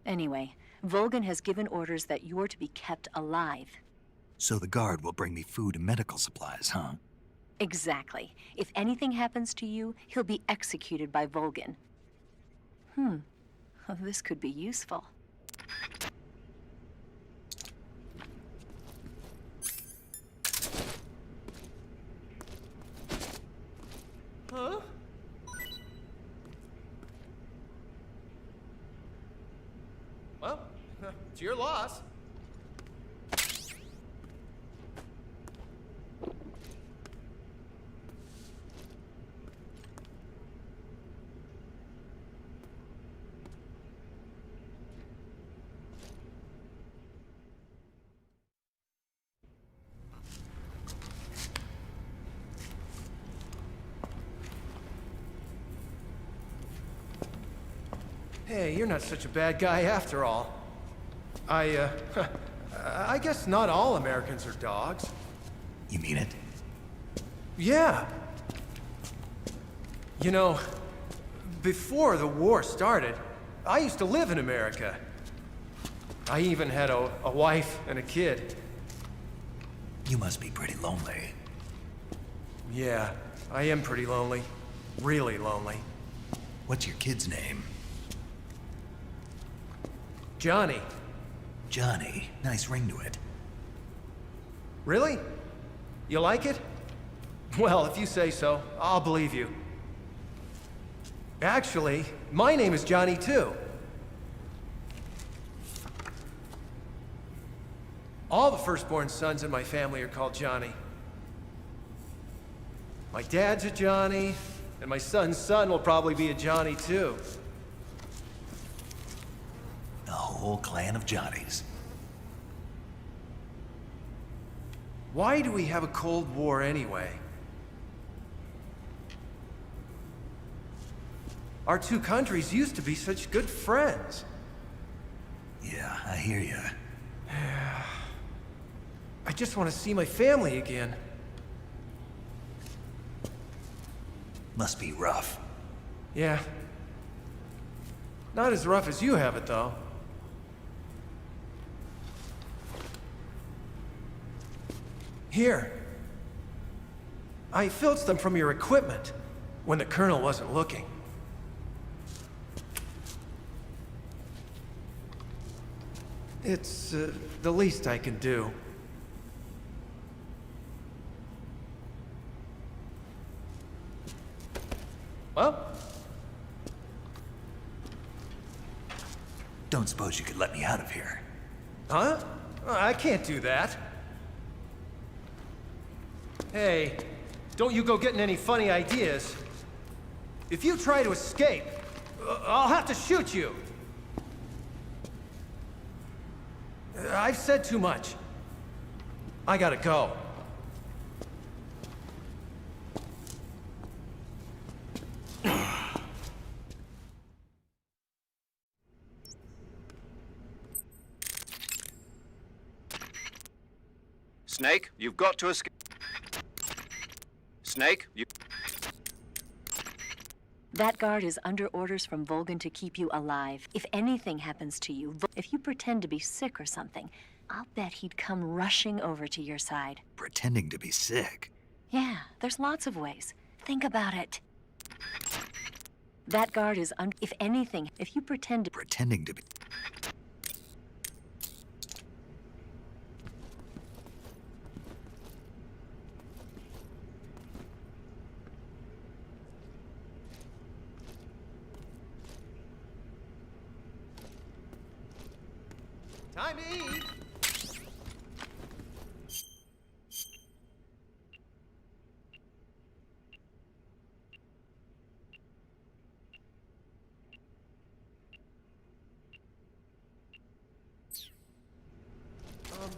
Anyway, Volgin has given orders that you're to be kept alive. So the guard will bring me food and medical supplies, huh? Exactly. If anything happens to you, he'll be executed by Volgin. This could be useful. Huh? Well, it's your loss. Hey, you're not such a bad guy after all. I guess not all Americans are dogs. You mean it? Yeah. You know, before the war started, I used to live in America. I even had a wife and a kid. You must be pretty lonely. Yeah, I am pretty lonely. Really lonely. What's your kid's name? Johnny. Johnny. Nice ring to it. Really? You like it? Well, if you say so, I'll believe you. Actually, my name is Johnny too. All the firstborn sons in my family are called Johnny. My dad's a Johnny, and my son's son will probably be a Johnny too. A whole clan of Johnnies. Why do we have a Cold War anyway? Our two countries used to be such good friends. Yeah, I hear you. I just want to see my family again. Must be rough. Yeah. Not as rough as you have it, though. Here. I filched them from your equipment when the Colonel wasn't looking. It's the least I can do. Well? Don't suppose you could let me out of here? Huh? I can't do that. Hey, don't you go getting any funny ideas. If you try to escape, I'll have to shoot you. I've said too much. I gotta go. Snake, you've got to escape. Snake, you... That guard is under orders from Volgin to keep you alive. If anything happens to you, if you pretend to be sick or something, I'll bet he'd come rushing over to your side. Pretending to be sick? Yeah, there's lots of ways. Think about it. That guard is if anything, if you pretend to... Pretending to be... Time to eat!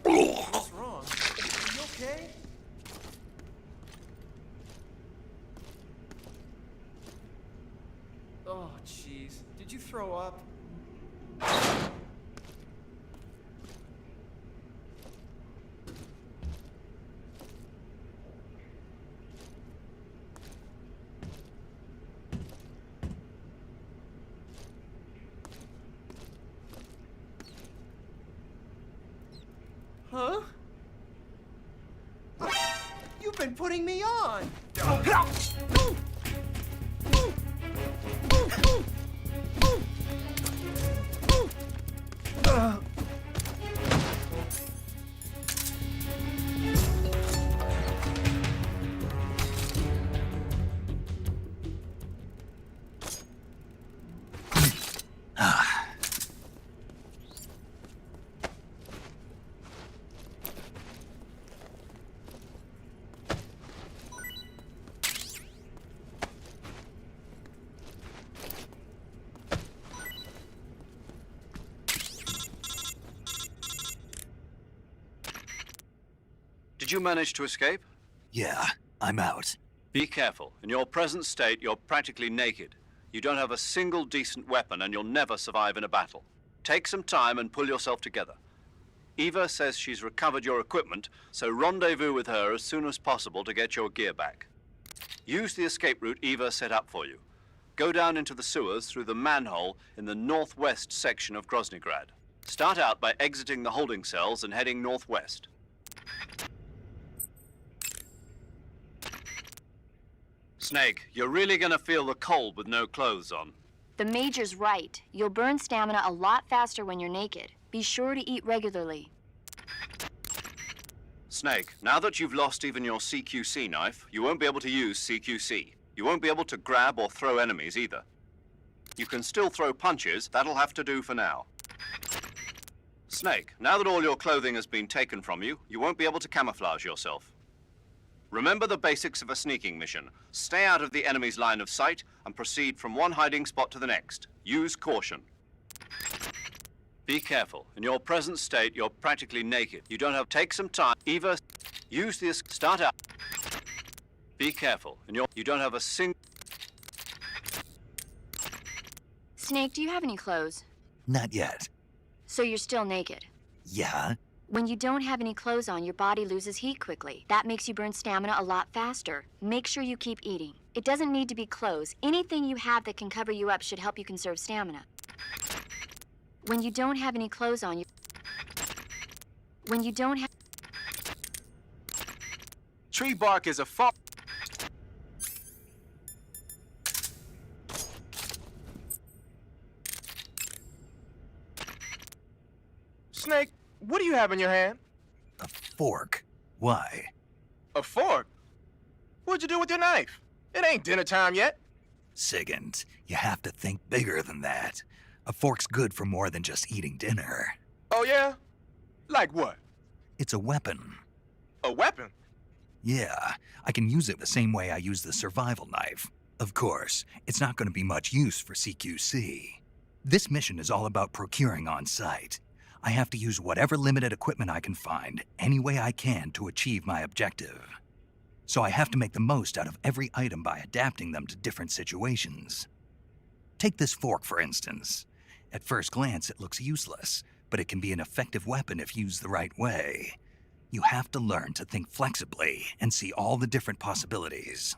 What's wrong? Are you okay? Oh, jeez. Did you throw up? Huh? You've been putting me on! Did you manage to escape? Yeah, I'm out. Be careful. In your present state, you're practically naked. You don't have a single decent weapon and you'll never survive in a battle. Take some time and pull yourself together. Eva says she's recovered your equipment, so rendezvous with her as soon as possible to get your gear back. Use the escape route Eva set up for you. Go down into the sewers through the manhole in the northwest section of Groznyj. Start out by exiting the holding cells and heading northwest. Snake, you're really gonna feel the cold with no clothes on. The Major's right. You'll burn stamina a lot faster when you're naked. Be sure to eat regularly. Snake, now that you've lost even your CQC knife, you won't be able to use CQC. You won't be able to grab or throw enemies either. You can still throw punches, that'll have to do for now. Snake, now that all your clothing has been taken from you, you won't be able to camouflage yourself. Remember the basics of a sneaking mission. Stay out of the enemy's line of sight and proceed from one hiding spot to the next. Use caution. Be careful. In your present state, you're practically naked. You don't have... Take some time. Eva, use the... Start out. Be careful. You don't have a single... Snake, do you have any clothes? Not yet. So you're still naked? Yeah? When you don't have any clothes on, your body loses heat quickly. That makes you burn stamina a lot faster. Make sure you keep eating. It doesn't need to be clothes. Anything you have that can cover you up should help you conserve stamina. When you don't have any clothes on, When you don't have... Tree bark is a fault. Snake, what do you have in your hand? A fork. Why? A fork? What'd you do with your knife? It ain't dinner time yet. Sigint, you have to think bigger than that. A fork's good for more than just eating dinner. Oh, yeah? Like what? It's a weapon. A weapon? Yeah, I can use it the same way I use the survival knife. Of course, it's not going to be much use for CQC. This mission is all about procuring on site. I have to use whatever limited equipment I can find, any way I can to achieve my objective. So I have to make the most out of every item by adapting them to different situations. Take this fork, for instance. At first glance, it looks useless, but it can be an effective weapon if used the right way. You have to learn to think flexibly and see all the different possibilities.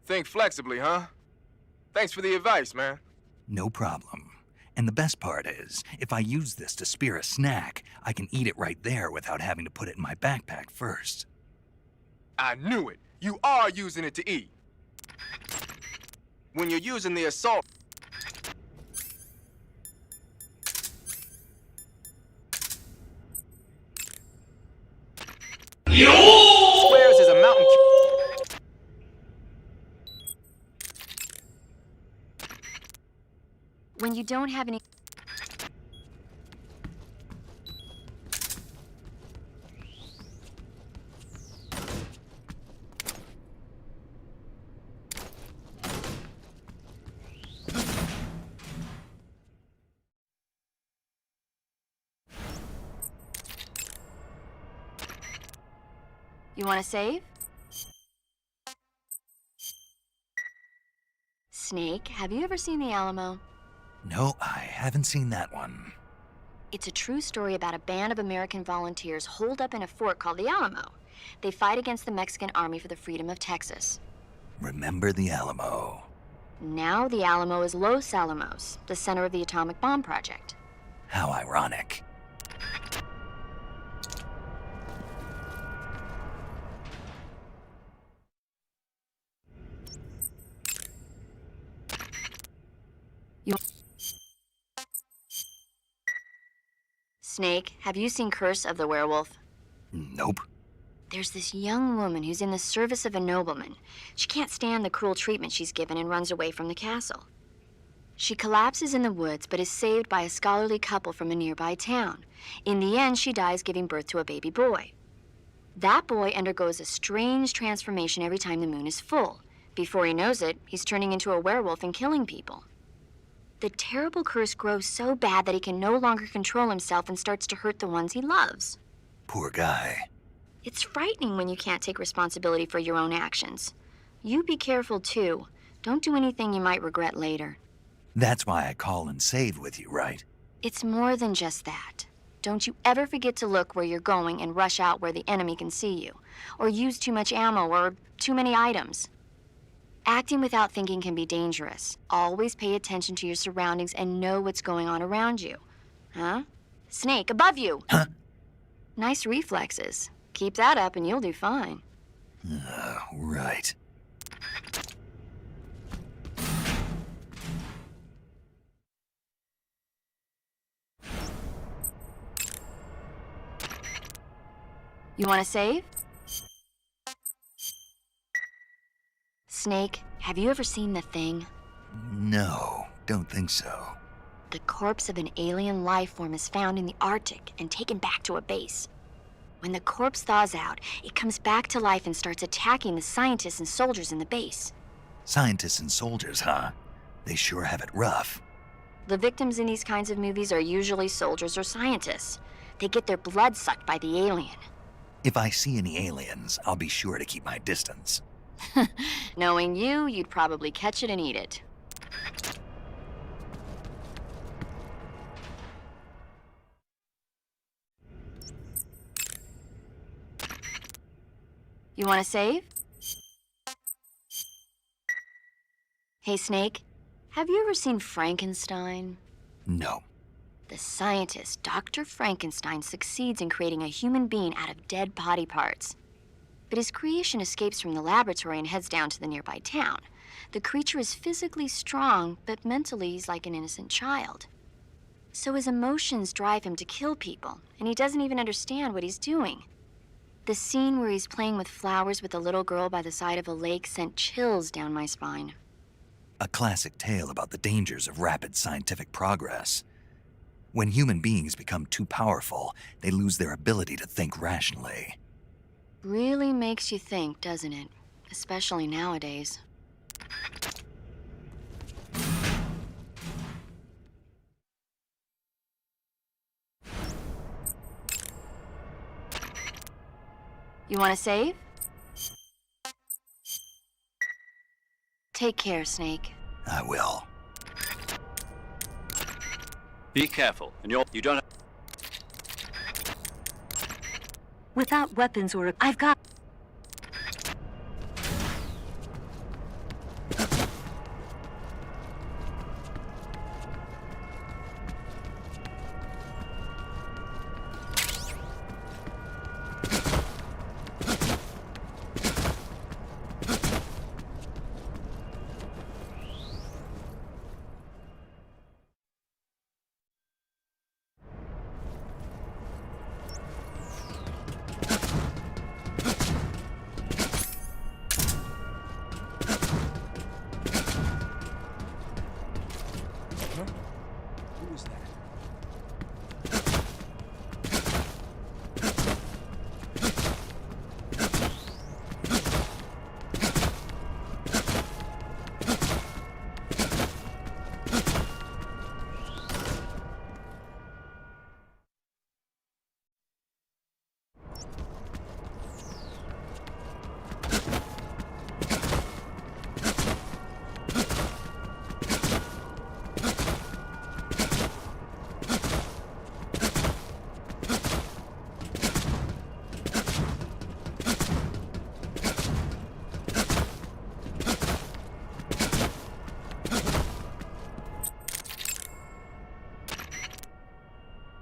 Think flexibly, huh? Thanks for the advice, man. No problem. And the best part is, if I use this to spear a snack, I can eat it right there without having to put it in my backpack first. I knew it. You are using it to eat. When you're using the assault... Squares is a mountain... When you don't have any... You want to save? Snake, have you ever seen the Alamo? No, I haven't seen that one. It's a true story about a band of American volunteers holed up in a fort called the Alamo. They fight against the Mexican army for the freedom of Texas. Remember the Alamo. Now the Alamo is Los Alamos, the center of the atomic bomb project. How ironic. Snake, have you seen Curse of the Werewolf? Nope. There's this young woman who's in the service of a nobleman. She can't stand the cruel treatment she's given and runs away from the castle. She collapses in the woods, but is saved by a scholarly couple from a nearby town. In the end, she dies giving birth to a baby boy. That boy undergoes a strange transformation every time the moon is full. Before he knows it, he's turning into a werewolf and killing people. The terrible curse grows so bad that he can no longer control himself and starts to hurt the ones he loves. Poor guy. It's frightening when you can't take responsibility for your own actions. You be careful, too. Don't do anything you might regret later. That's why I call and save with you, right? It's more than just that. Don't you ever forget to look where you're going and rush out where the enemy can see you, or use too much ammo or too many items. Acting without thinking can be dangerous. Always pay attention to your surroundings and know what's going on around you. Huh? Snake, above you! Huh? Nice reflexes. Keep that up and you'll do fine. Right. You want to save? Snake, have you ever seen The Thing? No, don't think so. The corpse of an alien life form is found in the Arctic and taken back to a base. When the corpse thaws out, it comes back to life and starts attacking the scientists and soldiers in the base. Scientists and soldiers, huh? They sure have it rough. The victims in these kinds of movies are usually soldiers or scientists. They get their blood sucked by the alien. If I see any aliens, I'll be sure to keep my distance. Knowing you, you'd probably catch it and eat it. You want to save? Hey, Snake, have you ever seen Frankenstein? No. The scientist, Dr. Frankenstein, succeeds in creating a human being out of dead body parts. But his creation escapes from the laboratory and heads down to the nearby town. The creature is physically strong, but mentally he's like an innocent child. So his emotions drive him to kill people, and he doesn't even understand what he's doing. The scene where he's playing with flowers with a little girl by the side of a lake sent chills down my spine. A classic tale about the dangers of rapid scientific progress. When human beings become too powerful, they lose their ability to think rationally. Really makes you think, doesn't it? Especially nowadays. You want to save? Take care, Snake. I will. Be careful, and you don't have... Without weapons or... I've got...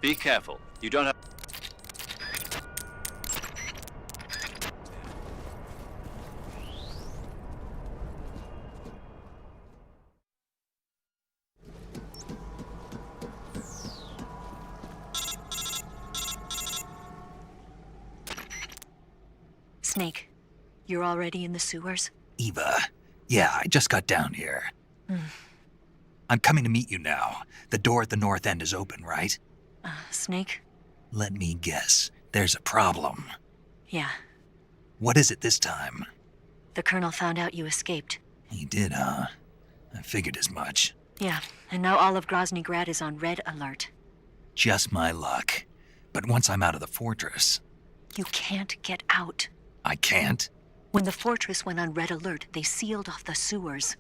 Be careful. You don't have... Snake, you're already in the sewers? Eva. Yeah, I just got down here. I'm coming to meet you now. The door at the north end is open, right? Snake? Let me guess. There's a problem. Yeah. What is it this time? The Colonel found out you escaped. He did, huh? I figured as much. Yeah, and now all of Groznyj Grad is on red alert. Just my luck. But once I'm out of the fortress... You can't get out. I can't? When the fortress went on red alert, they sealed off the sewers.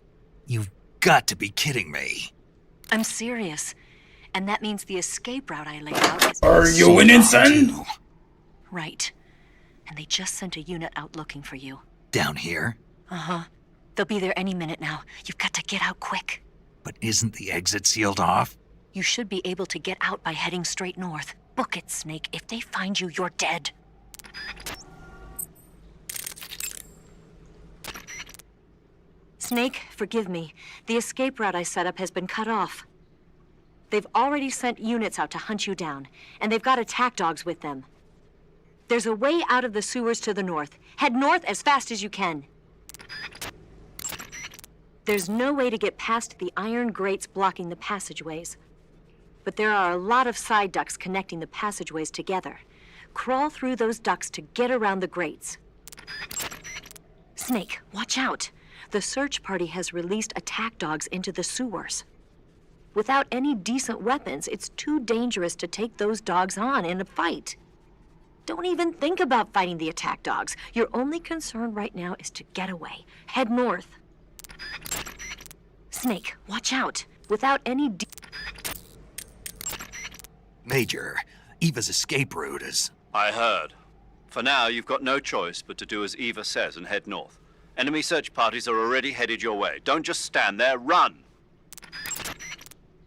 You've got to be kidding me. I'm serious. And that means the escape route I laid out is... Are you winning, son? Right. And they just sent a unit out looking for you. Down here? Uh-huh. They'll be there any minute now. You've got to get out quick. But isn't the exit sealed off? You should be able to get out by heading straight north. Book it, Snake. If they find you, you're dead. Snake, forgive me. The escape route I set up has been cut off. They've already sent units out to hunt you down, and they've got attack dogs with them. There's a way out of the sewers to the north. Head north as fast as you can. There's no way to get past the iron grates blocking the passageways. But there are a lot of side ducts connecting the passageways together. Crawl through those ducts to get around the grates. Snake, watch out. The search party has released attack dogs into the sewers. Without any decent weapons, it's too dangerous to take those dogs on in a fight. Don't even think about fighting the attack dogs. Your only concern right now is to get away. Head north. Snake, watch out. Without any Major, Eva's escape route is... I heard. For now, you've got no choice but to do as Eva says and head north. Enemy search parties are already headed your way. Don't just stand there, run!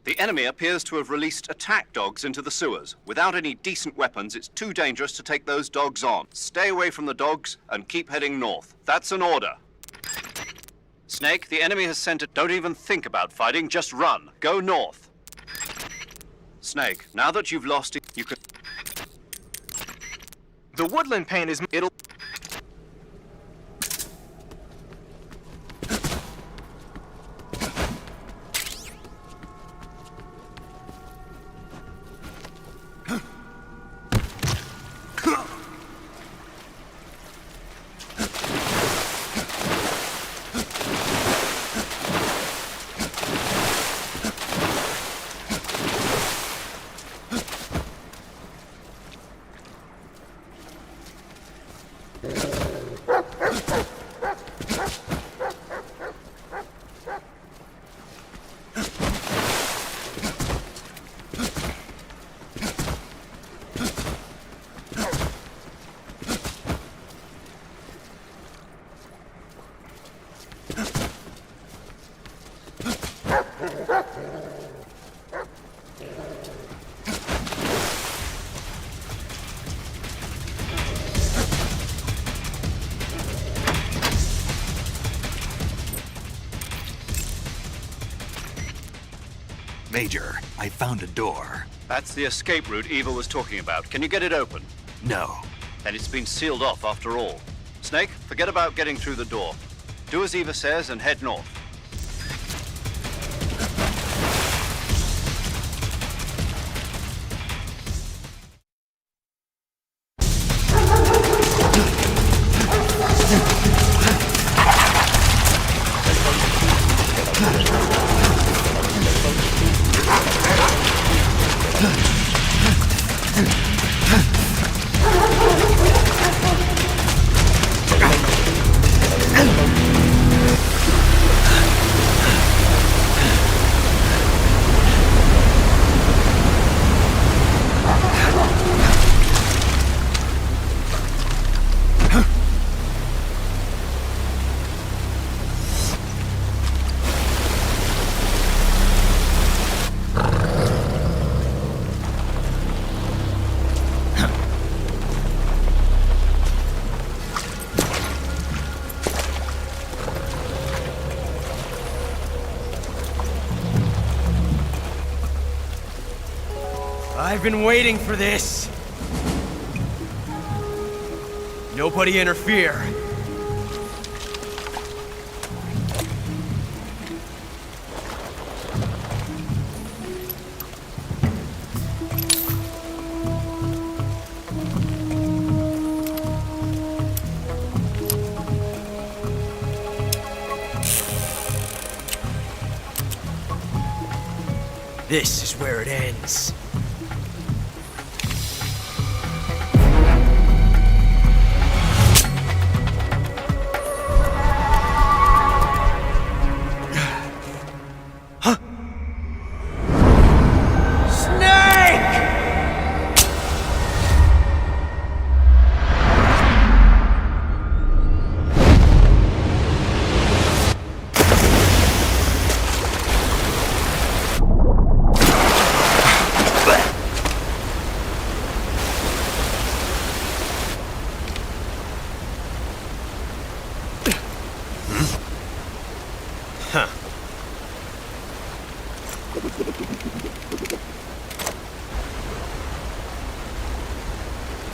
The enemy appears to have released attack dogs into the sewers. Without any decent weapons, it's too dangerous to take those dogs on. Stay away from the dogs and keep heading north. That's an order. Snake, the enemy has sent it. Don't even think about fighting, just run. Go north. Snake, now that you've lost it, you can... The woodland paint is... It'll... Major, I found a door. That's the escape route Eva was talking about. Can you get it open? No. Then it's been sealed off after all. Snake, forget about getting through the door. Do as Eva says and head north. I've been waiting for this. Nobody interfere. This is where it ends.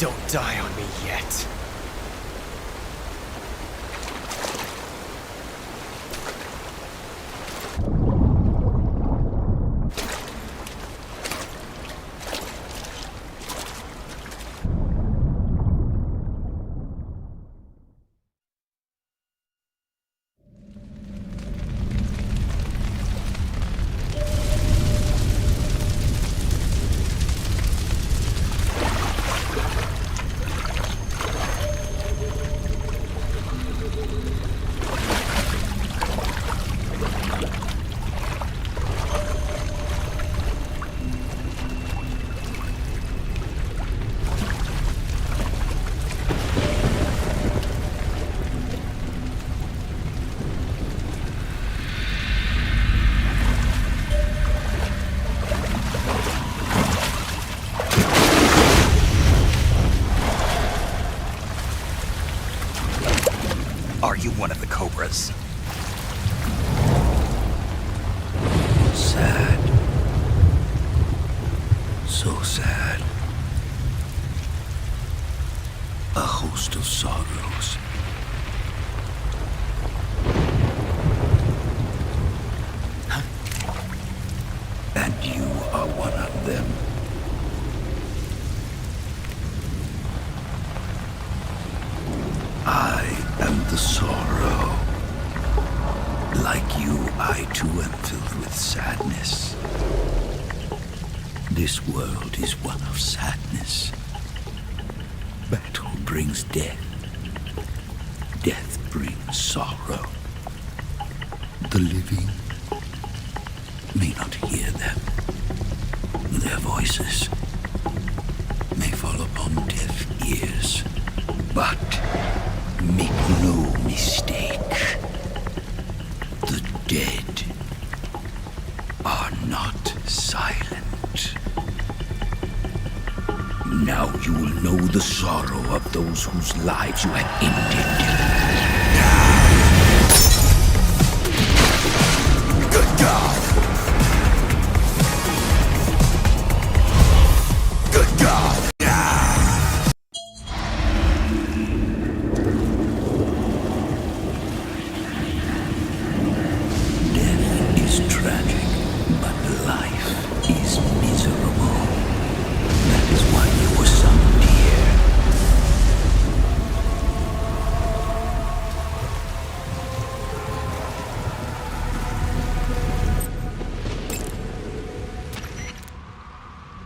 Don't die on me yet. Are you one of the Cobras? Sad. So sad. A host of sorrows. And you are one of them. I am the sorrow. Like you, I too am filled with sadness. This world is one of sadness. Battle brings death. Death brings sorrow. The living may not hear them. Their voices may fall upon deaf ears. But make no mistake, the dead are not silent. Now you will know the sorrow of those whose lives you have ended. Good God! Good God!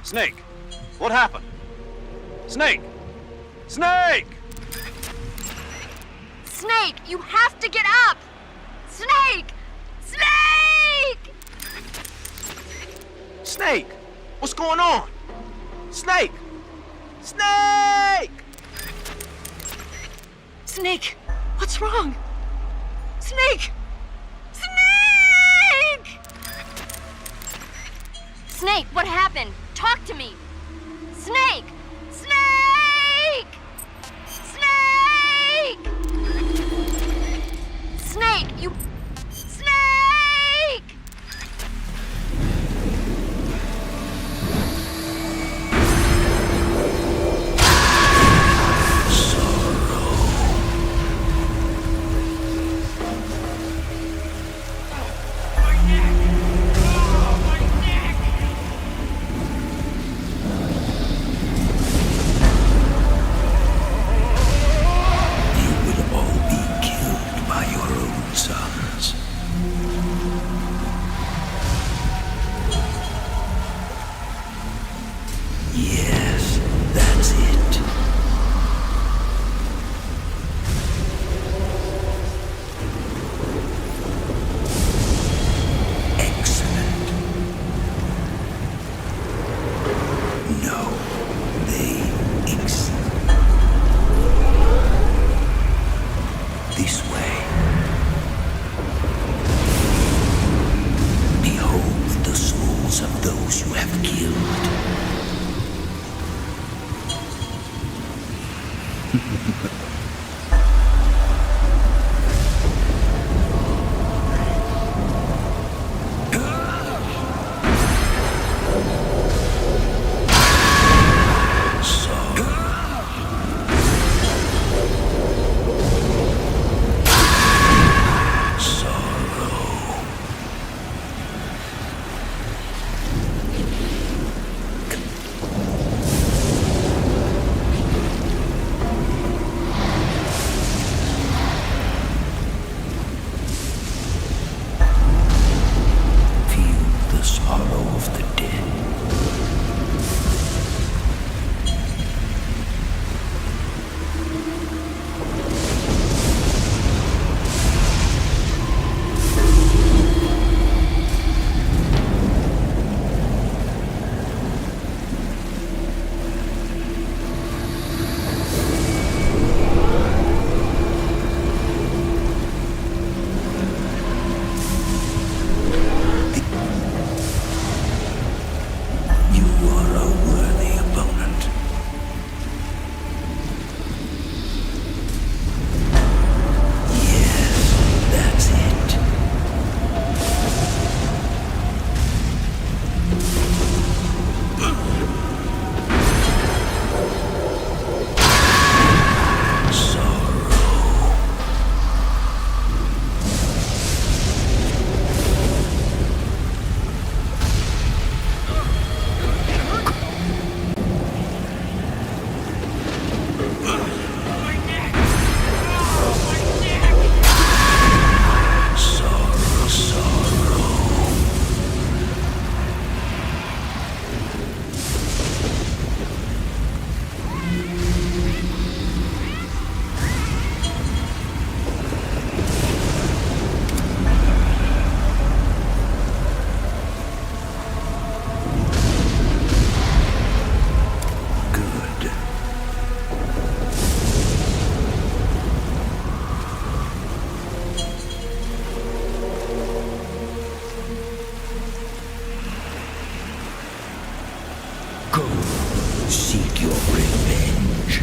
Snake, what happened? Snake! Snake! Snake, you have to get up! Snake! Snake! Snake! What's going on? Snake! Snake! Snake, what's wrong? Snake! Snake! Snake, what happened? Talk to me! Snake! Snake! Snake! Snake, you... Snake! Go, seek your revenge.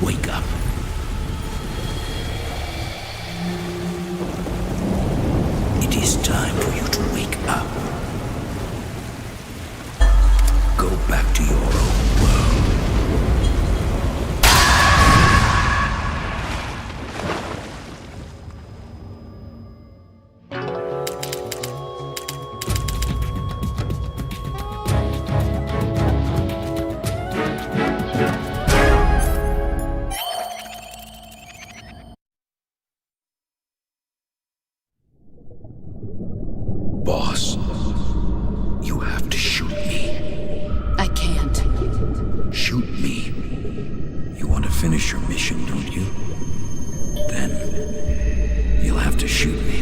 Wake up. It is time for you to wake up. Go back to your own world. Boss, you have to shoot me. I can't. Shoot me. You want to finish your mission, don't you? Then you'll have to shoot me.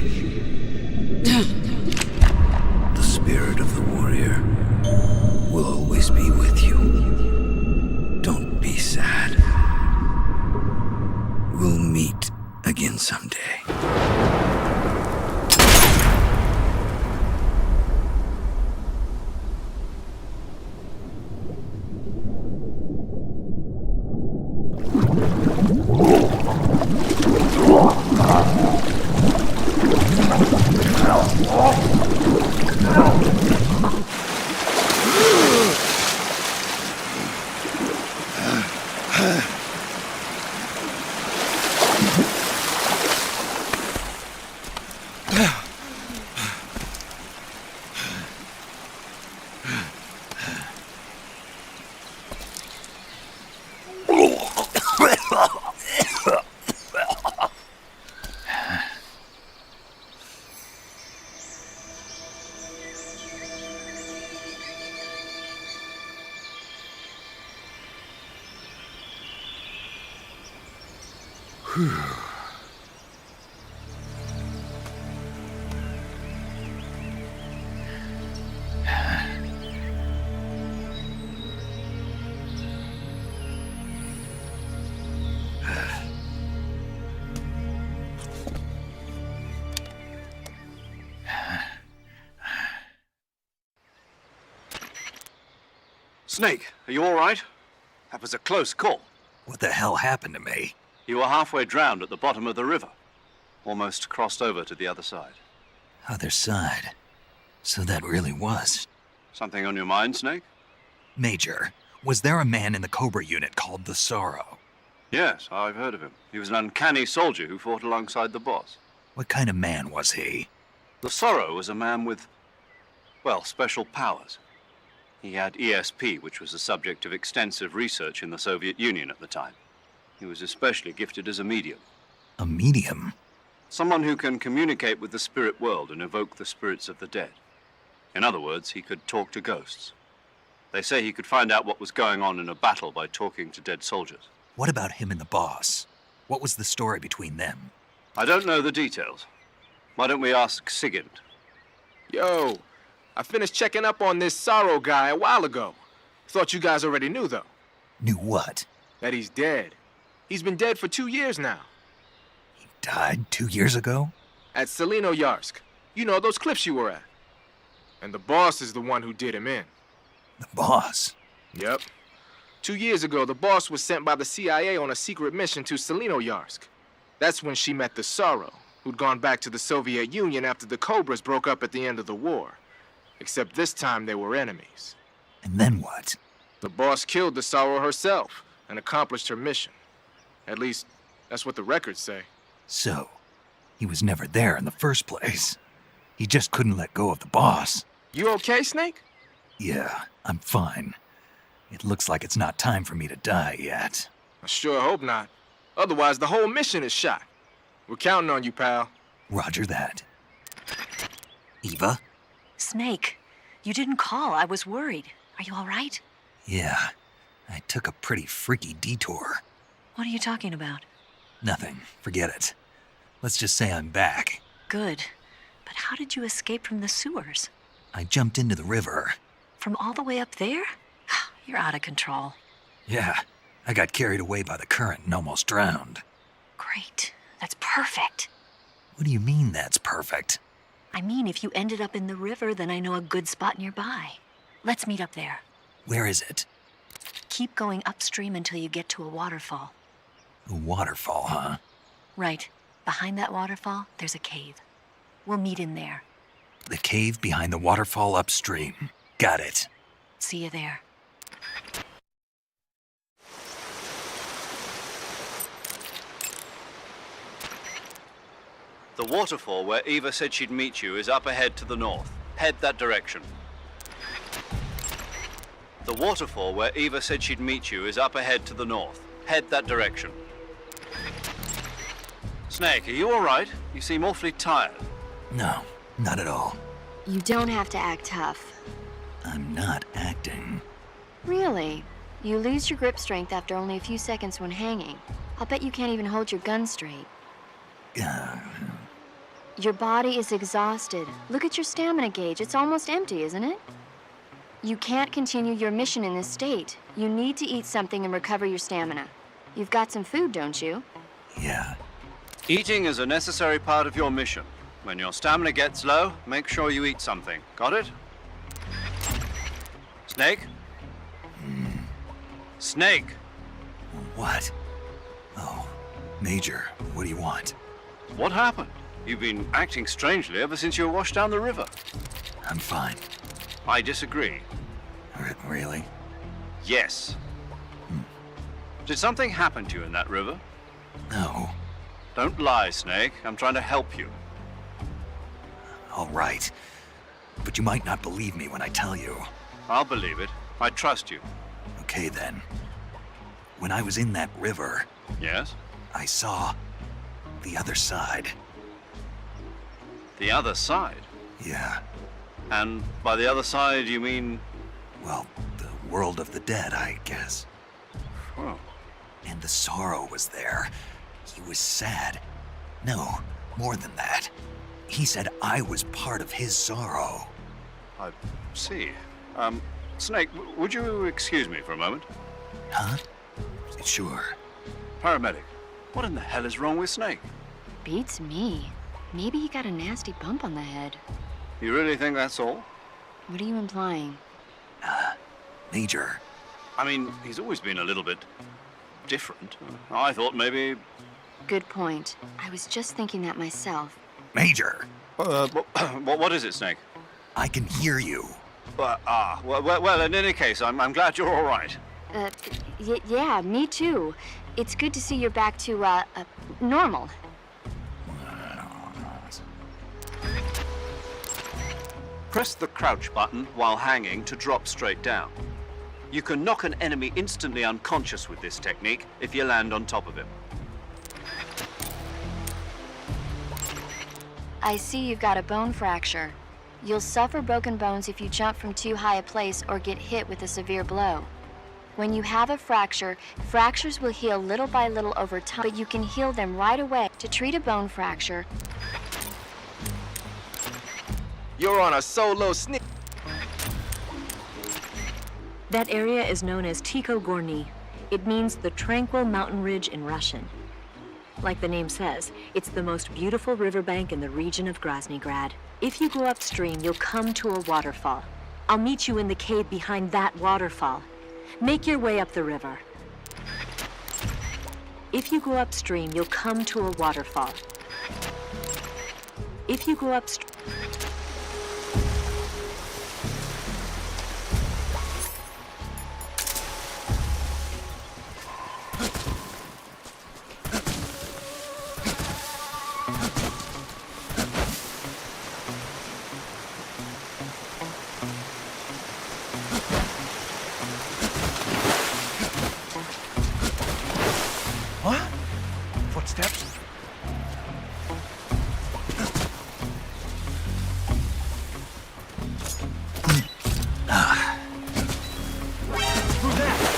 The spirit of the warrior will always be with you. Don't be sad. We'll meet again someday. Snake, are you all right? That was a close call. What the hell happened to me? You were halfway drowned at the bottom of the river. Almost crossed over to the other side. Other side. So that really was. Something on your mind, Snake? Major, was there a man in the Cobra unit called the Sorrow? Yes, I've heard of him. He was an uncanny soldier who fought alongside the boss. What kind of man was he? The Sorrow was a man with, well, special powers. He had ESP, which was the subject of extensive research in the Soviet Union at the time. He was especially gifted as a medium. A medium? Someone who can communicate with the spirit world and evoke the spirits of the dead. In other words, he could talk to ghosts. They say he could find out what was going on in a battle by talking to dead soldiers. What about him and the boss? What was the story between them? I don't know the details. Why don't we ask Sigint? Yo, I finished checking up on this Sorrow guy a while ago. Thought you guys already knew, though. Knew what? That he's dead. He's been dead for 2 years now. He died 2 years ago? At Selino-Yarsk. You know, those cliffs you were at. And the boss is the one who did him in. The boss? Yep. 2 years ago, the boss was sent by the CIA on a secret mission to Selinoyarsk. That's when she met the Sorrow, who'd gone back to the Soviet Union after the Cobras broke up at the end of the war. Except this time they were enemies. And then what? The boss killed the Sorrow herself and accomplished her mission. At least, that's what the records say. So, he was never there in the first place. He just couldn't let go of the boss. You okay, Snake? Yeah, I'm fine. It looks like it's not time for me to die yet. I sure hope not. Otherwise, the whole mission is shot. We're counting on you, pal. Roger that. Eva? Snake, you didn't call. I was worried. Are you all right? Yeah, I took a pretty freaky detour. What are you talking about? Nothing. Forget it. Let's just say I'm back. Good. But how did you escape from the sewers? I jumped into the river. From all the way up there? You're out of control. Yeah, I got carried away by the current and almost drowned. Great. That's perfect. What do you mean that's perfect? I mean, if you ended up in the river, then I know a good spot nearby. Let's meet up there. Where is it? Keep going upstream until you get to a waterfall. A waterfall, huh? Right. Behind that waterfall, there's a cave. We'll meet in there. The cave behind the waterfall upstream. Got it. See you there. The waterfall where Eva said she'd meet you is up ahead to the north. Head that direction. The waterfall where Eva said she'd meet you is up ahead to the north. Head that direction. Snake, are you all right? You seem awfully tired. No, not at all. You don't have to act tough. I'm not acting. Really? You lose your grip strength after only a few seconds when hanging. I'll bet you can't even hold your gun straight. Your body is exhausted. Look at your stamina gauge. It's almost empty, isn't it? You can't continue your mission in this state. You need to eat something and recover your stamina. You've got some food, don't you? Yeah. Eating is a necessary part of your mission. When your stamina gets low, make sure you eat something. Got it? Snake? Snake! What? Oh, Major, what do you want? What happened? You've been acting strangely ever since you were washed down the river. I'm fine. I disagree. Really? Yes. Did something happen to you in that river? No. Don't lie, Snake. I'm trying to help you. All right. But you might not believe me when I tell you. I'll believe it. I trust you. Okay, then. When I was in that river... Yes? I saw... the other side. The other side? Yeah. And by the other side, you mean... Well, the world of the dead, I guess. Oh. And the Sorrow was there. He was sad. No, more than that. He said I was part of his sorrow. I see. Snake, would you excuse me for a moment? Huh? Sure. Paramedic, what in the hell is wrong with Snake? Beats me. Maybe he got a nasty bump on the head. You really think that's all? What are you implying? Major. I mean, he's always been a little bit different. I thought maybe... Good point. I was just thinking that myself. Major! What is it, Snake? I can hear you. Well, in any case, I'm glad you're all right. Yeah, me too. It's good to see you're back to, normal. Press the crouch button while hanging to drop straight down. You can knock an enemy instantly unconscious with this technique if you land on top of him. I see you've got a bone fracture. You'll suffer broken bones if you jump from too high a place or get hit with a severe blow. When you have a fracture, fractures will heal little by little over time, but you can heal them right away. To treat a bone fracture, you're on a solo sneak. That area is known as Ticho Gorny. It means the tranquil mountain ridge in Russian. Like the name says, it's the most beautiful riverbank in the region of Groznyj Grad. If you go upstream, you'll come to a waterfall. I'll meet you in the cave behind that waterfall. Make your way up the river. If you go upstream, you'll come to a waterfall. If you go upstream... What? Footsteps? Who's that?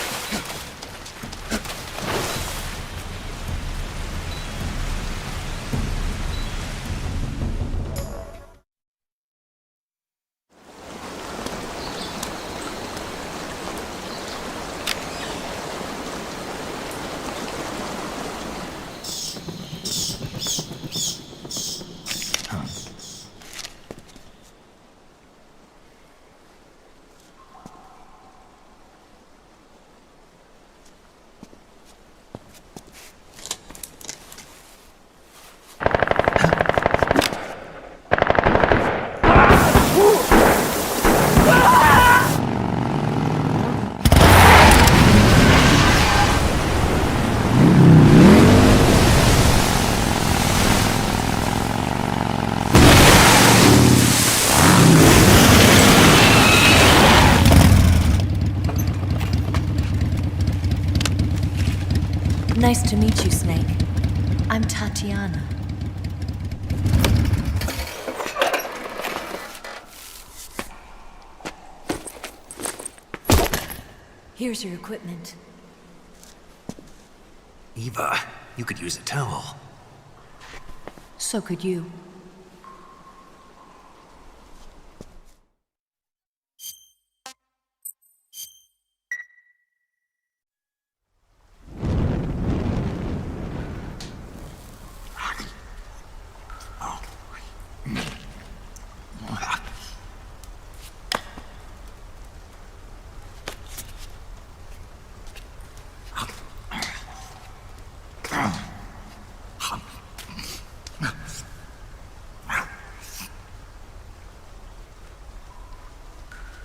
Nice to meet you, Snake. I'm Tatiana. Here's your equipment. Eva, you could use a towel. So could you.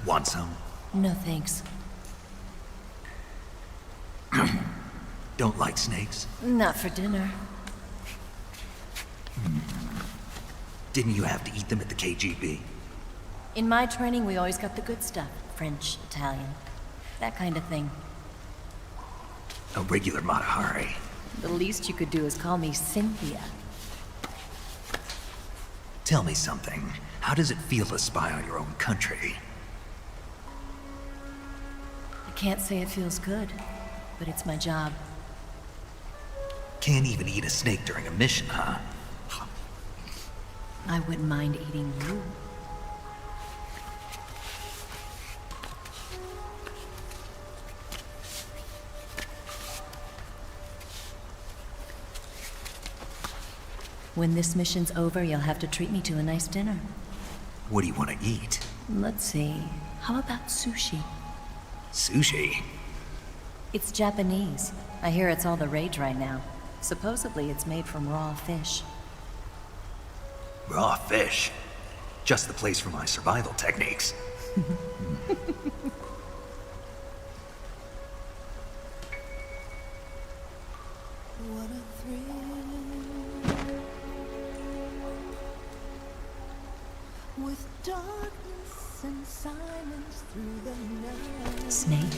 Want some? No thanks. Don't like snakes? Not for dinner. Didn't you have to eat them at the KGB? In my training, we always got the good stuff. French, Italian, that kind of thing. A regular Matahari. The least you could do is call me Cynthia. Tell me something. How does it feel to spy on your own country? I can't say it feels good, but it's my job. Can't even eat a snake during a mission, huh? I wouldn't mind eating you. When this mission's over, you'll have to treat me to a nice dinner. What do you want to eat? Let's see. How about sushi? Sushi? It's Japanese. I hear it's all the rage right now. Supposedly, it's made from raw fish. Raw fish? Just the place for my survival techniques. What a thrill. With darkness and silence through the night. Snake?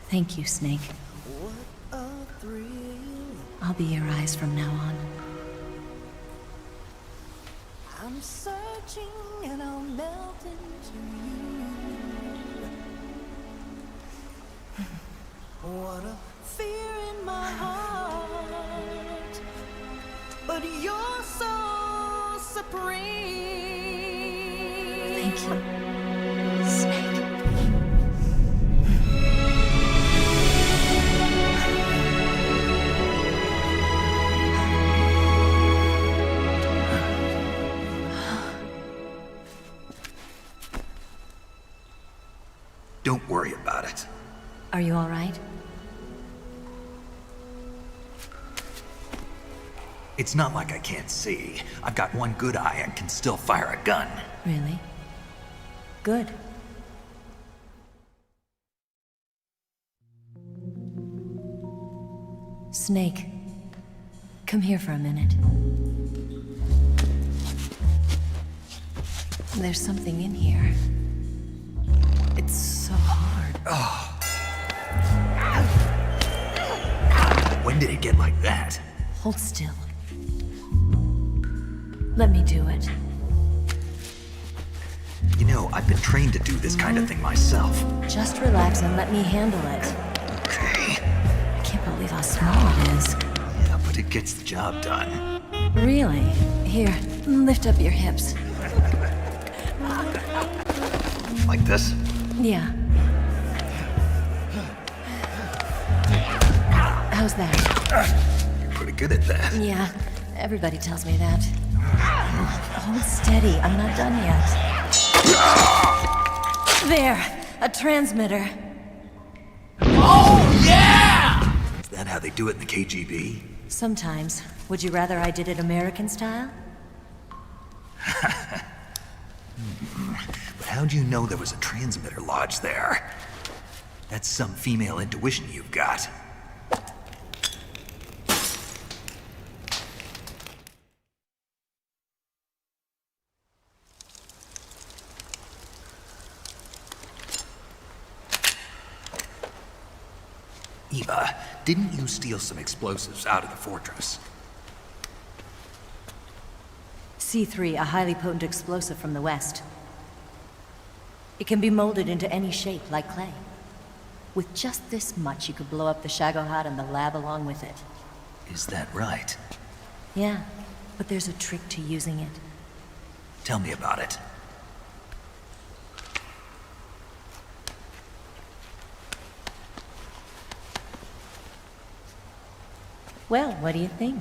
Thank you, Snake. What a thrill. I'll be your eyes from now on. I'm searching and I'll melt into you. What a fear in my heart, but you're so supreme. Thank you, Snake. Don't worry about it. Are you all right? It's not like I can't see. I've got one good eye and can still fire a gun. Really? Good. Snake, come here for a minute. There's something in here. It's so hard. Oh. When did it get like that? Hold still. Let me do it. You know, I've been trained to do this kind of thing myself. Just relax and let me handle it. Okay. I can't believe how small it is. Yeah, but it gets the job done. Really? Here, lift up your hips. Like this? Yeah. How's that? You're pretty good at that. Yeah, everybody tells me that. Hold steady, I'm not done yet. There, a transmitter. Oh, yeah! Is that how they do it in the KGB? Sometimes. Would you rather I did it American style? But how'd you know there was a transmitter lodged there? That's some female intuition you've got. Eva, didn't you steal some explosives out of the fortress? C3, a highly potent explosive from the west. It can be molded into any shape, like clay. With just this much, you could blow up the Shagohod and the lab along with it. Is that right? Yeah, but there's a trick to using it. Tell me about it. Well, what do you think?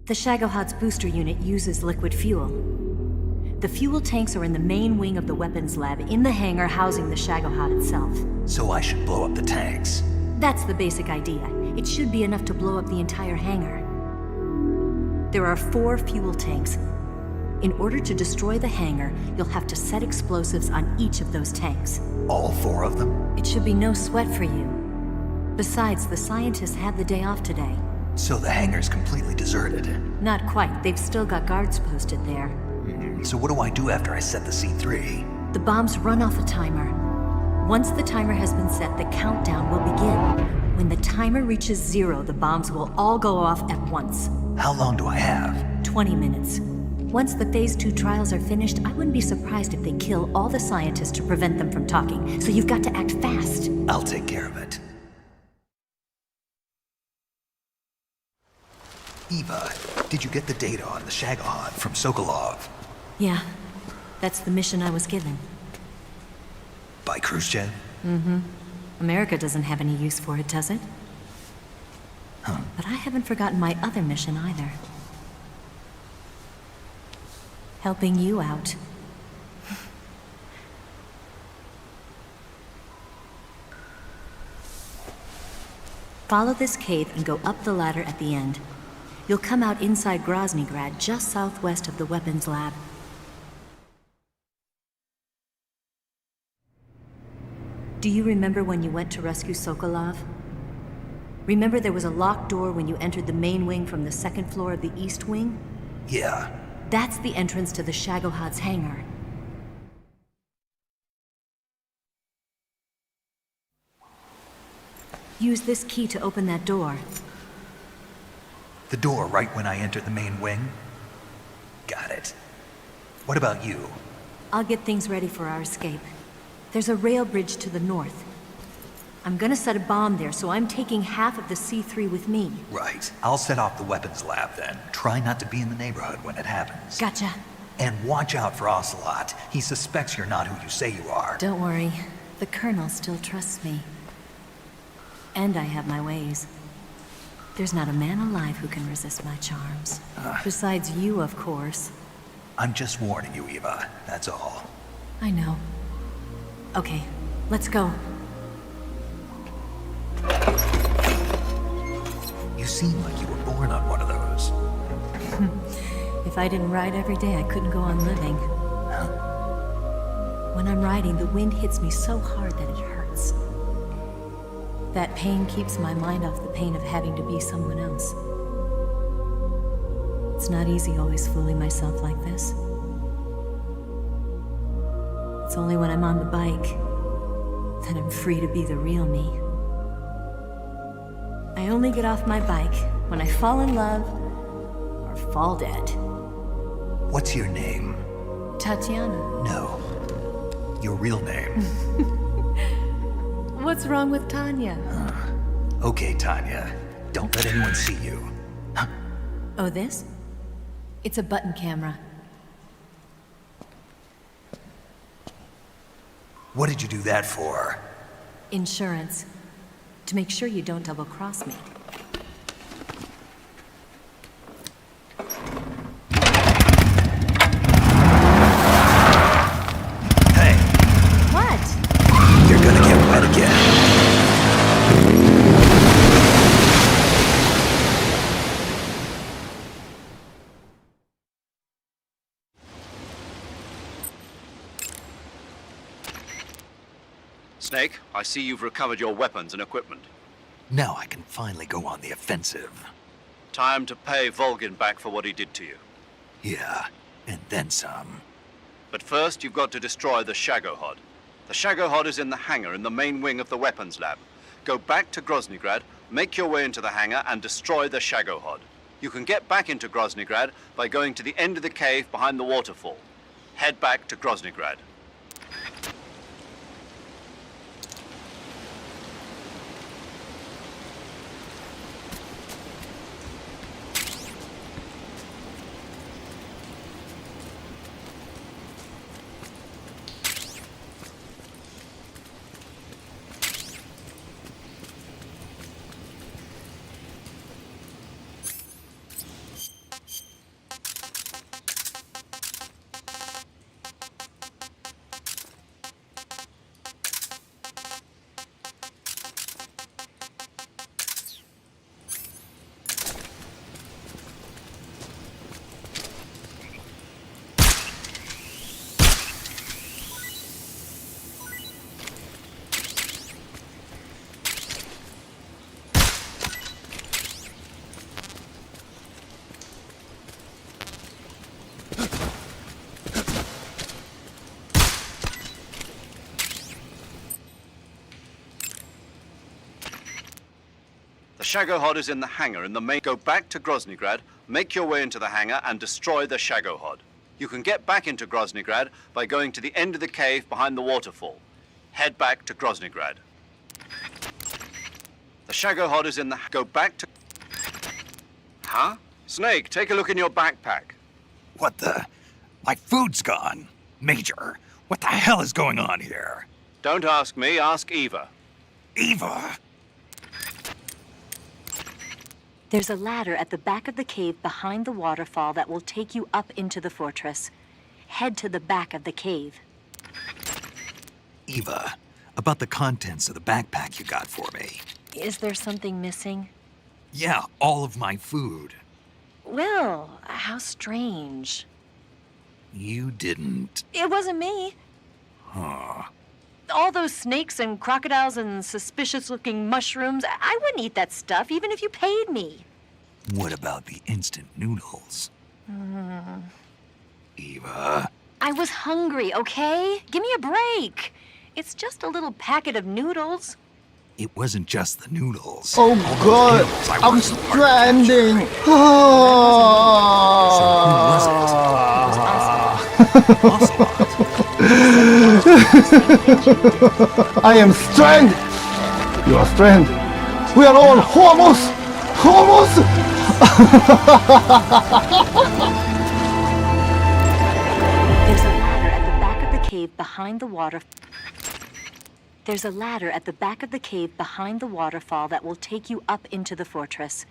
The Shagohod's booster unit uses liquid fuel. The fuel tanks are in the main wing of the weapons lab, in the hangar housing the Shagohod itself. So I should blow up the tanks. That's the basic idea. It should be enough to blow up the entire hangar. There are 4 fuel tanks. In order to destroy the hangar, you'll have to set explosives on each of those tanks. All 4 of them? It should be no sweat for you. Besides, the scientists had the day off today. So the hangar's completely deserted? Not quite. They've still got guards posted there. So what do I do after I set the C3? The bombs run off a timer. Once the timer has been set, the countdown will begin. When the timer reaches 0, the bombs will all go off at once. How long do I have? 20 minutes. Once the Phase 2 trials are finished, I wouldn't be surprised if they kill all the scientists to prevent them from talking. So you've got to act fast. I'll take care of it. Eva, did you get the data on the Shagohod from Sokolov? Yeah, that's the mission I was given. By Khrushchev? Mm-hmm. America doesn't have any use for it, does it? Huh. But I haven't forgotten my other mission either. Helping you out. Follow this cave and go up the ladder at the end. You'll come out inside Groznyj Grad, just southwest of the weapons lab. Do you remember when you went to rescue Sokolov? Remember there was a locked door when you entered the main wing from the 2nd floor of the east wing? Yeah. That's the entrance to the Shagohod's hangar. Use this key to open that door. The door right when I entered the main wing? Got it. What about you? I'll get things ready for our escape. There's a rail bridge to the north. I'm gonna set a bomb there, so I'm taking half of the C3 with me. Right. I'll set off the weapons lab then. Try not to be in the neighborhood when it happens. Gotcha. And watch out for Ocelot. He suspects you're not who you say you are. Don't worry. The Colonel still trusts me. And I have my ways. There's not a man alive who can resist my charms. Besides you, of course. I'm just warning you, Eva. That's all. I know. Okay, let's go. You seem like you were born on one of those. If I didn't ride every day, I couldn't go on living. When I'm riding, the wind hits me so hard that it hurts. That pain keeps my mind off the pain of having to be someone else. It's not easy always fooling myself like this. It's only when I'm on the bike that I'm free to be the real me. I only get off my bike when I fall in love or fall dead. What's your name? Tatiana. No. Your real name. What's wrong with Tanya? Okay, Tanya. Don't let anyone see you. Oh, this? It's a button camera. What did you do that for? Insurance. To make sure you don't double-cross me. Hey! What? You're gonna get wet again. Snake, I see you've recovered your weapons and equipment. Now I can finally go on the offensive. Time to pay Volgin back for what he did to you. Yeah, and then some. But first, you've got to destroy the Shagohod. The Shagohod is in the hangar in the main wing of the weapons lab. Go back to Groznyj, make your way into the hangar, and destroy the Shagohod. You can get back into Groznyj by going to the end of the cave behind the waterfall. Head back to Groznyj. The Shagohod is in the hangar in the main... Go back to Groznyj, make your way into the hangar, and destroy the Shagohod. You can get back into Groznyj by going to the end of the cave behind the waterfall. Head back to Groznyj. The Shagohod is in the... Go back to... Huh? Snake, take a look in your backpack. What the? My food's gone. Major, what the hell is going on here? Don't ask me, ask Eva. Eva? There's a ladder at the back of the cave behind the waterfall that will take you up into the fortress. Head to the back of the cave. Eva, about the contents of the backpack you got for me. Is there something missing? Yeah, all of my food. Well, how strange. You didn't. It wasn't me. Huh. All those snakes and crocodiles and suspicious-looking mushrooms, I wouldn't eat that stuff even if you paid me. What about the instant noodles? Eva? I was hungry, okay? Give me a break. It's just a little packet of noodles. It wasn't just the noodles. Oh God, I'm stranding. I am stranded. You are stranded. We are all homos. Homos. There's a ladder at the back of the cave behind the water. There's a ladder at the back of the cave behind the waterfall that will take you up into the fortress.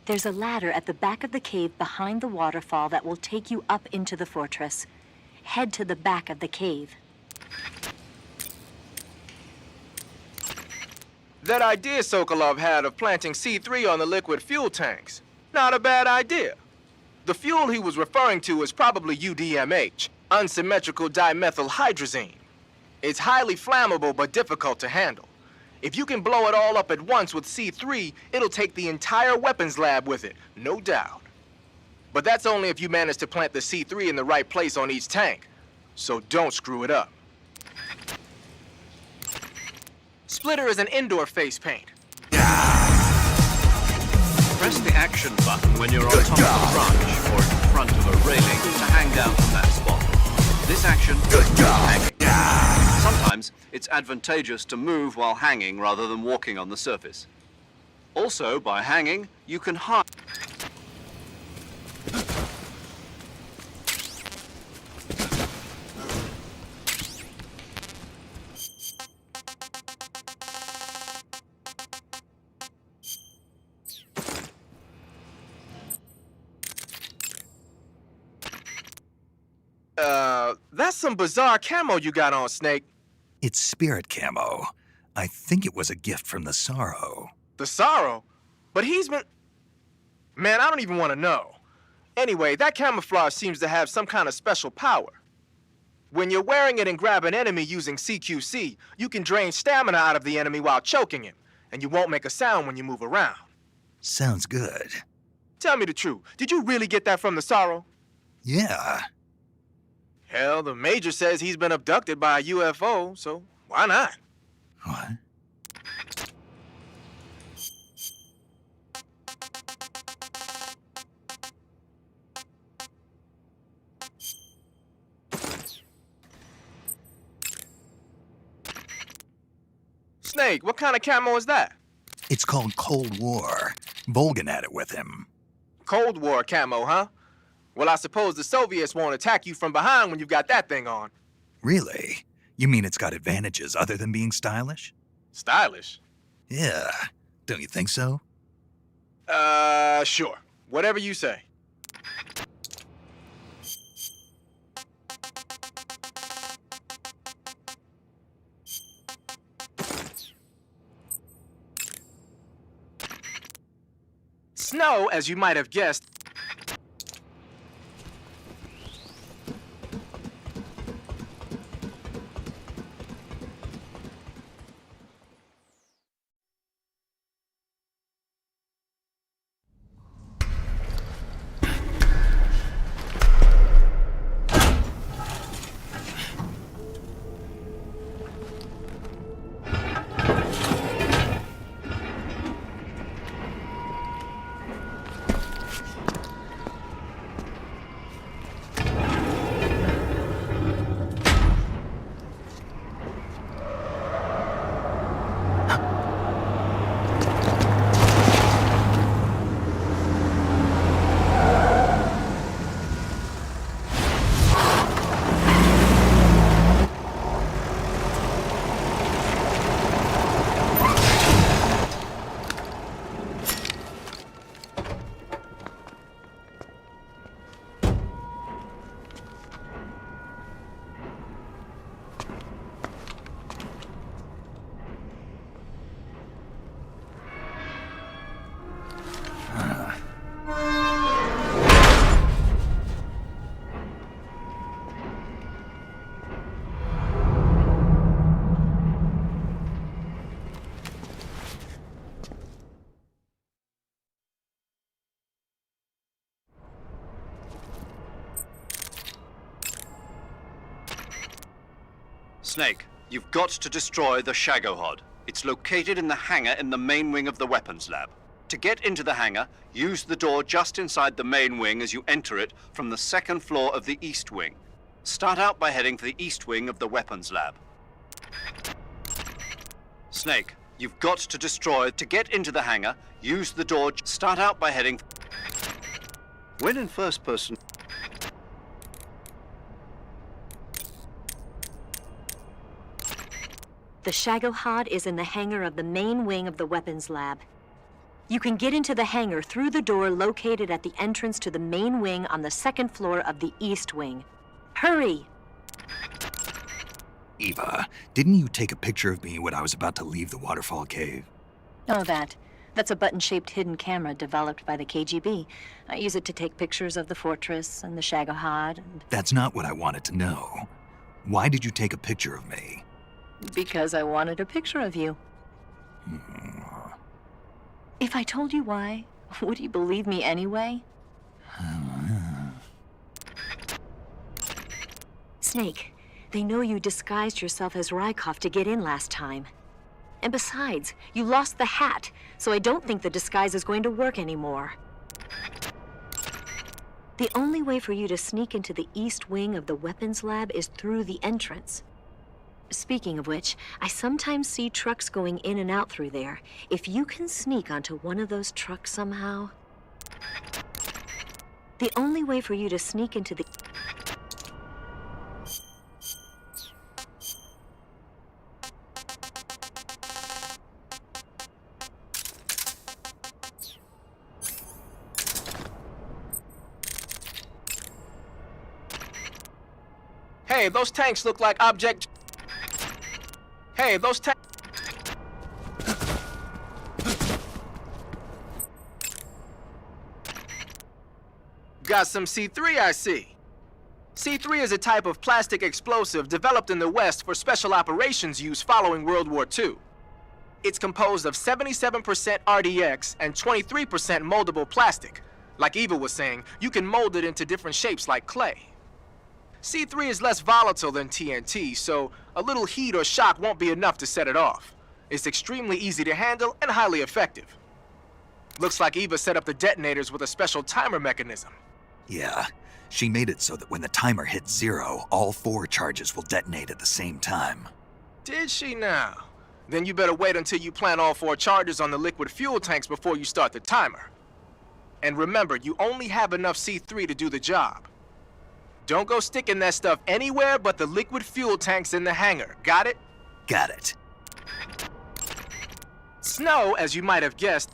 There's a ladder at the back of the cave behind the waterfall that will take you up into the fortress. Head to the back of the cave. That idea Sokolov had of planting C3 on the liquid fuel tanks. Not a bad idea. The fuel he was referring to is probably UDMH, unsymmetrical dimethylhydrazine. It's highly flammable but difficult to handle. If you can blow it all up at once with C3, it'll take the entire weapons lab with it, no doubt. But that's only if you manage to plant the C3 in the right place on each tank. So don't screw it up. Splitter is an indoor face paint. Press the action button when you're on top of a branch or in front of a railing to hang down from that spot. This action sometimes it's advantageous to move while hanging rather than walking on the surface. Also, by hanging, you can hide. That's some bizarre camo you got on, Snake. It's spirit camo. I think it was a gift from the Sorrow. The Sorrow? But he's been... Man, I don't even want to know. Anyway, that camouflage seems to have some kind of special power. When you're wearing it and grab an enemy using CQC, you can drain stamina out of the enemy while choking him, and you won't make a sound when you move around. Sounds good. Tell me the truth. Did you really get that from the Sorrow? Yeah. Hell, the Major says he's been abducted by a UFO, so why not? What? Snake, what kind of camo is that? It's called Cold War. Volgin had it with him. Cold War camo, huh? Well, I suppose the Soviets won't attack you from behind when you've got that thing on. Really? You mean it's got advantages other than being stylish? Stylish? Yeah. Don't you think so? Sure. Whatever you say. Snow, as you might have guessed, Snake, you've got to destroy the Shagohod. It's located in the hangar in the main wing of the weapons lab. To get into the hangar, use the door just inside the main wing as you enter it from the second floor of the east wing. Start out by heading for the east wing of the weapons lab. Snake, you've got to destroy... To get into the hangar, use the door... Start out by heading... When in first person... The Shagohod is in the hangar of the main wing of the weapons lab. You can get into the hangar through the door located at the entrance to the main wing on the second floor of the east wing. Hurry! Eva, didn't you take a picture of me when I was about to leave the waterfall cave? Oh, That's a button-shaped hidden camera developed by the KGB. I use it to take pictures of the fortress and the Shagohod. That's not what I wanted to know. Why did you take a picture of me? Because I wanted a picture of you. If I told you why, would you believe me anyway? Snake, they know you disguised yourself as Rykov to get in last time. And besides, you lost the hat, so I don't think the disguise is going to work anymore. The only way for you to sneak into the east wing of the weapons lab is through the entrance. Speaking of which, I sometimes see trucks going in and out through there. If you can sneak onto one of those trucks somehow... The only way for you to sneak into the... Hey, those tanks look like object... Hey, those tanks... Got some C3, I see. C3 is a type of plastic explosive developed in the West for special operations use following World War II. It's composed of 77% RDX and 23% moldable plastic. Like Eva was saying, you can mold it into different shapes like clay. C3 is less volatile than TNT, so a little heat or shock won't be enough to set it off. It's extremely easy to handle and highly effective. Looks like Eva set up the detonators with a special timer mechanism. Yeah, she made it so that when the timer hits 0, all 4 charges will detonate at the same time. Did she now? Then you better wait until you plant all 4 charges on the liquid fuel tanks before you start the timer. And remember, you only have enough C3 to do the job. Don't go sticking that stuff anywhere but the liquid fuel tanks in the hangar. Got it? Got it. Snow, as you might have guessed,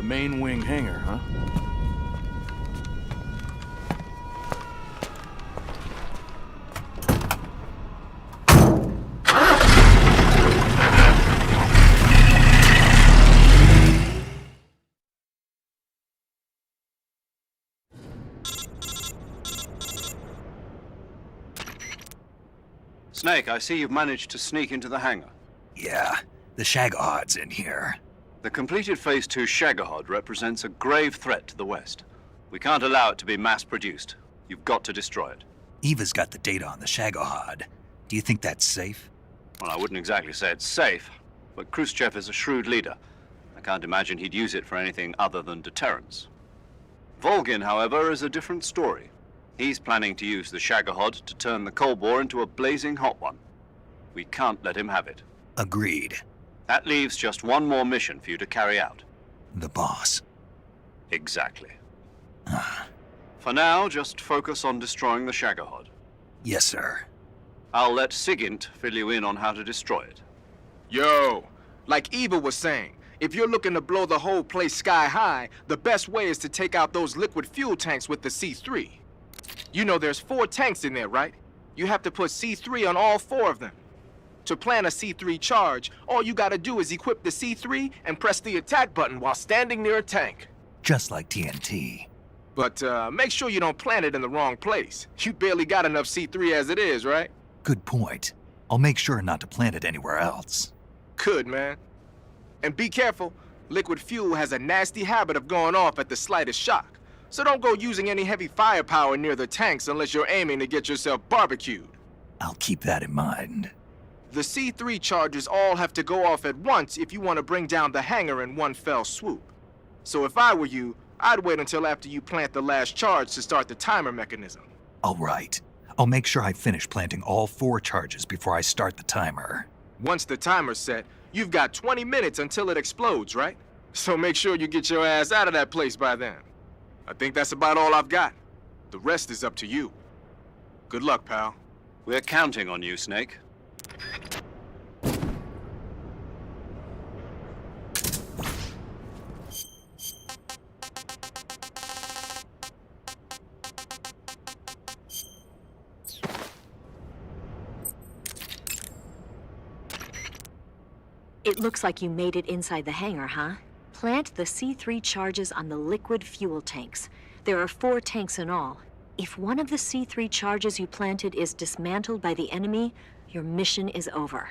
The main wing hangar, huh? Snake, I see you've managed to sneak into the hangar. Yeah, the Shagohod's in here. The completed Phase 2 Shagohod represents a grave threat to the West. We can't allow it to be mass-produced. You've got to destroy it. Eva's got the data on the Shagohod. Do you think that's safe? Well, I wouldn't exactly say it's safe, but Khrushchev is a shrewd leader. I can't imagine he'd use it for anything other than deterrence. Volgin, however, is a different story. He's planning to use the Shagohod to turn the Cold War into a blazing hot one. We can't let him have it. Agreed. That leaves just one more mission for you to carry out. The boss. Exactly. For now, just focus on destroying the Shagohod. Yes, sir. I'll let Sigint fill you in on how to destroy it. Yo, like Eva was saying, if you're looking to blow the whole place sky high, the best way is to take out those liquid fuel tanks with the C3. You know there's 4 tanks in there, right? You have to put C3 on all 4 of them. To plant a C3 charge, all you gotta do is equip the C3 and press the attack button while standing near a tank. Just like TNT. But make sure you don't plant it in the wrong place. You barely got enough C3 as it is, right? Good point. I'll make sure not to plant it anywhere else. Good, man. And be careful. Liquid fuel has a nasty habit of going off at the slightest shock. So don't go using any heavy firepower near the tanks unless you're aiming to get yourself barbecued. I'll keep that in mind. The C3 charges all have to go off at once if you want to bring down the hangar in one fell swoop. So if I were you, I'd wait until after you plant the last charge to start the timer mechanism. All right. I'll make sure I finish planting all 4 charges before I start the timer. Once the timer's set, you've got 20 minutes until it explodes, right? So make sure you get your ass out of that place by then. I think that's about all I've got. The rest is up to you. Good luck, pal. We're counting on you, Snake. It looks like you made it inside the hangar, huh? Plant the C3 charges on the liquid fuel tanks. There are 4 tanks in all. If one of the C3 charges you planted is dismantled by the enemy, your mission is over.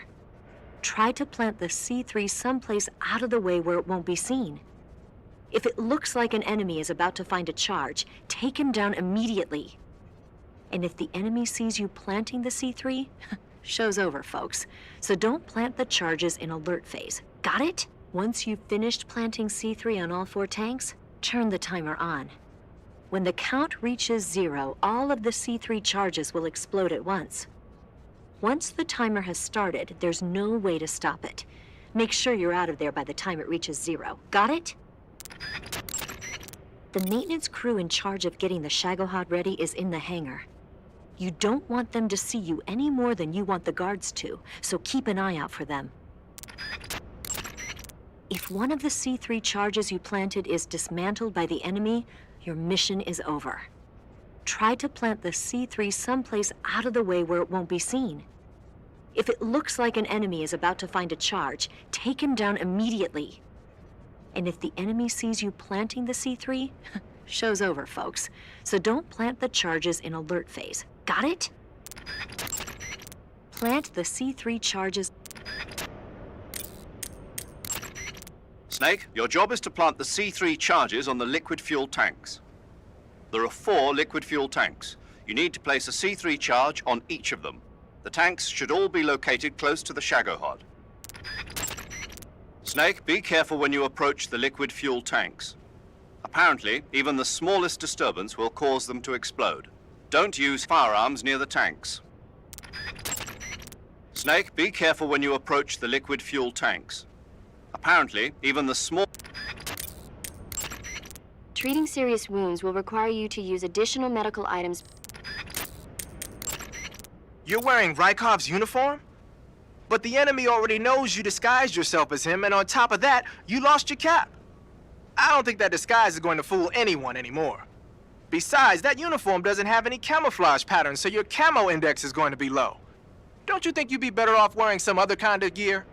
Try to plant the C3 someplace out of the way where it won't be seen. If it looks like an enemy is about to find a charge, take him down immediately. And if the enemy sees you planting the C3, show's over, folks. So don't plant the charges in alert phase. Got it? Once you've finished planting C3 on all 4 tanks, turn the timer on. When the count reaches 0, all of the C3 charges will explode at once. Once the timer has started, there's no way to stop it. Make sure you're out of there by the time it reaches 0. Got it? The maintenance crew in charge of getting the Shagohod ready is in the hangar. You don't want them to see you any more than you want the guards to, so keep an eye out for them. If one of the C3 charges you planted is dismantled by the enemy, your mission is over. Try to plant the C3 someplace out of the way where it won't be seen. If it looks like an enemy is about to find a charge, take him down immediately. And if the enemy sees you planting the C3, show's over, folks. So don't plant the charges in alert phase. Got it? Plant the C3 charges. Snake, your job is to plant the C3 charges on the liquid fuel tanks. There are 4 liquid fuel tanks. You need to place a C3 charge on each of them. The tanks should all be located close to the Shagohod. Snake, be careful when you approach the liquid fuel tanks. Apparently, even the smallest disturbance will cause them to explode. Don't use firearms near the tanks. Snake, be careful when you approach the liquid fuel tanks. Apparently, even the small... Treating serious wounds will require you to use additional medical items. You're wearing Rykov's uniform? But the enemy already knows you disguised yourself as him, and on top of that, you lost your cap. I don't think that disguise is going to fool anyone anymore. Besides, that uniform doesn't have any camouflage patterns, so your camo index is going to be low. Don't you think you'd be better off wearing some other kind of gear?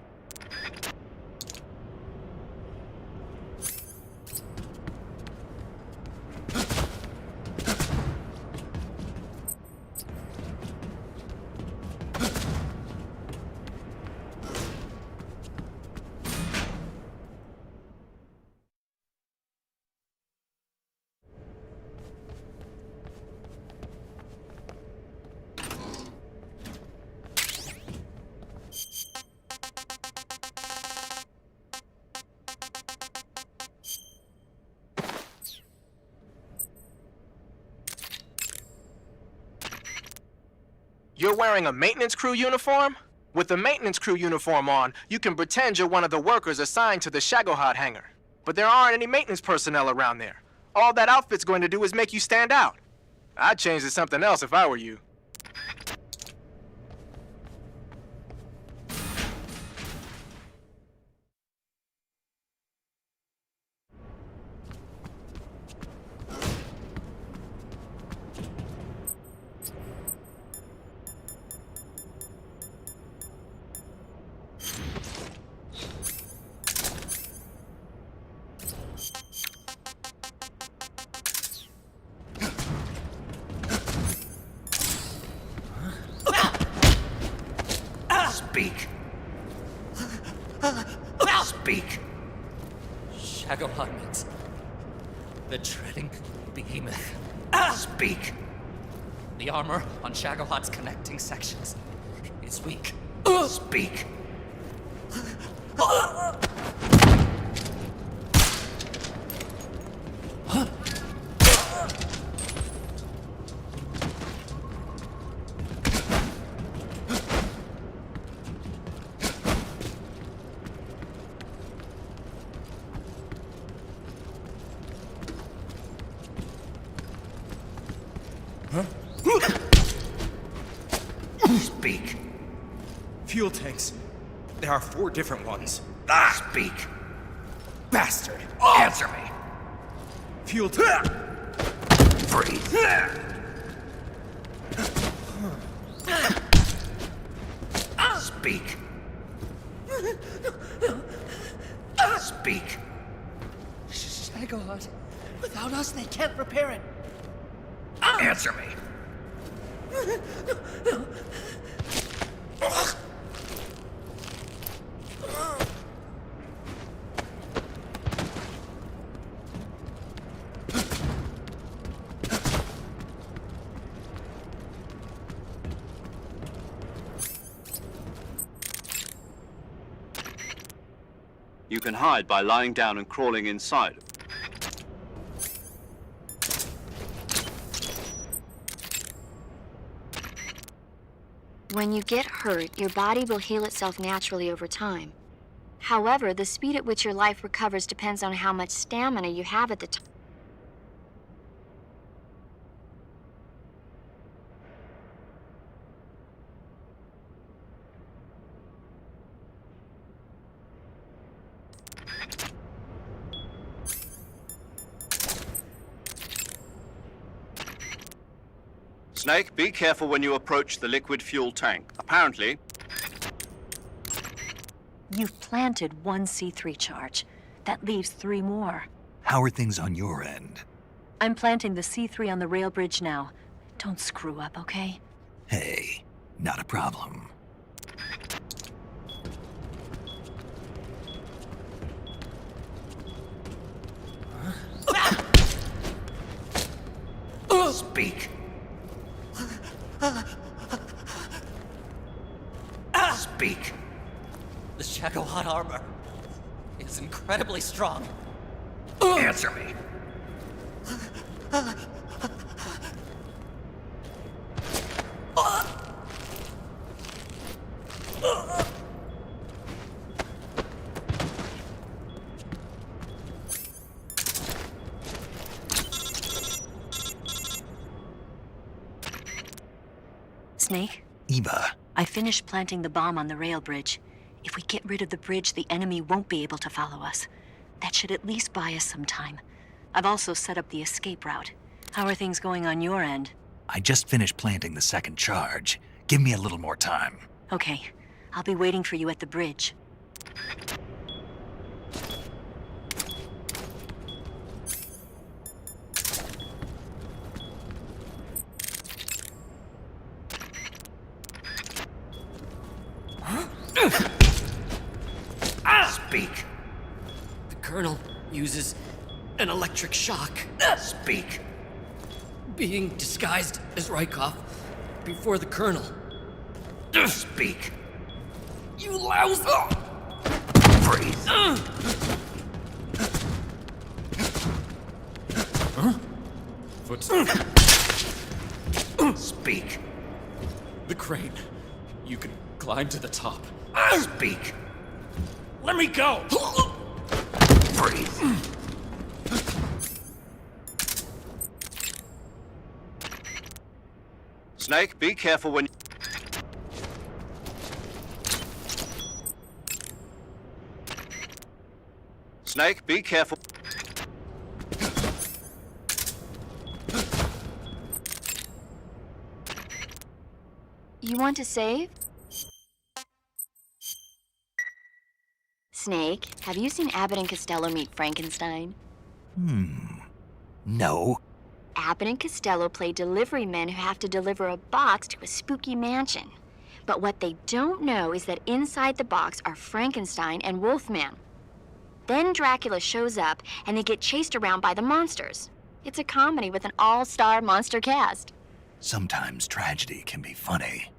You're wearing a maintenance crew uniform? With the maintenance crew uniform on, you can pretend you're one of the workers assigned to the Shagohod hangar. But there aren't any maintenance personnel around there. All that outfit's going to do is make you stand out. I'd change to something else if I were you. Shagohod means. The treading behemoth. Speak. The armor on Shagohod's connecting sections is weak. Speak. Speak. Fuel tanks. There are 4 different ones. Speak. Bastard! Answer me. Fuel tank. Freeze. Speak. Speak. Shagohod. Without us, they can't repair it. Answer me. You can hide by lying down and crawling inside. When you get hurt, your body will heal itself naturally over time. However, the speed at which your life recovers depends on how much stamina you have at the time. Snake, be careful when you approach the liquid fuel tank. Apparently, You've planted 1 C3 charge. That leaves 3 more. How are things on your end? I'm planting the C3 on the rail bridge now. Don't screw up, okay? Hey, not a problem. Speak. Speak. The Shagohod armor is incredibly strong. Answer me. Snake? Eva. I finished planting the bomb on the rail bridge. If we get rid of the bridge, the enemy won't be able to follow us. That should at least buy us some time. I've also set up the escape route. How are things going on your end? I just finished planting the 2nd charge. Give me a little more time. Okay. I'll be waiting for you at the bridge. Speak. The Colonel uses an electric shock. Speak. Being disguised as Rykov before the Colonel. Speak. You louse! Freeze. Huh? Footsteps. Speak. The crane. You can climb to the top. Speak. Let me go! Freeze. Snake, be careful when... Snake, be careful. You want to save? Snake, have you seen Abbott and Costello meet Frankenstein? No. Abbott and Costello play delivery men who have to deliver a box to a spooky mansion. But what they don't know is that inside the box are Frankenstein and Wolfman. Then Dracula shows up, and they get chased around by the monsters. It's a comedy with an all-star monster cast. Sometimes tragedy can be funny.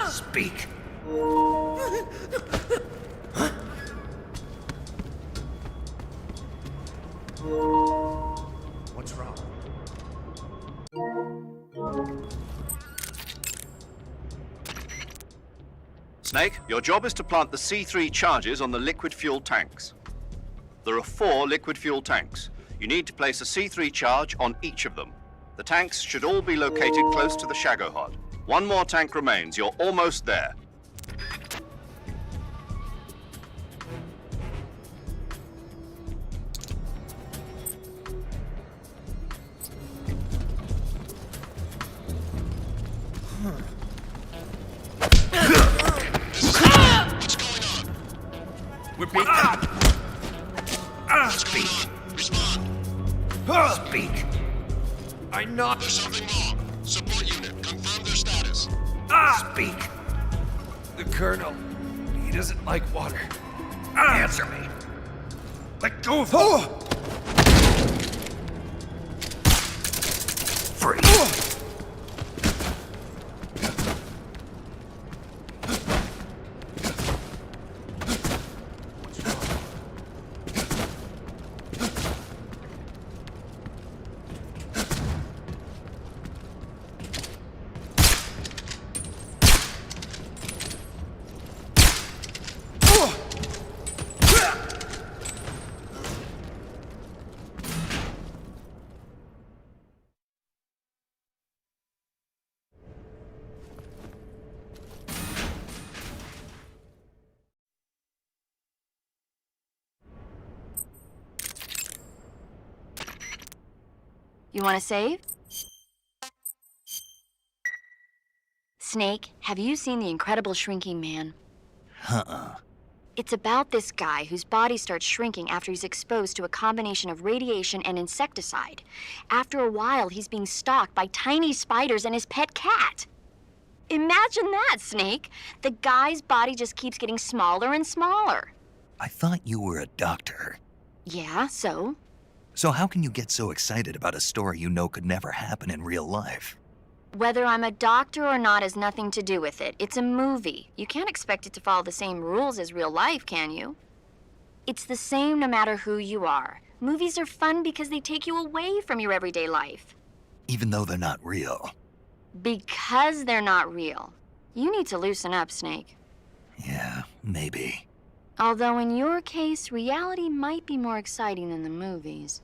Speak. What's wrong? Snake, your job is to plant the C3 charges on the liquid fuel tanks. There are 4 liquid fuel tanks. You need to place a C3 charge on each of them. The tanks should all be located close to the Shagohod. 1 more tank remains. You're almost there. We're being... Speak. Respond. Speak. I knocked. There's something wrong. Support unit, confirm their status. Speak. The Colonel, he doesn't like water. Answer me. Let go of him. Free. You want to save? Snake, have you seen The Incredible Shrinking Man? It's about this guy whose body starts shrinking after he's exposed to a combination of radiation and insecticide. After a while, he's being stalked by tiny spiders and his pet cat. Imagine that, Snake. The guy's body just keeps getting smaller and smaller. I thought you were a doctor. Yeah, so? So how can you get so excited about a story you know could never happen in real life? Whether I'm a doctor or not has nothing to do with it. It's a movie. You can't expect it to follow the same rules as real life, can you? It's the same no matter who you are. Movies are fun because they take you away from your everyday life. Even though they're not real. Because they're not real. You need to loosen up, Snake. Yeah, maybe. Although in your case, reality might be more exciting than the movies.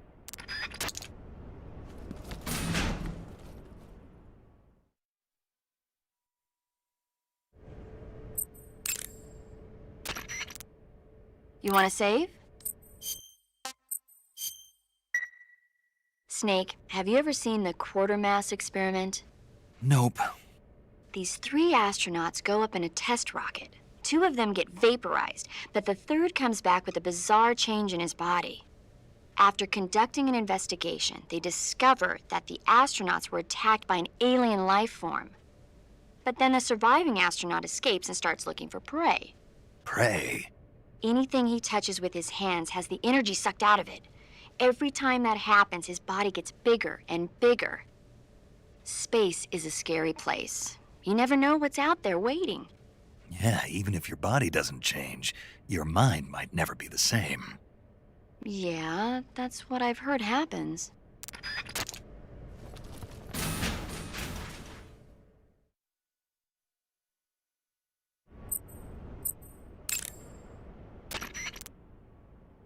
You want to save? Snake, have you ever seen the Quartermass experiment? Nope. These 3 astronauts go up in a test rocket. 2 of them get vaporized, but the 3rd comes back with a bizarre change in his body. After conducting an investigation, they discover that the astronauts were attacked by an alien life form. But then the surviving astronaut escapes and starts looking for prey. Prey? Anything he touches with his hands has the energy sucked out of it. Every time that happens, his body gets bigger and bigger. Space is a scary place. You never know what's out there waiting. Yeah, even if your body doesn't change, your mind might never be the same. Yeah, that's what I've heard happens.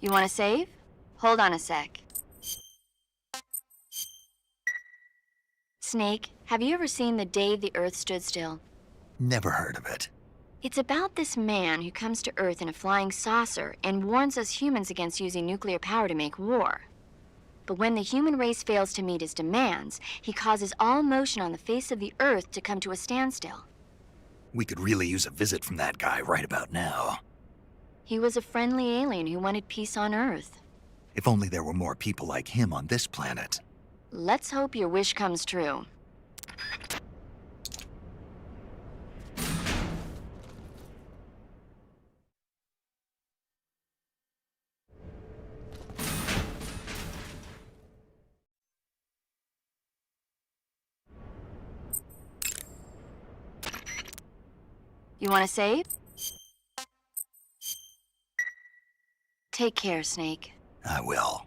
You want to save? Hold on a sec. Snake, have you ever seen The Day the Earth Stood Still? Never heard of it. It's about this man who comes to Earth in a flying saucer and warns us humans against using nuclear power to make war. But when the human race fails to meet his demands, he causes all motion on the face of the Earth to come to a standstill. We could really use a visit from that guy right about now. He was a friendly alien who wanted peace on Earth. If only there were more people like him on this planet. Let's hope your wish comes true. You want to save? Take care, Snake. I will.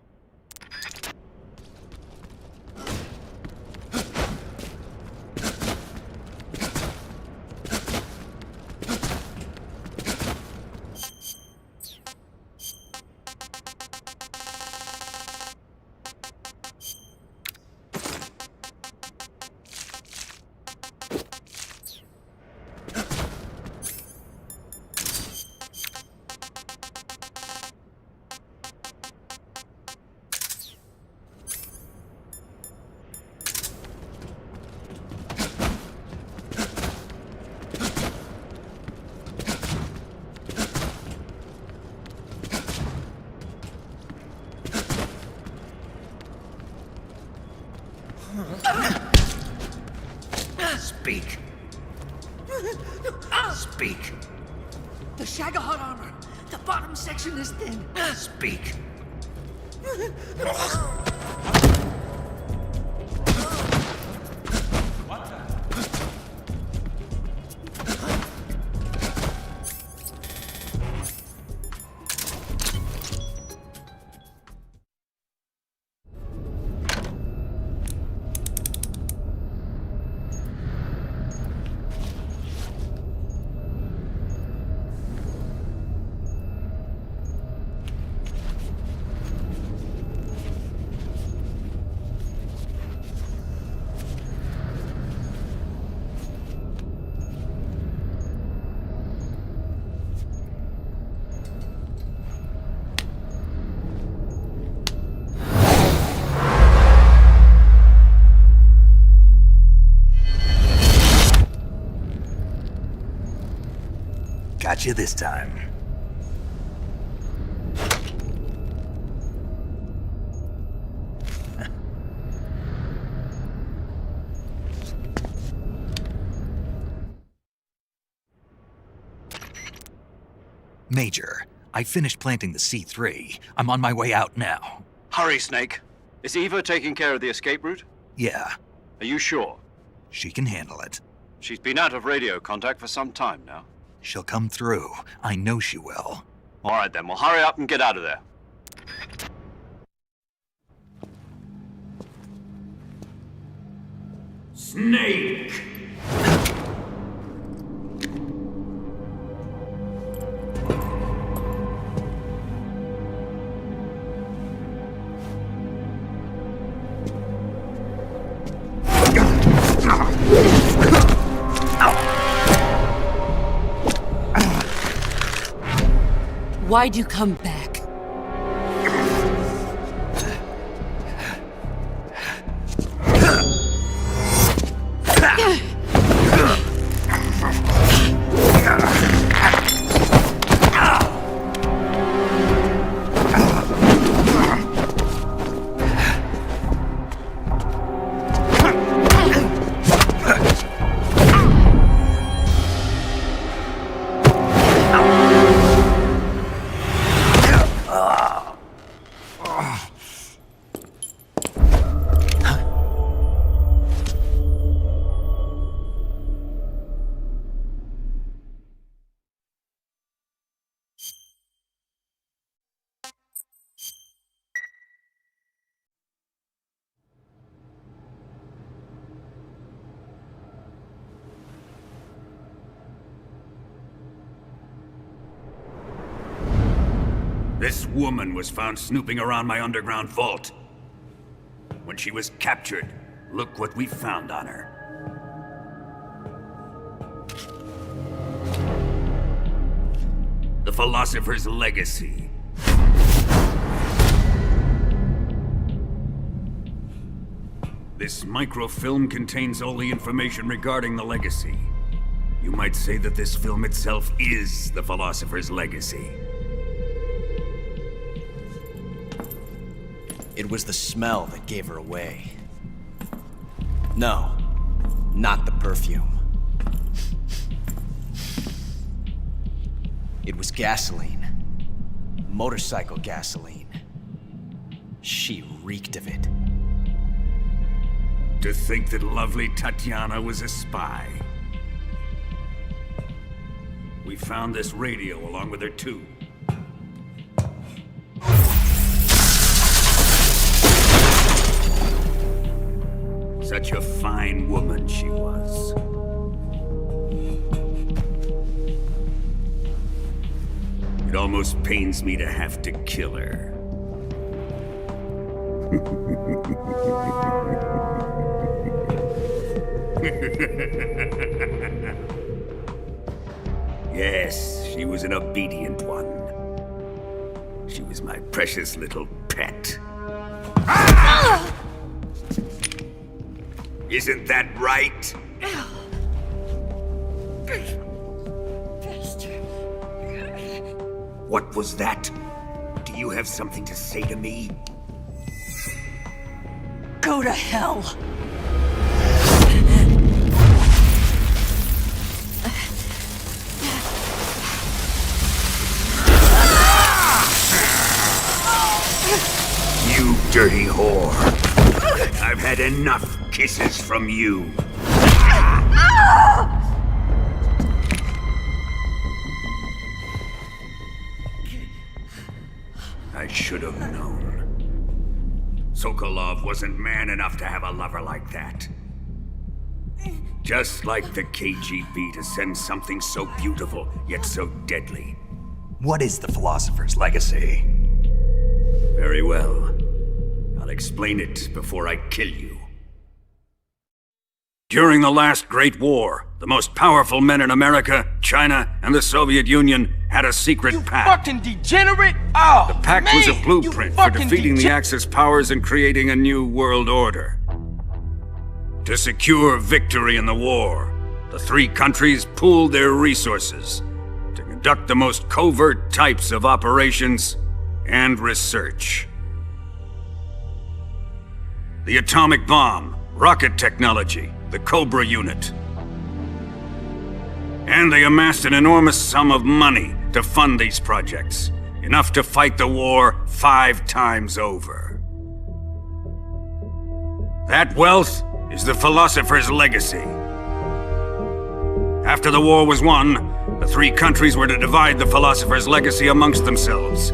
Speak. Speak. The Shagohod armor. The bottom section is thin. Speak. Got you this time. Major, I finished planting the C3. I'm on my way out now. Hurry, Snake. Is Eva taking care of the escape route? Yeah, Are you sure? she can handle it. She's been out of radio contact for some time now. She'll come through. I know she will. All right, then. Well, hurry up and get out of there. Snake! Why'd you come back? This woman was found snooping around my underground vault. When she was captured, look what we found on her. The Philosopher's Legacy. This microfilm contains all the information regarding the Legacy. You might say that this film itself is the Philosopher's Legacy. It was the smell that gave her away. No. not the perfume. It was gasoline. Motorcycle gasoline. She reeked of it. To think that lovely Tatiana was a spy. We found this radio along with her too. Such a fine woman she was. It almost pains me to have to kill her. Yes, she was an obedient one. She was my precious little pet. Ah! Isn't that right? What was that? Do you have something to say to me? Go to hell. You dirty whore. I've had enough kisses from you. I should have known. Sokolov wasn't man enough to have a lover like that. Just like the KGB to send something so beautiful, yet so deadly. What is the Philosopher's Legacy? Very well. I'll explain it before I kill you. During the last Great War, the most powerful men in America, China, and the Soviet Union had a secret pact. Fucking degenerate! Oh, the pact was a blueprint for defeating the Axis powers and creating a new world order. To secure victory in the war, the three countries pooled their resources to conduct the most covert types of operations and research. The atomic bomb, rocket technology, the Cobra unit. And they amassed an enormous sum of money to fund these projects, enough to fight the war 5 times over. That wealth is the Philosopher's Legacy. After the war was won, the three countries were to divide the Philosopher's Legacy amongst themselves.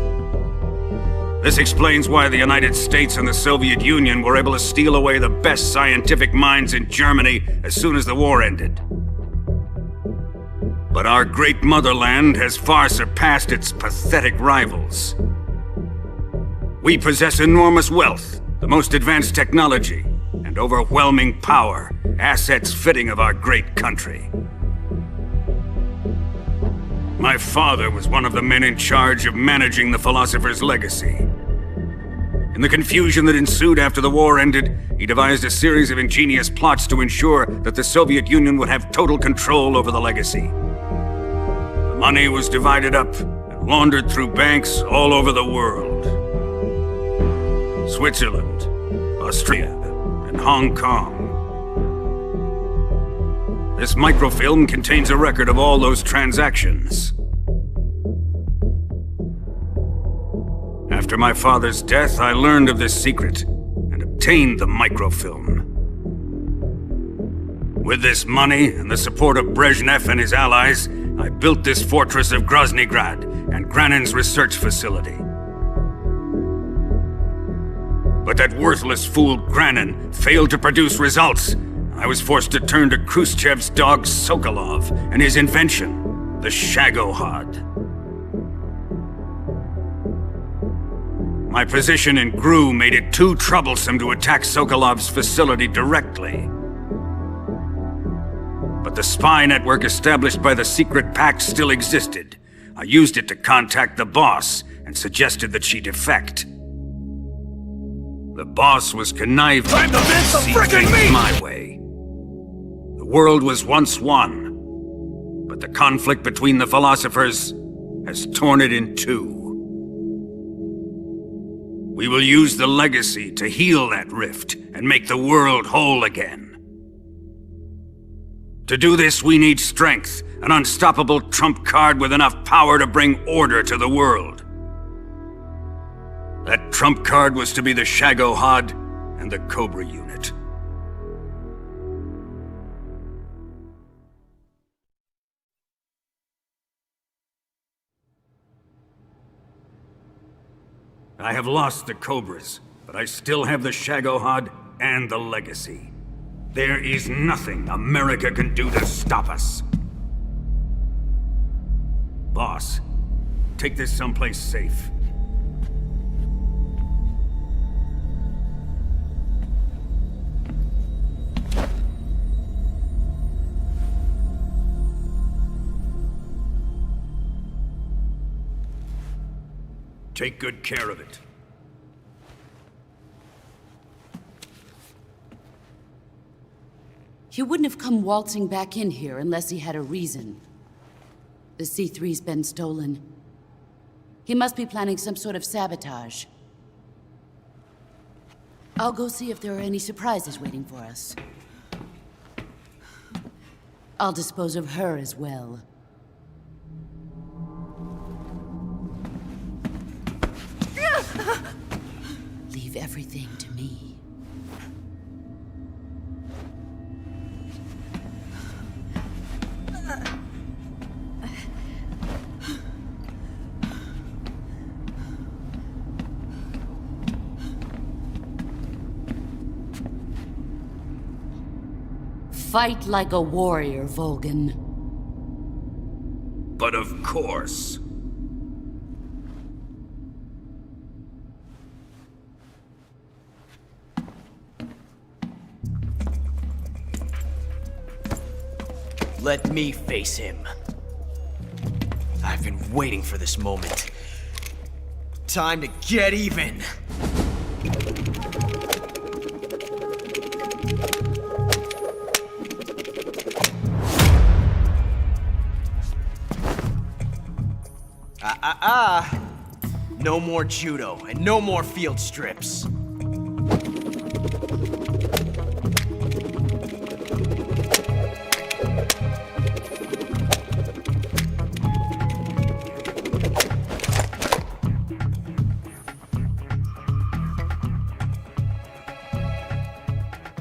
This explains why the United States and the Soviet Union were able to steal away the best scientific minds in Germany as soon as the war ended. But our great motherland has far surpassed its pathetic rivals. We possess enormous wealth, the most advanced technology, and overwhelming power, assets fitting of our great country. My father was one of the men in charge of managing the Philosopher's Legacy. In the confusion that ensued after the war ended, he devised a series of ingenious plots to ensure that the Soviet Union would have total control over the legacy. The money was divided up and laundered through banks all over the world. Switzerland, Austria, and Hong Kong. This microfilm contains a record of all those transactions. After my father's death, I learned of this secret and obtained the microfilm. With this money and the support of Brezhnev and his allies, I built this fortress of Groznyj Grad and Granin's research facility. But that worthless fool Granin failed to produce results. I was forced to turn to Khrushchev's dog Sokolov and his invention, the Shagohod. My position in GRU made it too troublesome to attack Sokolov's facility directly. But the spy network established by the secret pact still existed. I used it to contact the boss and suggested that she defect. The boss was conniving to see things my way. The world was once one, but the conflict between the philosophers has torn it in two. We will use the legacy to heal that rift and make the world whole again. To do this, we need strength, an unstoppable trump card with enough power to bring order to the world. That trump card was to be the Shagohod and the Cobra unit. I have lost the Cobras, but I still have the Shagohod and the Legacy. There is nothing America can do to stop us. Boss, take this someplace safe. Take good care of it. He wouldn't have come waltzing back in here unless he had a reason. The C3's been stolen. He must be planning some sort of sabotage. I'll go see if there are any surprises waiting for us. I'll dispose of her as well. Leave everything to me. Fight like a warrior, Volgin. But of course. Let me face him. I've been waiting for this moment. Time to get even. No more judo, and no more field strips.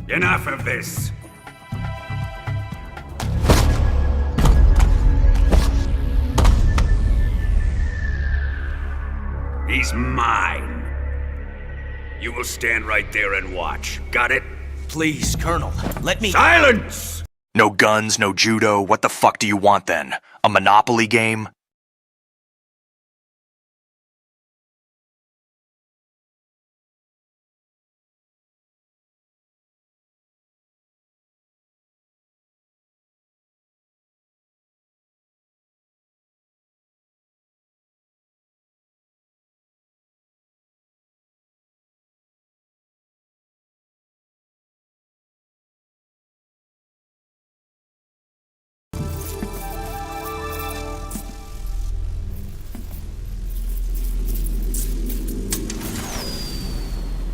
Enough of this. He's mine. You will stand right there and watch. Got it? Please, Colonel, let me— Silence! No guns, no judo. What the fuck do you want then? A Monopoly game?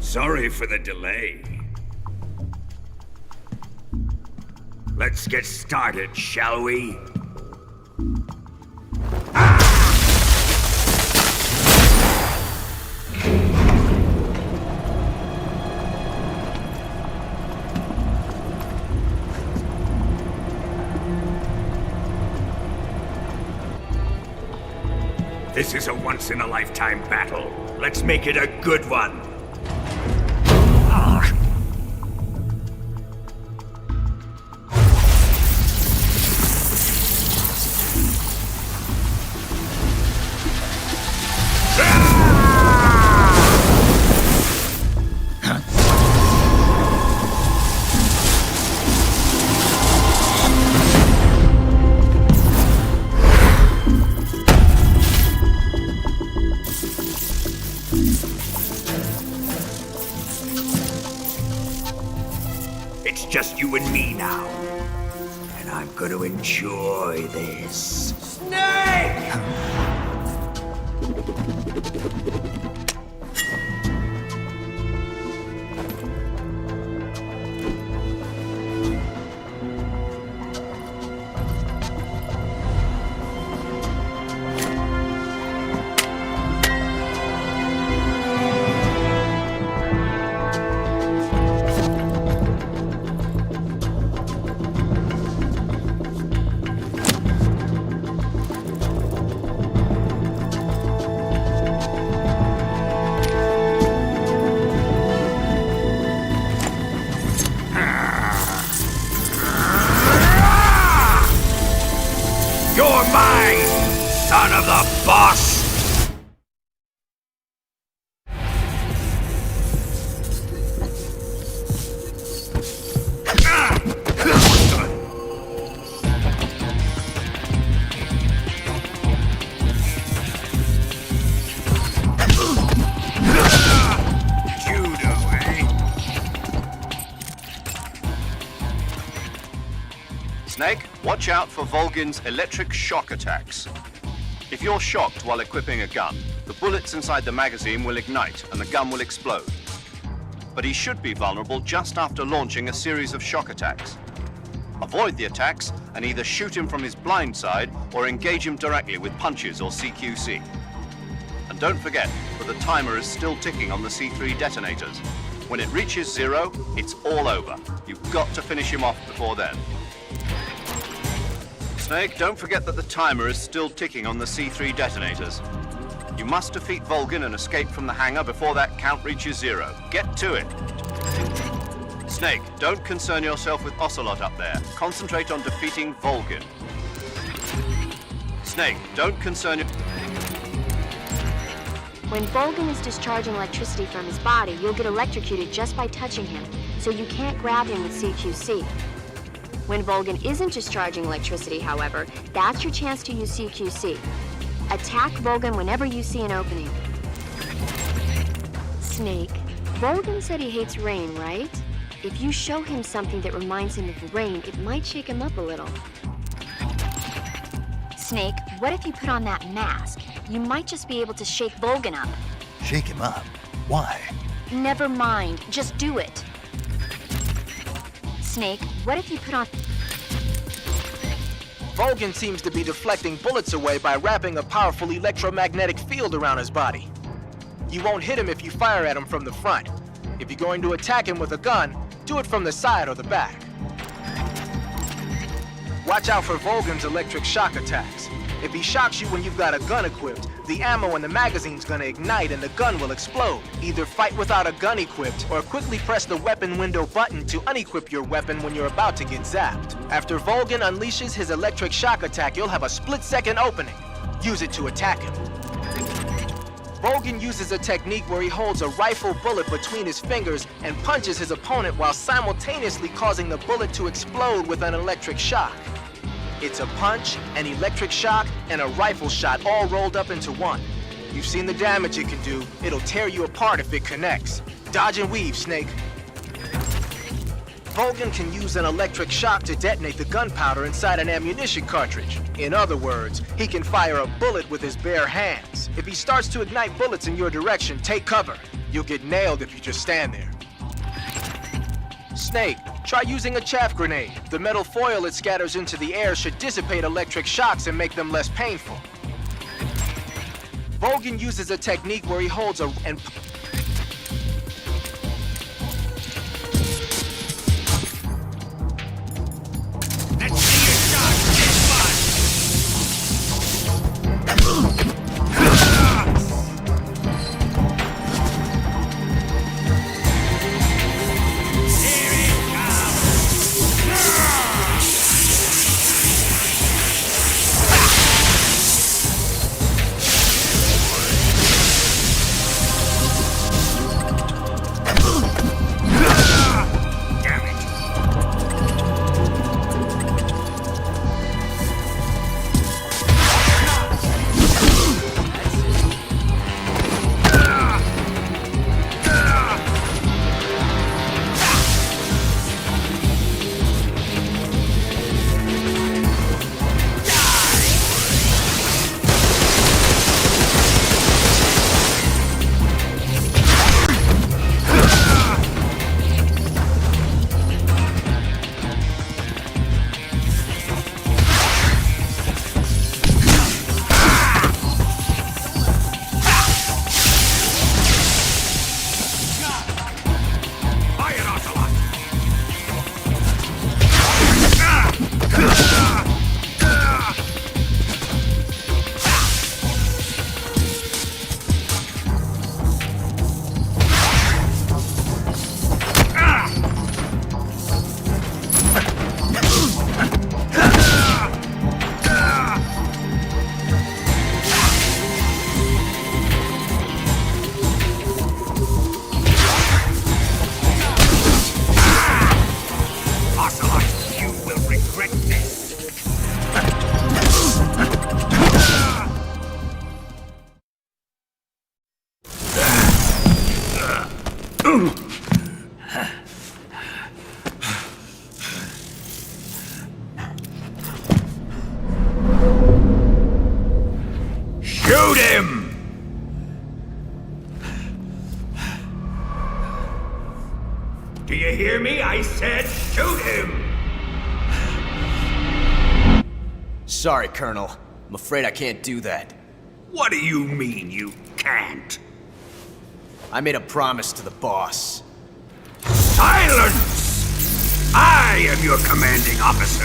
Sorry for the delay. Let's get started, shall we? This is a once-in-a-lifetime battle. Let's make it a good one. It's just you and me now. And I'm gonna enjoy this. Snake! You're mine, son of the boss! Snake, watch out for Volgin's electric shock attacks. If you're shocked while equipping a gun, the bullets inside the magazine will ignite and the gun will explode. But he should be vulnerable just after launching a series of shock attacks. Avoid the attacks and either shoot him from his blind side or engage him directly with punches or CQC. And don't forget that the timer is still ticking on the C3 detonators. When it reaches 0, it's all over. You've got to finish him off before then. Snake, don't forget that the timer is still ticking on the C3 detonators. You must defeat Volgin and escape from the hangar before that count reaches 0. Get to it. Snake, don't concern yourself with Ocelot up there. Concentrate on defeating Volgin. Snake, don't concern your... When Volgin is discharging electricity from his body, you'll get electrocuted just by touching him, so you can't grab him with CQC. When Volgin isn't discharging electricity, however, that's your chance to use CQC. Attack Volgin whenever you see an opening. Snake, Volgin said he hates rain, right? If you show him something that reminds him of rain, it might shake him up a little. Snake, what if you put on that mask? You might just be able to shake Volgin up. Shake him up? Why? Never mind, just do it. Snake, what if you put on... Volgin seems to be deflecting bullets away by wrapping a powerful electromagnetic field around his body. You won't hit him if you fire at him from the front. If you're going to attack him with a gun, do it from the side or the back. Watch out for Volgin's electric shock attacks. If he shocks you when you've got a gun equipped, the ammo in the magazine's gonna ignite and the gun will explode. Either fight without a gun equipped, or quickly press the weapon window button to unequip your weapon when you're about to get zapped. After Volgin unleashes his electric shock attack, you'll have a split-second opening. Use it to attack him. Volgin uses a technique where he holds a rifle bullet between his fingers and punches his opponent while simultaneously causing the bullet to explode with an electric shock. It's a punch, an electric shock, and a rifle shot all rolled up into one. You've seen the damage it can do. It'll tear you apart if it connects. Dodge and weave, Snake. Volgin can use an electric shock to detonate the gunpowder inside an ammunition cartridge. In other words, he can fire a bullet with his bare hands. If he starts to ignite bullets in your direction, take cover. You'll get nailed if you just stand there. Snake, try using a chaff grenade. The metal foil it scatters into the air should dissipate electric shocks and make them less painful. Volgin uses a technique where he holds a... hear me? I said shoot him! Sorry, Colonel. I'm afraid I can't do that. What do you mean you can't? I made a promise to the boss. Silence! I am your commanding officer.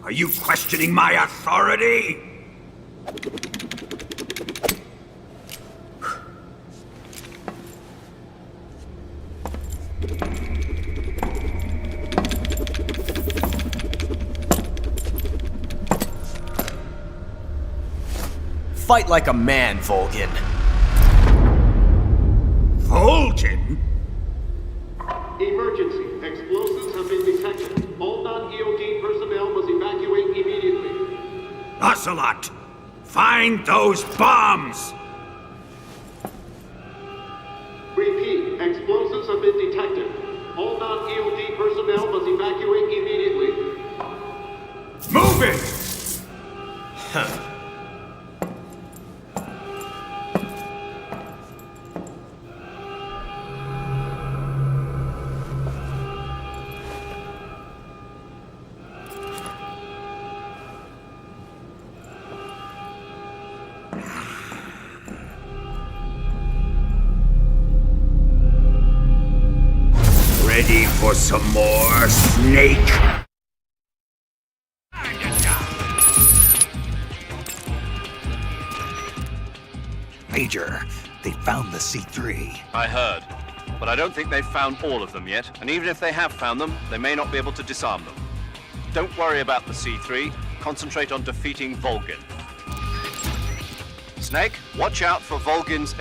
Are you questioning my authority? Fight like a man, Volgin. Volgin? Emergency. Explosives have been detected. All non-EOD personnel must evacuate immediately. Ocelot! Find those bombs! Repeat. Explosives have been detected. All non-EOD personnel must evacuate immediately. Move it! Huh. Ready for some more, Snake? Major, they found the C3. I heard. But I don't think they've found all of them yet, and even if they have found them, they may not be able to disarm them. Don't worry about the C3. Concentrate on defeating Volgin. Snake, watch out for Volgin's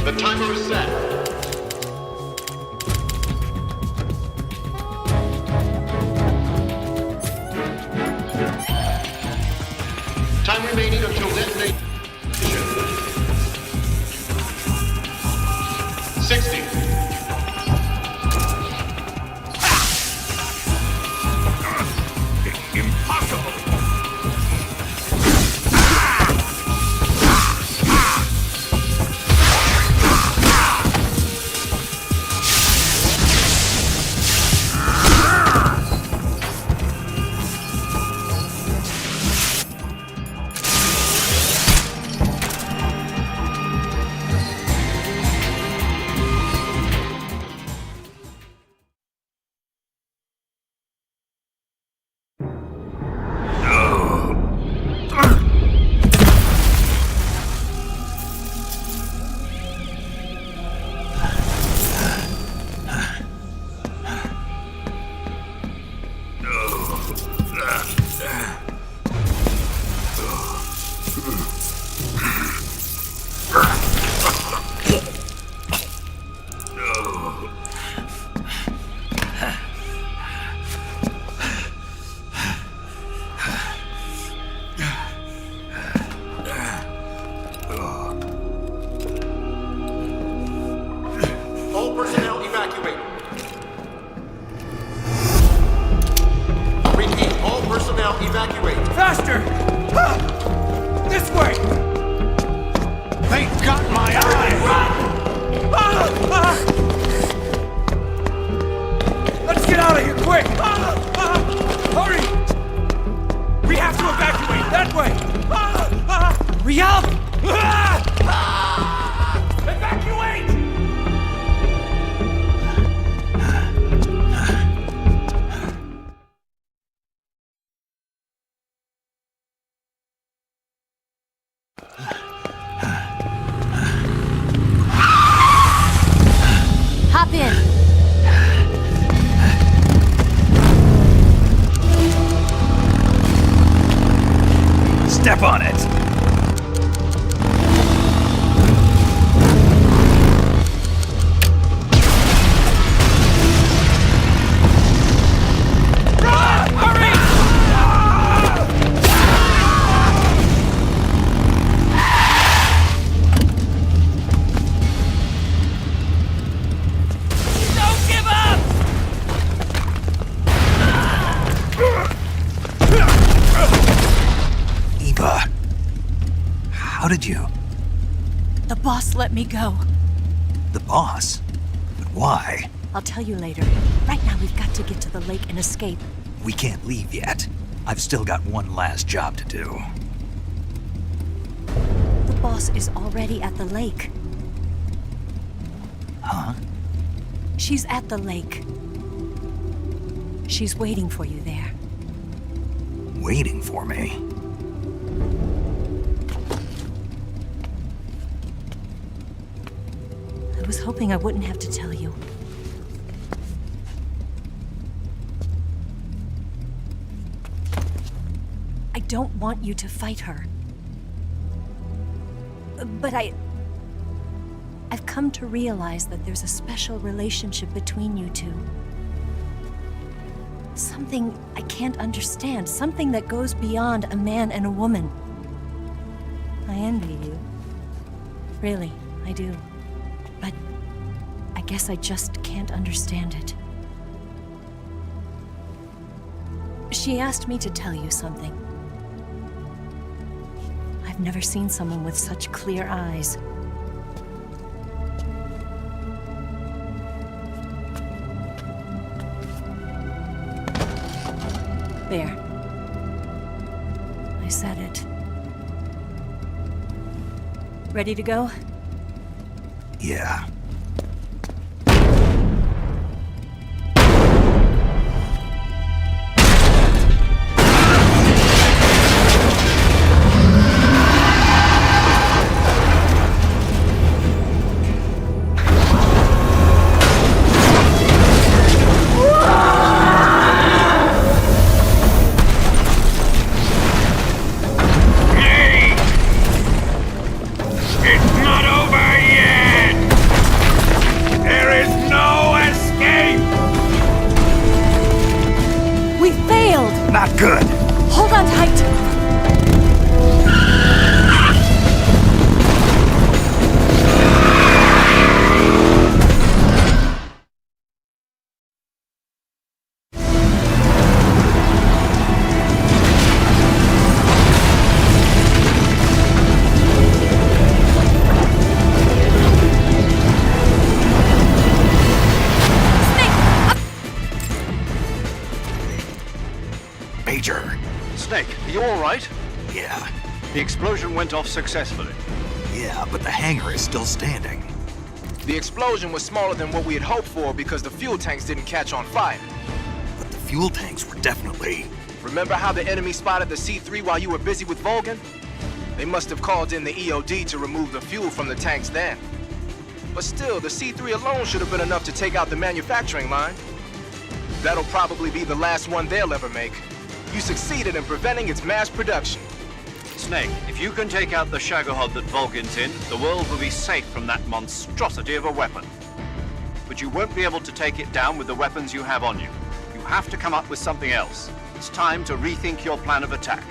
The timer is set. Time remaining until detonation. 60. Impossible! step on it! How did you? The boss let me go. The boss? But why? I'll tell you later. Right now, we've got to get to the lake and escape. We can't leave yet. I've still got one last job to do. The boss is already at the lake. Huh? She's at the lake. She's waiting for you there. Waiting for me? I was hoping I wouldn't have to tell you. I don't want you to fight her. But I've come to realize that there's a special relationship between you two. Something I can't understand. Something that goes beyond a man and a woman. I envy you. Really, I do. But I guess I just can't understand it. She asked me to tell you something. I've never seen someone with such clear eyes. There. I said it. Ready to go? Yeah. Not good. Hold on tight. Major. Snake, are you all right? Yeah. The explosion went off successfully. Yeah, but the hangar is still standing. The explosion was smaller than what we had hoped for because the fuel tanks didn't catch on fire. But the fuel tanks were definitely... Remember how the enemy spotted the C3 while you were busy with Volgin? They must have called in the EOD to remove the fuel from the tanks then. But still, the C3 alone should have been enough to take out the manufacturing line. That'll probably be the last one they'll ever make. You succeeded in preventing its mass production. Snake, if you can take out the Shagohod that Volgin's in, the world will be safe from that monstrosity of a weapon. But you won't be able to take it down with the weapons you have on you. You have to come up with something else. It's time to rethink your plan of attack.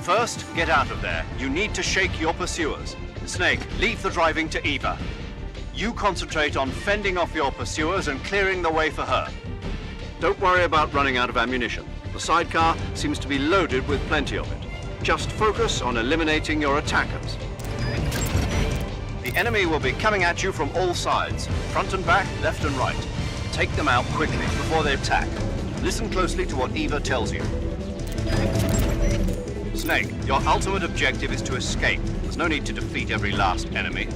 First, get out of there. You need to shake your pursuers. Snake, leave the driving to Eva. You concentrate on fending off your pursuers and clearing the way for her. Don't worry about running out of ammunition. The sidecar seems to be loaded with plenty of it. Just focus on eliminating your attackers. The enemy will be coming at you from all sides, front and back, left and right. Take them out quickly before they attack. Listen closely to what Eva tells you. Snake, your ultimate objective is to escape. There's no need to defeat every last enemy.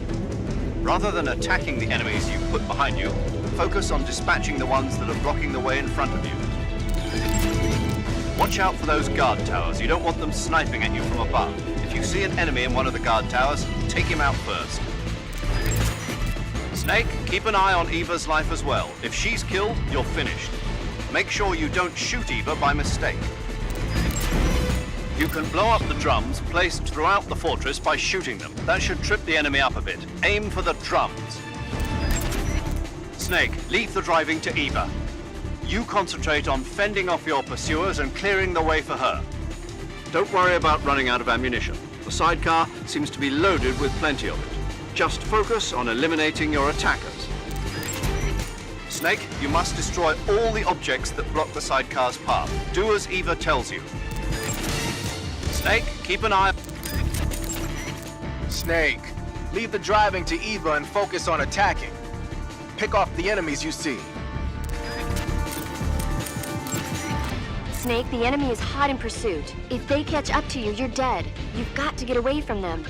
Rather than attacking the enemies you put behind you, focus on dispatching the ones that are blocking the way in front of you. Watch out for those guard towers. You don't want them sniping at you from above. If you see an enemy in one of the guard towers, take him out first. Snake, keep an eye on Eva's life as well. If she's killed, you're finished. Make sure you don't shoot Eva by mistake. You can blow up the drums placed throughout the fortress by shooting them. That should trip the enemy up a bit. Aim for the drums. Snake, leave the driving to Eva. You concentrate on fending off your pursuers and clearing the way for her. Don't worry about running out of ammunition. The sidecar seems to be loaded with plenty of it. Just focus on eliminating your attackers. Snake, you must destroy all the objects that block the sidecar's path. Do as Eva tells you. Snake, keep an eye... Snake, leave the driving to Eva and focus on attacking. Pick off the enemies you see. Snake, the enemy is hot in pursuit. If they catch up to you, you're dead. You've got to get away from them.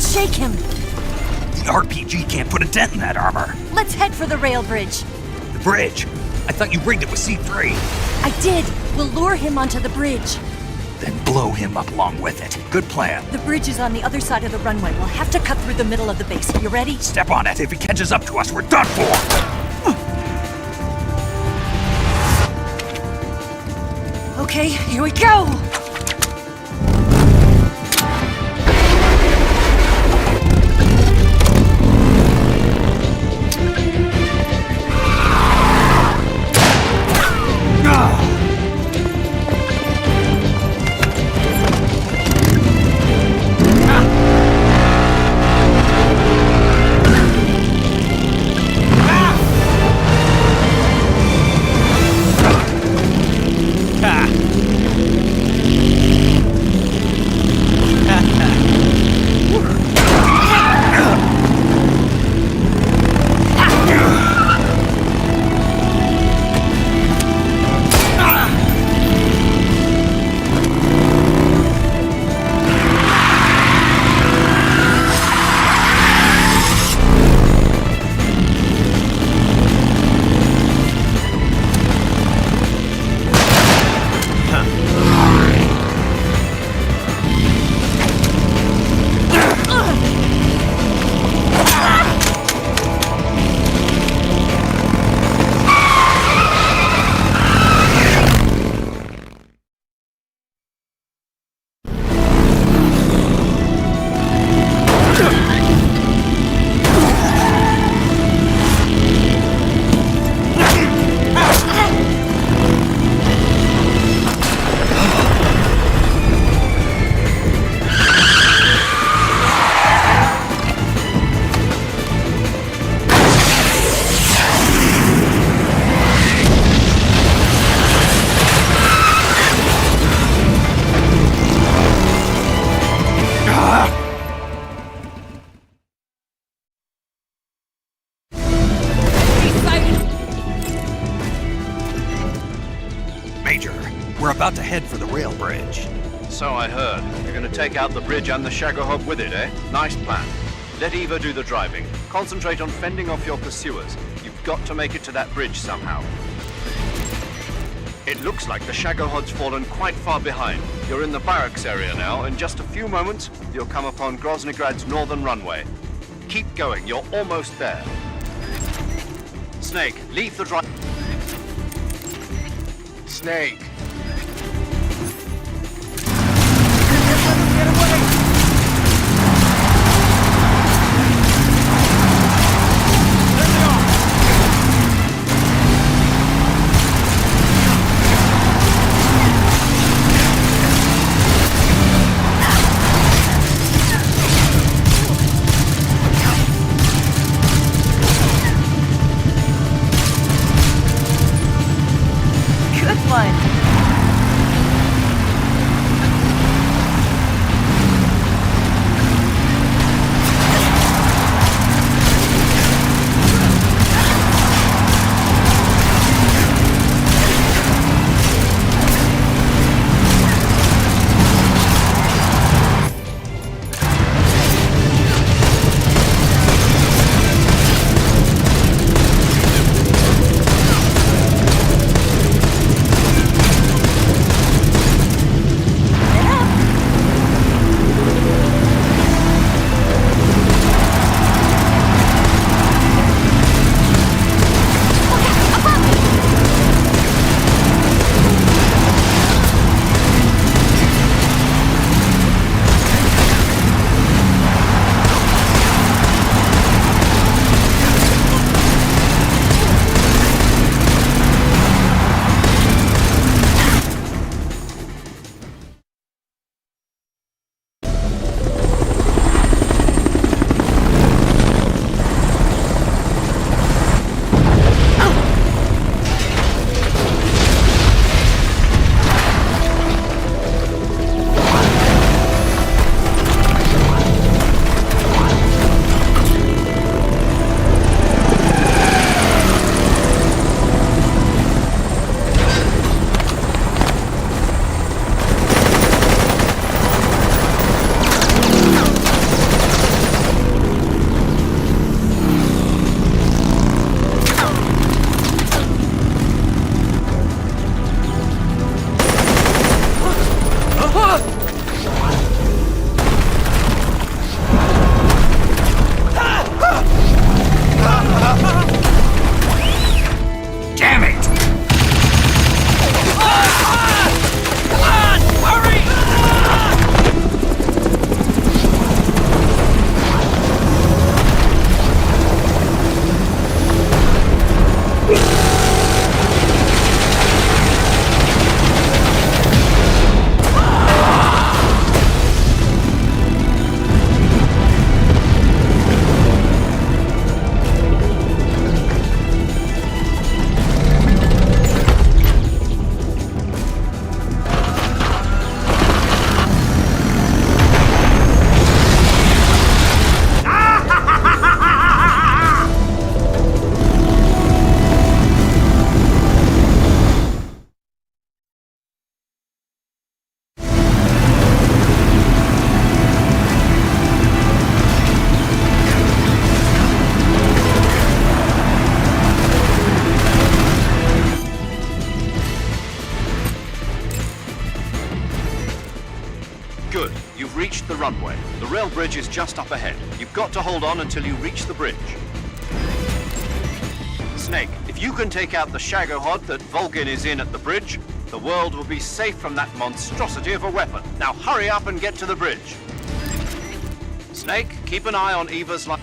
Shake him. The RPG can't put a dent in that armor. Let's head for the rail bridge. The bridge? I thought you rigged it with C3. I did. We'll lure him onto the bridge. Then blow him up along with it. Good plan. The bridge is on the other side of the runway. We'll have to cut through the middle of the base. You ready? Step on it. If he catches up to us, we're done for. Okay, here we go! Major, we're about to head for the rail bridge. So I heard. You're going to take out the bridge and the Shagohod with it, eh? Nice plan. Let Eva do the driving. Concentrate on fending off your pursuers. You've got to make it to that bridge somehow. It looks like the Shagohod's fallen quite far behind. You're in the barracks area now. In just a few moments, you'll come upon Groznyj northern runway. Keep going. You're almost there. Snake, leave the drive. Snake. Good. You've reached the runway. The rail bridge is just up ahead. You've got to hold on until you reach the bridge. Snake, if you can take out the Shagohod that Volgin is in at the bridge, the world will be safe from that monstrosity of a weapon. Now hurry up and get to the bridge. Snake, keep an eye on Eva's line.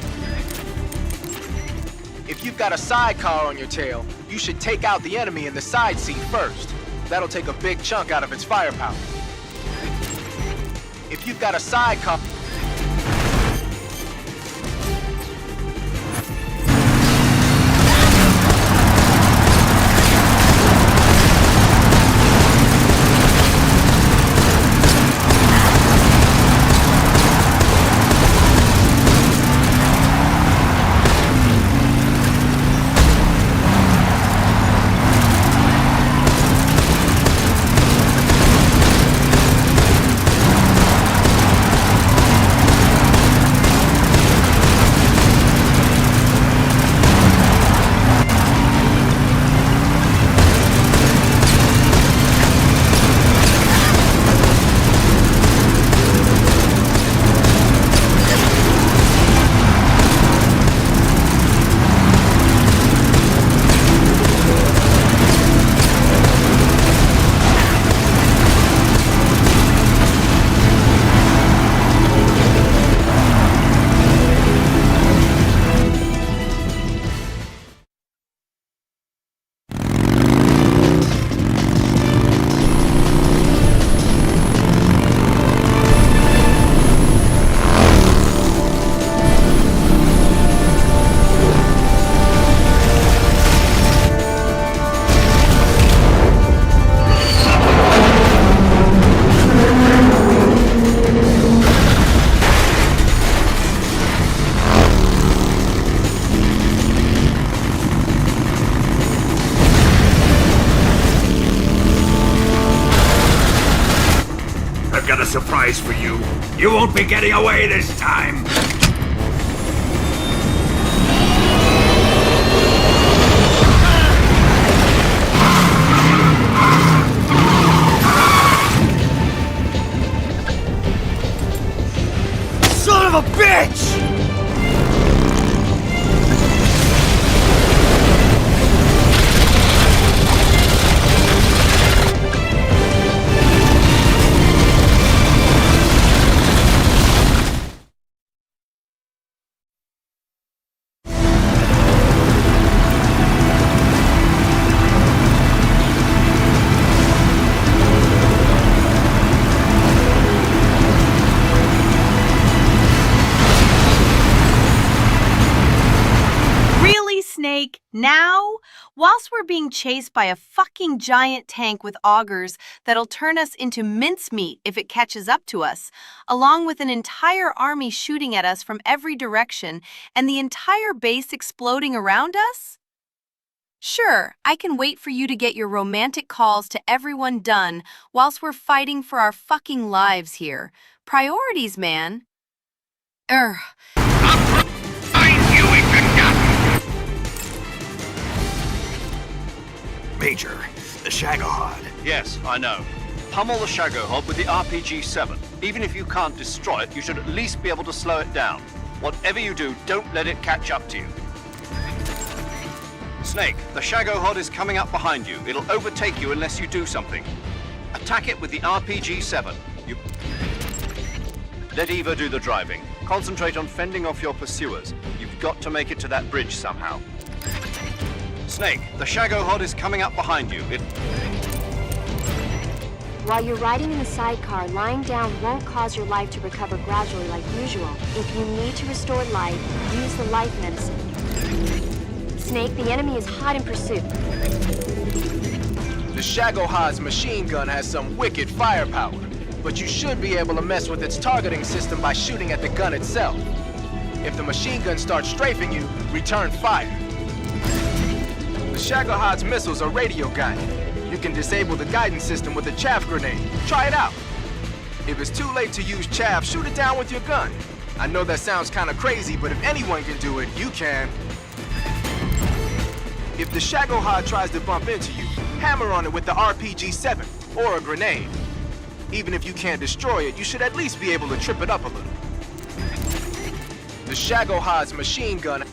If you've got a sidecar on your tail, you should take out the enemy in the side seat first. That'll take a big chunk out of its firepower. If you've got a sidecar... got a surprise for you. You won't be getting away this time. Son of a bitch! Snake, now? Whilst we're being chased by a fucking giant tank with augers that'll turn us into mincemeat if it catches up to us, along with an entire army shooting at us from every direction and the entire base exploding around us? Sure, I can wait for you to get your romantic calls to everyone done whilst we're fighting for our fucking lives here. Priorities, man. Major, the Shagohod. Yes, I know. Pummel the Shagohod with the RPG-7. Even if you can't destroy it, you should at least be able to slow it down. Whatever you do, don't let it catch up to you. Snake, the Shagohod is coming up behind you. It'll overtake you unless you do something. Attack it with the RPG-7. Let Eva do the driving. Concentrate on fending off your pursuers. You've got to make it to that bridge somehow. Snake, the Shagohod is coming up behind you. While you're riding in the sidecar, lying down won't cause your life to recover gradually like usual. If you need to restore life, use the life medicine. Snake, the enemy is hot in pursuit. The Shagohod's machine gun has some wicked firepower, but you should be able to mess with its targeting system by shooting at the gun itself. If the machine gun starts strafing you, return fire. The Shagohod's missiles are radio guided. You can disable the guidance system with a chaff grenade. Try it out. If it's too late to use chaff, shoot it down with your gun. I know that sounds kind of crazy, but if anyone can do it, you can. If the Shagohod tries to bump into you, hammer on it with the RPG-7 or a grenade. Even if you can't destroy it, you should at least be able to trip it up a little. The Shagohod's machine gun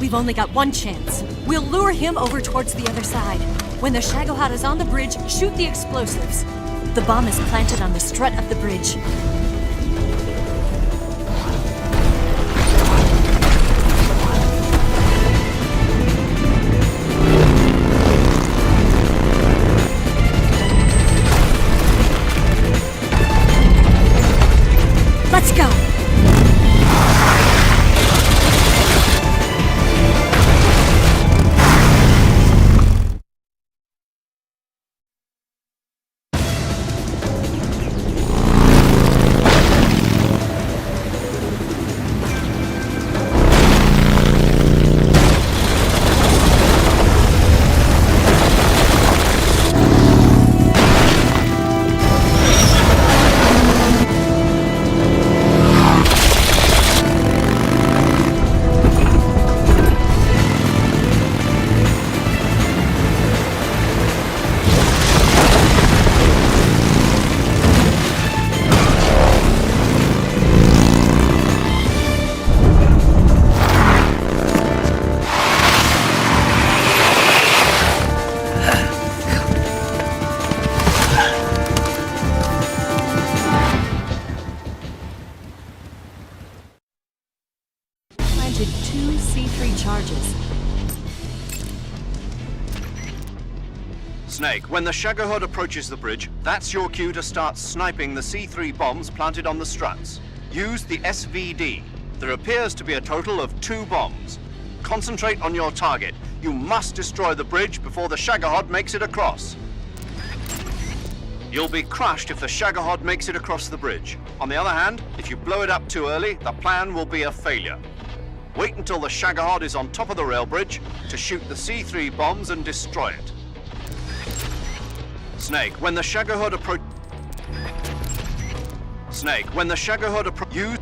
We've only got one chance. We'll lure him over towards the other side. When the Shagohod is on the bridge, shoot the explosives. The bomb is planted on the strut of the bridge. Let's go! Snake, when the Shagohod approaches the bridge, that's your cue to start sniping the C3 bombs planted on the struts. Use the SVD. There appears to be a total of 2 bombs. Concentrate on your target. You must destroy the bridge before the Shagohod makes it across. You'll be crushed if the Shagohod makes it across the bridge. On the other hand, if you blow it up too early, the plan will be a failure. Wait until the Shagohod is on top of the rail bridge to shoot the C3 bombs and destroy it. Snake, when the Shagohod approach... Snake, when the Shagohod approach...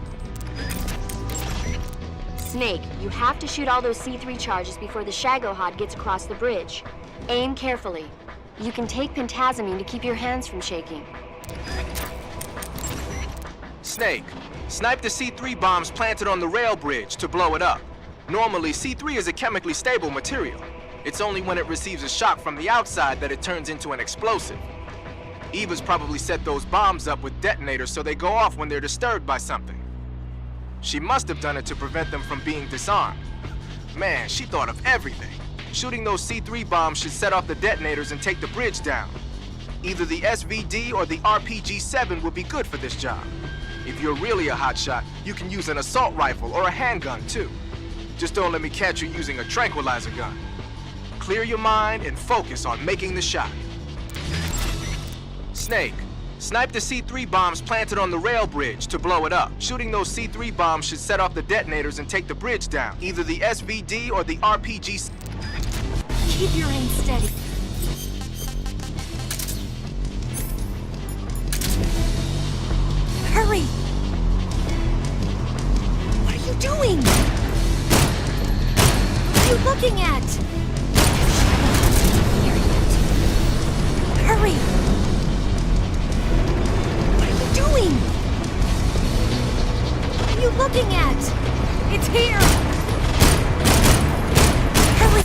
Snake, you have to shoot all those C3 charges before the Shagohod gets across the bridge. Aim carefully. You can take pentazamine to keep your hands from shaking. Snake, snipe the C3 bombs planted on the rail bridge to blow it up. Normally, C3 is a chemically stable material. It's only when it receives a shock from the outside that it turns into an explosive. Eva's probably set those bombs up with detonators so they go off when they're disturbed by something. She must have done it to prevent them from being disarmed. Man, she thought of everything. Shooting those C3 bombs should set off the detonators and take the bridge down. Either the SVD or the RPG-7 would be good for this job. If you're really a hotshot, you can use an assault rifle or a handgun too. Just don't let me catch you using a tranquilizer gun. Clear your mind and focus on making the shot. Snake, snipe the C3 bombs planted on the rail bridge to blow it up. Shooting those C3 bombs should set off the detonators and take the bridge down. Either the SVD or the RPG... Keep your aim steady. Hurry! What are you doing? What are you looking at? Hurry! What are you doing? What are you looking at? It's here! Hurry!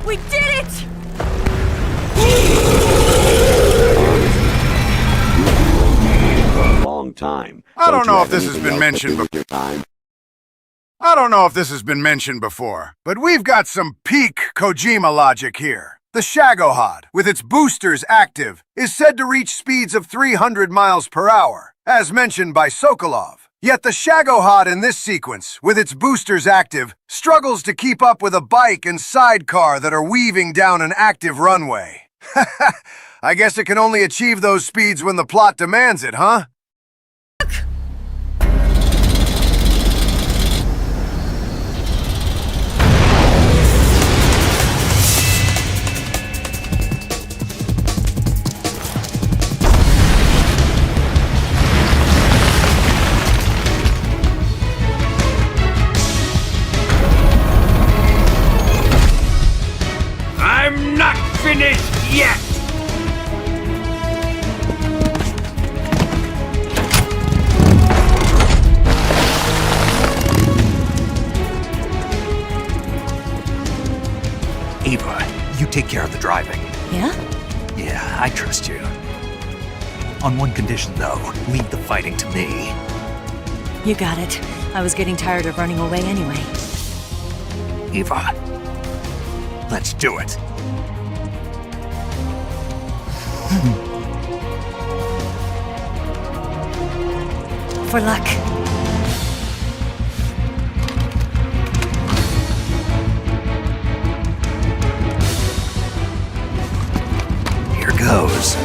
We did it! Long time. I don't know if this has been mentioned before. I don't know if this has been mentioned before, but we've got some peak Kojima logic here. The Shagohod, with its boosters active, is said to reach speeds of 300 miles per hour, as mentioned by Sokolov. Yet the Shagohod in this sequence, with its boosters active, struggles to keep up with a bike and sidecar that are weaving down an active runway. I guess it can only achieve those speeds when the plot demands it, huh? I'm not finished yet! Eva, you take care of the driving. Yeah? Yeah, I trust you. On one condition, though, leave the fighting to me. You got it. I was getting tired of running away anyway. Eva, let's do it. For luck. Here goes.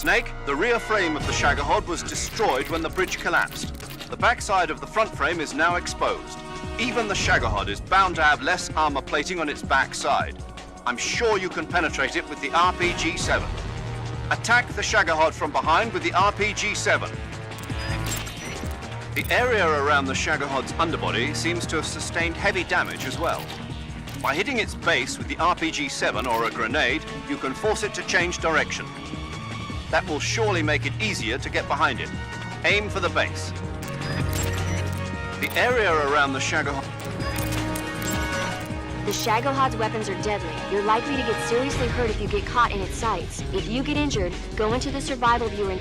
Snake, the rear frame of the Shagohod was destroyed when the bridge collapsed. The backside of the front frame is now exposed. Even the Shagohod is bound to have less armor plating on its backside. I'm sure you can penetrate it with the RPG-7. Attack the Shagohod from behind with the RPG-7. The area around the Shagohod's underbody seems to have sustained heavy damage as well. By hitting its base with the RPG-7 or a grenade, you can force it to change direction. That will surely make it easier to get behind it. Aim for the base. The area around the Shagohod... The Shagohod's weapons are deadly. You're likely to get seriously hurt if you get caught in its sights. If you get injured, go into the survival viewer and...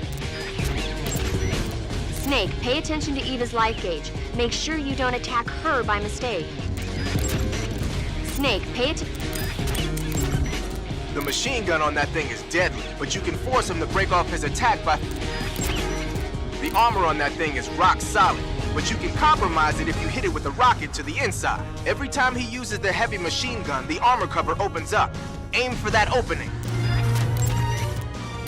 Snake, pay attention to Eva's life gauge. Make sure you don't attack her by mistake. Snake, pay attention... The machine gun on that thing is deadly, but you can force him to break off his attack by... The armor on that thing is rock solid, but you can compromise it if you hit it with a rocket to the inside. Every time he uses the heavy machine gun, the armor cover opens up. Aim for that opening.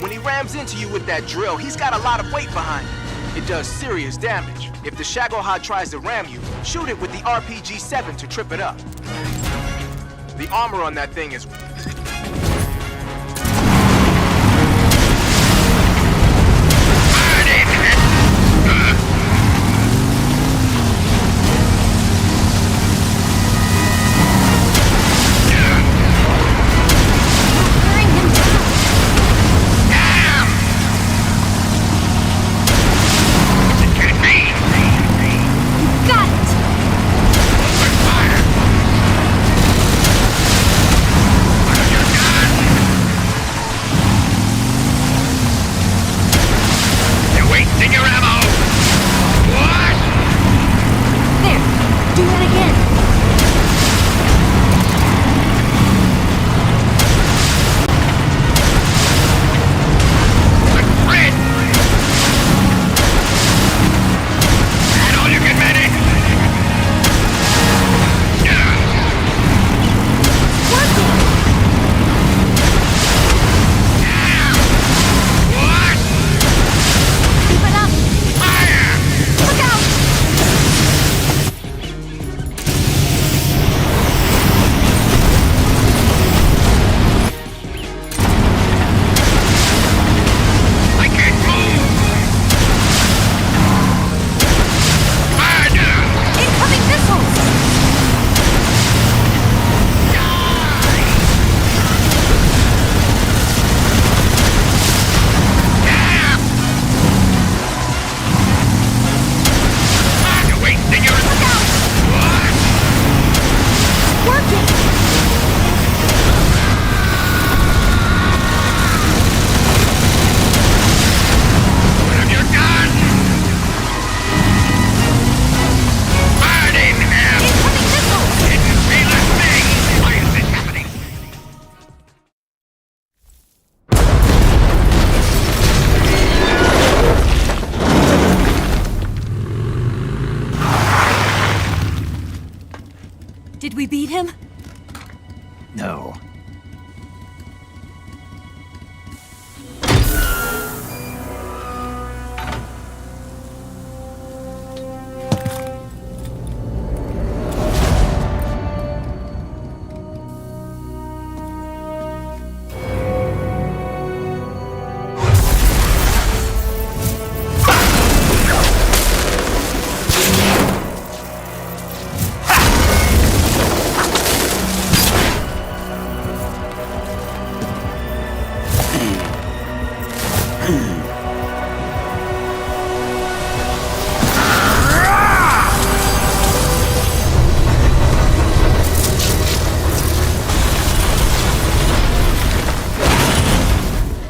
When he rams into you with that drill, he's got a lot of weight behind him. It does serious damage. If the Shagohod tries to ram you, shoot it with the RPG-7 to trip it up. The armor on that thing is... Did we beat him? No.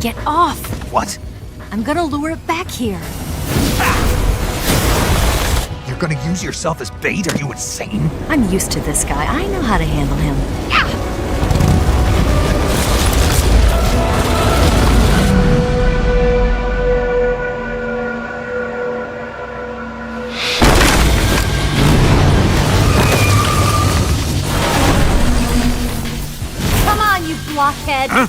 Get off! What? I'm gonna lure it back here. You're gonna use yourself as bait? Are you insane? I'm used to this guy. I know how to handle him. Come on, you blockhead! Huh?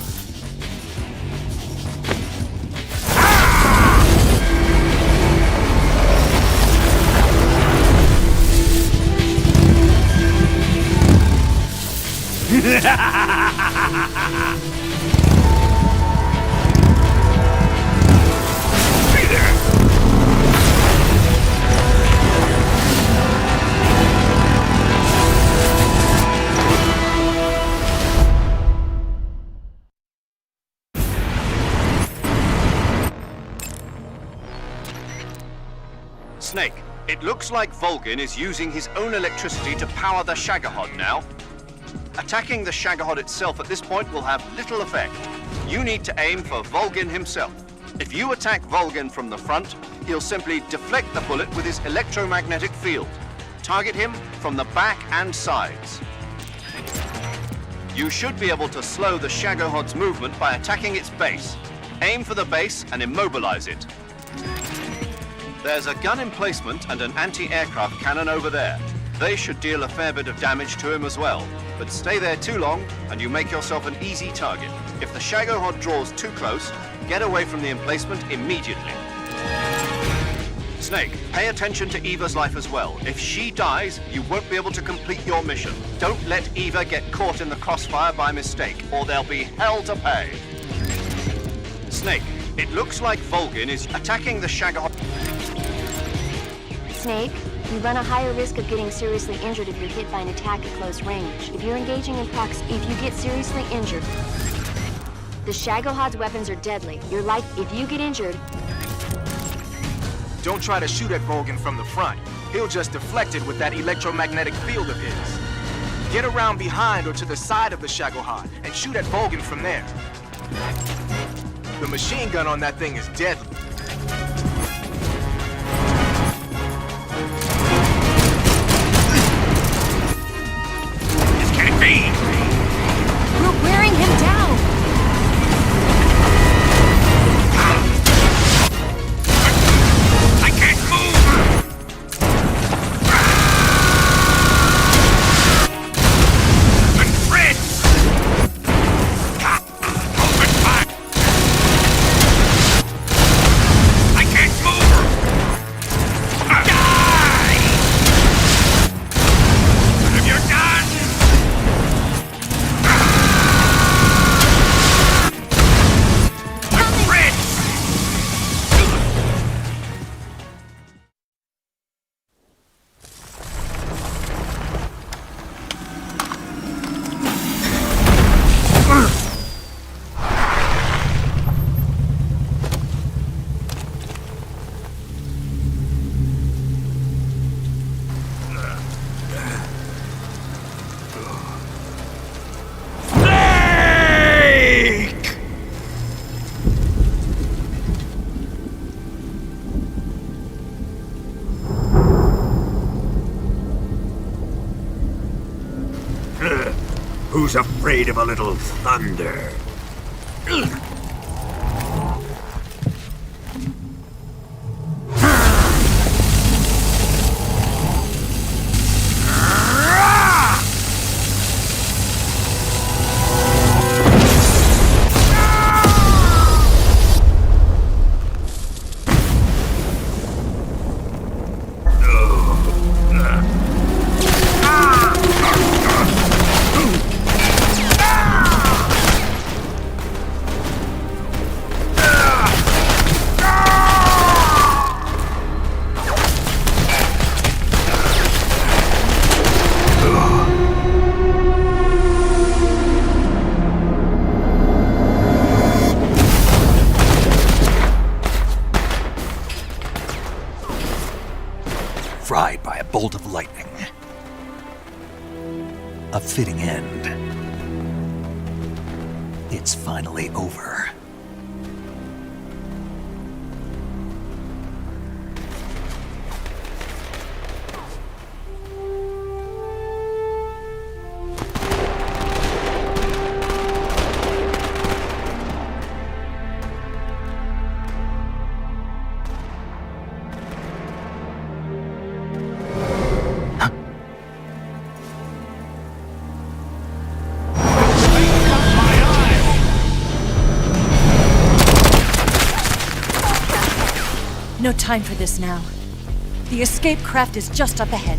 Snake, it looks like Volgin is using his own electricity to power the Shagohod now. Attacking the Shagohod itself at this point will have little effect. You need to aim for Volgin himself. If you attack Volgin from the front, he'll simply deflect the bullet with his electromagnetic field. Target him from the back and sides. You should be able to slow the Shagohod's movement by attacking its base. Aim for the base and immobilize it. There's a gun emplacement and an anti-aircraft cannon over there. They should deal a fair bit of damage to him as well. But stay there too long, and you make yourself an easy target. If the Shagohod draws too close, get away from the emplacement immediately. Snake, pay attention to Eva's life as well. If she dies, you won't be able to complete your mission. Don't let Eva get caught in the crossfire by mistake, or there'll be hell to pay. Snake, it looks like Volgin is attacking the Shagohod. Snake, you run a higher risk of getting seriously injured if you're hit by an attack at close range. If you're engaging in if you get seriously injured, the Shagohod's weapons are deadly. Your life, if you get injured... Don't try to shoot at Volgin from the front. He'll just deflect it with that electromagnetic field of his. Get around behind or to the side of the Shagohod and shoot at Volgin from there. The machine gun on that thing is deadly. We're wearing him down! I can't move! Open fridge! Open back! I can't move! Die! What have you done? Who's afraid of a little thunder? Fried by a bolt of lightning. A fitting end. It's finally over. No time for this now. The escape craft is just up ahead.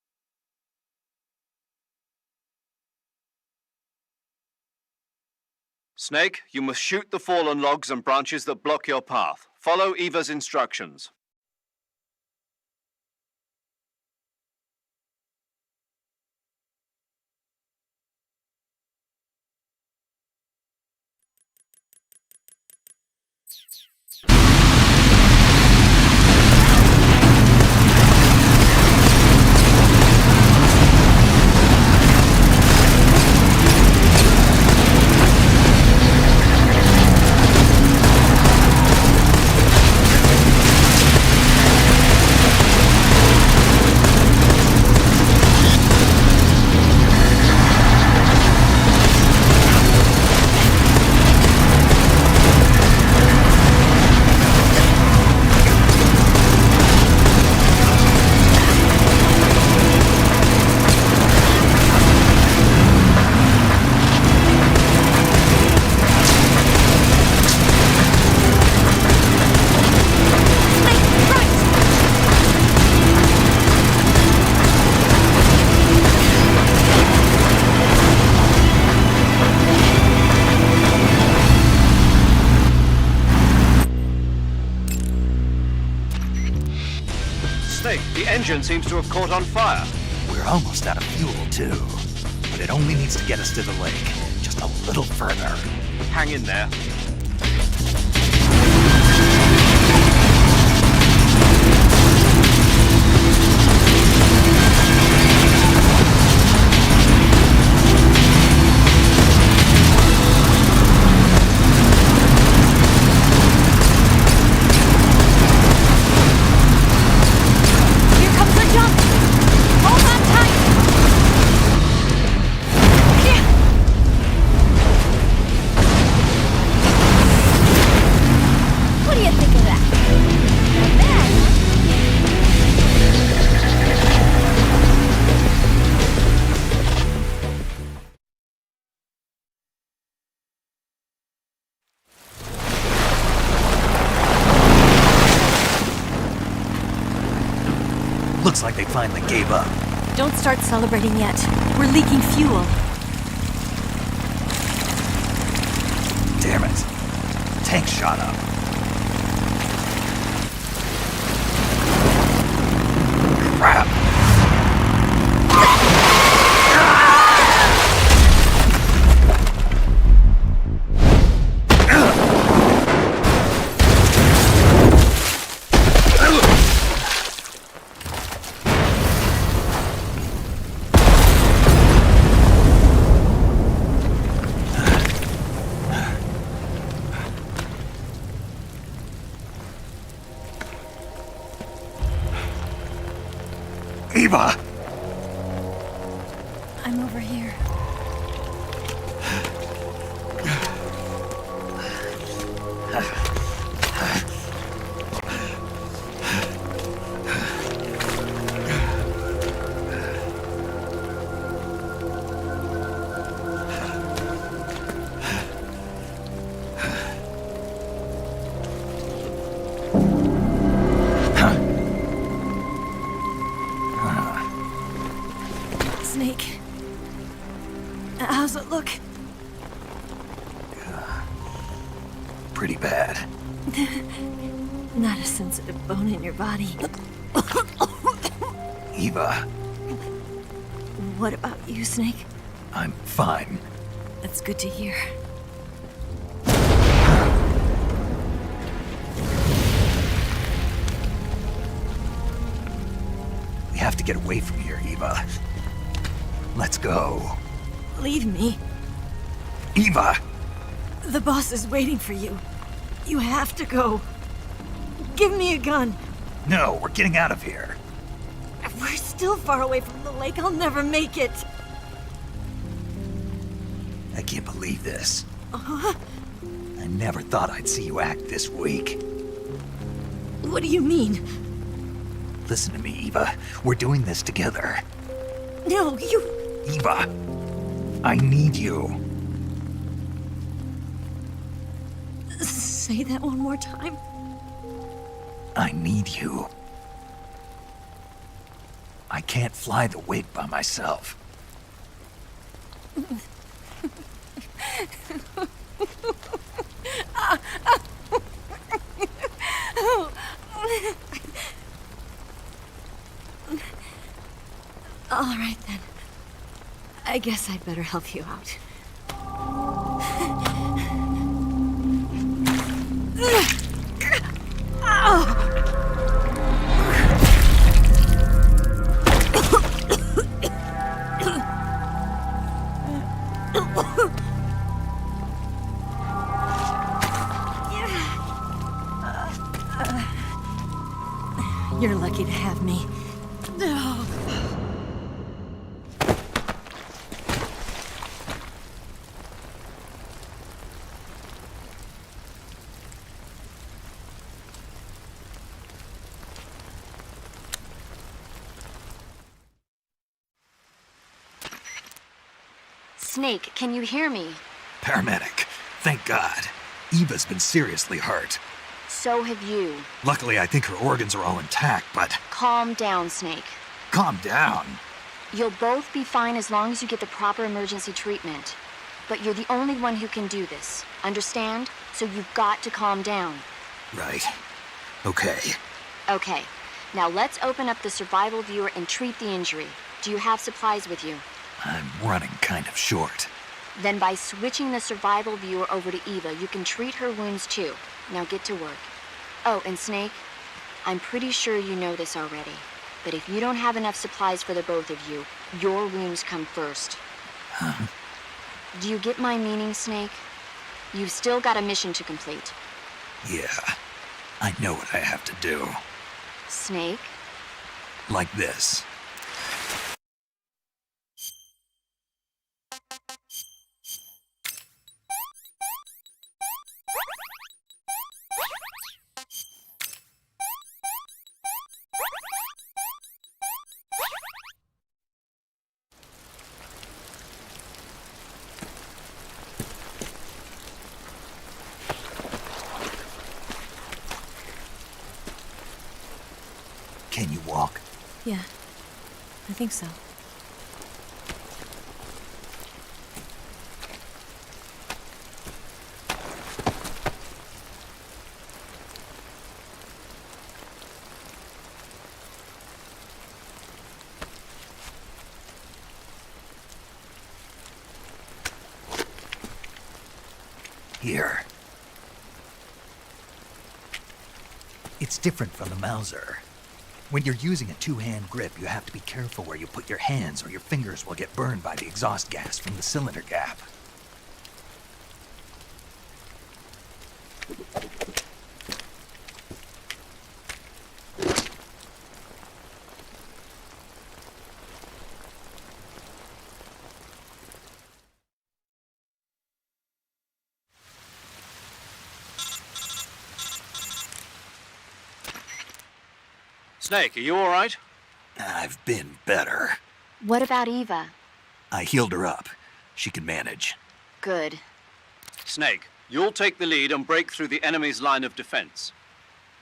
Snake, you must shoot the fallen logs and branches that block your path. Follow Eva's instructions. Snake, the engine seems to have caught on fire. We're almost out of fuel, too. But it only needs to get us to the lake. Just a little further. Hang in there. Looks like they finally gave up. Don't start celebrating yet. We're leaking fuel. Damn it. Tank shot up. Crap. Eva! I'm over here. Snake. How's it look? Pretty bad. Not a sensitive bone in your body. Eva. What about you, Snake? I'm fine. That's good to hear. We have to get away from here, Eva. Let's go. Leave me. Eva! The boss is waiting for you. You have to go. Give me a gun. No, we're getting out of here. We're still far away from the lake. I'll never make it. I can't believe this. Uh-huh. I never thought I'd see you act this weak. What do you mean? Listen to me, Eva. We're doing this together. No, you... Eva, I need you. Say that one more time. I need you. I can't fly the wig by myself. I guess I'd better help you out. You're lucky to have me. Snake, can you hear me? Paramedic. Thank God. Eva's been seriously hurt. So have you. Luckily, I think her organs are all intact, but... Calm down, Snake. Calm down. You'll both be fine as long as you get the proper emergency treatment. But you're the only one who can do this. Understand? So you've got to calm down. Right. Okay. Okay. Now let's open up the survival viewer and treat the injury. Do you have supplies with you? I'm running kind of short. Then by switching the survival viewer over to Eva, you can treat her wounds too. Now get to work. Oh, and Snake, I'm pretty sure you know this already, but if you don't have enough supplies for the both of you, your wounds come first. Huh? Do you get my meaning, Snake? You've still got a mission to complete. Yeah. I know what I have to do. Snake? Like this. Can you walk? Yeah, I think so. Here. It's different from the Mauser. When you're using a two-hand grip, you have to be careful where you put your hands or your fingers will get burned by the exhaust gas from the cylinder gap. Snake, are you all right? I've been better. What about Eva? I healed her up. She can manage. Good. Snake, you'll take the lead and break through the enemy's line of defense.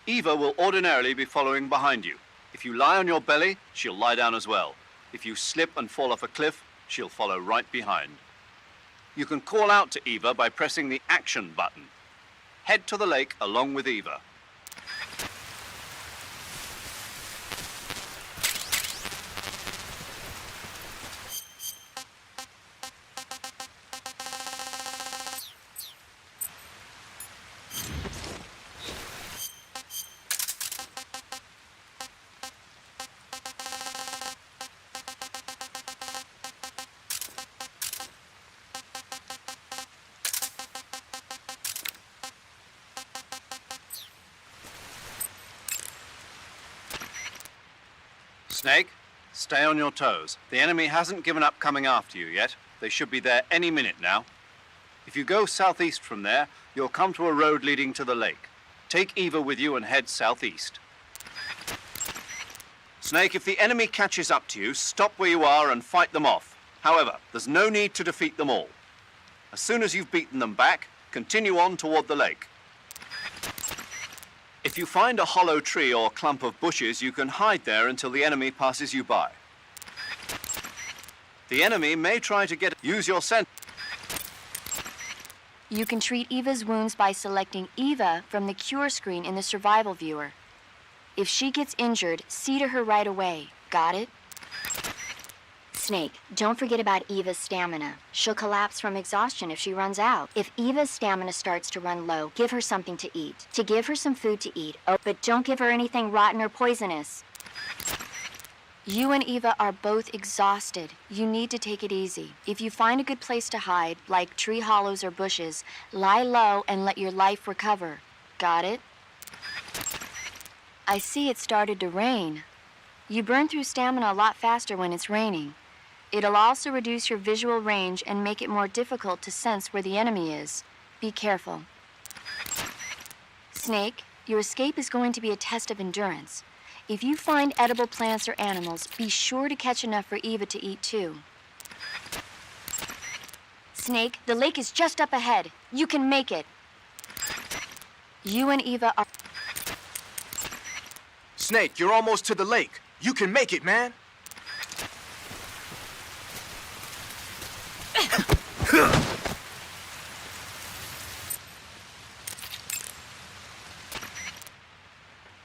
Eva will ordinarily be following behind you. If you lie on your belly, she'll lie down as well. If you slip and fall off a cliff, she'll follow right behind. You can call out to Eva by pressing the action button. Head to the lake along with Eva. Snake, stay on your toes. The enemy hasn't given up coming after you yet. They should be there any minute now. If you go southeast from there, you'll come to a road leading to the lake. Take Eva with you and head southeast. Snake, if the enemy catches up to you, stop where you are and fight them off. However, there's no need to defeat them all. As soon as you've beaten them back, continue on toward the lake. If you find a hollow tree or clump of bushes, you can hide there until the enemy passes you by. The enemy may try to use your scent. You can treat Eva's wounds by selecting Eva from the cure screen in the survival viewer. If she gets injured, see to her right away. Got it? Snake, don't forget about Eva's stamina. She'll collapse from exhaustion if she runs out. If Eva's stamina starts to run low, give her something to eat. To give her some food to eat. Oh, but don't give her anything rotten or poisonous. You and Eva are both exhausted. You need to take it easy. If you find a good place to hide, like tree hollows or bushes, lie low and let your life recover. Got it? I see it started to rain. You burn through stamina a lot faster when it's raining. It'll also reduce your visual range and make it more difficult to sense where the enemy is. Be careful. Snake, your escape is going to be a test of endurance. If you find edible plants or animals, be sure to catch enough for Eva to eat too. Snake, the lake is just up ahead. You can make it. You and Eva are... Snake, you're almost to the lake. You can make it, man.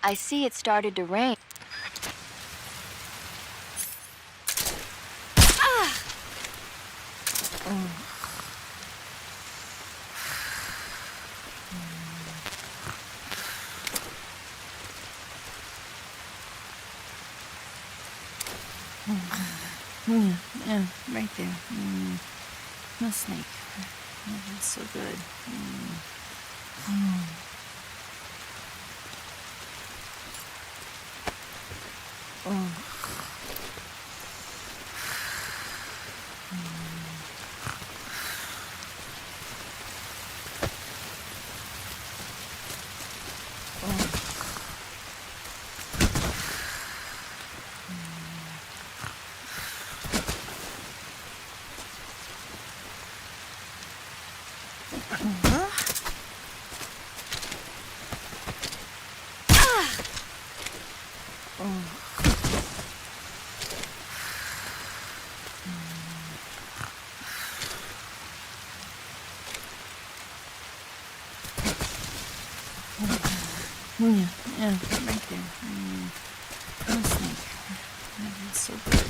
I see it started to rain. Yeah, right there. No snake. Oh, that's so good. Yeah, right there. No snake. Oh, that's so good.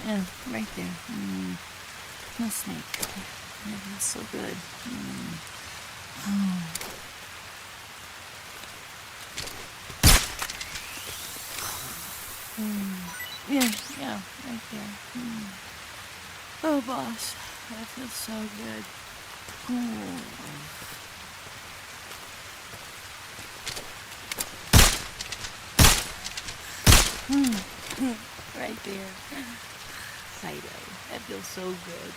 Yeah, right there. No snake. Oh, that's so good. Yeah, right there. Oh, boss, that feels so good. Right there. Fido, that feels so good.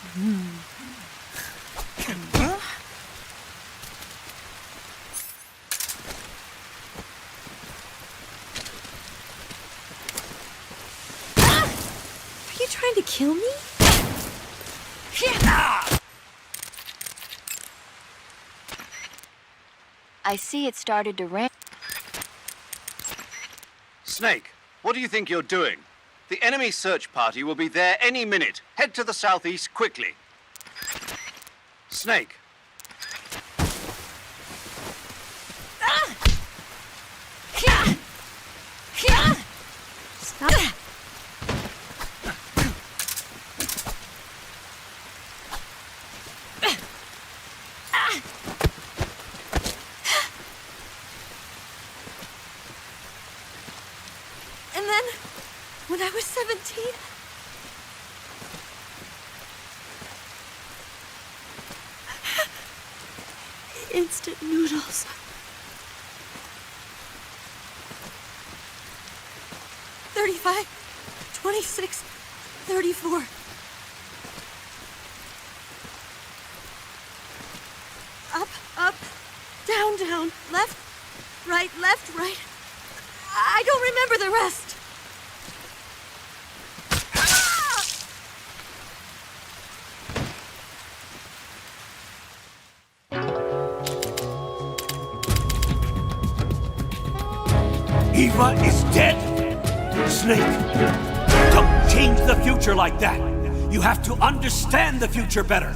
Are you trying to kill me? I see it started to rain. Snake, what do you think you're doing? The enemy search party will be there any minute. Head to the southeast quickly. Snake. Stop. And then, when I was 17, instant noodles. $35, $26, $34. Up, down, left, right. I don't remember the rest. Eva is dead? Snake, don't change the future like that. You have to understand the future better.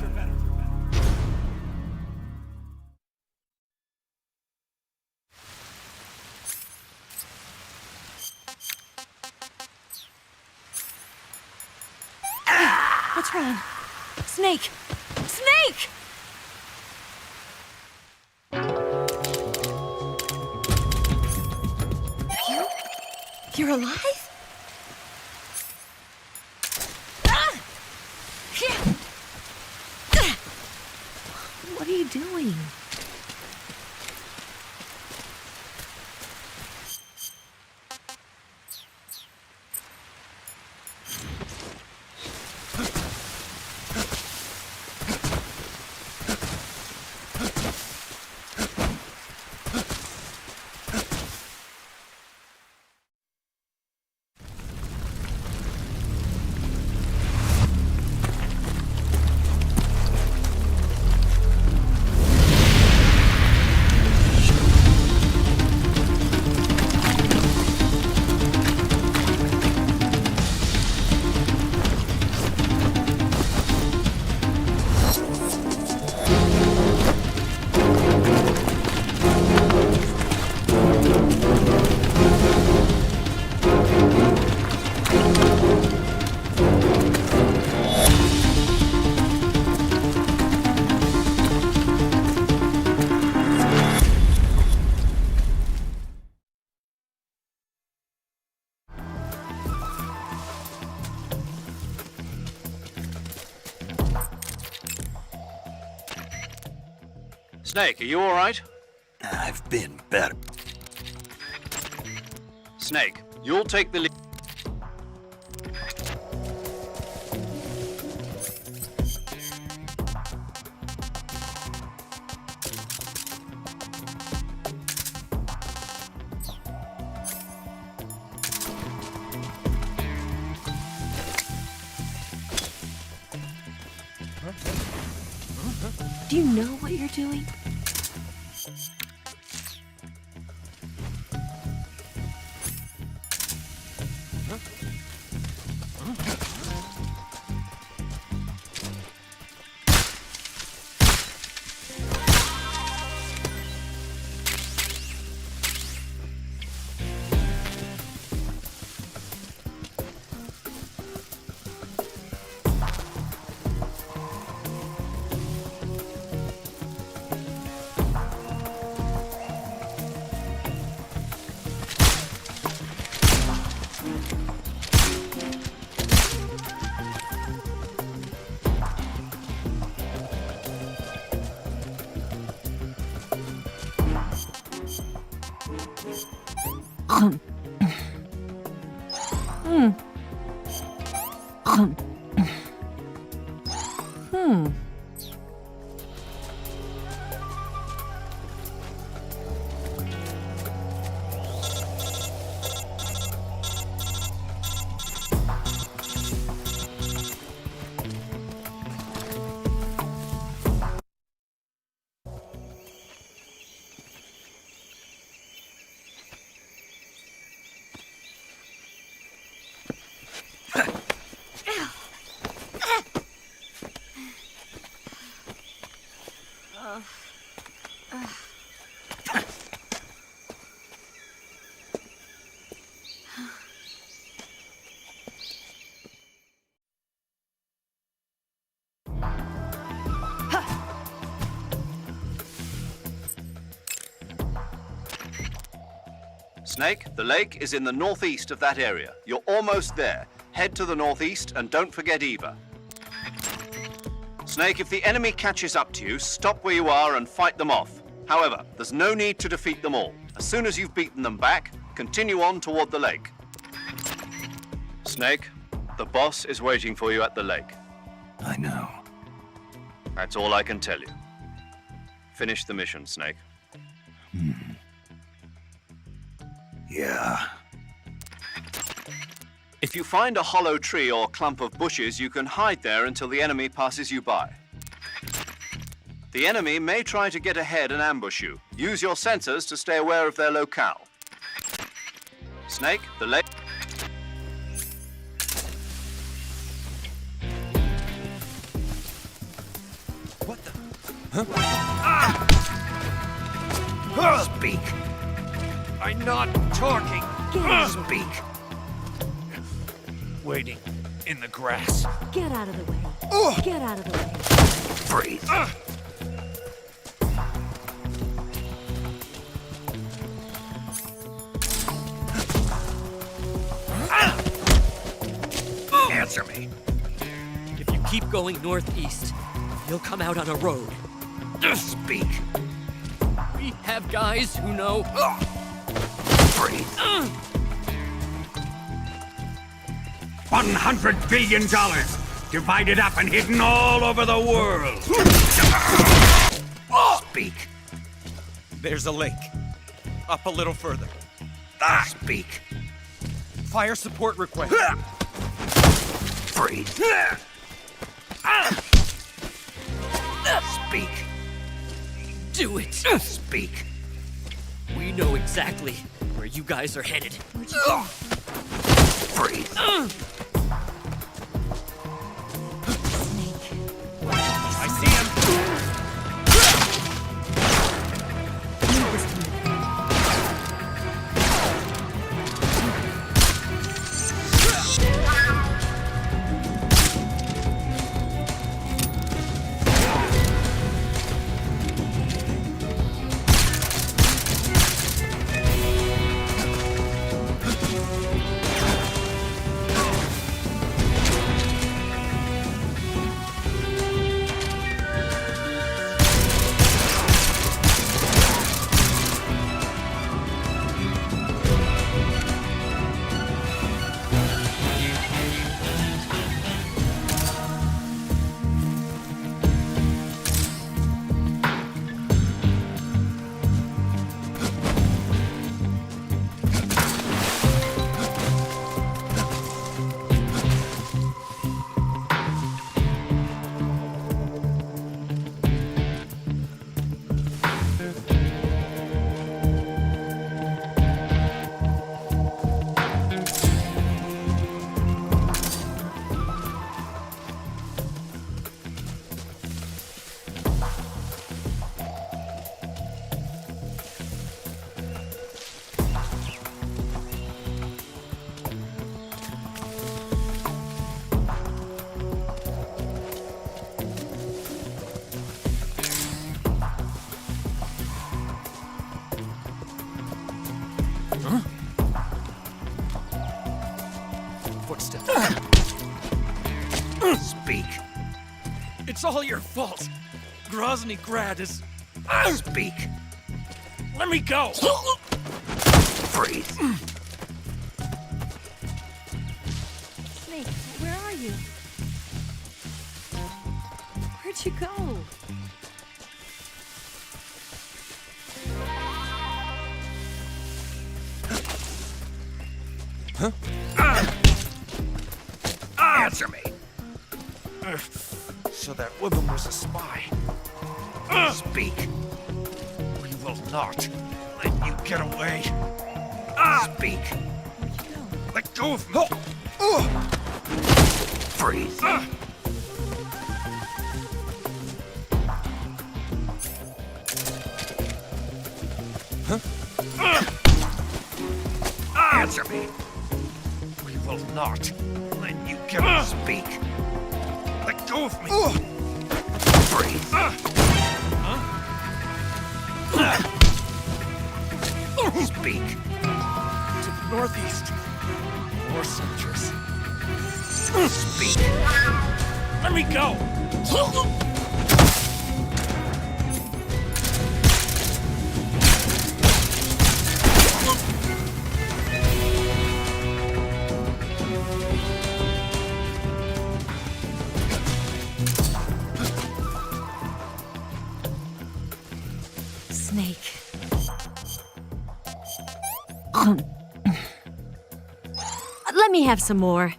Run. Snake! Snake! You're alive? What are you doing? Snake, are you all right? I've been better. Snake, you'll take the lead. Do you know what you're doing? Snake, the lake is in the northeast of that area. You're almost there. Head to the northeast and don't forget Eva. Snake, if the enemy catches up to you, stop where you are and fight them off. However, there's no need to defeat them all. As soon as you've beaten them back, continue on toward the lake. Snake, the boss is waiting for you at the lake. I know. That's all I can tell you. Finish the mission, Snake. Yeah. If you find a hollow tree or clump of bushes, you can hide there until the enemy passes you by. The enemy may try to get ahead and ambush you. Use your sensors to stay aware of their locale. Snake, the lake... What the? Huh? Speak! I'm not talking! Speak! Waiting in the grass. Get out of the way. Get out of the way. Freeze. Answer me. If you keep going northeast, you'll come out on a road. Just speak. We have guys who know. Freeze. $100 billion divided up and hidden all over the world. Speak. There's a lake. Up a little further. Speak. Fire support request. Freeze. Speak. Do it. Speak. We know exactly where you guys are headed. Freeze. I see him. Footsteps. Speak. It's all your fault. Groznyj Grad is... Speak. Let me go! Freeze. Snake, where are you? Where'd you go? Answer me. So that woman was a spy. Speak. We will not let you get away. Speak. Let go of me. Freeze. Answer me. We will not let you get away. Speak. Let go of me. Freeze. Speak. To the northeast. More soldiers. Speak. Let me go. Snake. Let me have some more.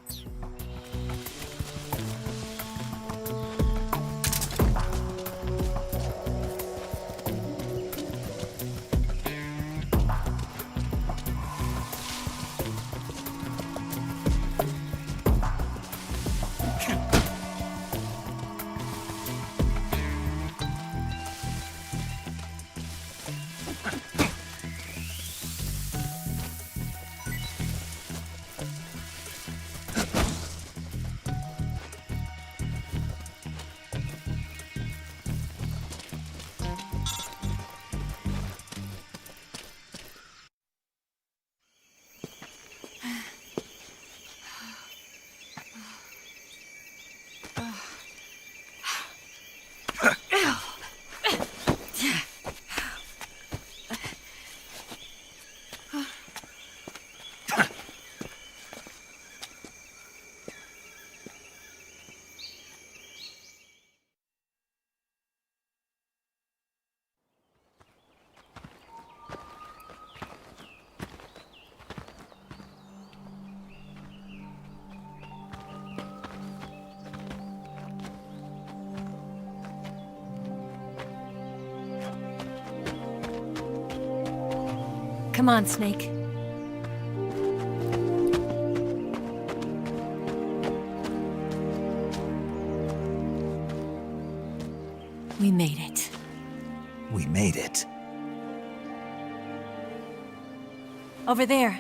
Come on, Snake. We made it. We made it. Over there.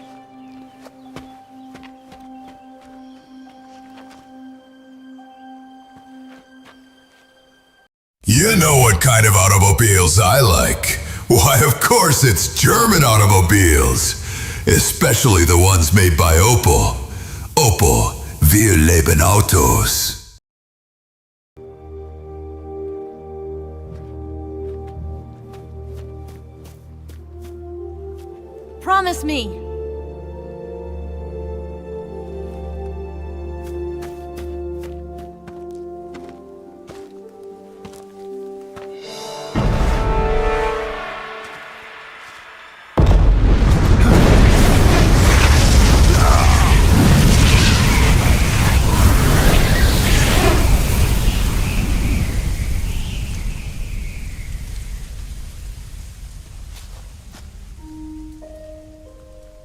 You know what kind of automobiles I like. Why, of course it's German automobiles. Especially the ones made by Opel. Opel, wir leben Autos. Promise me.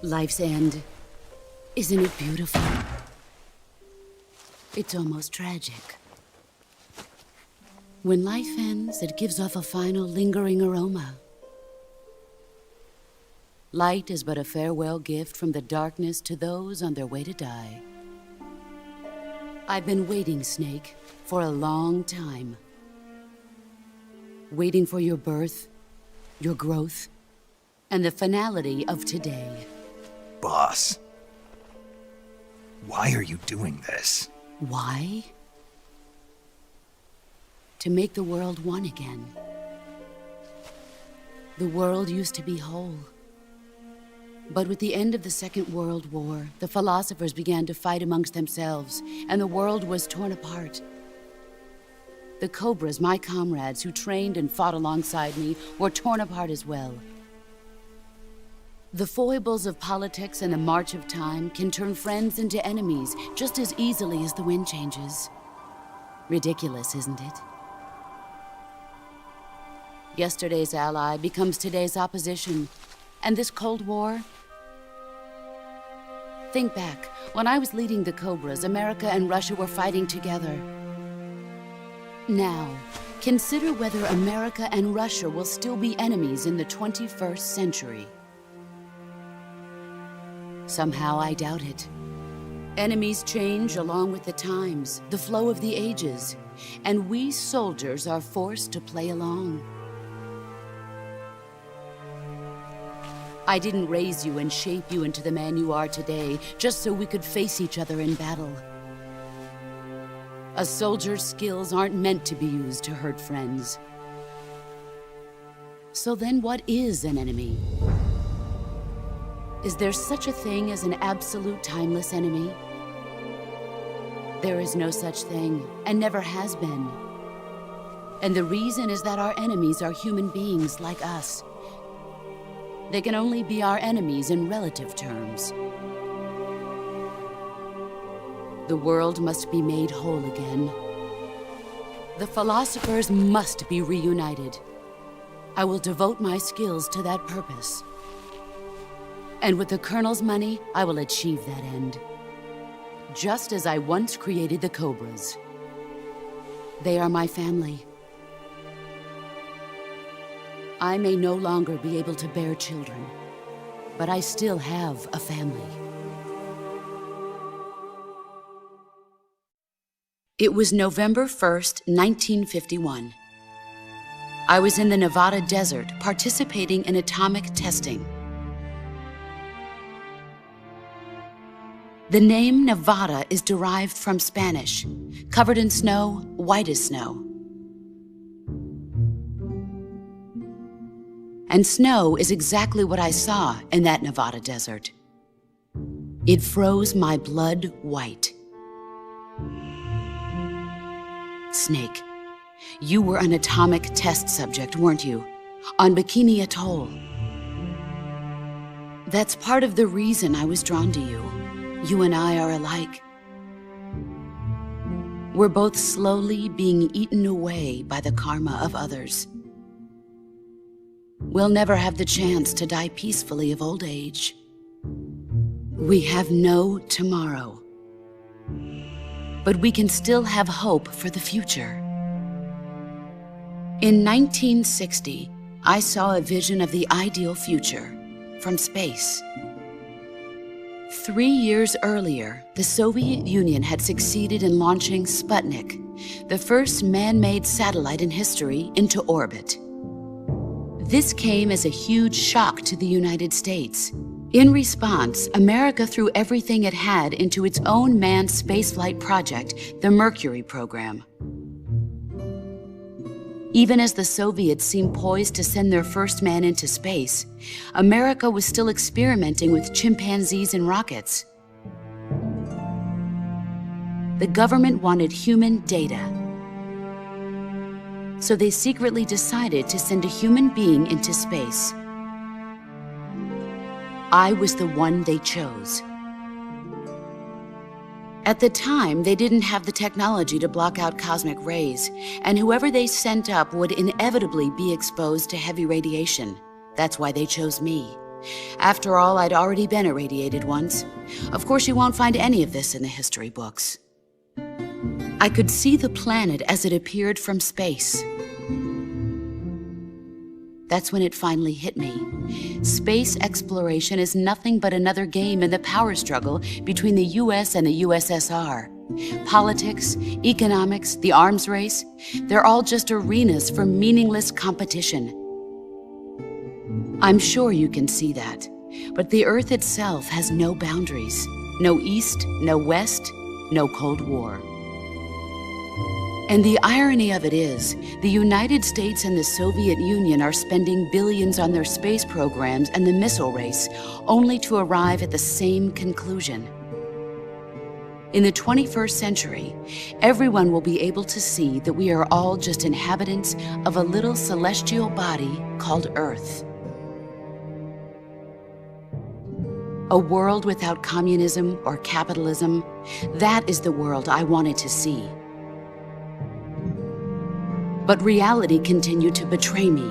Life's end. Isn't it beautiful? It's almost tragic. When life ends, it gives off a final lingering aroma. Light is but a farewell gift from the darkness to those on their way to die. I've been waiting, Snake, for a long time. Waiting for your birth, your growth, and the finality of today. Boss, why are you doing this? Why? To make the world one again. The world used to be whole. But with the end of the Second World War, the philosophers began to fight amongst themselves, and the world was torn apart. The Cobras, my comrades who trained and fought alongside me, were torn apart as well. The foibles of politics and the march of time can turn friends into enemies just as easily as the wind changes. Ridiculous, isn't it? Yesterday's ally becomes today's opposition. And this Cold War? Think back. When I was leading the Cobras, America and Russia were fighting together. Now, consider whether America and Russia will still be enemies in the 21st century. Somehow I doubt it. Enemies change along with the times, the flow of the ages, and we soldiers are forced to play along. I didn't raise you and shape you into the man you are today just so we could face each other in battle. A soldier's skills aren't meant to be used to hurt friends. So then what is an enemy? Is there such a thing as an absolute timeless enemy? There is no such thing, and never has been. And the reason is that our enemies are human beings like us. They can only be our enemies in relative terms. The world must be made whole again. The philosophers must be reunited. I will devote my skills to that purpose. And with the Colonel's money, I will achieve that end. Just as I once created the Cobras. They are my family. I may no longer be able to bear children, but I still have a family. It was November 1st, 1951. I was in the Nevada desert participating in atomic testing. The name Nevada is derived from Spanish, covered in snow, white as snow. And snow is exactly what I saw in that Nevada desert. It froze my blood white. Snake, you were an atomic test subject, weren't you? On Bikini Atoll. That's part of the reason I was drawn to you. You and I are alike. We're both slowly being eaten away by the karma of others. we'll never have the chance to die peacefully of old age. We have no tomorrow. But we can still have hope for the future. In 1960, I saw a vision of the ideal future from space. 3 years earlier, the Soviet Union had succeeded in launching Sputnik, the first man-made satellite in history, into orbit. This came as a huge shock to the United States. In response, America threw everything it had into its own manned spaceflight project, the Mercury program. Even as the Soviets seemed poised to send their first man into space, America was still experimenting with chimpanzees and rockets. The government wanted human data. So they secretly decided to send a human being into space. I was the one they chose. At the time, they didn't have the technology to block out cosmic rays, and whoever they sent up would inevitably be exposed to heavy radiation. That's why they chose me. After all, I'd already been irradiated once. Of course, you won't find any of this in the history books. I could see the planet as it appeared from space. That's when it finally hit me. Space exploration is nothing but another game in the power struggle between the US and the USSR. Politics, economics, the arms race, they're all just arenas for meaningless competition. I'm sure you can see that, but the Earth itself has no boundaries. No East, no West, no Cold War. And the irony of it is, the United States and the Soviet Union are spending billions on their space programs and the missile race, only to arrive at the same conclusion. In the 21st century, everyone will be able to see that we are all just inhabitants of a little celestial body called Earth. A world without communism or capitalism, that is the world I wanted to see. But reality continued to betray me.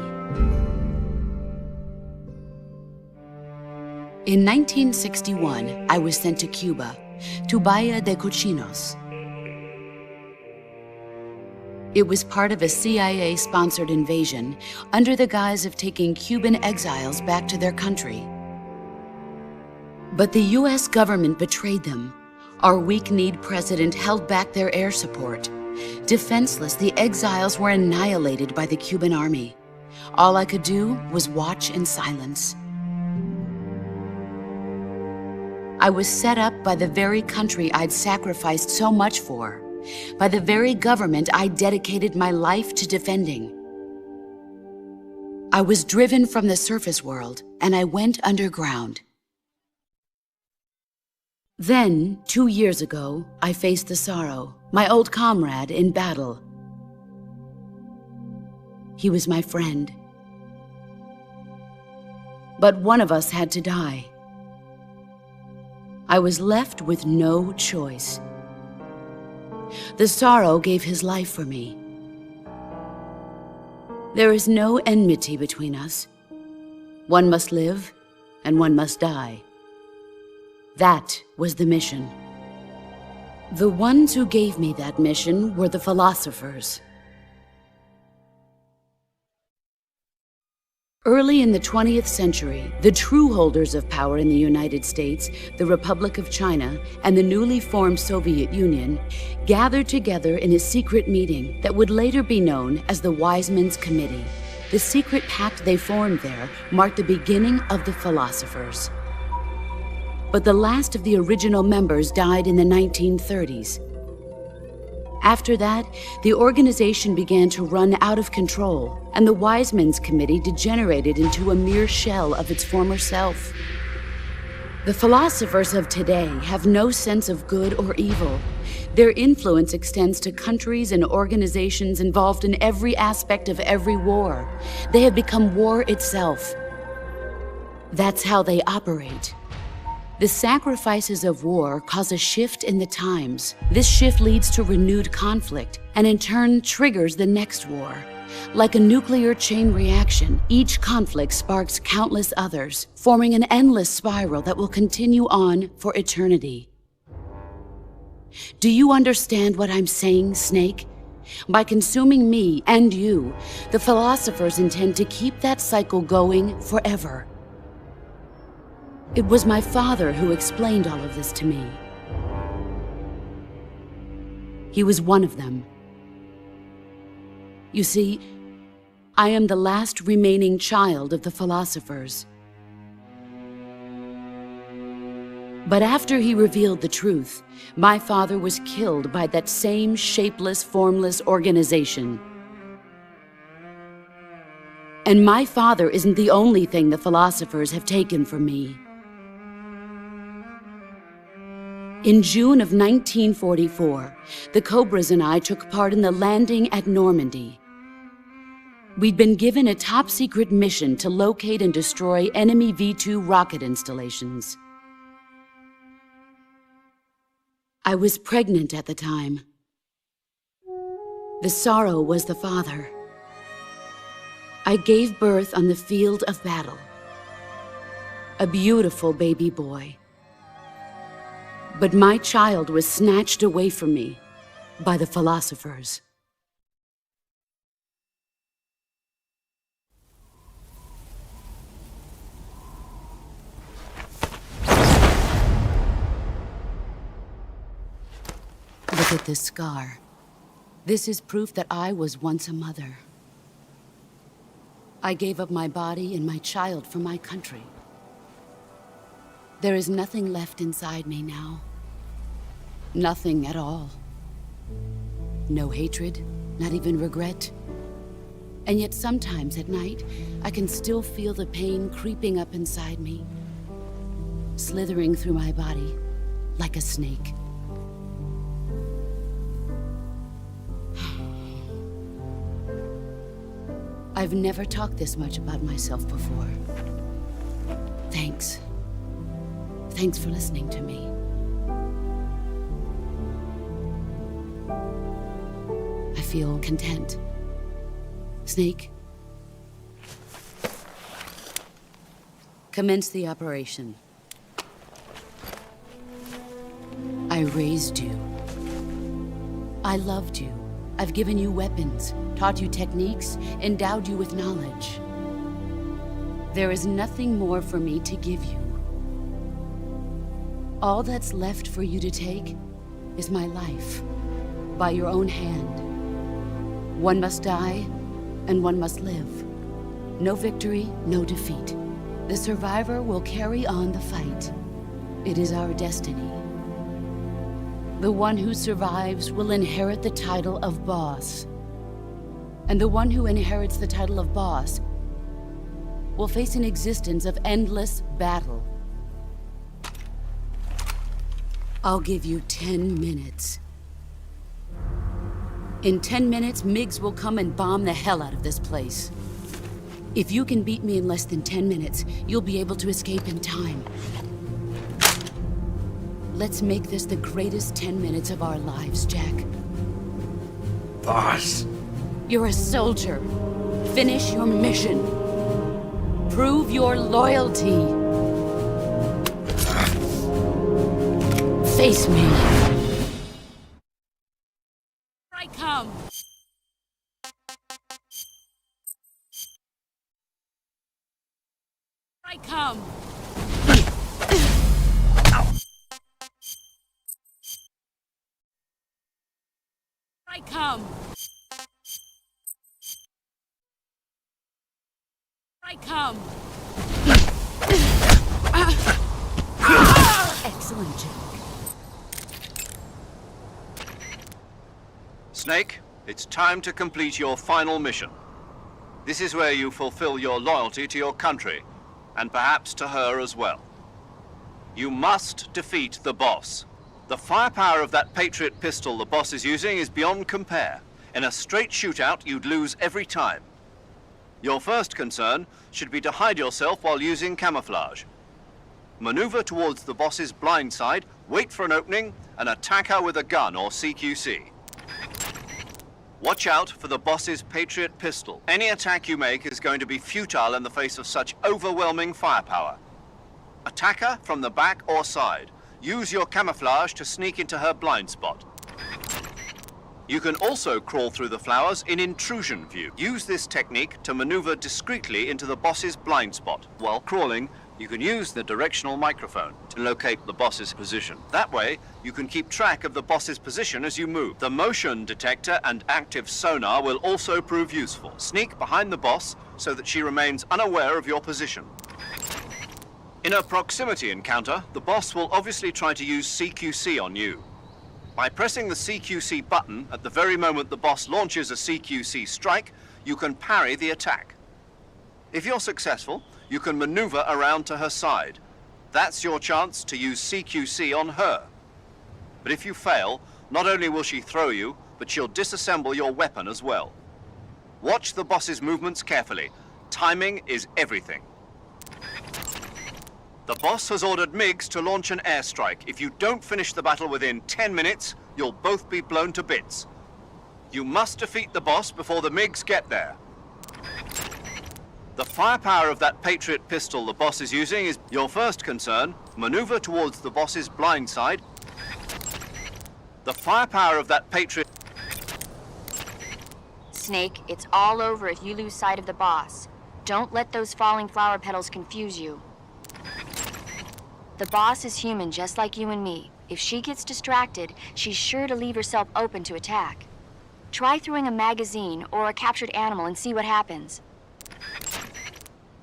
In 1961, I was sent to Cuba, to Bahia de Cochinos. It was part of a CIA-sponsored invasion under the guise of taking Cuban exiles back to their country. But the US government betrayed them. Our weak-kneed president held back their air support. Defenseless, the exiles were annihilated by the Cuban army. All I could do was watch in silence. I was set up by the very country I'd sacrificed so much for, by the very government I dedicated my life to defending. I was driven from the surface world, and I went underground. Then, 2 years ago, I faced the sorrow, my old comrade in battle. He was my friend. But one of us had to die. I was left with no choice. The sorrow gave his life for me. There is no enmity between us. One must live, and one must die. That was the mission. The ones who gave me that mission were the philosophers. Early in the 20th century, the true holders of power in the United States, the Republic of China, and the newly formed Soviet Union gathered together in a secret meeting that would later be known as the Wise Men's Committee. The secret pact they formed there marked the beginning of the philosophers. But the last of the original members died in the 1930s. After that, the organization began to run out of control, and the Wise Men's Committee degenerated into a mere shell of its former self. The philosophers of today have no sense of good or evil. Their influence extends to countries and organizations involved in every aspect of every war. They have become war itself. That's how they operate. The sacrifices of war cause a shift in the times. This shift leads to renewed conflict, and in turn triggers the next war. Like a nuclear chain reaction, each conflict sparks countless others, forming an endless spiral that will continue on for eternity. Do you understand what I'm saying, Snake? By consuming me and you, the philosophers intend to keep that cycle going forever. It was my father who explained all of this to me. He was one of them. You see, I am the last remaining child of the philosophers. But after he revealed the truth, my father was killed by that same shapeless, formless organization. And my father isn't the only thing the philosophers have taken from me. In June of 1944, the Cobras and I took part in the landing at Normandy. We'd been given a top-secret mission to locate and destroy enemy V-2 rocket installations. I was pregnant at the time. The sorrow was the father. I gave birth on the field of battle. A beautiful baby boy. But my child was snatched away from me by the philosophers. Look at this scar. This is proof that I was once a mother. I gave up my body and my child for my country. There is nothing left inside me now. Nothing at all. No hatred, not even regret. And yet sometimes at night, I can still feel the pain creeping up inside me, slithering through my body like a snake. I've never talked this much about myself before. Thanks. Thanks for listening to me. I feel content. Snake? Commence the operation. I raised you. I loved you. I've given you weapons, taught you techniques, endowed you with knowledge. There is nothing more for me to give you. All that's left for you to take is my life, by your own hand. One must die, and one must live. No victory, no defeat. The survivor will carry on the fight. It is our destiny. The one who survives will inherit the title of boss. And the one who inherits the title of boss will face an existence of endless battle. I'll give you 10 minutes. In 10 minutes, MiGs will come and bomb the hell out of this place. If you can beat me in less than 10 minutes, you'll be able to escape in time. Let's make this the greatest 10 minutes of our lives, Jack. Boss. You're a soldier. Finish your mission. Prove your loyalty. Face me. Here I come. Here I come. I come. I come. Excellent, Jack. Snake, it's time to complete your final mission. This is where you fulfill your loyalty to your country, and perhaps to her as well. You must defeat the boss. The firepower of that Patriot pistol the boss is using is beyond compare. In a straight shootout, you'd lose every time. Your first concern should be to hide yourself while using camouflage. Maneuver towards the boss's blind side, wait for an opening, and attack her with a gun or CQC. Watch out for the boss's Patriot pistol. Any attack you make is going to be futile in the face of such overwhelming firepower. Attack her from the back or side. Use your camouflage to sneak into her blind spot. You can also crawl through the flowers in intrusion view. Use this technique to maneuver discreetly into the boss's blind spot. While crawling, you can use the directional microphone to locate the boss's position. That way, you can keep track of the boss's position as you move. The motion detector and active sonar will also prove useful. Sneak behind the boss so that she remains unaware of your position. In a proximity encounter, the boss will obviously try to use CQC on you. By pressing the CQC button at the very moment the boss launches a CQC strike, you can parry the attack. If you're successful, you can maneuver around to her side. That's your chance to use CQC on her. But if you fail, not only will she throw you, but she'll disassemble your weapon as well. Watch the boss's movements carefully. Timing is everything. The boss has ordered MiGs to launch an airstrike. If you don't finish the battle within 10 minutes, you'll both be blown to bits. You must defeat the boss before the MiGs get there. The firepower of that Patriot pistol the boss is using is your first concern. Maneuver towards the boss's blind side. The firepower of that Patriot... Snake, it's all over if you lose sight of the boss. Don't let those falling flower petals confuse you. The boss is human just like you and me. If she gets distracted, she's sure to leave herself open to attack. Try throwing a magazine or a captured animal and see what happens.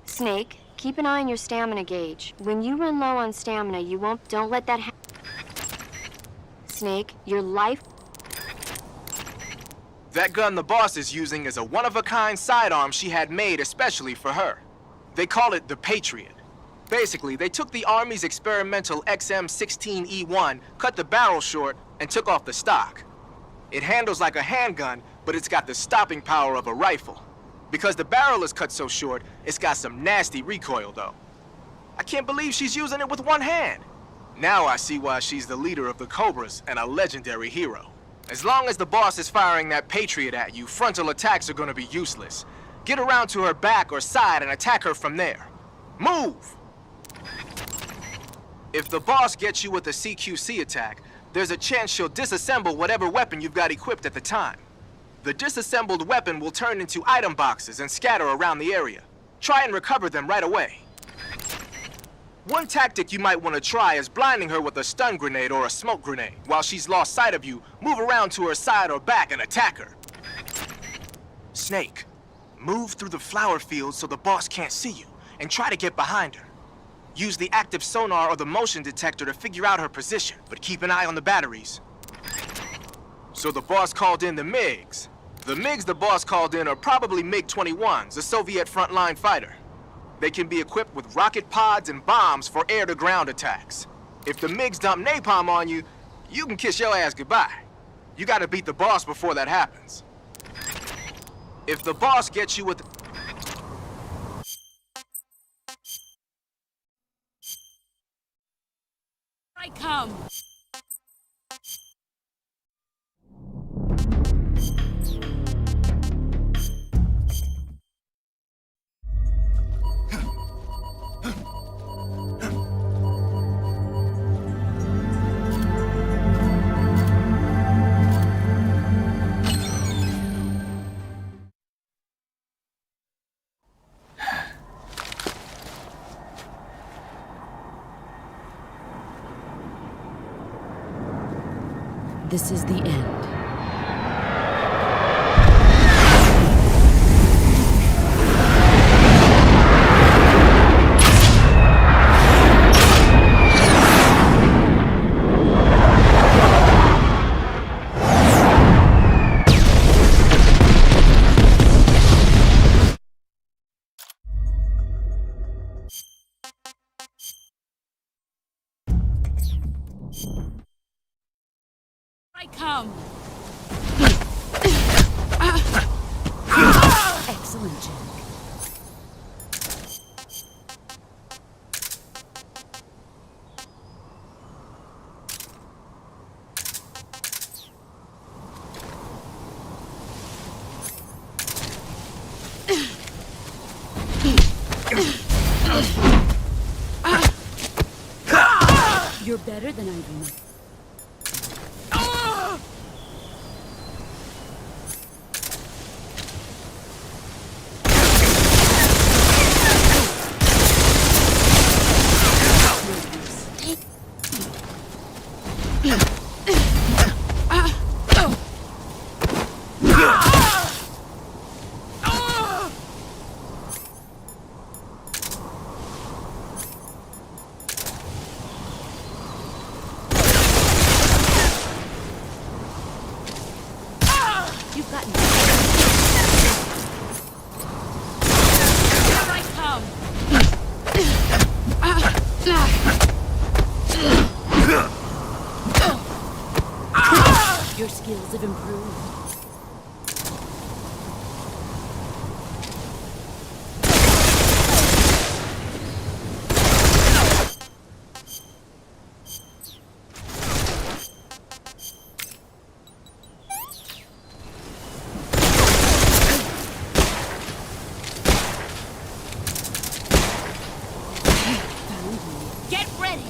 Snake, keep an eye on your stamina gauge. When you run low on stamina, don't let that happen. Snake, your life... That gun the boss is using is a one-of-a-kind sidearm she had made especially for her. They call it the Patriot. Basically, they took the Army's experimental XM-16E1, cut the barrel short, and took off the stock. It handles like a handgun, but it's got the stopping power of a rifle. Because the barrel is cut so short, it's got some nasty recoil, though. I can't believe she's using it with one hand. Now I see why she's the leader of the Cobras and a legendary hero. As long as the boss is firing that Patriot at you, frontal attacks are gonna be useless. Get around to her back or side and attack her from there. Move! If the boss gets you with a CQC attack, there's a chance she'll disassemble whatever weapon you've got equipped at the time. The disassembled weapon will turn into item boxes and scatter around the area. Try and recover them right away. One tactic you might want to try is blinding her with a stun grenade or a smoke grenade. While she's lost sight of you, move around to her side or back and attack her. Snake, move through the flower field so the boss can't see you, and try to get behind her. Use the active sonar or the motion detector to figure out her position, but keep an eye on the batteries. So the boss called in the MiGs. The MiGs the boss called in are probably MiG-21s, a Soviet frontline fighter. They can be equipped with rocket pods and bombs for air-to-ground attacks. If the MiGs dump napalm on you, you can kiss your ass goodbye. You gotta beat the boss before that happens. If the boss gets you with... I come. This is the end. I come. Excellent, Jack. better than I do. Your skills have improved. Get ready!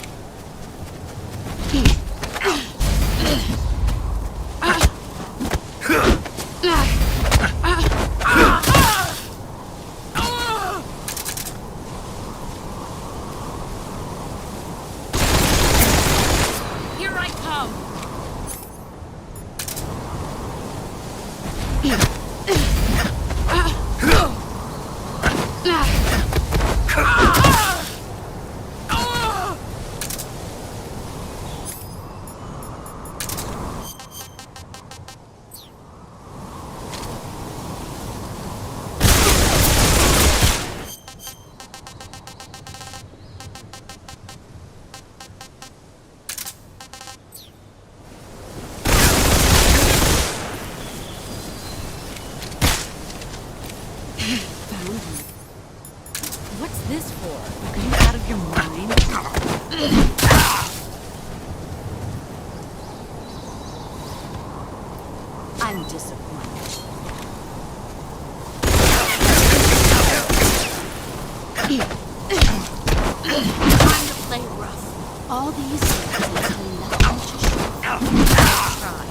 Here I come! What's this for? Are you out of your mind? I'm disappointed. Time to play rough. All these years have been nothing to show. Try.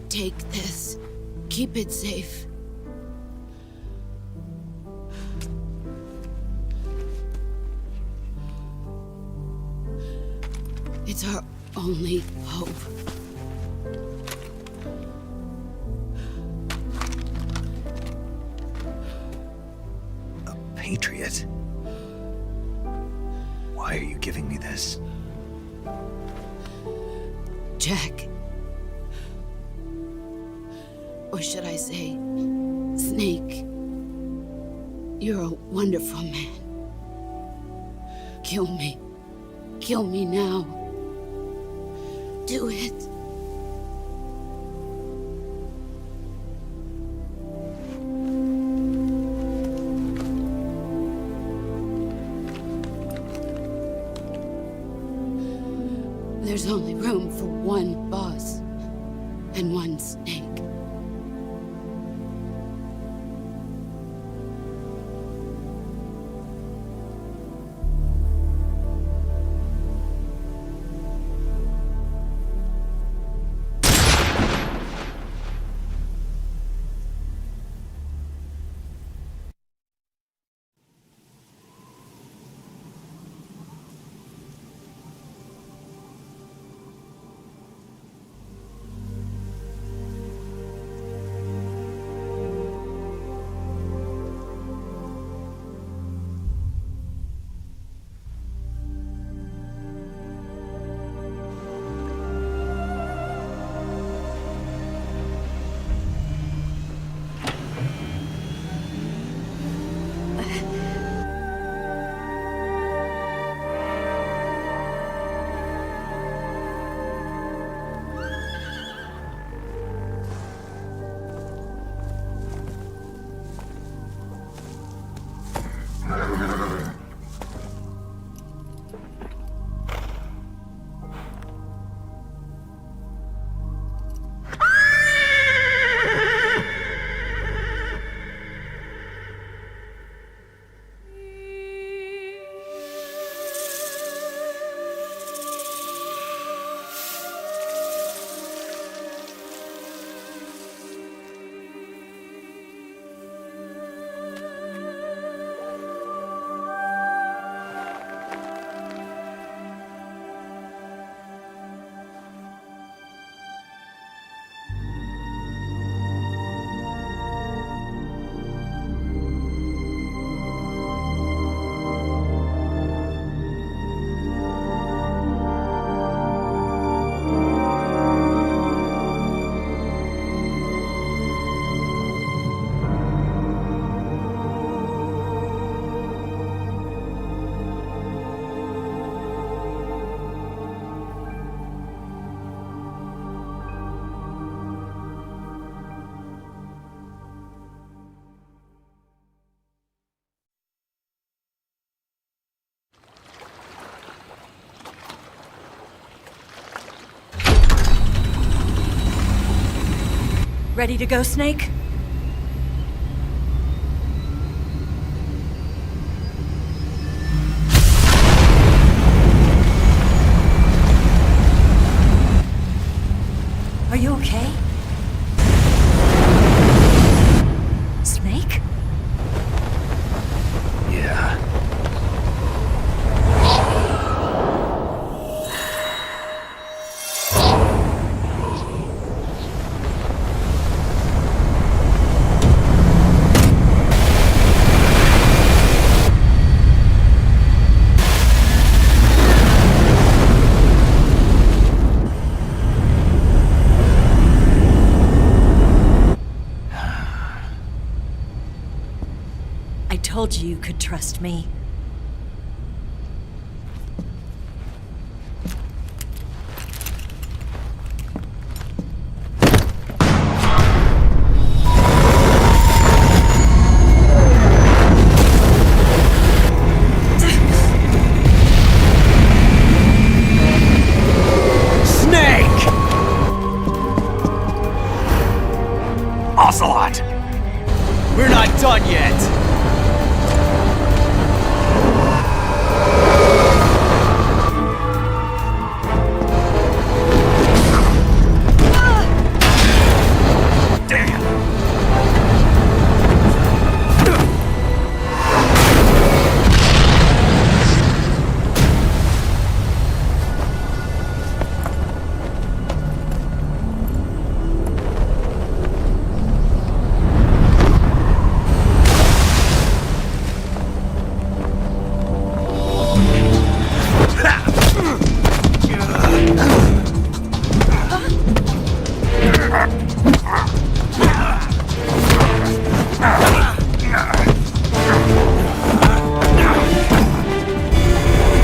Take this. Keep it safe. It's our only hope. A patriot? Why are you giving me this? Jack. Or should I say, Snake? You're a wonderful man. Kill me. Kill me now. Do it. There's only room for one boss and one snake. ready to go, Snake? Are you okay? Snake? Yeah. I told you you could trust me. Snake! Ocelot! We're not done yet.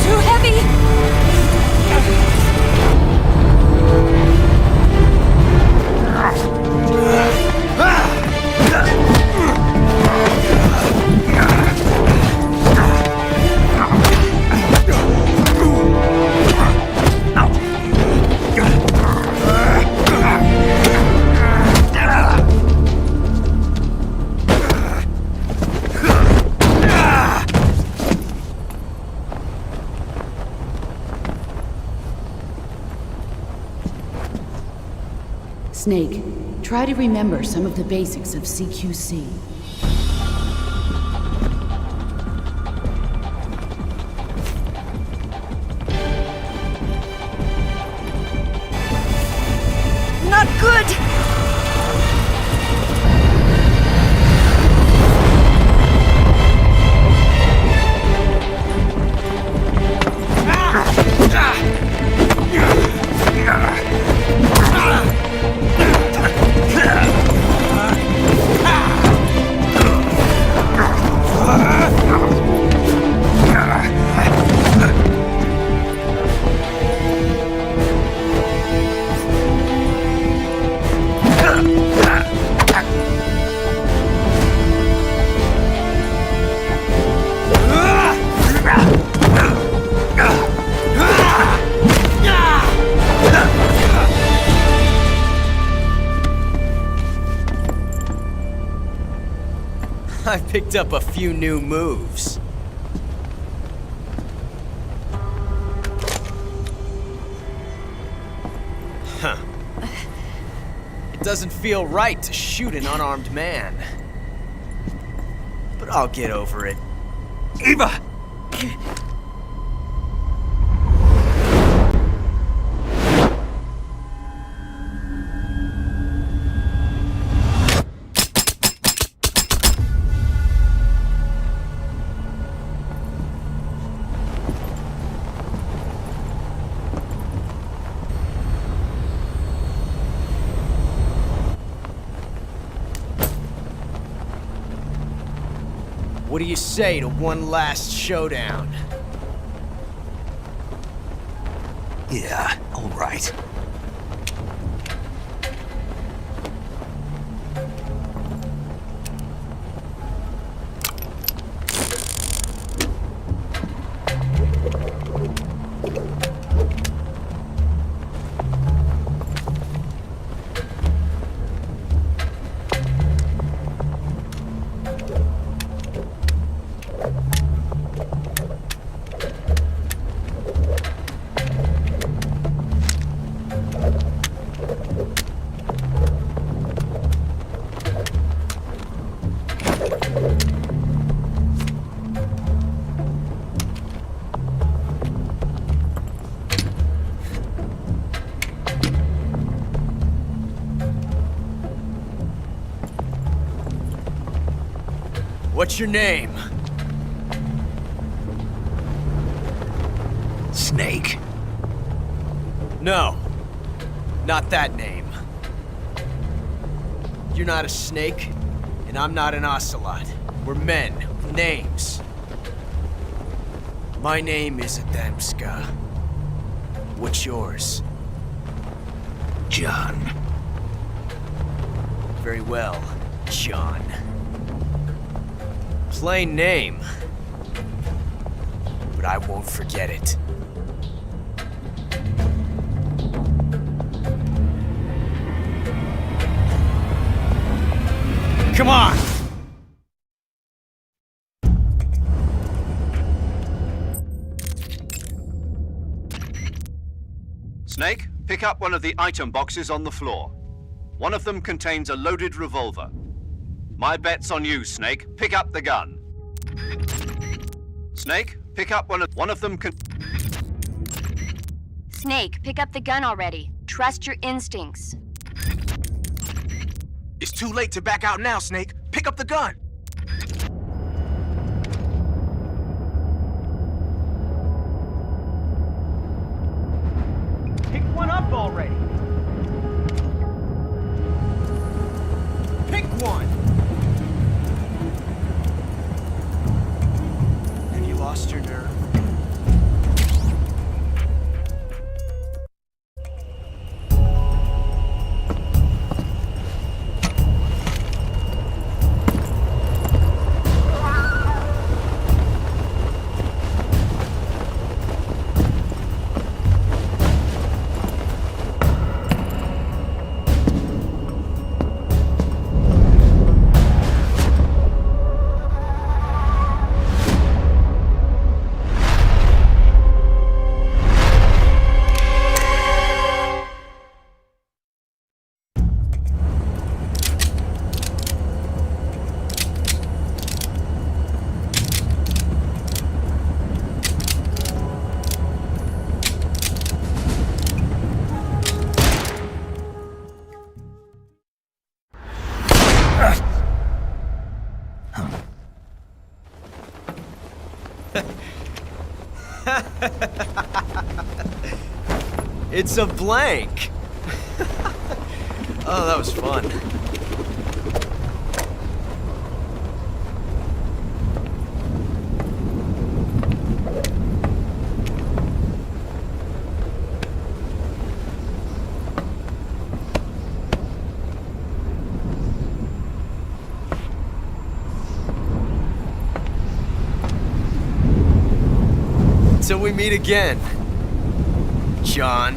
Too heavy! Snake, try to remember some of the basics of CQC. Not good! I picked up a few new moves. Huh. It doesn't feel right to shoot an unarmed man. But I'll get over it. Eva! What do you say to one last showdown? Yeah, all right. What's your name? Snake. No. Not that name. You're not a snake, and I'm not an ocelot. We're men with names. My name is Adamska. What's yours? John. Very well, John. Plain name. But I won't forget it. Come on! Snake, pick up one of the item boxes on the floor. One of them contains a loaded revolver. My bet's on you, Snake. Pick up the gun. Snake, pick up one of them Snake, pick up the gun already. Trust your instincts. It's too late to back out now, Snake. Pick up the gun. Pick one up already. Pick one. Have you lost your nerve? It's a blank! Oh, that was fun. Until we meet again, John.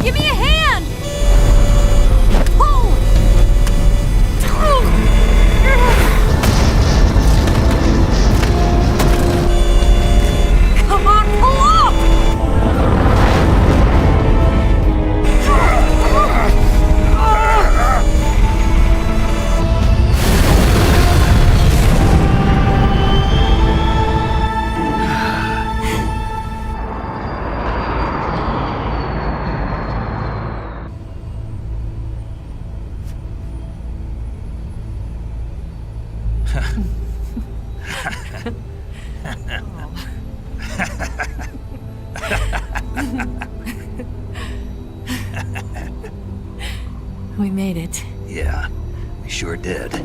Give me a hand! Pull! Come on, pull up! We made it. Yeah, we sure did.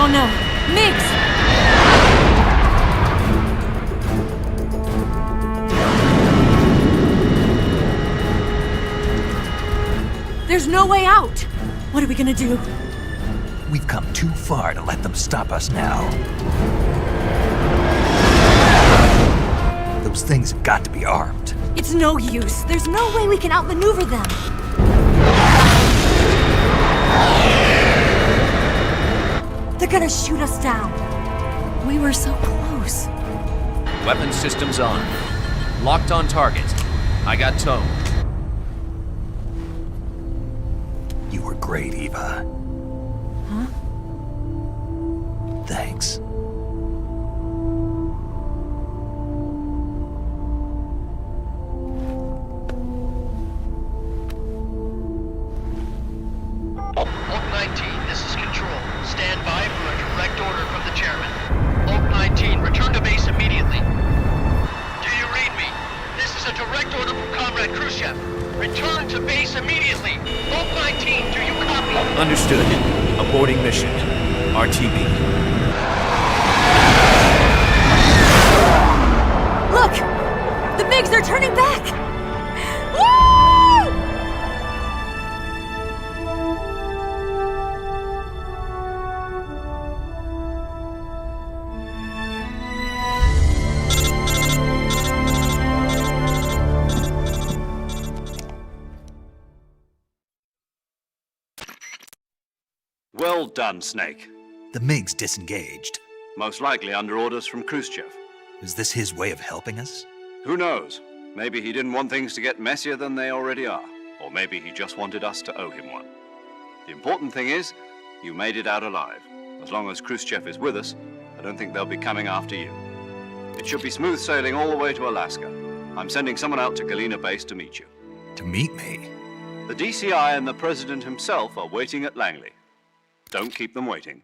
Oh no, Mix! There's no way out! What are we gonna do? We've come too far to let them stop us now. Those things have got to be armed. It's no use. There's no way we can outmaneuver them. They're gonna shoot us down. We were so close. Weapon systems on. Locked on target. I got towed. You were great, Eva. Huh? Thanks. Oak 19, this is Control. Stand by for a direct order from the chairman. Oak 19, return to base immediately. Do you read me? This is a direct order from Comrade Khrushchev. Return to base immediately. Oak 19, do you copy? Understood. Aborting mission. RTB. Look! The MiGs are turning back! Woo! Well done, Snake. The MiGs disengaged. Most likely under orders from Khrushchev. Is this his way of helping us? Who knows? Maybe he didn't want things to get messier than they already are. Or maybe he just wanted us to owe him one. The important thing is, you made it out alive. As long as Khrushchev is with us, I don't think they'll be coming after you. It should be smooth sailing all the way to Alaska. I'm sending someone out to Galena Base to meet you. To meet me? The DCI and the President himself are waiting at Langley. Don't keep them waiting.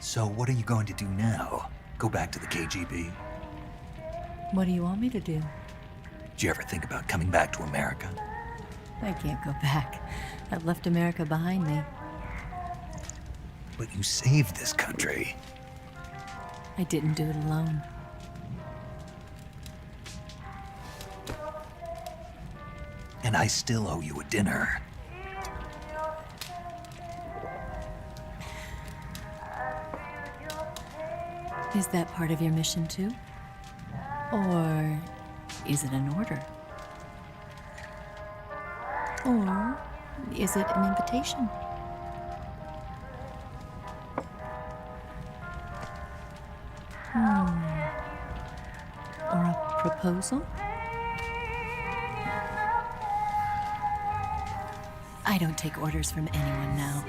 So what are you going to do now? Go back to the KGB? What do you want me to do? Did you ever think about coming back to America? I can't go back. I've left America behind me. But you saved this country. I didn't do it alone. And I still owe you a dinner. Is that part of your mission too? Or is it an order? Or is it an invitation? Or a proposal? I don't take orders from anyone now.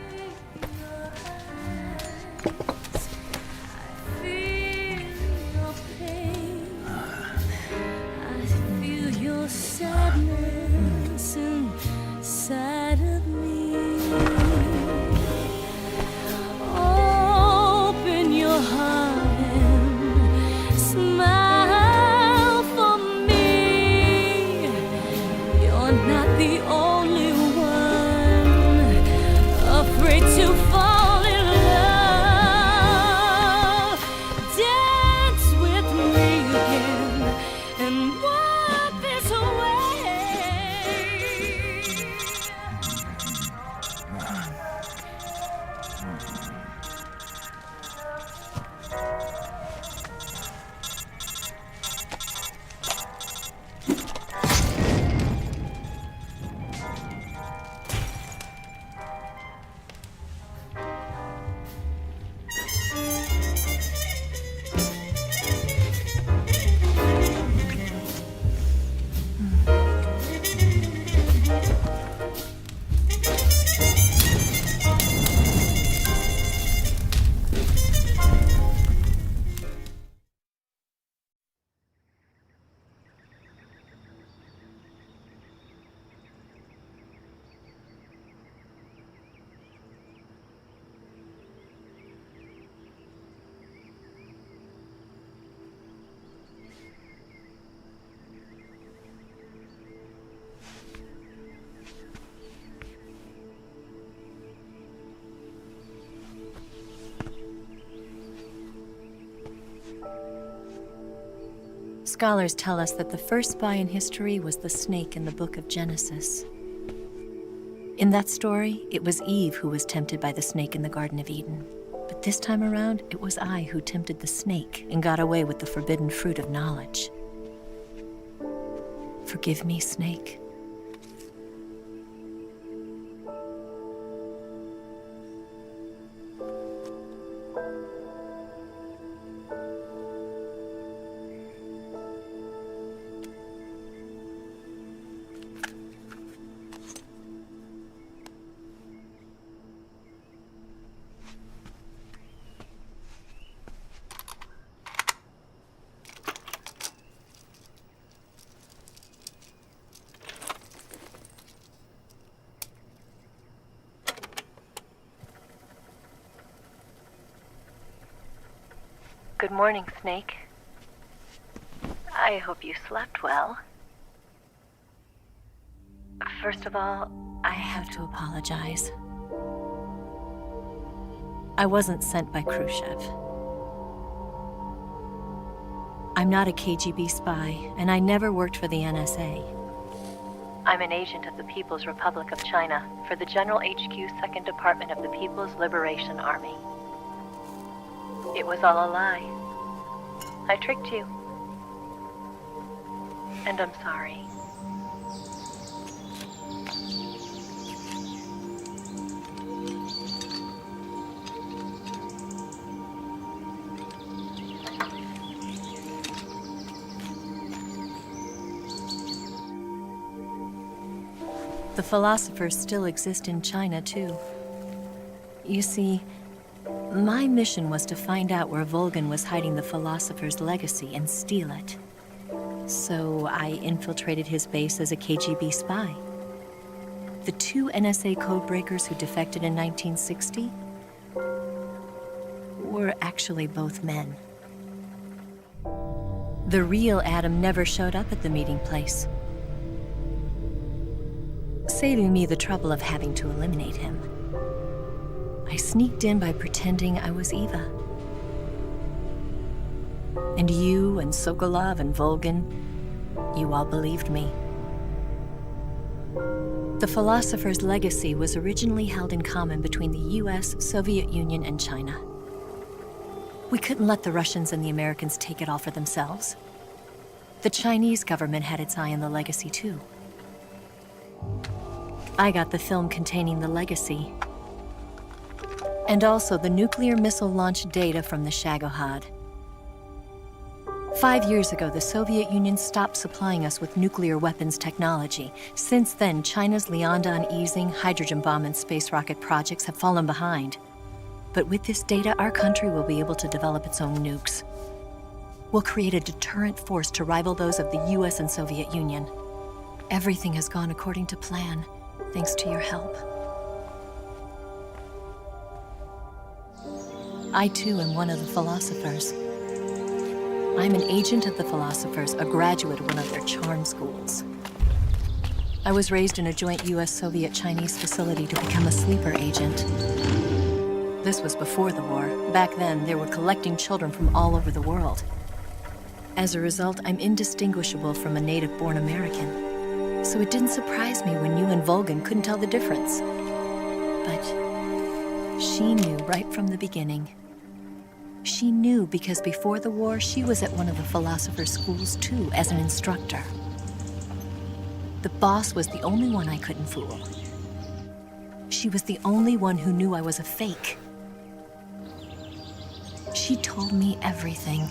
Sadness inside of me. Open your heart and smile for me. You're not the only one afraid. Scholars tell us that the first spy in history was the snake in the book of Genesis. In that story, it was Eve who was tempted by the snake in the Garden of Eden. But this time around, it was I who tempted the snake and got away with the forbidden fruit of knowledge. Forgive me, Snake. Good morning, Snake. I hope you slept well. First of all, I have to apologize. I wasn't sent by Khrushchev. I'm not a KGB spy, and I never worked for the NSA. I'm an agent of the People's Republic of China for the General HQ 2nd Department of the People's Liberation Army. It was all a lie. I tricked you. And I'm sorry. The philosophers still exist in China, too. You see, my mission was to find out where Volgin was hiding the philosopher's legacy and steal it. So I infiltrated his base as a KGB spy. The 2 NSA codebreakers who defected in 1960 were actually both men. The real Adam never showed up at the meeting place, saving me the trouble of having to eliminate him. I sneaked in by pretending I was Eva. And you and Sokolov and Volgin, you all believed me. The philosopher's legacy was originally held in common between the US, Soviet Union, and China. We couldn't let the Russians and the Americans take it all for themselves. The Chinese government had its eye on the legacy, too. I got the film containing the legacy, and also the nuclear missile launch data from the Shagohod. 5 years ago, the Soviet Union stopped supplying us with nuclear weapons technology. Since then, China's Liaodong easing, hydrogen bomb, and space rocket projects have fallen behind. But with this data, our country will be able to develop its own nukes. We'll create a deterrent force to rival those of the US and Soviet Union. Everything has gone according to plan, thanks to your help. I, too, am one of the philosophers. I'm an agent of the philosophers, a graduate of one of their charm schools. I was raised in a joint US-Soviet-Chinese facility to become a sleeper agent. This was before the war. Back then, they were collecting children from all over the world. As a result, I'm indistinguishable from a native-born American. So it didn't surprise me when you and Volgin couldn't tell the difference. But she knew right from the beginning. She knew because before the war, she was at one of the philosopher's schools too, as an instructor. The boss was the only one I couldn't fool. She was the only one who knew I was a fake. She told me everything.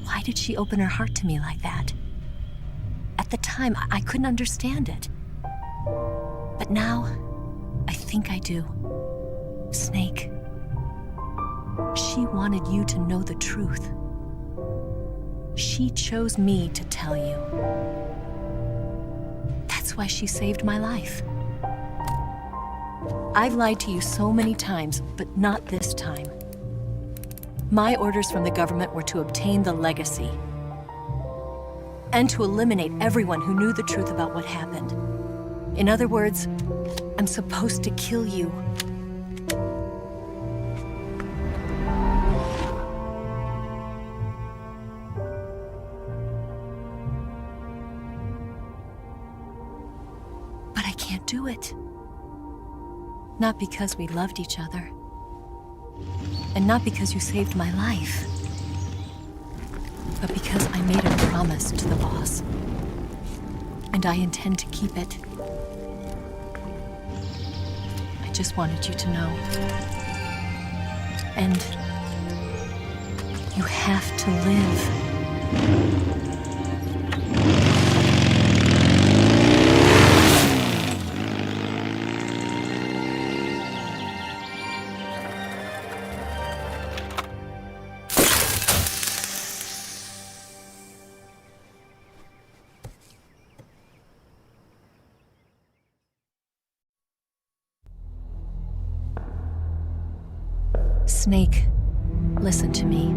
Why did she open her heart to me like that? At the time, I couldn't understand it. But now, I think I do. Snake. She wanted you to know the truth. She chose me to tell you. That's why she saved my life. I've lied to you so many times, but not this time. My orders from the government were to obtain the legacy and to eliminate everyone who knew the truth about what happened. In other words, I'm supposed to kill you. can't do it. Not because we loved each other. And not because you saved my life. But because I made a promise to the boss. And I intend to keep it. I just wanted you to know. And you have to live. Snake, listen to me.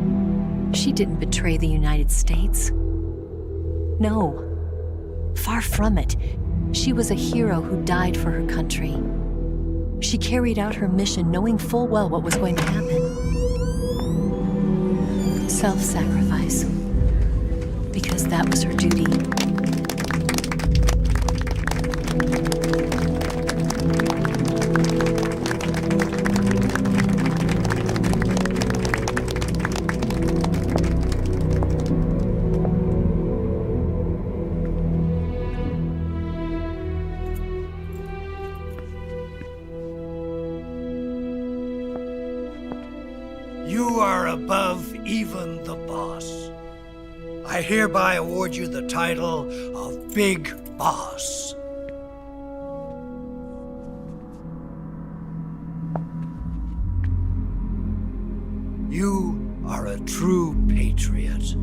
She didn't betray the United States. No. Far from it. She was a hero who died for her country. She carried out her mission knowing full well what was going to happen. Self-sacrifice. Because that was her duty. You are above even the boss. I hereby award you the title of Big Boss. You are a true patriot.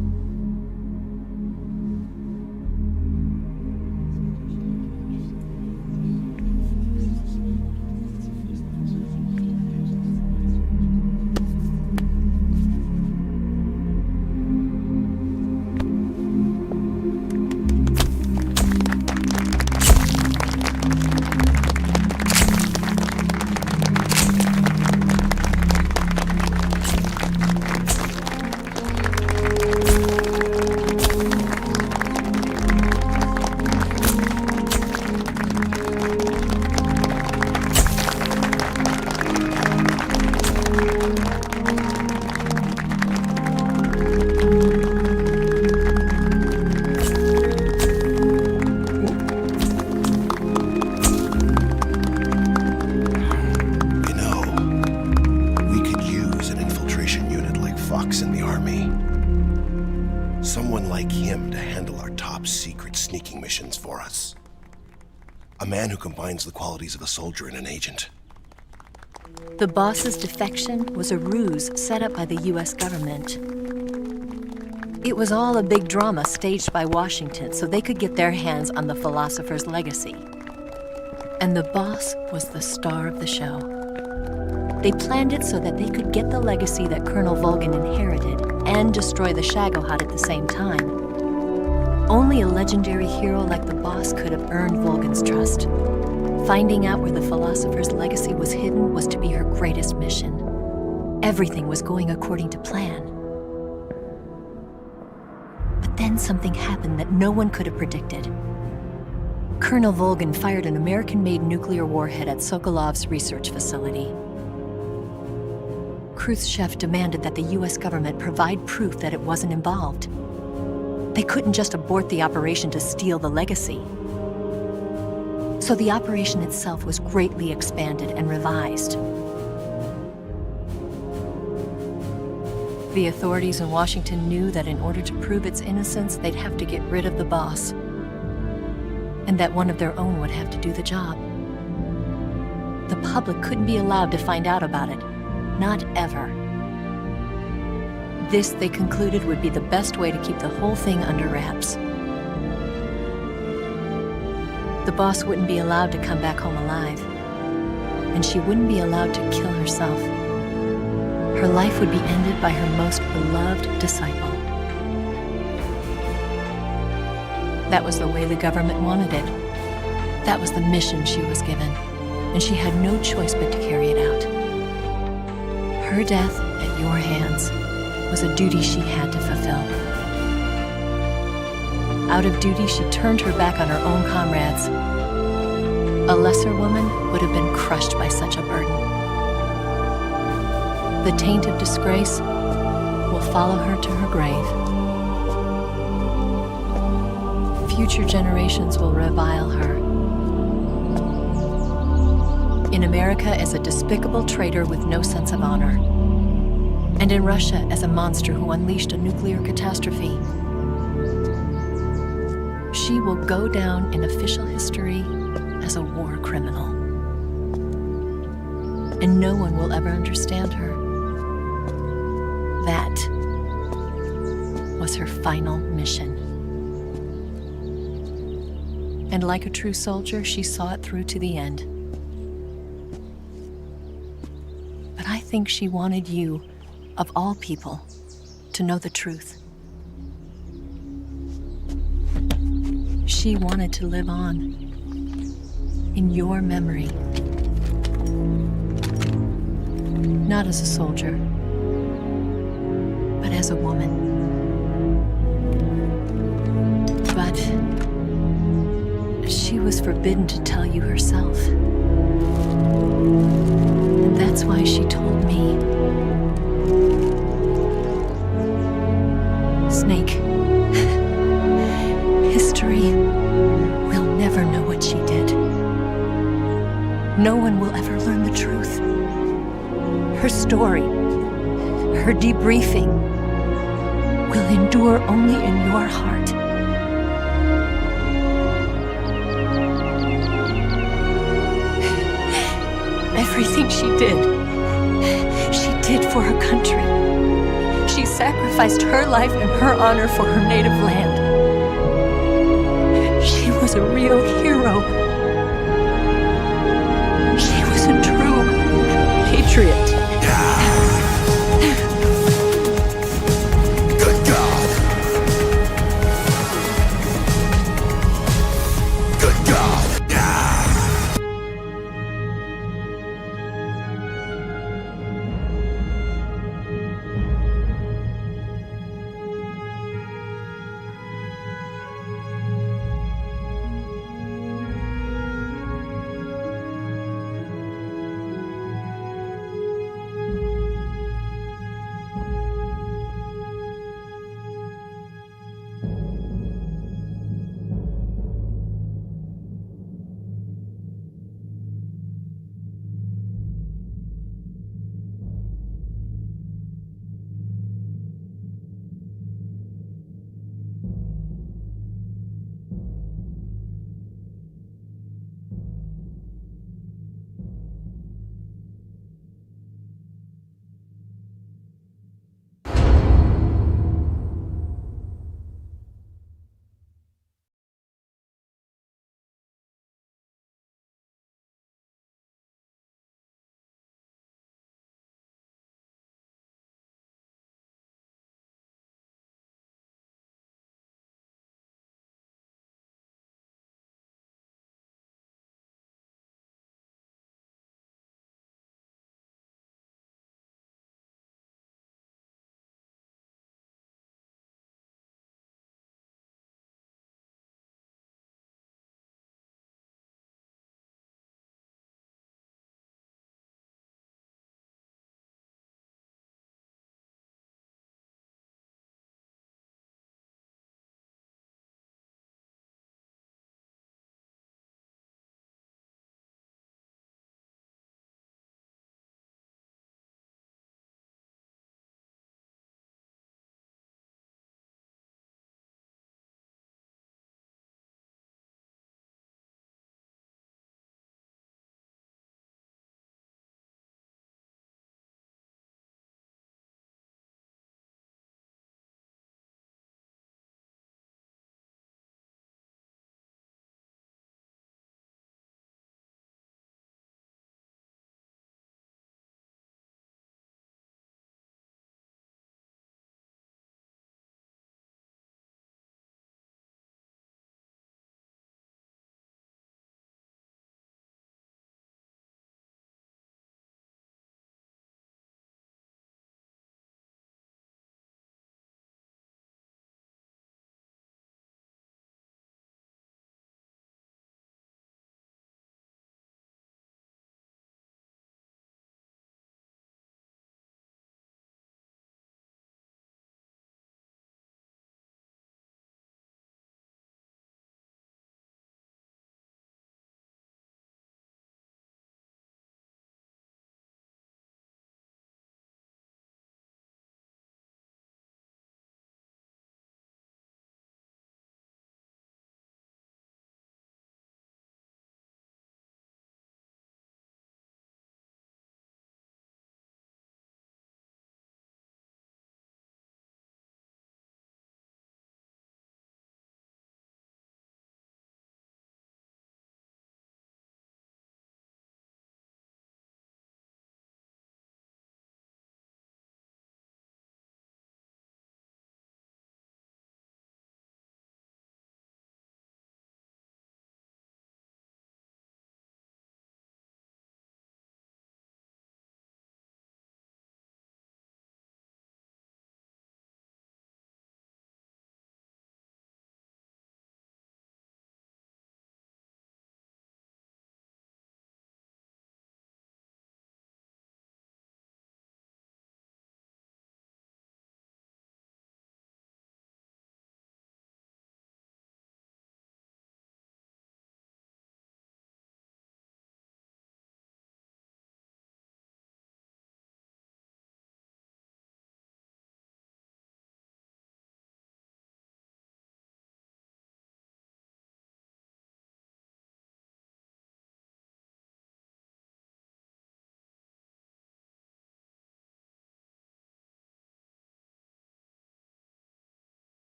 Someone like him to handle our top secret sneaking missions for us. A man who combines the qualities of a soldier and an agent. The boss's defection was a ruse set up by the US government. It was all a big drama staged by Washington so they could get their hands on the philosopher's legacy. And the boss was the star of the show. They planned it so that they could get the legacy that Colonel Volgin inherited and destroy the Shagohod at the same time. Only a legendary hero like the boss could have earned Volgin's trust. Finding out where the philosopher's legacy was hidden was to be her greatest mission. Everything was going according to plan. But then something happened that no one could have predicted. Colonel Volgin fired an American-made nuclear warhead at Sokolov's research facility. Khrushchev demanded that the US government provide proof that it wasn't involved. They couldn't just abort the operation to steal the legacy. So the operation itself was greatly expanded and revised. The authorities in Washington knew that in order to prove its innocence, they'd have to get rid of the boss, and that one of their own would have to do the job. The public couldn't be allowed to find out about it. Not ever. This, they concluded, would be the best way to keep the whole thing under wraps. The boss wouldn't be allowed to come back home alive, and she wouldn't be allowed to kill herself. Her life would be ended by her most beloved disciple. That was the way the government wanted it. That was the mission she was given, and she had no choice but to carry it out. Her death at your hands was a duty she had to fulfill. Out of duty, she turned her back on her own comrades A lesser woman would have been crushed by such a burden. The taint of disgrace will follow her to her grave. Future generations will revile her. In America as a despicable traitor with no sense of honor. And in Russia as a monster who unleashed a nuclear catastrophe. She will go down in official history as a war criminal. And no one will ever understand her. That was her final mission. And like a true soldier, she saw it through to the end. But I think she wanted you, of all people, to know the truth. She wanted to live on in your memory. Not as a soldier, but as a woman. But she was forbidden to tell you herself. And that's why she told me. Snake, history will never know what she did. No one will ever learn the truth. Her story, her debriefing, will endure only in your heart. Everything she did for her country. She sacrificed her life and her honor for her native land. She was a real hero. She was a true patriot. Good God! Good God!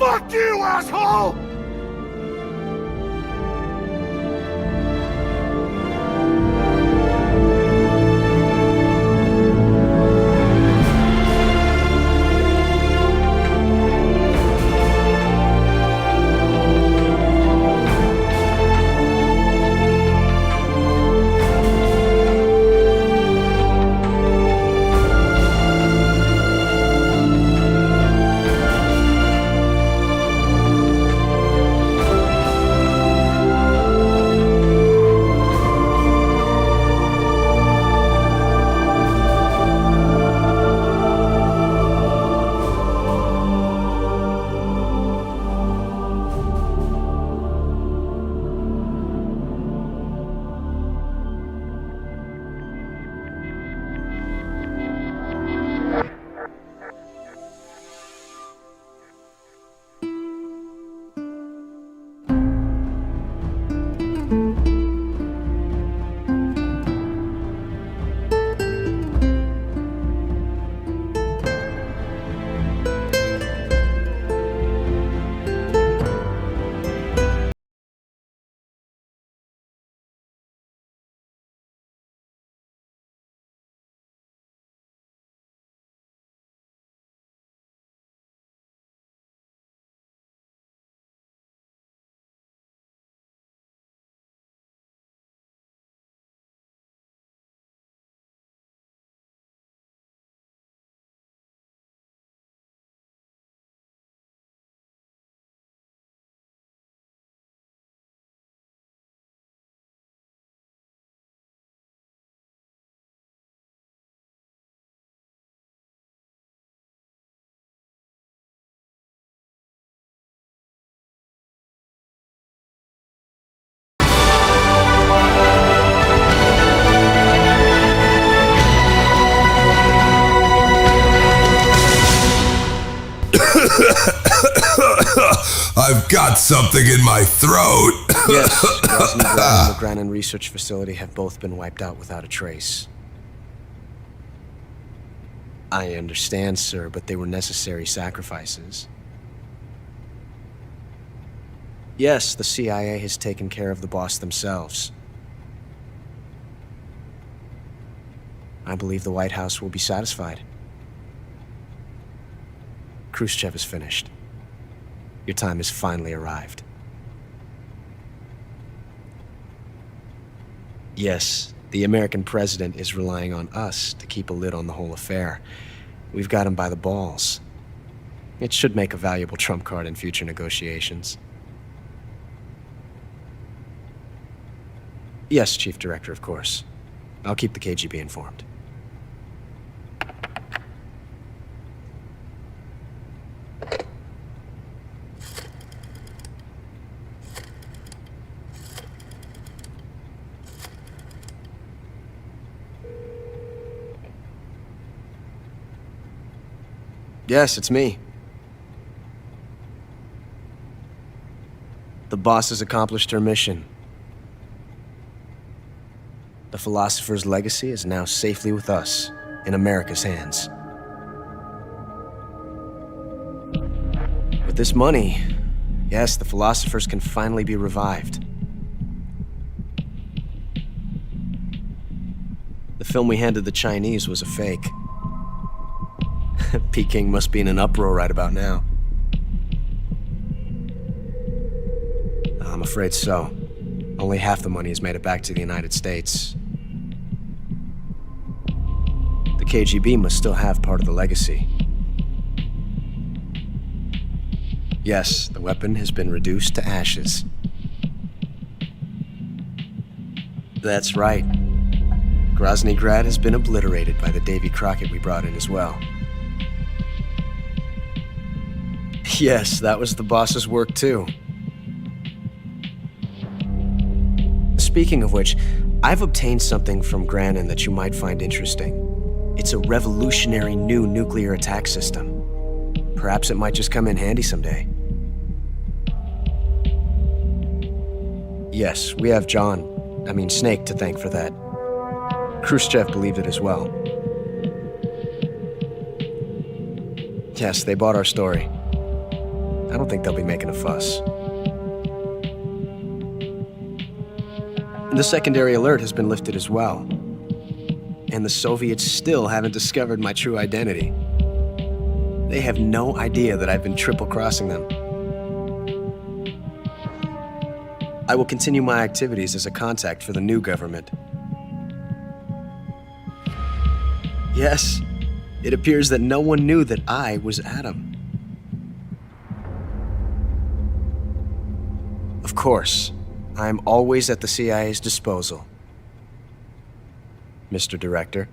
Fuck you, asshole! I've got something in my throat. Yes, Groznyj and the Grad research facility have both been wiped out without a trace. I understand, sir, but they were necessary sacrifices. Yes, the CIA has taken care of the boss themselves. I believe the White House will be satisfied. Khrushchev is finished. Your time has finally arrived. Yes, the American president is relying on us to keep a lid on the whole affair. We've got him by the balls. It should make a valuable trump card in future negotiations. Yes, Chief Director, of course. I'll keep the KGB informed. Yes, it's me. The boss has accomplished her mission. The philosopher's legacy is now safely with us, in America's hands. With this money, yes, the philosophers can finally be revived. The film we handed the Chinese was a fake. Peking must be in an uproar right about now. I'm afraid so. Only half the money has made it back to the United States. The KGB must still have part of the legacy. Yes, the weapon has been reduced to ashes. That's right. Groznyj Grad has been obliterated by the Davy Crockett we brought in as well. Yes, that was the boss's work too. Speaking of which, I've obtained something from Granin that you might find interesting. It's a revolutionary new nuclear attack system. Perhaps it might just come in handy someday. Yes, we have Snake to thank for that. Khrushchev believed it as well. Yes, they bought our story. I don't think they'll be making a fuss. The secondary alert has been lifted as well. And the Soviets still haven't discovered my true identity. They have no idea that I've been triple-crossing them. I will continue my activities as a contact for the new government. Yes, it appears that no one knew that I was Adam. Of course, I'm always at the CIA's disposal, Mr. Director.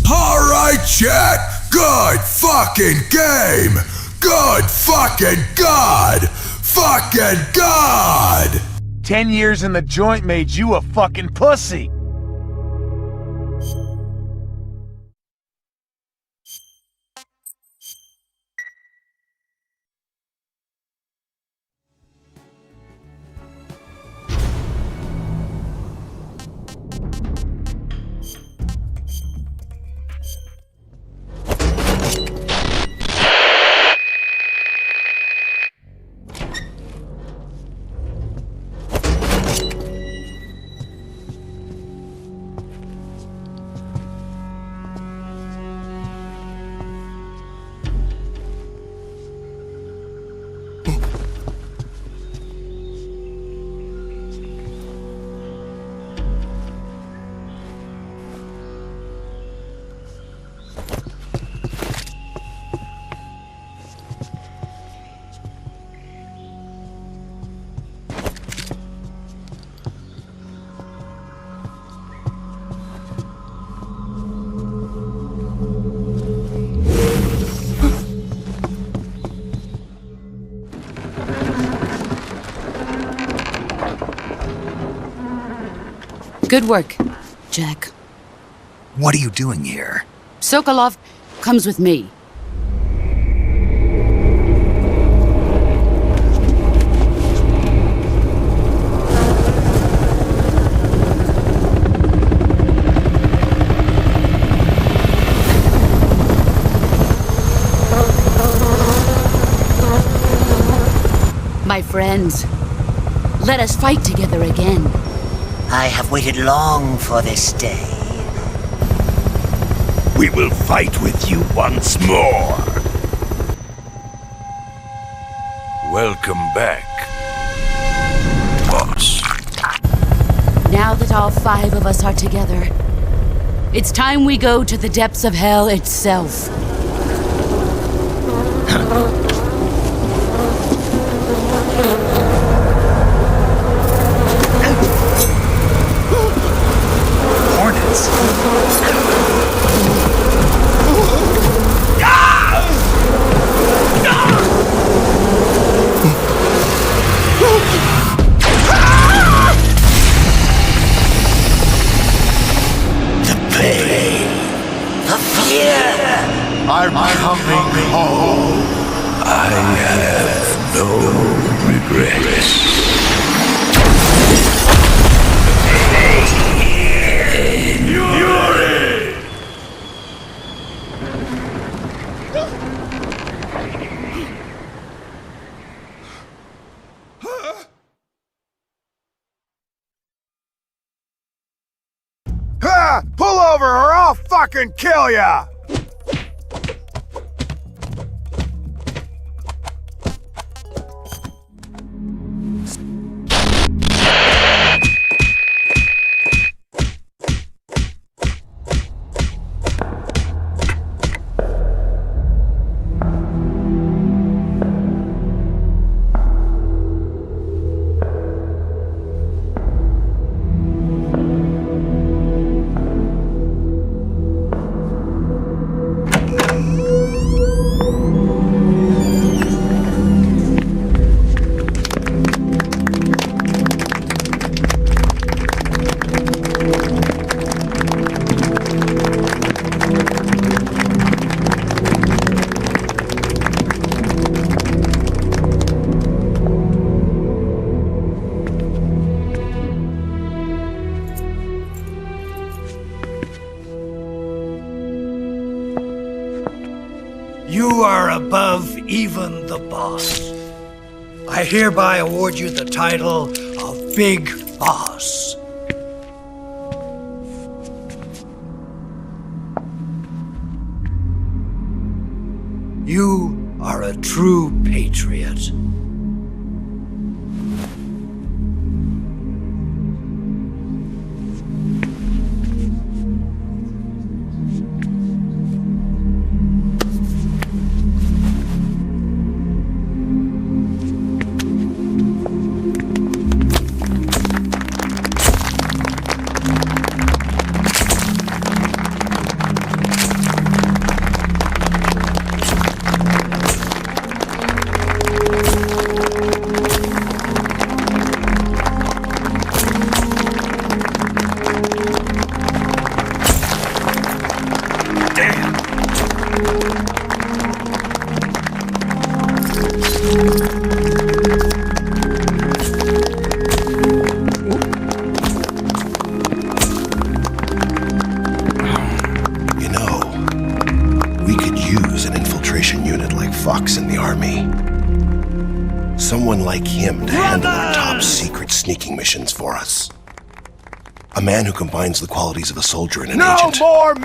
Alright, chat! Good fucking game! Good fucking God! Fucking God! 10 years in the joint made you a fucking pussy! Good work, Jack. What are you doing here? Sokolov comes with me. My friends, let us fight together again. I have waited long for this day. We will fight with you once more. Welcome back, boss. Now that all 5 of us are together, it's time we go to the depths of hell itself. I'm coming home. I have no regrets. Fury! Pull over or I'll fucking kill ya! above even the boss. I hereby award you the title of Big Boss. You are a true patriot. Someone like him to handle our top secret sneaking missions for us. A man who combines the qualities of a soldier and an agent. No more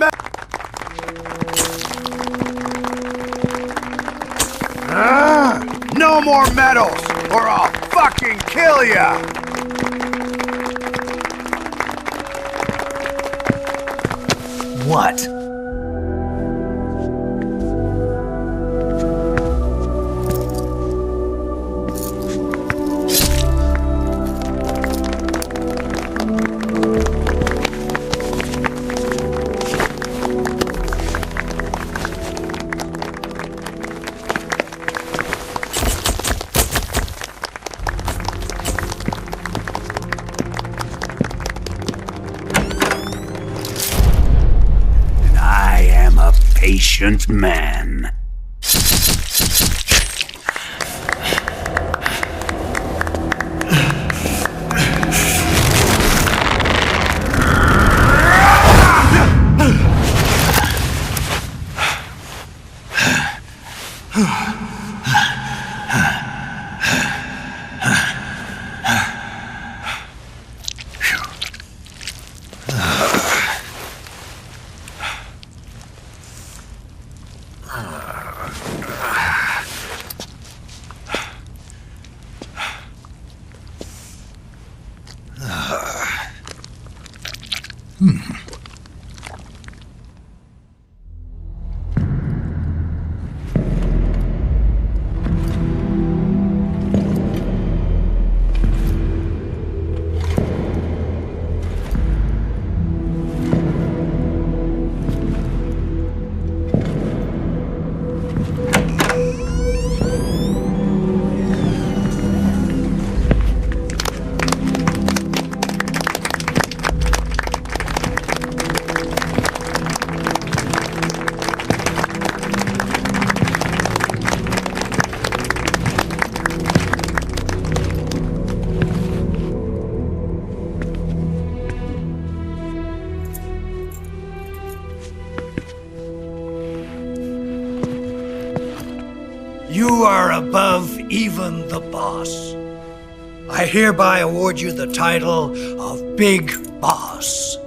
no more medals, or I'll fucking kill ya! What? Patient man. You are above even the boss. I hereby award you the title of Big Boss.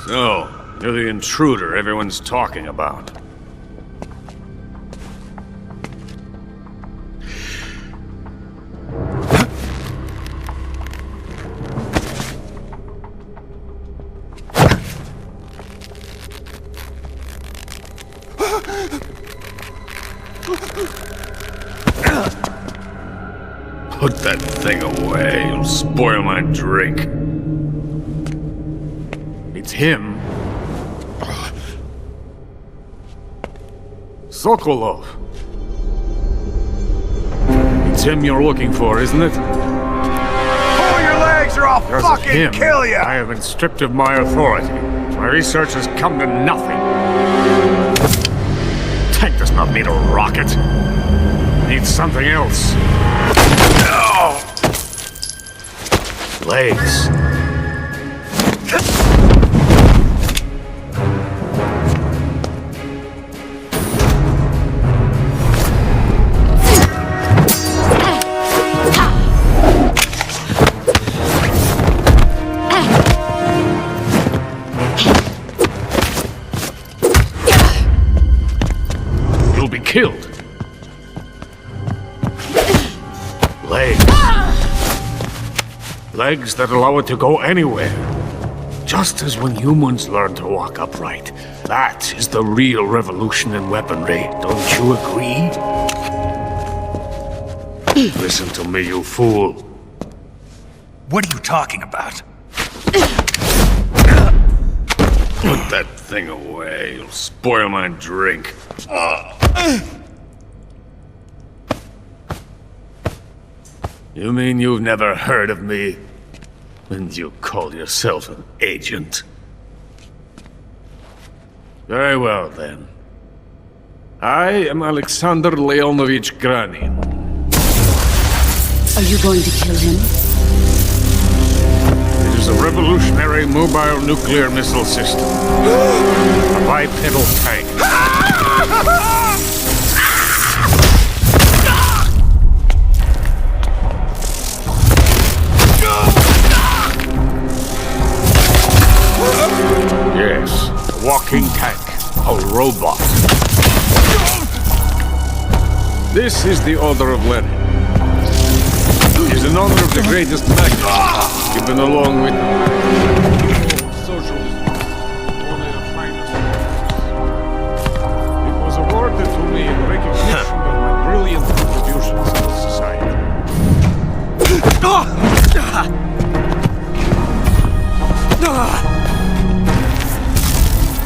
So, you're the intruder everyone's talking about. Put that thing away. You'll spoil my drink. It's him. Sokolov. It's him you're looking for, isn't it? Pull your legs or I'll Because fucking of him, kill you! I have been stripped of my authority. My research has come to nothing. Tank does not need a rocket. It needs something else. No! Legs. Killed. Legs. Legs that allow it to go anywhere. Just as when humans learn to walk upright. That is the real revolution in weaponry. Don't you agree? Listen to me, you fool. What are you talking about? Put that thing away. You'll spoil my drink. You mean you've never heard of me? And you call yourself an agent? Very well, then. I am Alexander Leonovich Granin. Are you going to kill him? It is a revolutionary mobile nuclear missile system. A bipedal tank. Yes, a walking tank, a robot. This is the Order of Lenin. It is in honor of the greatest magnate, given along with socialism, one of the finest. It was awarded to me in recognition of my brilliant contributions to society.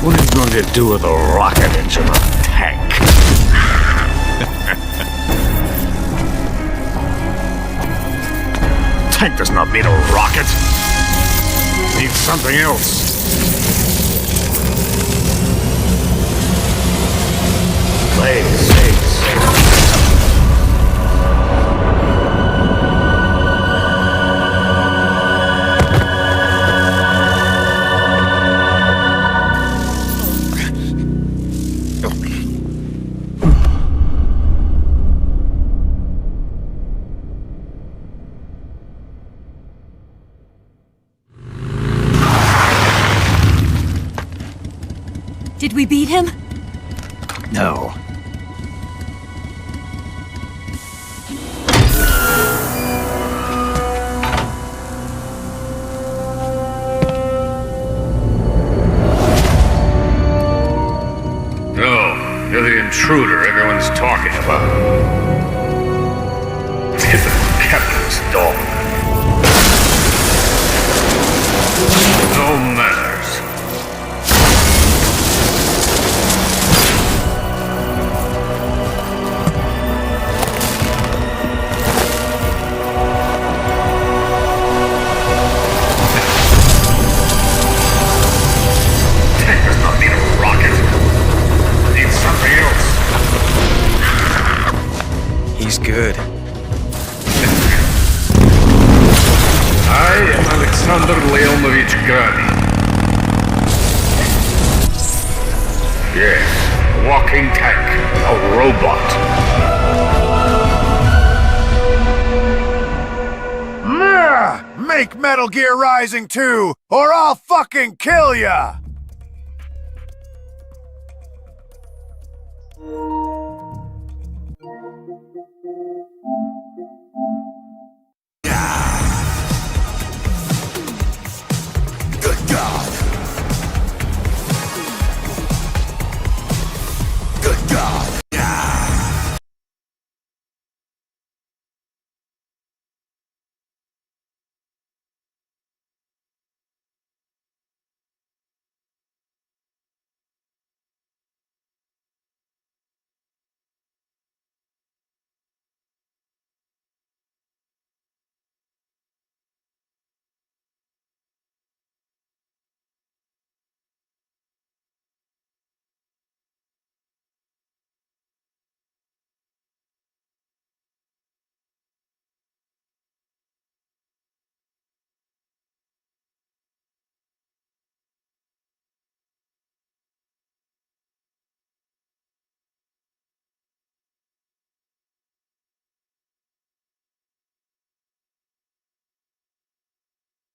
What are you going to do with a rocket engine on a tank? Tank does not need a rocket. It needs something else. Legs. Did we beat him? No. No, you're the intruder everyone's talking about. Typical capitalist dog. No manners. Good. I am Alexander Leonovich Granin. Yes, a walking tank, a robot. Make Metal Gear Rising 2, or I'll fucking kill ya!